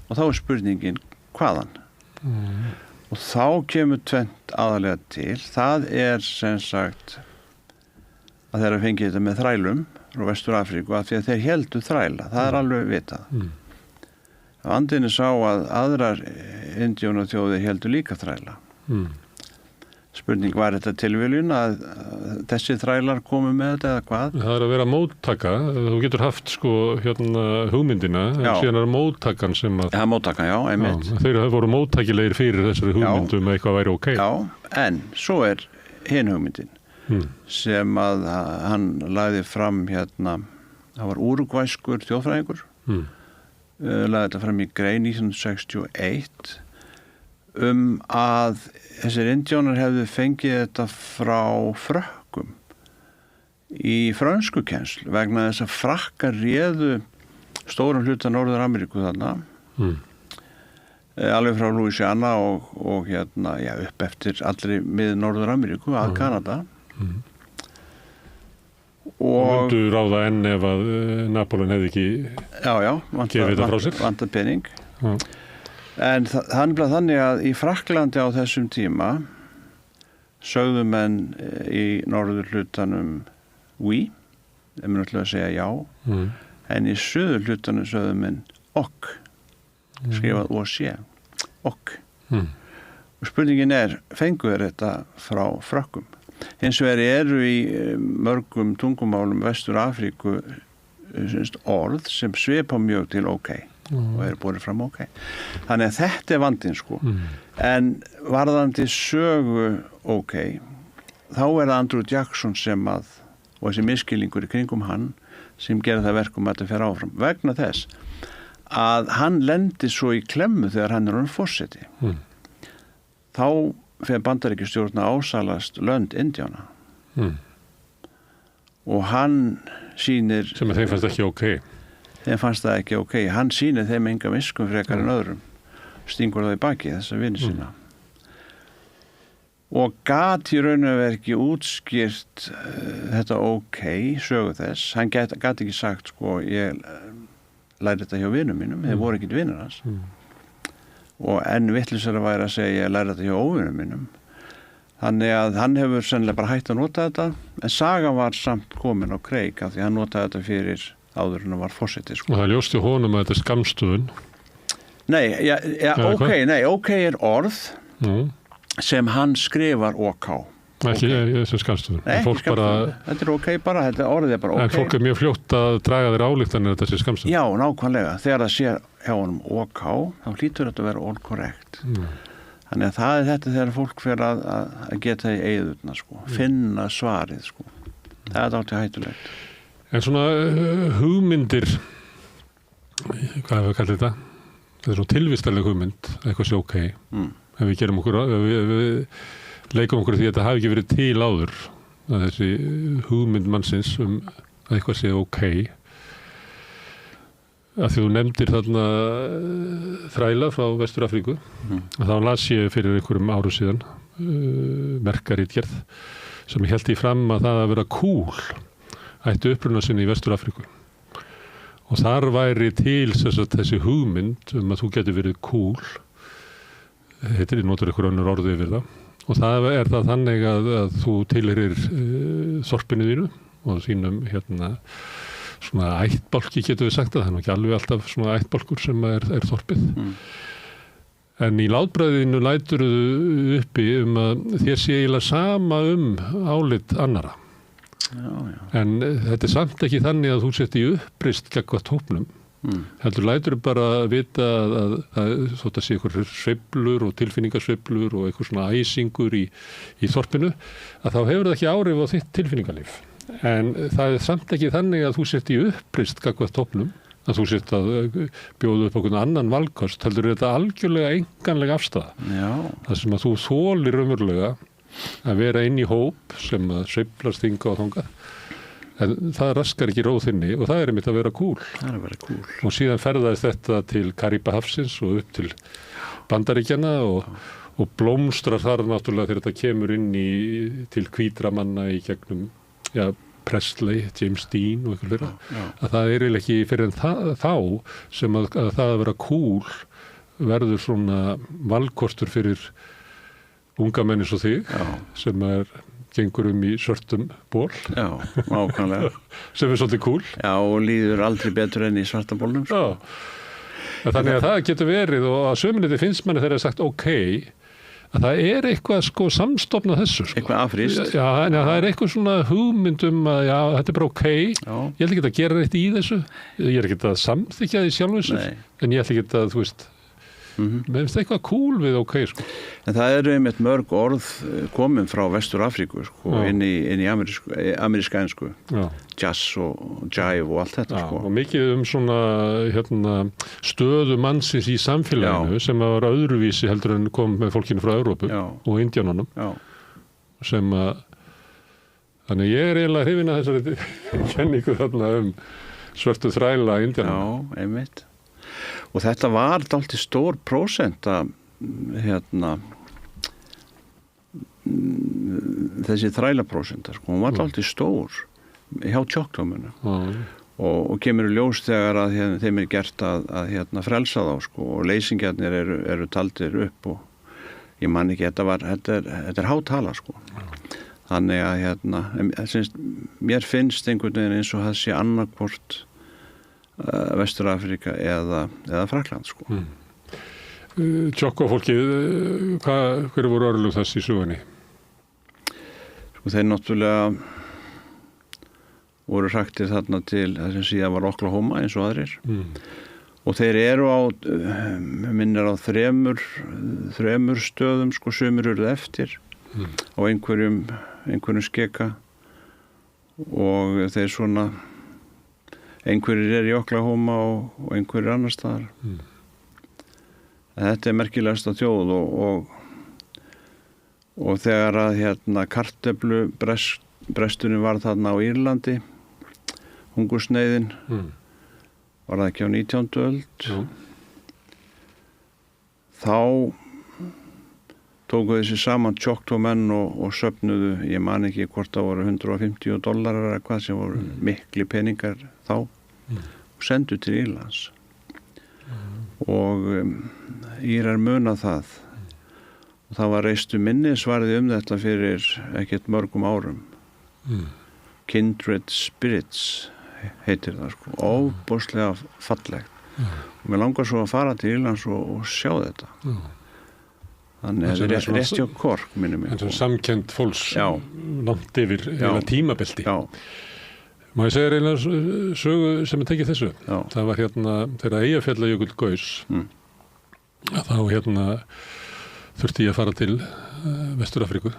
og þá er spurningin hvaðan. Og þá kemur tvennt aðalega til. Það er sem sagt að þeir fengið þetta með þrælum frá Vestur-Afríku af því að þeir heldu þræla. Það er alveg vitað. Vandinni sá að aðrar Indíánaþjóðir heldu líka þræla. Spurning var þetta tilviljun að þessi þrælar komu með þetta eða hvað?
Það er að vera móttaka. Þú getur haft hugmyndina en síðan er móttakan sem að...
Já, móttakan, já, einmitt.
Þeir voru móttakilegir fyrir þessari hugmyndum að eitthvað væri ok.
Já, en svo er hinn hugmyndin sem að hann lagði fram það var úrugvæskur þjóðfræðingur lagði þetta fram í grein 1961 að þessir Indíánar hefðu fengið þetta frá frökkum í frönskukennslu vegna þess að frakkar réðu stóran hluta Norður-Ameríku þarna alveg frá Louisiana og upp eftir allri mið Norður-Ameríku að Kanada
og myndu ráða enn ef að Napóleon hefði ekki gefið þetta frá sér
vantað pening en þannig að í Frakklandi á þessum tíma sögðu menn í norður hlutanum oui, þeim er náttúrulega að segja já en í söður hlutanum sögðu menn ok, skrifað OC ok og spurningin er, fengu þeir þetta frá frökkum? Hins vegar eru í mörgum tungumálum Vestur-Afríku orð sem svipa mjög til ok og eru borið fram ok. Þannig að þetta er vandinn sko. En varðandi sögu ok, þá er það Andrew Jackson sem að, og þessi miskilningur í kringum hann, sem gerir það verkum að þetta fer áfram. Vegna þess að hann lendir svo í klemmu þegar hann er orðinn forseti. Þá fyrir Bandaríkjastjórn að ásalast lönd Indíána og hann sýnir
sem að þeim fannst ekki ok
hann sýnir þeim enga miskunn frekar en öðrum stingur það í baki þessa vini sína og gat í raun og veru ekki útskýrt þetta ok sögu þess, hann gat ekki sagt sko ég læri þetta hjá vinum mínum, þeir voru ekkit vinir hans og enn vittlisar að væri að segja ég læri þetta hjá óvinum mínum þannig að hann hefur sennilega bara hægt að nota þetta en sagan var samt komin á kreik af því hann notaði þetta fyrir áður en hann var forseti sko.
Og það ljósti honum að þetta er skammstöfun
Nei, OK er orð sem hann skrifar OK.
Ekki sem skammstöfun.
Nei, ekki skammstöfun. Þetta er OK bara, þetta orðið er bara OK.
En fólk er mjög fljótt að draga þér ályktanir að þetta sé skammstöfun.
Já, nákvæmlega. Þegar það sé hjá honum OK, þá hlýtur þetta að vera all correct. Þannig að það er þetta þegar fólk fer að geta í eyðurna, sko. Finna svarið, sko. Það er dálítið hættulegt.
En svona hugmyndir, hvað hefur við kallið þetta? Þetta er svona tilvistarleg hugmynd, eitthvað sé OK. Ef við gerum okkur, við leikum okkur því að þetta hafi ekki verið til áður, að þessi hugmynd mannsins að eitthvað sé OK. Að því þú nefndir þarna þræla frá Vestur-Afríku, þá las ég fyrir einhverjum árum síðan merkaritgerð sem ég held í fram að það að vera cool ætti uppruna sinni í Vestur-Afríku. Og þar væri til þessi hugmynd að þú getur verið cool, heitir, ég notur einhver önnur orði yfir það, og það er það þannig að þú tilheyrir þorpinu þínu og sínum svona ættbálki getur við sagt að það er ekki alveg alltaf svona ættbálkur sem er þorpið. En í látbræðinu læturðu uppi að þér sé eiginlega sama álit annara. En þetta er samt ekki þannig að þú sett í uppreist gagnvart hópnum. Heldur læturðu bara að vita að þótt að sé einhver sveiflur og tilfinningasveiflur og einhver svona æsingur í þorpinu, að þá hefur það ekki áhrif á þitt tilfinningalíf. En það er samt ekki þannig að þú sett í uppreist gagnvart hópnum, að þú sett að bjóða upp okkur annan valkost, heldur þetta algjörlega enganlega afstæða. Það sem að þú þolir raunverulega að vera inn í hóp sem að sveiflast hingað og þangað. En það raskar ekki róð þinni og það er einmitt að vera cool.
Það er að vera cool.
Og síðan ferðaðist þetta til Karíbahafsins og upp til Bandaríkjanna og blómstrar þar náttúrulega þegar þetta kemur inn til hvítra manna í gegnum, Presley, James Dean og eitthvað fleira. Að það er eiginlega ekki fyrir en þá sem að það að vera cool verður svona valkostur fyrir unga menn eins og þig sem gengur í svörtum ból.
Já, ákvæmlega.
Sem er svolítið cool.
Já, og líður aldrei betur enn í svarta bólnum.
Já. Þannig að það getur verið og að sömuleyti finnst manni þegar það er sagt OK, að það er eitthvað samstofnað þessu.
Eitthvað afríst.
Já, en það er eitthvað svona hugmynd að þetta er bara OK. Ég ætla ekki að gera neitt í þessu. Ég er ekki að samþykja því sjálf þessu. En ég ætla ekki að, þú veist, með eitthvað cool við OK, sko.
En það eru einmitt mörg orð komin frá Vestur-Afríku, sko, inn í ameríska ensku. Jazz og jive og allt þetta, sko.
Og mikið svona stöðu mannsins í samfélaginu sem að vera öðruvísi heldur en kom með fólkinu frá Evrópu og Indíánunum. Sem að þannig ég er eiginlega hrifinn að þessari kenningu þarna svörtu þræla Indíánunum.
Já, einmitt. Og þetta var dálítið stór prósent að þessi þrælaprósenta, sko, hún var dálítið stór hjá Choctawmönnum og kemur í ljós þegar að þeim er gert að frelsa þá, sko, og leysingjarnir eru taldir upp og ég man ekki, þetta er hátala, sko. Þannig að mér finnst einhvern veginn eins og það sé annarkvort Vestur-Afríka eða Frakkland, sko.
Choctaw-fólkið, hver voru örlög þess í sögunni?
Sko, þeir náttúrulega voru hraktir þarna til það sem síðan var Oklahoma eins og aðrir. Og þeir eru minnir á þremur stöðum, sko, sumir eru eftir á einhverjum skeka og þeir svona einhverjir í Oklahoma og einhverjir annar staðar. Þetta er merkilegasta þjóð og þegar að kartöflu bresturinn var þarna á Írlandi, hungursneyðin, var það ekki á 19. öld, þá tóku þessi saman Choctaw-menn og söfnuðu, ég man ekki hvort það voru $150 eða hvað sem voru mikli peningar þá og sendu til Írlands og Írar muna það og það var reistu minnisvarði þetta fyrir ekkert mörgum árum. Kindred Spirits heitir það, sko, óbúslega fallegt og mér langar svo að fara til Írlands og sjá þetta. Þannig að það er rétt hjá Cork, minnum ég.
En svona samkennd fólks langt yfir tímabelti.
Já.
Má ég segja eiginlega sögu sem tekið þessu? Já. Það var þegar Eyjafjallajökull gaus, þá þurfti ég að fara til Vestur-Afríku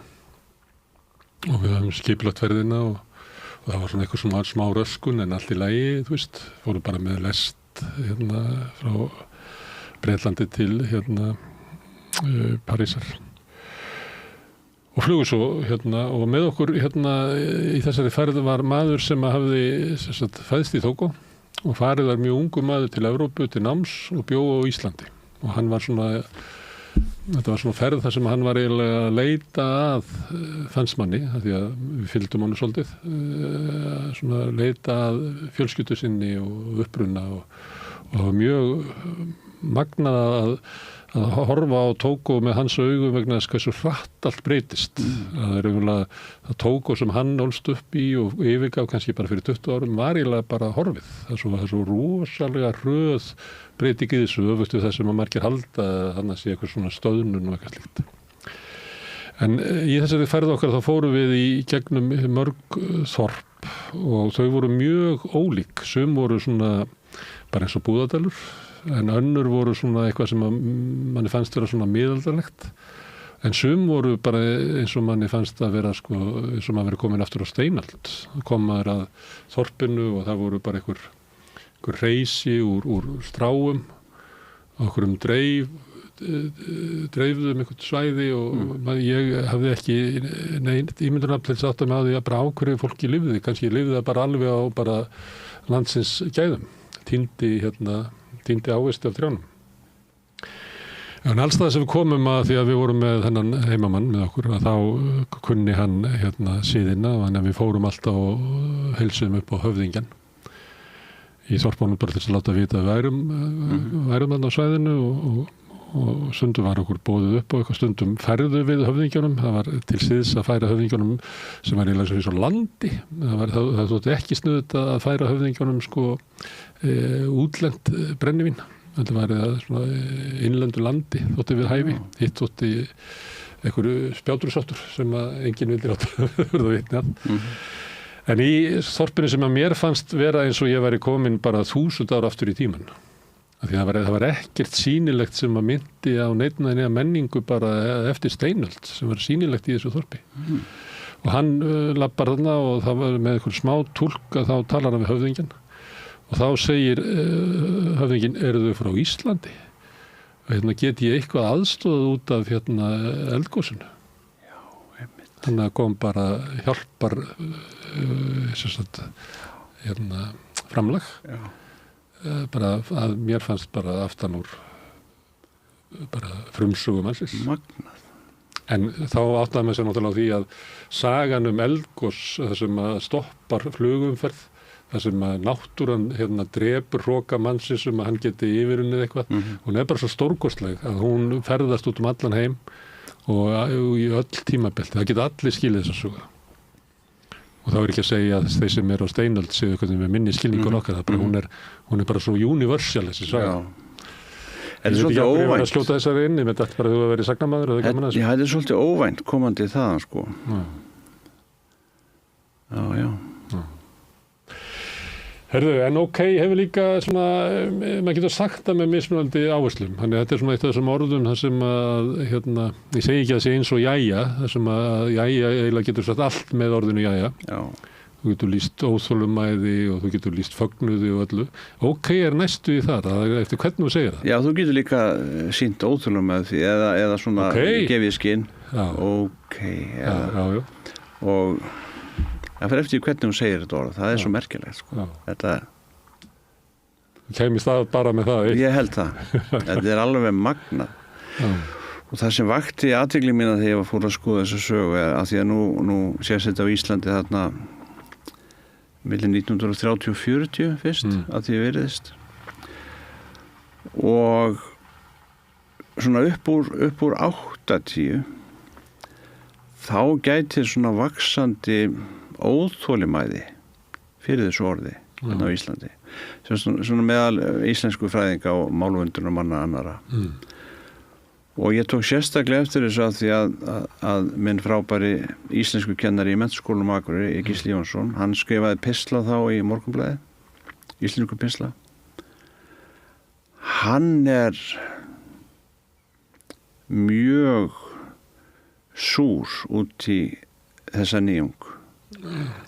og við höfum skipulagt ferðina og það var svona eitthvað svona smá röskun en allt í lagi, þú veist, fórum bara með lest frá Bretlandi til Parísar og flugu svo og með okkur í þessari ferð var maður sem hafði fæðst í Tógó og farið var mjög ungur maður til Evrópu til náms og bjó á Íslandi og hann var þetta var svona ferð þar sem hann var eiginlega að leita að fansmanni, því að við fylgdum hann svolítið, svona leita að fjölskyldu sinni og uppruna og það var mjög magnað að horfa á Tógó með hans augum vegna þess hversu hratt allt breytist. Það er eiginlega það Tógó sem hann ólst upp í og yfirgaf kannski bara fyrir 20 árum var eiginlega bara horfið. Það er svo rosalega hröð breyting í þessu öfugt við það sem að margir halda hann að sé eitthvað svona stöðnun og eitthvað slíkt. En í þessari ferð okkar þá fórum við í gegnum mörg þorp og þau voru mjög ólík. Sum voru svona bara eins og Búðardalur en önnur voru svona eitthvað sem manni fannst vera svona miðaldarlegt en sum voru bara eins og manni fannst að vera eins og maður verið komin aftur á steinöld. Kom maður að þorpinu og það voru bara einhver reisi úr stráum okkur dreifðum einhvern svæði og ég hafði ekki ímyndunarafl til átt að með á því að bara ákveðið fólki lifði, kannski lifði það bara alveg á bara landsins gæðum týndi ávist af trjánum. En alls það sem við komum að því að við vorum með þennan heimamann með okkur að þá kunni hann síðina og þannig að við fórum alltaf og heilsuðum upp á höfðingjan í þorpunum bara til að láta vita að værum þarna á svæðinu og stundum var okkur boðið upp og eitthvað stundum ferðu við höfðingjónum. Það var til síðs að færa höfðingjónum sem var eiginlega eins og landi. Það þótti ekki snuðt að færa höfðingjónum útlent brennivín. Þetta var innlendu landi þótti við hæfi. Hitt þótti einhverju spjátursáttur sem enginn vildi verða vitni að. En í þorpinu sem að mér fannst vera eins og ég væri komin bara 1000 ára aftur í tíman. Því það var ekkert sýnilegt sem að myndi á neitt menningu bara eftir steinöld sem var sýnilegt í þessu þorpi. Og hann lappar þarna og það var með einhver smá túlk að þá talar hann við höfðingjan og þá segir höfðingin, eru þau frá Íslandi? Og get ég eitthvað aðstóð út af eldgosinu? Já, einmitt. Þannig að kom bara hjálpar framlag. Já. Bara að mér fannst bara aftan úr bara frumsögum mannsins. Magnað. En þá áttaði maður sér náttúrulega á því að sagan eldgos, það sem að stoppar flugumferð, það sem að náttúran drepur hroka mannsins að hann geti yfirunnið eitthvað, hún bara svo stórkostleg að hún ferðast út allan heim og í öll tímabelti. Það geta allir skilið þessa sögu. Og þá ekki að segja að þeir sem á steinöld séu eitthvað með minni skilningur okkar, hún er bara svo universal þessi saga.
Er þetta svolítið óvænt?
Ég var að skjóta þessari inn, ég myndi alltaf bara að þú að vera sagnamaður eða gaman að þessu.
Já, þetta er svolítið óvænt komandi þaðan sko. Já.
Herðu, en ok, hefur líka svona, maður getur sagt það með mismunandi áherslum. Þannig að þetta er svona eitt af þessum orðum þar sem að, ég segi ekki að það sé eins og jæja, þar sem að jæja eiginlega getur sagt allt með orðinu jæja. Já. Þú getur lýst óþolumæði og þú getur lýst fögnuði og öllu. Ok er næstu í þar, eftir hvernig þú segir það? Já,
þú getur líka sýnt óþolumæði eða svona gefið skinn. Ok, já. Og það fyrir eftir hvernig hún segir þetta orð, það er svo merkilegt sko. Þetta
kemist það bara með það?
Ég held það. Þetta er alveg magnað. Og það sem vakti athygli mína þegar ég fór að skoða þessa sögu er að því að nú sést þetta á Íslandi þarna milli 1930 og 40 fyrst að því veriðist. Og svona upp úr 80 þá gæti svona vaxandi óþolimæði fyrir þessu orði á Íslandi svona meðal íslensku fræðinga og málvöndunar manna annara. Og ég tók sérstaklega eftir þessu að því að minn frábæri íslensku kennari í Menntaskólanum á Akureyri, Gísli Jónsson, hann skrifaði pistla þá í Morgunblaðið, íslensku pistla. Hann er mjög súr út í þessa nýjung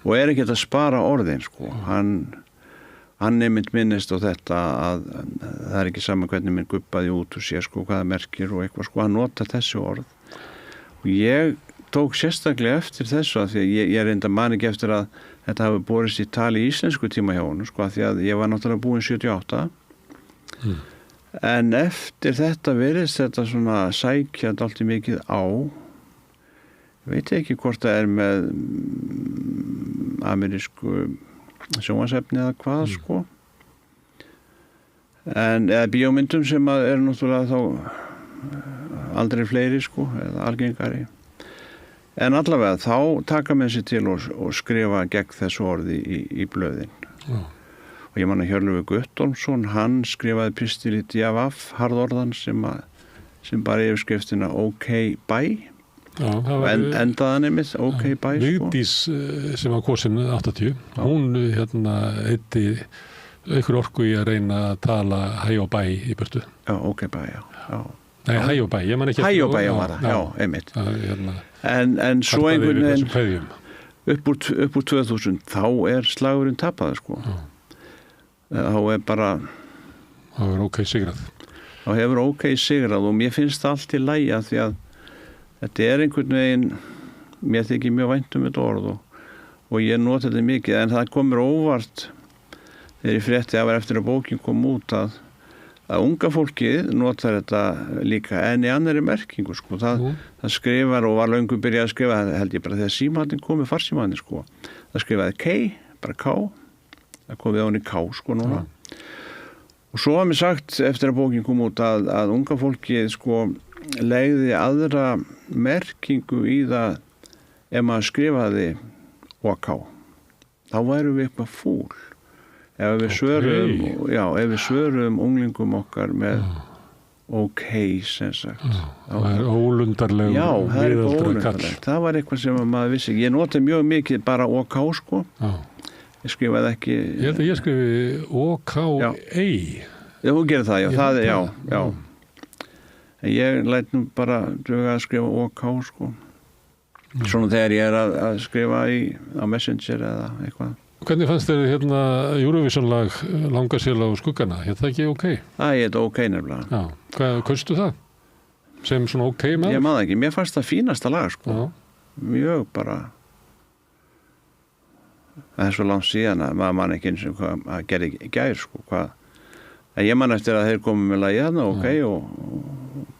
og er ekki að spara orðin, sko. Hann nefnt minnist á þetta að það er ekki saman hvernig minn guppaði út úr sér, sko, hvað það merkir og eitthvað, sko, hann notar þessi orð. Og ég tók sérstaklega eftir þessu að því að ég reynda man ekki eftir að þetta hafi borist í tali í íslensku tíma hjá honum, sko, að því að ég var náttúrulega búinn 78. En eftir þetta virðist þetta svona sækja dálítið mikið á. Ég veit ekki hvort það er með amerísku sjónvarpsefni eða hvað, sko. Eða bíómyndum sem er náttúrulega þá aldrei fleiri, sko, eða algengari. En allavega þá taka með sér til og skrifa gegn þessu orði í blöðin. Og ég man að Hjörleifur Guttormsson, hann skrifaði pistil í DFF, harðorðan sem bara yfirskriftina OK bye. Endaðan einmitt OK bye, sko.
Vigdís sem var kosin 80, hún heitti aukkur orku í að reyna að tala hæ og bæ í burtu.
Já, OK bæ, já.
Nei, hæ og bæ, ég man ekki
hæ og bæ var það, já, einmitt. En svo einhvern veginn upp úr 2000 þá er slagurinn tapaður, sko. Þá er bara
þá er OK sigrað.
Þá hefur OK sigrað og mér finnst það allt í lagi að því að þetta er einhvern veginn, mér þykir mjög vænt þetta orð og ég nota þetta mikið, en það komur óvart þegar ég frétti að eftir að bókin kom út að unga fólkið notar þetta líka en í annari merkingu, sko. Það skrifar og var löngu byrjað að skrifa, held ég bara þegar símandinn komið, farsímandinn, sko. Það skrifaði K, bara K, það komið á henni K, sko, núna. Og svo var mér sagt eftir að bókin kom út að unga fólkið, sko, legði aðra merkingu í það ef maður skrifaði OK. Þá værum við eitthvað fúl. Ef við svörum unglingum okkar með OK, sem sagt.
Það er ólundarlegu.
Já, það er ólundarlegu. Það var eitthvað sem maður vissi. Ég noti mjög mikið bara OK, sko. Ég skrifaði ekki.
Ég held að ég skrifi OK-ei.
Já, þú gerir það, já. Það er, já. Ég læt nú bara duga að skrifa OK, sko. Svona þegar ég er að skrifa á Messenger eða eitthvað.
Hvernig fannst þér Eurovision-lag Langasela og skuggana? Hétt það ekki OK?
Það er OK nefnilega.
Já. Hvað kaustu það? Sem svona OK með?
Ég maður ekki. Mér fannst það fínasta lag, sko. Já. Mjög bara. Það er svo langt síðan að maður man ekki eins og hvað að gera í gær, sko. En ég man eftir að þeir komið með lagið þarna OK og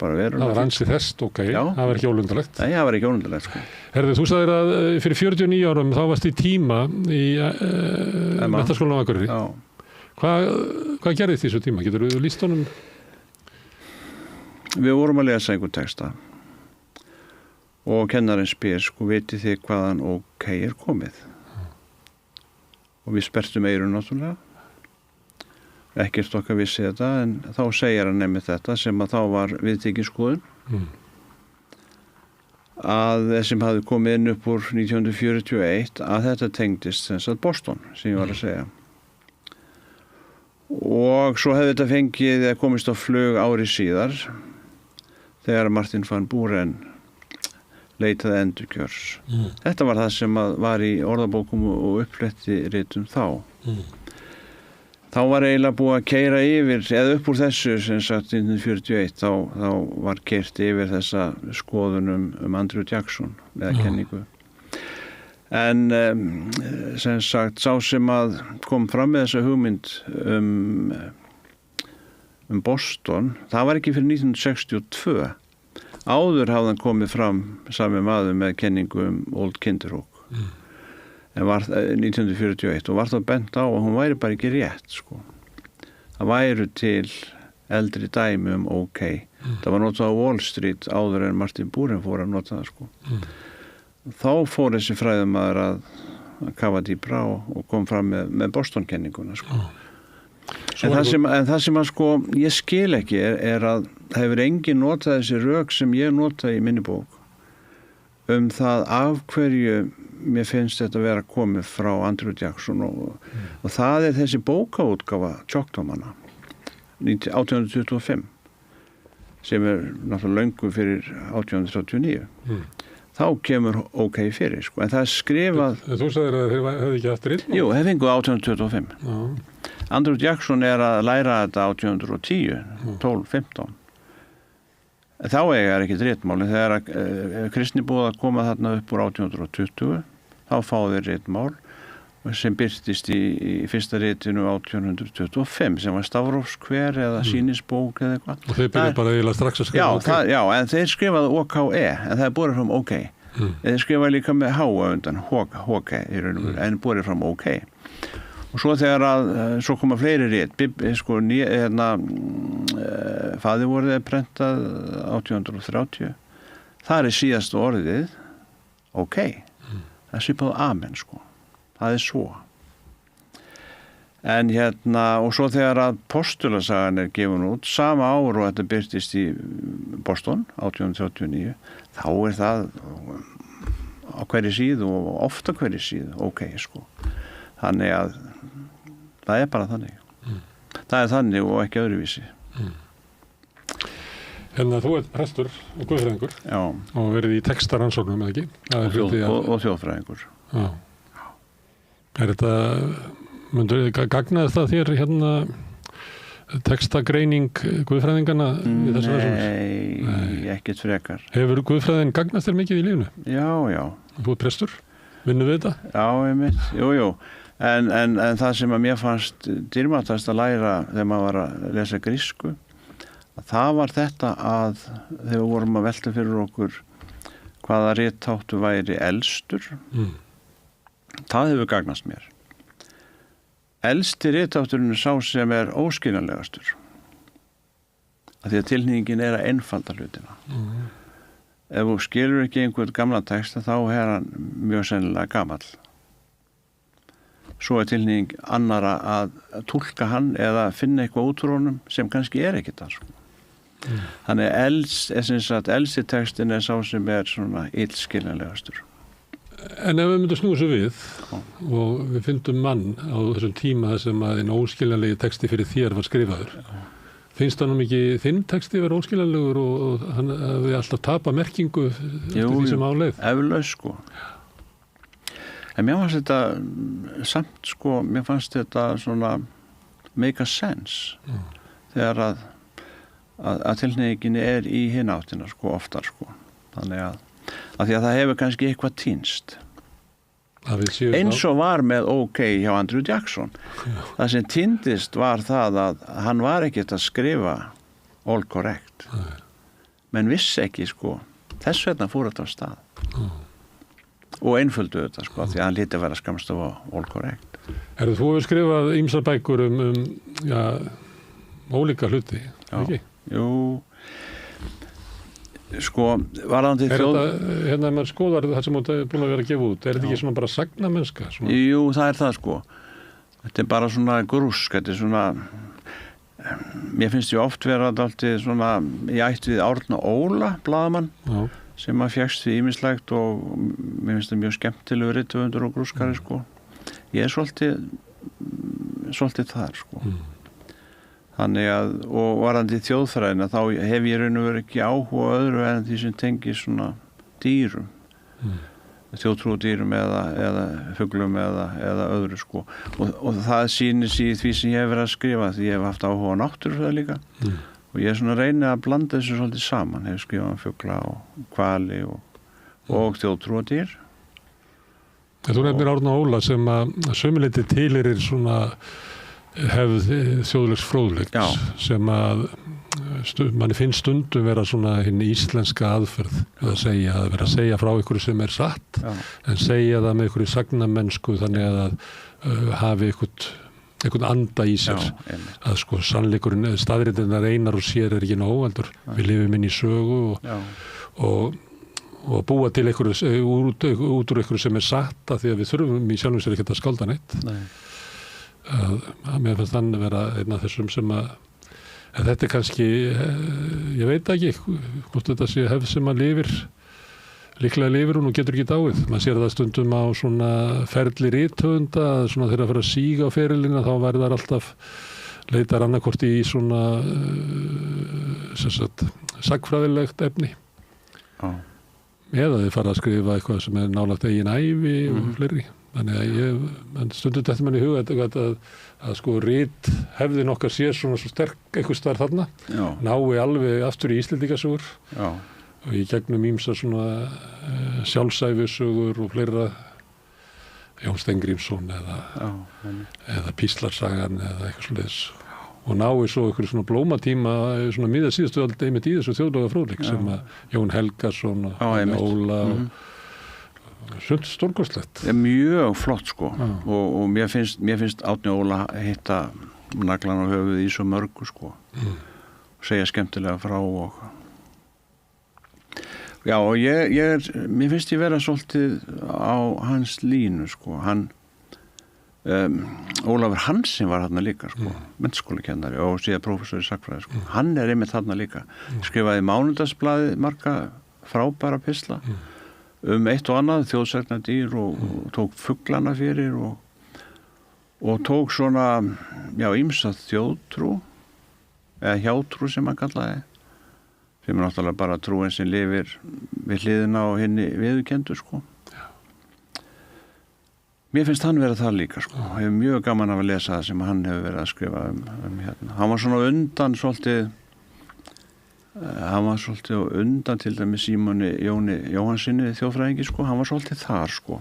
bara verður.
Það var ansi þest OK. Já. Það var ekki ólundalegt.
Nei, það var ekki ólundalegt, sko.
Herðu, þú sagðir að fyrir 49 árum þá varst í tíma í Menntaskólanum á Akureyri.
Já.
Hvað gerðist í þessu tíma? Getur þú lýst honum?
Við vorum að lesa einhvern texta og kennarinn spyr, sko, vitið þið hvaðan OK er komið? Og við sperrtum eyrun náttúrulega. Ekkert okkar vissi þetta, en þá segir hann nefnir þetta sem að þá var viðtekin skoðun. Að þessum hafði komið inn upp úr 1941 að þetta tengdist þess að Boston, sem ég var að segja. Og svo hefði þetta fengið eða komist á flug ári síðar þegar Martin van Buren leitaði endurkjörs. Þetta var það sem var í orðabókum og uppfletti ritum þá. Þá var eiginlega búið að keyra yfir, eða upp úr þessu sem sagt 1941, þá var keyrt yfir þessa skoðun Andrew Jackson með kenningu. En sem sagt, sá sem að kom fram með þessa hugmynd Boston, það var ekki fyrir 1962. Áður hafði hann komið fram sami maður með kenningu Old Kinderhook. En var 1941 og var það bent á að hún væri bara ekki rétt, sko. Það væru til eldri dæmi OK. Það var notað á Wall Street áður en Martin Buren fór að nota það, sko. Þá fór þessi fræðumaður að kafa dýpra og kom fram með Boston-kenninguna, sko. En það sem að sko ég skil ekki er að það hefur engin notað þessi rök sem ég nota í minni bók það af hverju mér finnst þetta að vera komið frá Andrew Jackson og það þessi bókaútgáfa Tjóktómanna 1825 sem náttúrulega löngu fyrir 1839 þá kemur OK fyrir sko. En það skrifað
Þú sagðir að þeir hefði ekki haft ritmál?
Jú, þeir fengu 1825 Andrew Jackson að læra þetta 1810 12-15 þá eiga ekki ritmáli þegar kristni búið að koma þarna upp úr 1820 þá fá þeir ritmál sem byrtist í fyrsta ritinu 1825 sem var Stafrófskver eða Sýnisbók eða eitthvað.
Og þeir byrjuðu bara eiginlega strax að skrifa OK?
Já, en þeir skrifaði OKE en það borið fram OK. Þeir skrifaði líka með H undan, HK í raun og veru, en borið fram OK. Og svo þegar svo koma fleiri rit, sko faði voruð prentað 1830, þar síðast orðið OK. Það svipað amen sko. Það svo. En og svo þegar að Postulasagan gefin út, sama ár og þetta byrtist í Boston, 1839, þá það á hverju síðu og ofta hverju síðu, OK, sko. Þannig að það bara þannig. Það þannig og ekki öðruvísi.
Þú prestur og guðfræðingur. Já. Og verið í textarannsóknum, eða ekki?
Og þjóðfræðingur.
Já. Gagnaðist það þér textagreining guðfræðingana í þessu verðsum?
Nei, ekkert frekar.
Hefur guðfræðin gagnast þér mikið í lífinu?
Já.
Þú prestur? Vinnur við þetta?
Já, jú. En það sem að mér fannst dýrmætast að læra þegar maður var að lesa grísku, það var þetta að þegar við vorum að velta fyrir okkur hvaða ritháttu væri elstur, það hefur gagnast mér. Elsti rithátturinn sá sem óskiljanlegastur. Því að tilhneigingin að einfalda hlutina. Ef þú skilur ekki einhvern gamlan texta þá hann mjög sennilega gamall. Svo tilhneiging annara að túlka hann eða finna eitthvað út úr honum sem kannski ekki það. Þannig elsti textin sá sem svona illskiljanlegastur.
En ef við myndum snúa svo við og við fyndum mann á þessum tíma sem að einn óskiljanlegi texti fyrir þér var skrifaður, finnst hann ekki þinn texti vera óskiljanlegur og hann hefði alltaf tapað merkingu eftir því sem áleið?
Jú, eflaust sko. En mér fannst þetta samt sko, mér fannst þetta svona make a sense þegar að tilhneigingin í hina áttina sko, oftar sko. Þannig að því að það hefur kannski eitthvað týnst. Eins og var með OK hjá Andrew Jackson. Það sem týndist var það að hann var ekkert að skrifa all correct. Men vissi ekki sko, þess vegna fór þetta á stað. Og einföldu þetta sko, því að hann lítið vera skamst á all correct.
Þú hefur skrifað ýmsar bækur ólíka hluti, ekki?
Jú. Sko, varðandi
ef maður skoðar það sem þú búin að vera að gefa út, þetta ekki svona bara sagnamennska?
Jú, það það sko. Þetta bara svona grúsk, þetta svona, mér finnst ég oft vera dálítið svona, ég ætti við Árna Óla, blaðamann, sem að fékkst við ýmislegt og mér finnst það mjög skemmtilegur rithöfundur og grúskari sko. Ég svolítið þar sko. Þannig að, og varandi þjóðfræðina, þá hef ég raun og veru ekki áhuga öðru en því sem tengir svona dýrum, þjóðtrúdýrum eða fuglum eða öðru sko. Og það sýnir sig í því sem ég hef verið að skrifa, því ég hef haft áhuga á náttúrufræði líka. Og ég svona reyni að blanda þessu svolítið saman, hef skrifað fugla og hvali og þjóðtrúdýr.
Þú nefnir Árna Óla sem að sömuleyti tilheyrir svona hefð þjóðlegs fróðleiks sem að manni finnst stundum vera svona hinn íslenska aðferð að vera að segja frá ykkur sem satt en segja það með ykkur sagnamennsku þannig að hafi einhvern anda í sér að sko sannleikurinn, staðreyndirnar einar og sér ekki nóg heldur, við lifum inn í sögu og búa til út úr ykkur sem satt að því að við þurfum í sjálfum sér ekkert að skálda neitt. að mér finnst hann vera einn af þessum sem að þetta kannski, ég veit ekki hvort þetta sé hefð sem að líklega lifir hún og getur ekki dáið. Man sér það stundum á svona ferli rithöfunda, svona þegar að fara að síga á ferilina, þá væri það alltaf leitar annarkort í svona sagfræðilegt efni. Eða þið fara að skrifa eitthvað sem nálægt eigin ævi og fleiri. Þannig að stundum þetta mann í huga að sko rit hefðin okkar sé svona svo sterk eitthvað starf þarna, nái alveg aftur í Íslendingasögur. Og í gegnum ýmsa svona sjálfsæfisögur og fleira, Jón Steingrímsson eða Píslarsagan eða eitthvað svoleiðis, og nái svo einhverju svona blómatíma svona miðað síðustu öld einmitt í þessu þjóðlega fróðleik sem að Jón Helgason og Óla og stórkostlegt.
Mjög flott sko og mér finnst Árni Óla hitta naglan á höfuð í svo mörgu sko og segja skemmtilega frá og já, og mér finnst ég vera svolítið á hans línu, sko. Ólafur Hansen var þarna líka, sko, mennskólakennari og síðan prófessor í sagnfræði, sko. Hann einmitt þarna líka. Skrifaði Mánudagsblaðið marga frábæra pistla eitt og annað, þjóðsagnadýr og tók fuglana fyrir og tók svona, ýmsa þjóðtrú, eða hjátrú sem hann kallaði, sem náttúrulega bara trúin sem lifir við hliðina og henni viðurkendur, sko. Mér finnst hann vera það líka, sko. Ég hef mjög gaman af að lesa það sem hann hefur verið að skrifa hérna. Hann var svona undan undan til dæmis Símoni Jóni Jóhannsinni þjóðfræðingi, sko. Hann var svolítið þar, sko.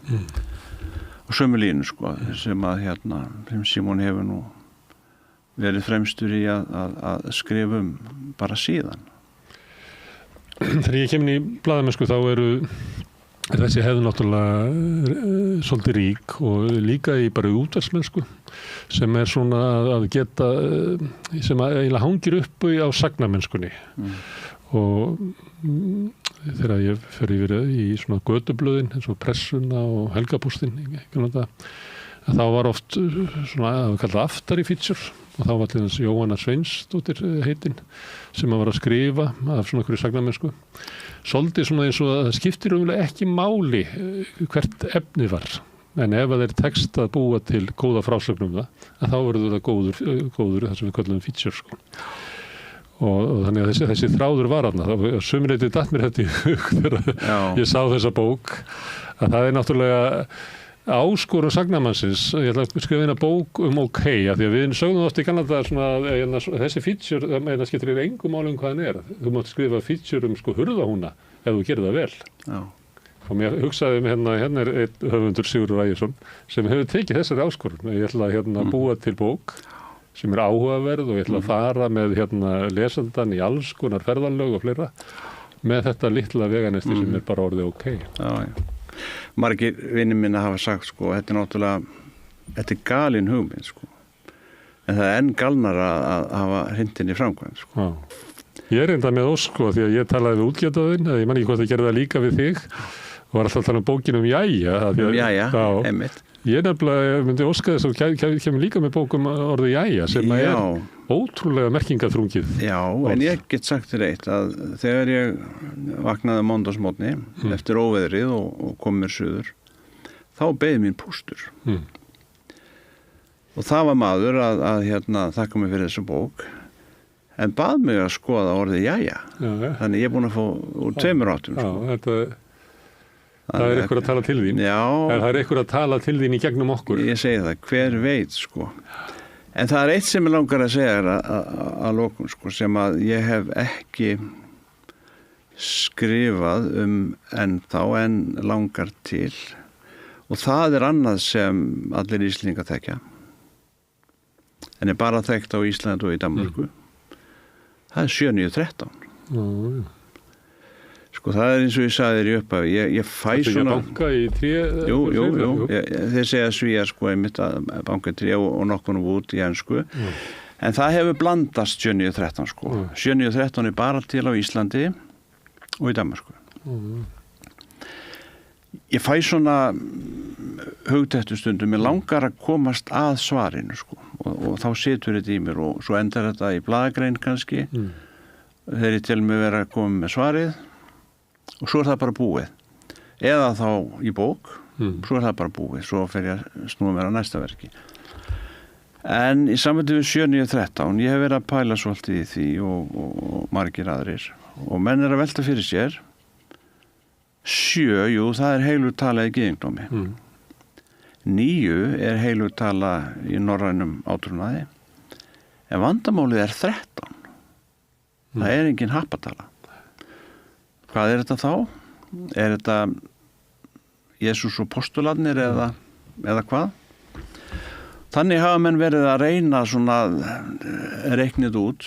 Og sömu línu, sko, sem að sem Símoni hefur nú verið fremstur í að skrifa bara síðan.
Þegar ég kemur í blaðamennsku þá þessi hefði náttúrulega svolítið rík og líka í bara útvarpsmennsku sem svona að geta sem að eiginlega hangir upp á sagnamennskunni og þegar ég fer yfir í svona götublöðin eins og Pressuna og Helgapústin þá var oft svona að kalla aftari feature og þá var til þess Jóhanna Sveinsdóttir heitin sem að var að skrifa af svona einhverju sagnamennsku. Svolítið svona eins og að það skiptir ekki máli hvert efni var. En ef það text að búa til góða frásögnum það, þá verður það góður það sem við kallum feature, sko. Og þannig að þessi þráður var þarna. Sumreitið datt mér þetta í hug þegar ég sá þessa bók að það náttúrulega áskorun sagnamannsins. Ég ætla að skrifa eina bók OK, af því að við sögðum oft í Kanada svona, þessi feature, það skiptir engum máli hvað hann Þú mátt skrifa feature sko hurðahúna ef þú gerir það vel. Já. Og mér hugsaði hérna er einn höfundur Sigurður Ægisson sem hefur tekið þessari áskorun. Ég ætla að búa til bók sem áhugaverð og ég ætla að fara með lesandan í alls konar ferðalög og fleira með þetta litla veganesti sem bara orðið OK.
Já. Margir vinir minna hafa sagt, sko, þetta er galin hugmynd, sko. En það er enn galnar að hafa hrindin í framkvæmd, sko.
Ég er enda með sko, því að ég talaði við útgefandinn, ég man ekki hvort ég gerði það líka við þig, og var alltaf að tala bókin Jæja.
Jæja, einmitt.
Ég nefnilega myndi óska þess að kemur líka með bókum orðið Jæja, sem er ótrúlega merkingaþrungið. Já, en ég get sagt þér eitt að þegar ég vaknaði mánudagsmorgni eftir óveðrið og kom mér suður, þá beið mín pústur. Og það var maður að þakka mig fyrir þessu bók, en bað mig að skoða orðið Jæja. Þannig ég er búin að fá úr 2 áttum. Já, það er einhver að tala til þín. Já. Það er einhver að tala til þín í gegnum okkur. Ég segi það, hver veit, sko. En það er eitt sem ég langar að segja að lokum, sko, sem að ég hef ekki skrifað ennþá en langar til. Og það er annað sem allir Íslendingar þekkja. En er bara þekkt á Íslandi og í Danmörku. Það er 7-9-13. Sko það er eins og ég sagði þér í upphafi, ég fæ svona... Þetta banka í 3... Jú. Þeir segja Svíjar, sko, einmitt að banka í 3 og nokkunum út í ensku. En það hefur blandast 7-9-13, sko. 7-9-13 er bara til á Íslandi og í Danmörku. Ég fæ svona
hugtættu stundum, mér langar að komast að svarinu sko og þá situr þetta í mér og svo endar þetta í blaðagrein kannski þegar ég til mig vera að koma með svarið og svo það bara búið eða þá í bók svo það bara búið, svo fer ég að snúa mér á næsta verki en í samvættu við 7.9.13 ég hef verið að pæla svolítið í því og margir aðrir og menn að velta fyrir sér 7, jú, það heilug tala í gyðingdómi 9 heilug tala í norrænum átrúnaði en vandamálið 13 það engin happatala hvað þetta þá? Þetta Jesús og postularnir eða hvað? Þannig hafa menn verið að reyna svona reiknið út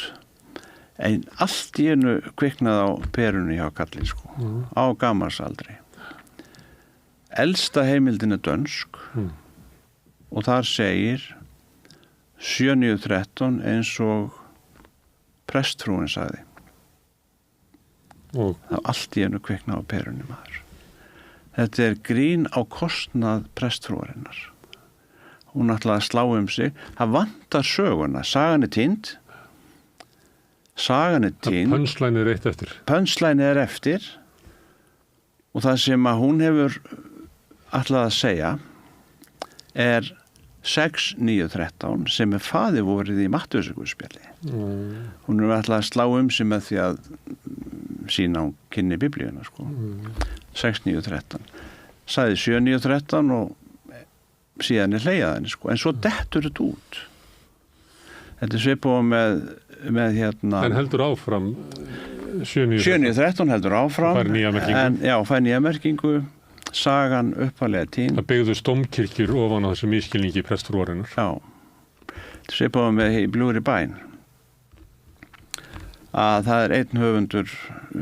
en allt í einu kviknað á perunni hjá kalli sko á gamarsaldri elsta heimildin dönsk og þar segir 7.9.13 eins og prestfrúin sagði og það allt í einu kviknað á perunni maður þetta grín á kostnað prestfrúarinnar hún ætlaði að slá sig það vantar söguna, sagan týnd
Punchline
eftir og það sem að hún hefur ætlað að segja 6.9.13 sem faðir vorið í Mattheusarguðspjalli hún hefur ætlað að slá sig með því að sína hún kynni biblíuna sko 6.9.13 sagði 7.9.13 og síðan hlegið henni sko en svo dettur þetta út þetta svipað með hérna
en heldur áfram
7.9.13 heldur áfram
fær nýja merkingu
en, já, fær nýja merkingu sagan uppalega týnd
það byggðust dómkirkjur ofan á þessu misskilningi prestfrúarinnar
já svipað með í Bljúgri bæn að það einn höfundur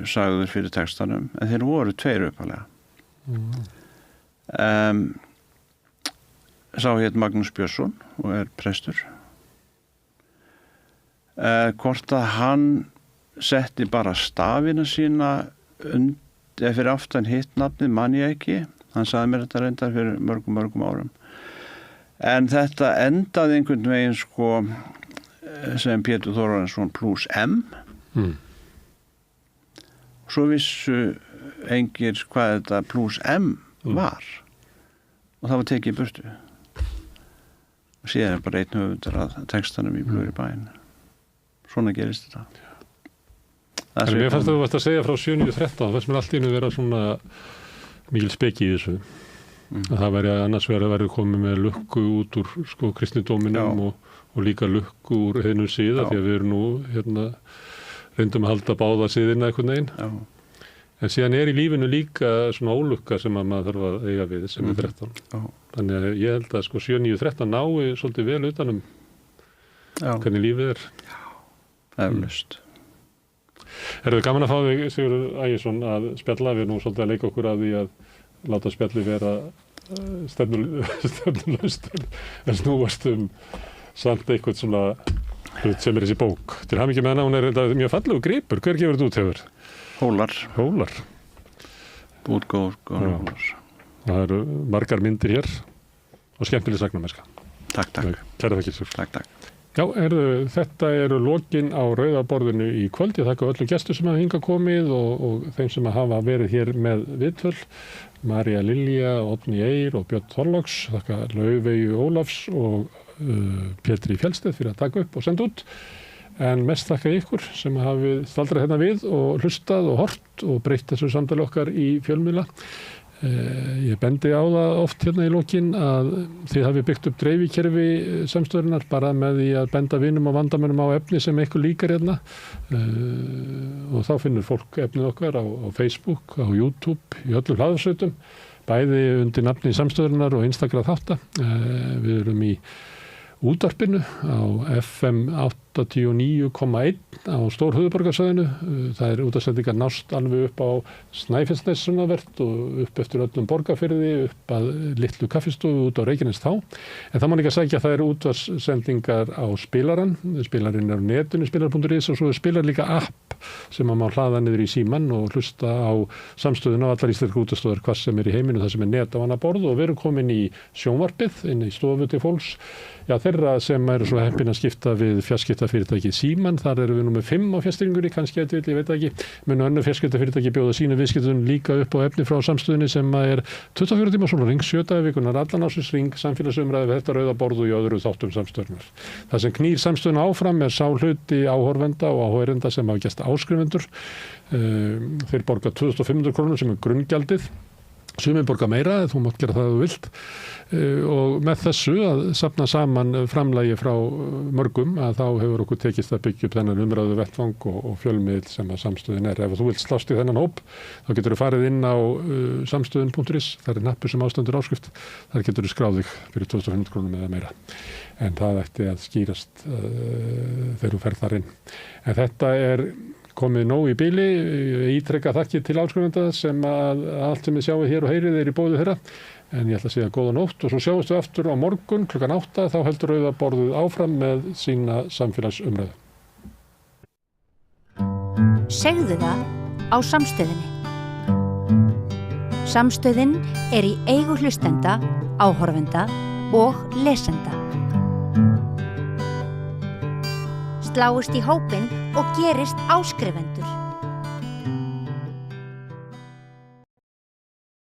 sagður fyrir textanum en þeir voru 2 uppalega sá hétt Magnús Björnsson og prestur hvort að hann setti bara stafina sína eða fyrir aftan hitt nafnið man ég ekki hann sagði mér þetta reyndar fyrir mörgum árum en þetta endaði einhvern veginn sko sem Pétur Þórarinsson plus M svo vissu engir hvað þetta plus M var og það var tekið í burtu og síðan bara einn höfundur að textanum í Bljúgri bæn svona gerist þetta
en mér fannst að þú varst að segja frá 7.9.13 það fannst mér allt í einu vera svona mikil speki í þessu að það væri annars verið komið með lukku út úr sko kristnidóminum og líka lukku úr heiðnum síða því að við erum nú hérna reyndum að halda báða síðina einhvern veginn en síðan í lífinu líka svona ólukka sem að maður þarf að eiga við sem 13 þannig að ég held að sko 7.9.13 nái svolítið vel utanum hvernig lífið
eflaust
Er það gaman að fá þig, Sigurður Ægisson, að spjalla við nú svolítið að leika okkur að því að láta spjalli vera stefnulaust en snúast samt eitthvað svona hlut sem þessi bók. Til hamingju með hana, hún þetta mjög fallegu gripur. Hver gefur þetta út hefur? Hólar.
Útgáfur Hólar.
Það eru margar myndir hér og skemmtileg sagnamennska.
Takk.
Kæra þakkir, Sigurður.
Takk.
Já, þetta eru lokin á rauðaborðinu í kvöld. Ég þakka öllum gestum sem hafa hingað komið og þeim sem hafa verið hér með viðtöl. María Lilja, Oddný Eir og Björn Þorláks. Þakka Laufeyju Ólafs og Pétri Fjellsteð fyrir að taka upp og senda út. En mest þakka ykkur sem hafi staldrað hérna við og hlustað og hort og breytt þessu samtali okkar í fjölmiðla. Ég bendi á það oft hérna í lokin að þið hafi byggt upp dreifikerfi samstöðurinnar bara með því að benda vinum og vandamönnum á efni sem eitthvað líkar hérna og þá finnur fólk efnið okkar á Facebook, á YouTube, í öllum hlaðarsveitum, bæði undir nafni samstöðurinnar og einstakra þátta. Við erum í útvarpinu á FM 89,1 á stór höfuðborgarsvæðinu. Það útvarpssendingar nást alveg upp á Snæfellsnes sunnanvert og upp eftir öllum Borgarfirði, upp að litlu kaffistofu út á Reykjanes þá. En það má líka sækja að það eru útvarpssendingar á spilaran. Spilarinn á netinu, spilar.is, og svo spilar líka app sem að má hlaða niður í síman og hlusta á samstöðuna á allar íslenskar útvarpsstöðvar hvað sem í heiminu, það sem net á annað borð, og við erum komin í sjónvarpið inn í stofu til fólks. Já, þeirra sem eru svo heppin að skipta við fjarskiptafyrirtækið Síman, þar erum við númer 5 á fjarstýringunni, kannski ég veit ekki. Munu önnur fjarskiptafyrirtæki bjóða sínu viðskiptum líka upp á efni frá samstöðunni sem er 24 tíma sólarhring, 7 daga í vikunnar, allan ársins hring, samfélagsumræði við þetta rauða borð og í öðru þáttum samstöðunar. Það sem knýr samstöðuna áfram er sá hluti áhorfenda og áhorfenda sem hafa gert áskrifendur. Þeir borga 2.500 krónur sem er grunngjaldið. Sumir borga meira, þú mátt gera það þú vilt, og með þessu að safna saman framlagi frá mörgum, að þá hefur okkur tekist að byggja upp þennan umræðu vettvang og fjölmiðl sem að samstöðin er. Ef þú vilt slást í þennan hóp, þá getur þú farið inn á samstöðin.is, það er nappur sem ástendur áskrift, þar getur þú skráð þig fyrir 2.500 krónum eða meira. En það ætti að skýrast þegar þú ferð þar inn. En þetta er komið nóg í bili, ítrekka þakkir til áskrifenda sem að allt sem við sjáum hér og heyrið er í boði þeirra, en ég ætla að segja góða nótt og svo sjáumst við aftur á morgun klukkan 8, þá heldur Rauða borðið áfram með sína samfélagsumræðu.
Segðu það á samstöðinni. Samstöðin er í eigu hlustenda, áhorfenda og lesenda. Sláist í hópinn og gerist áskrifendur.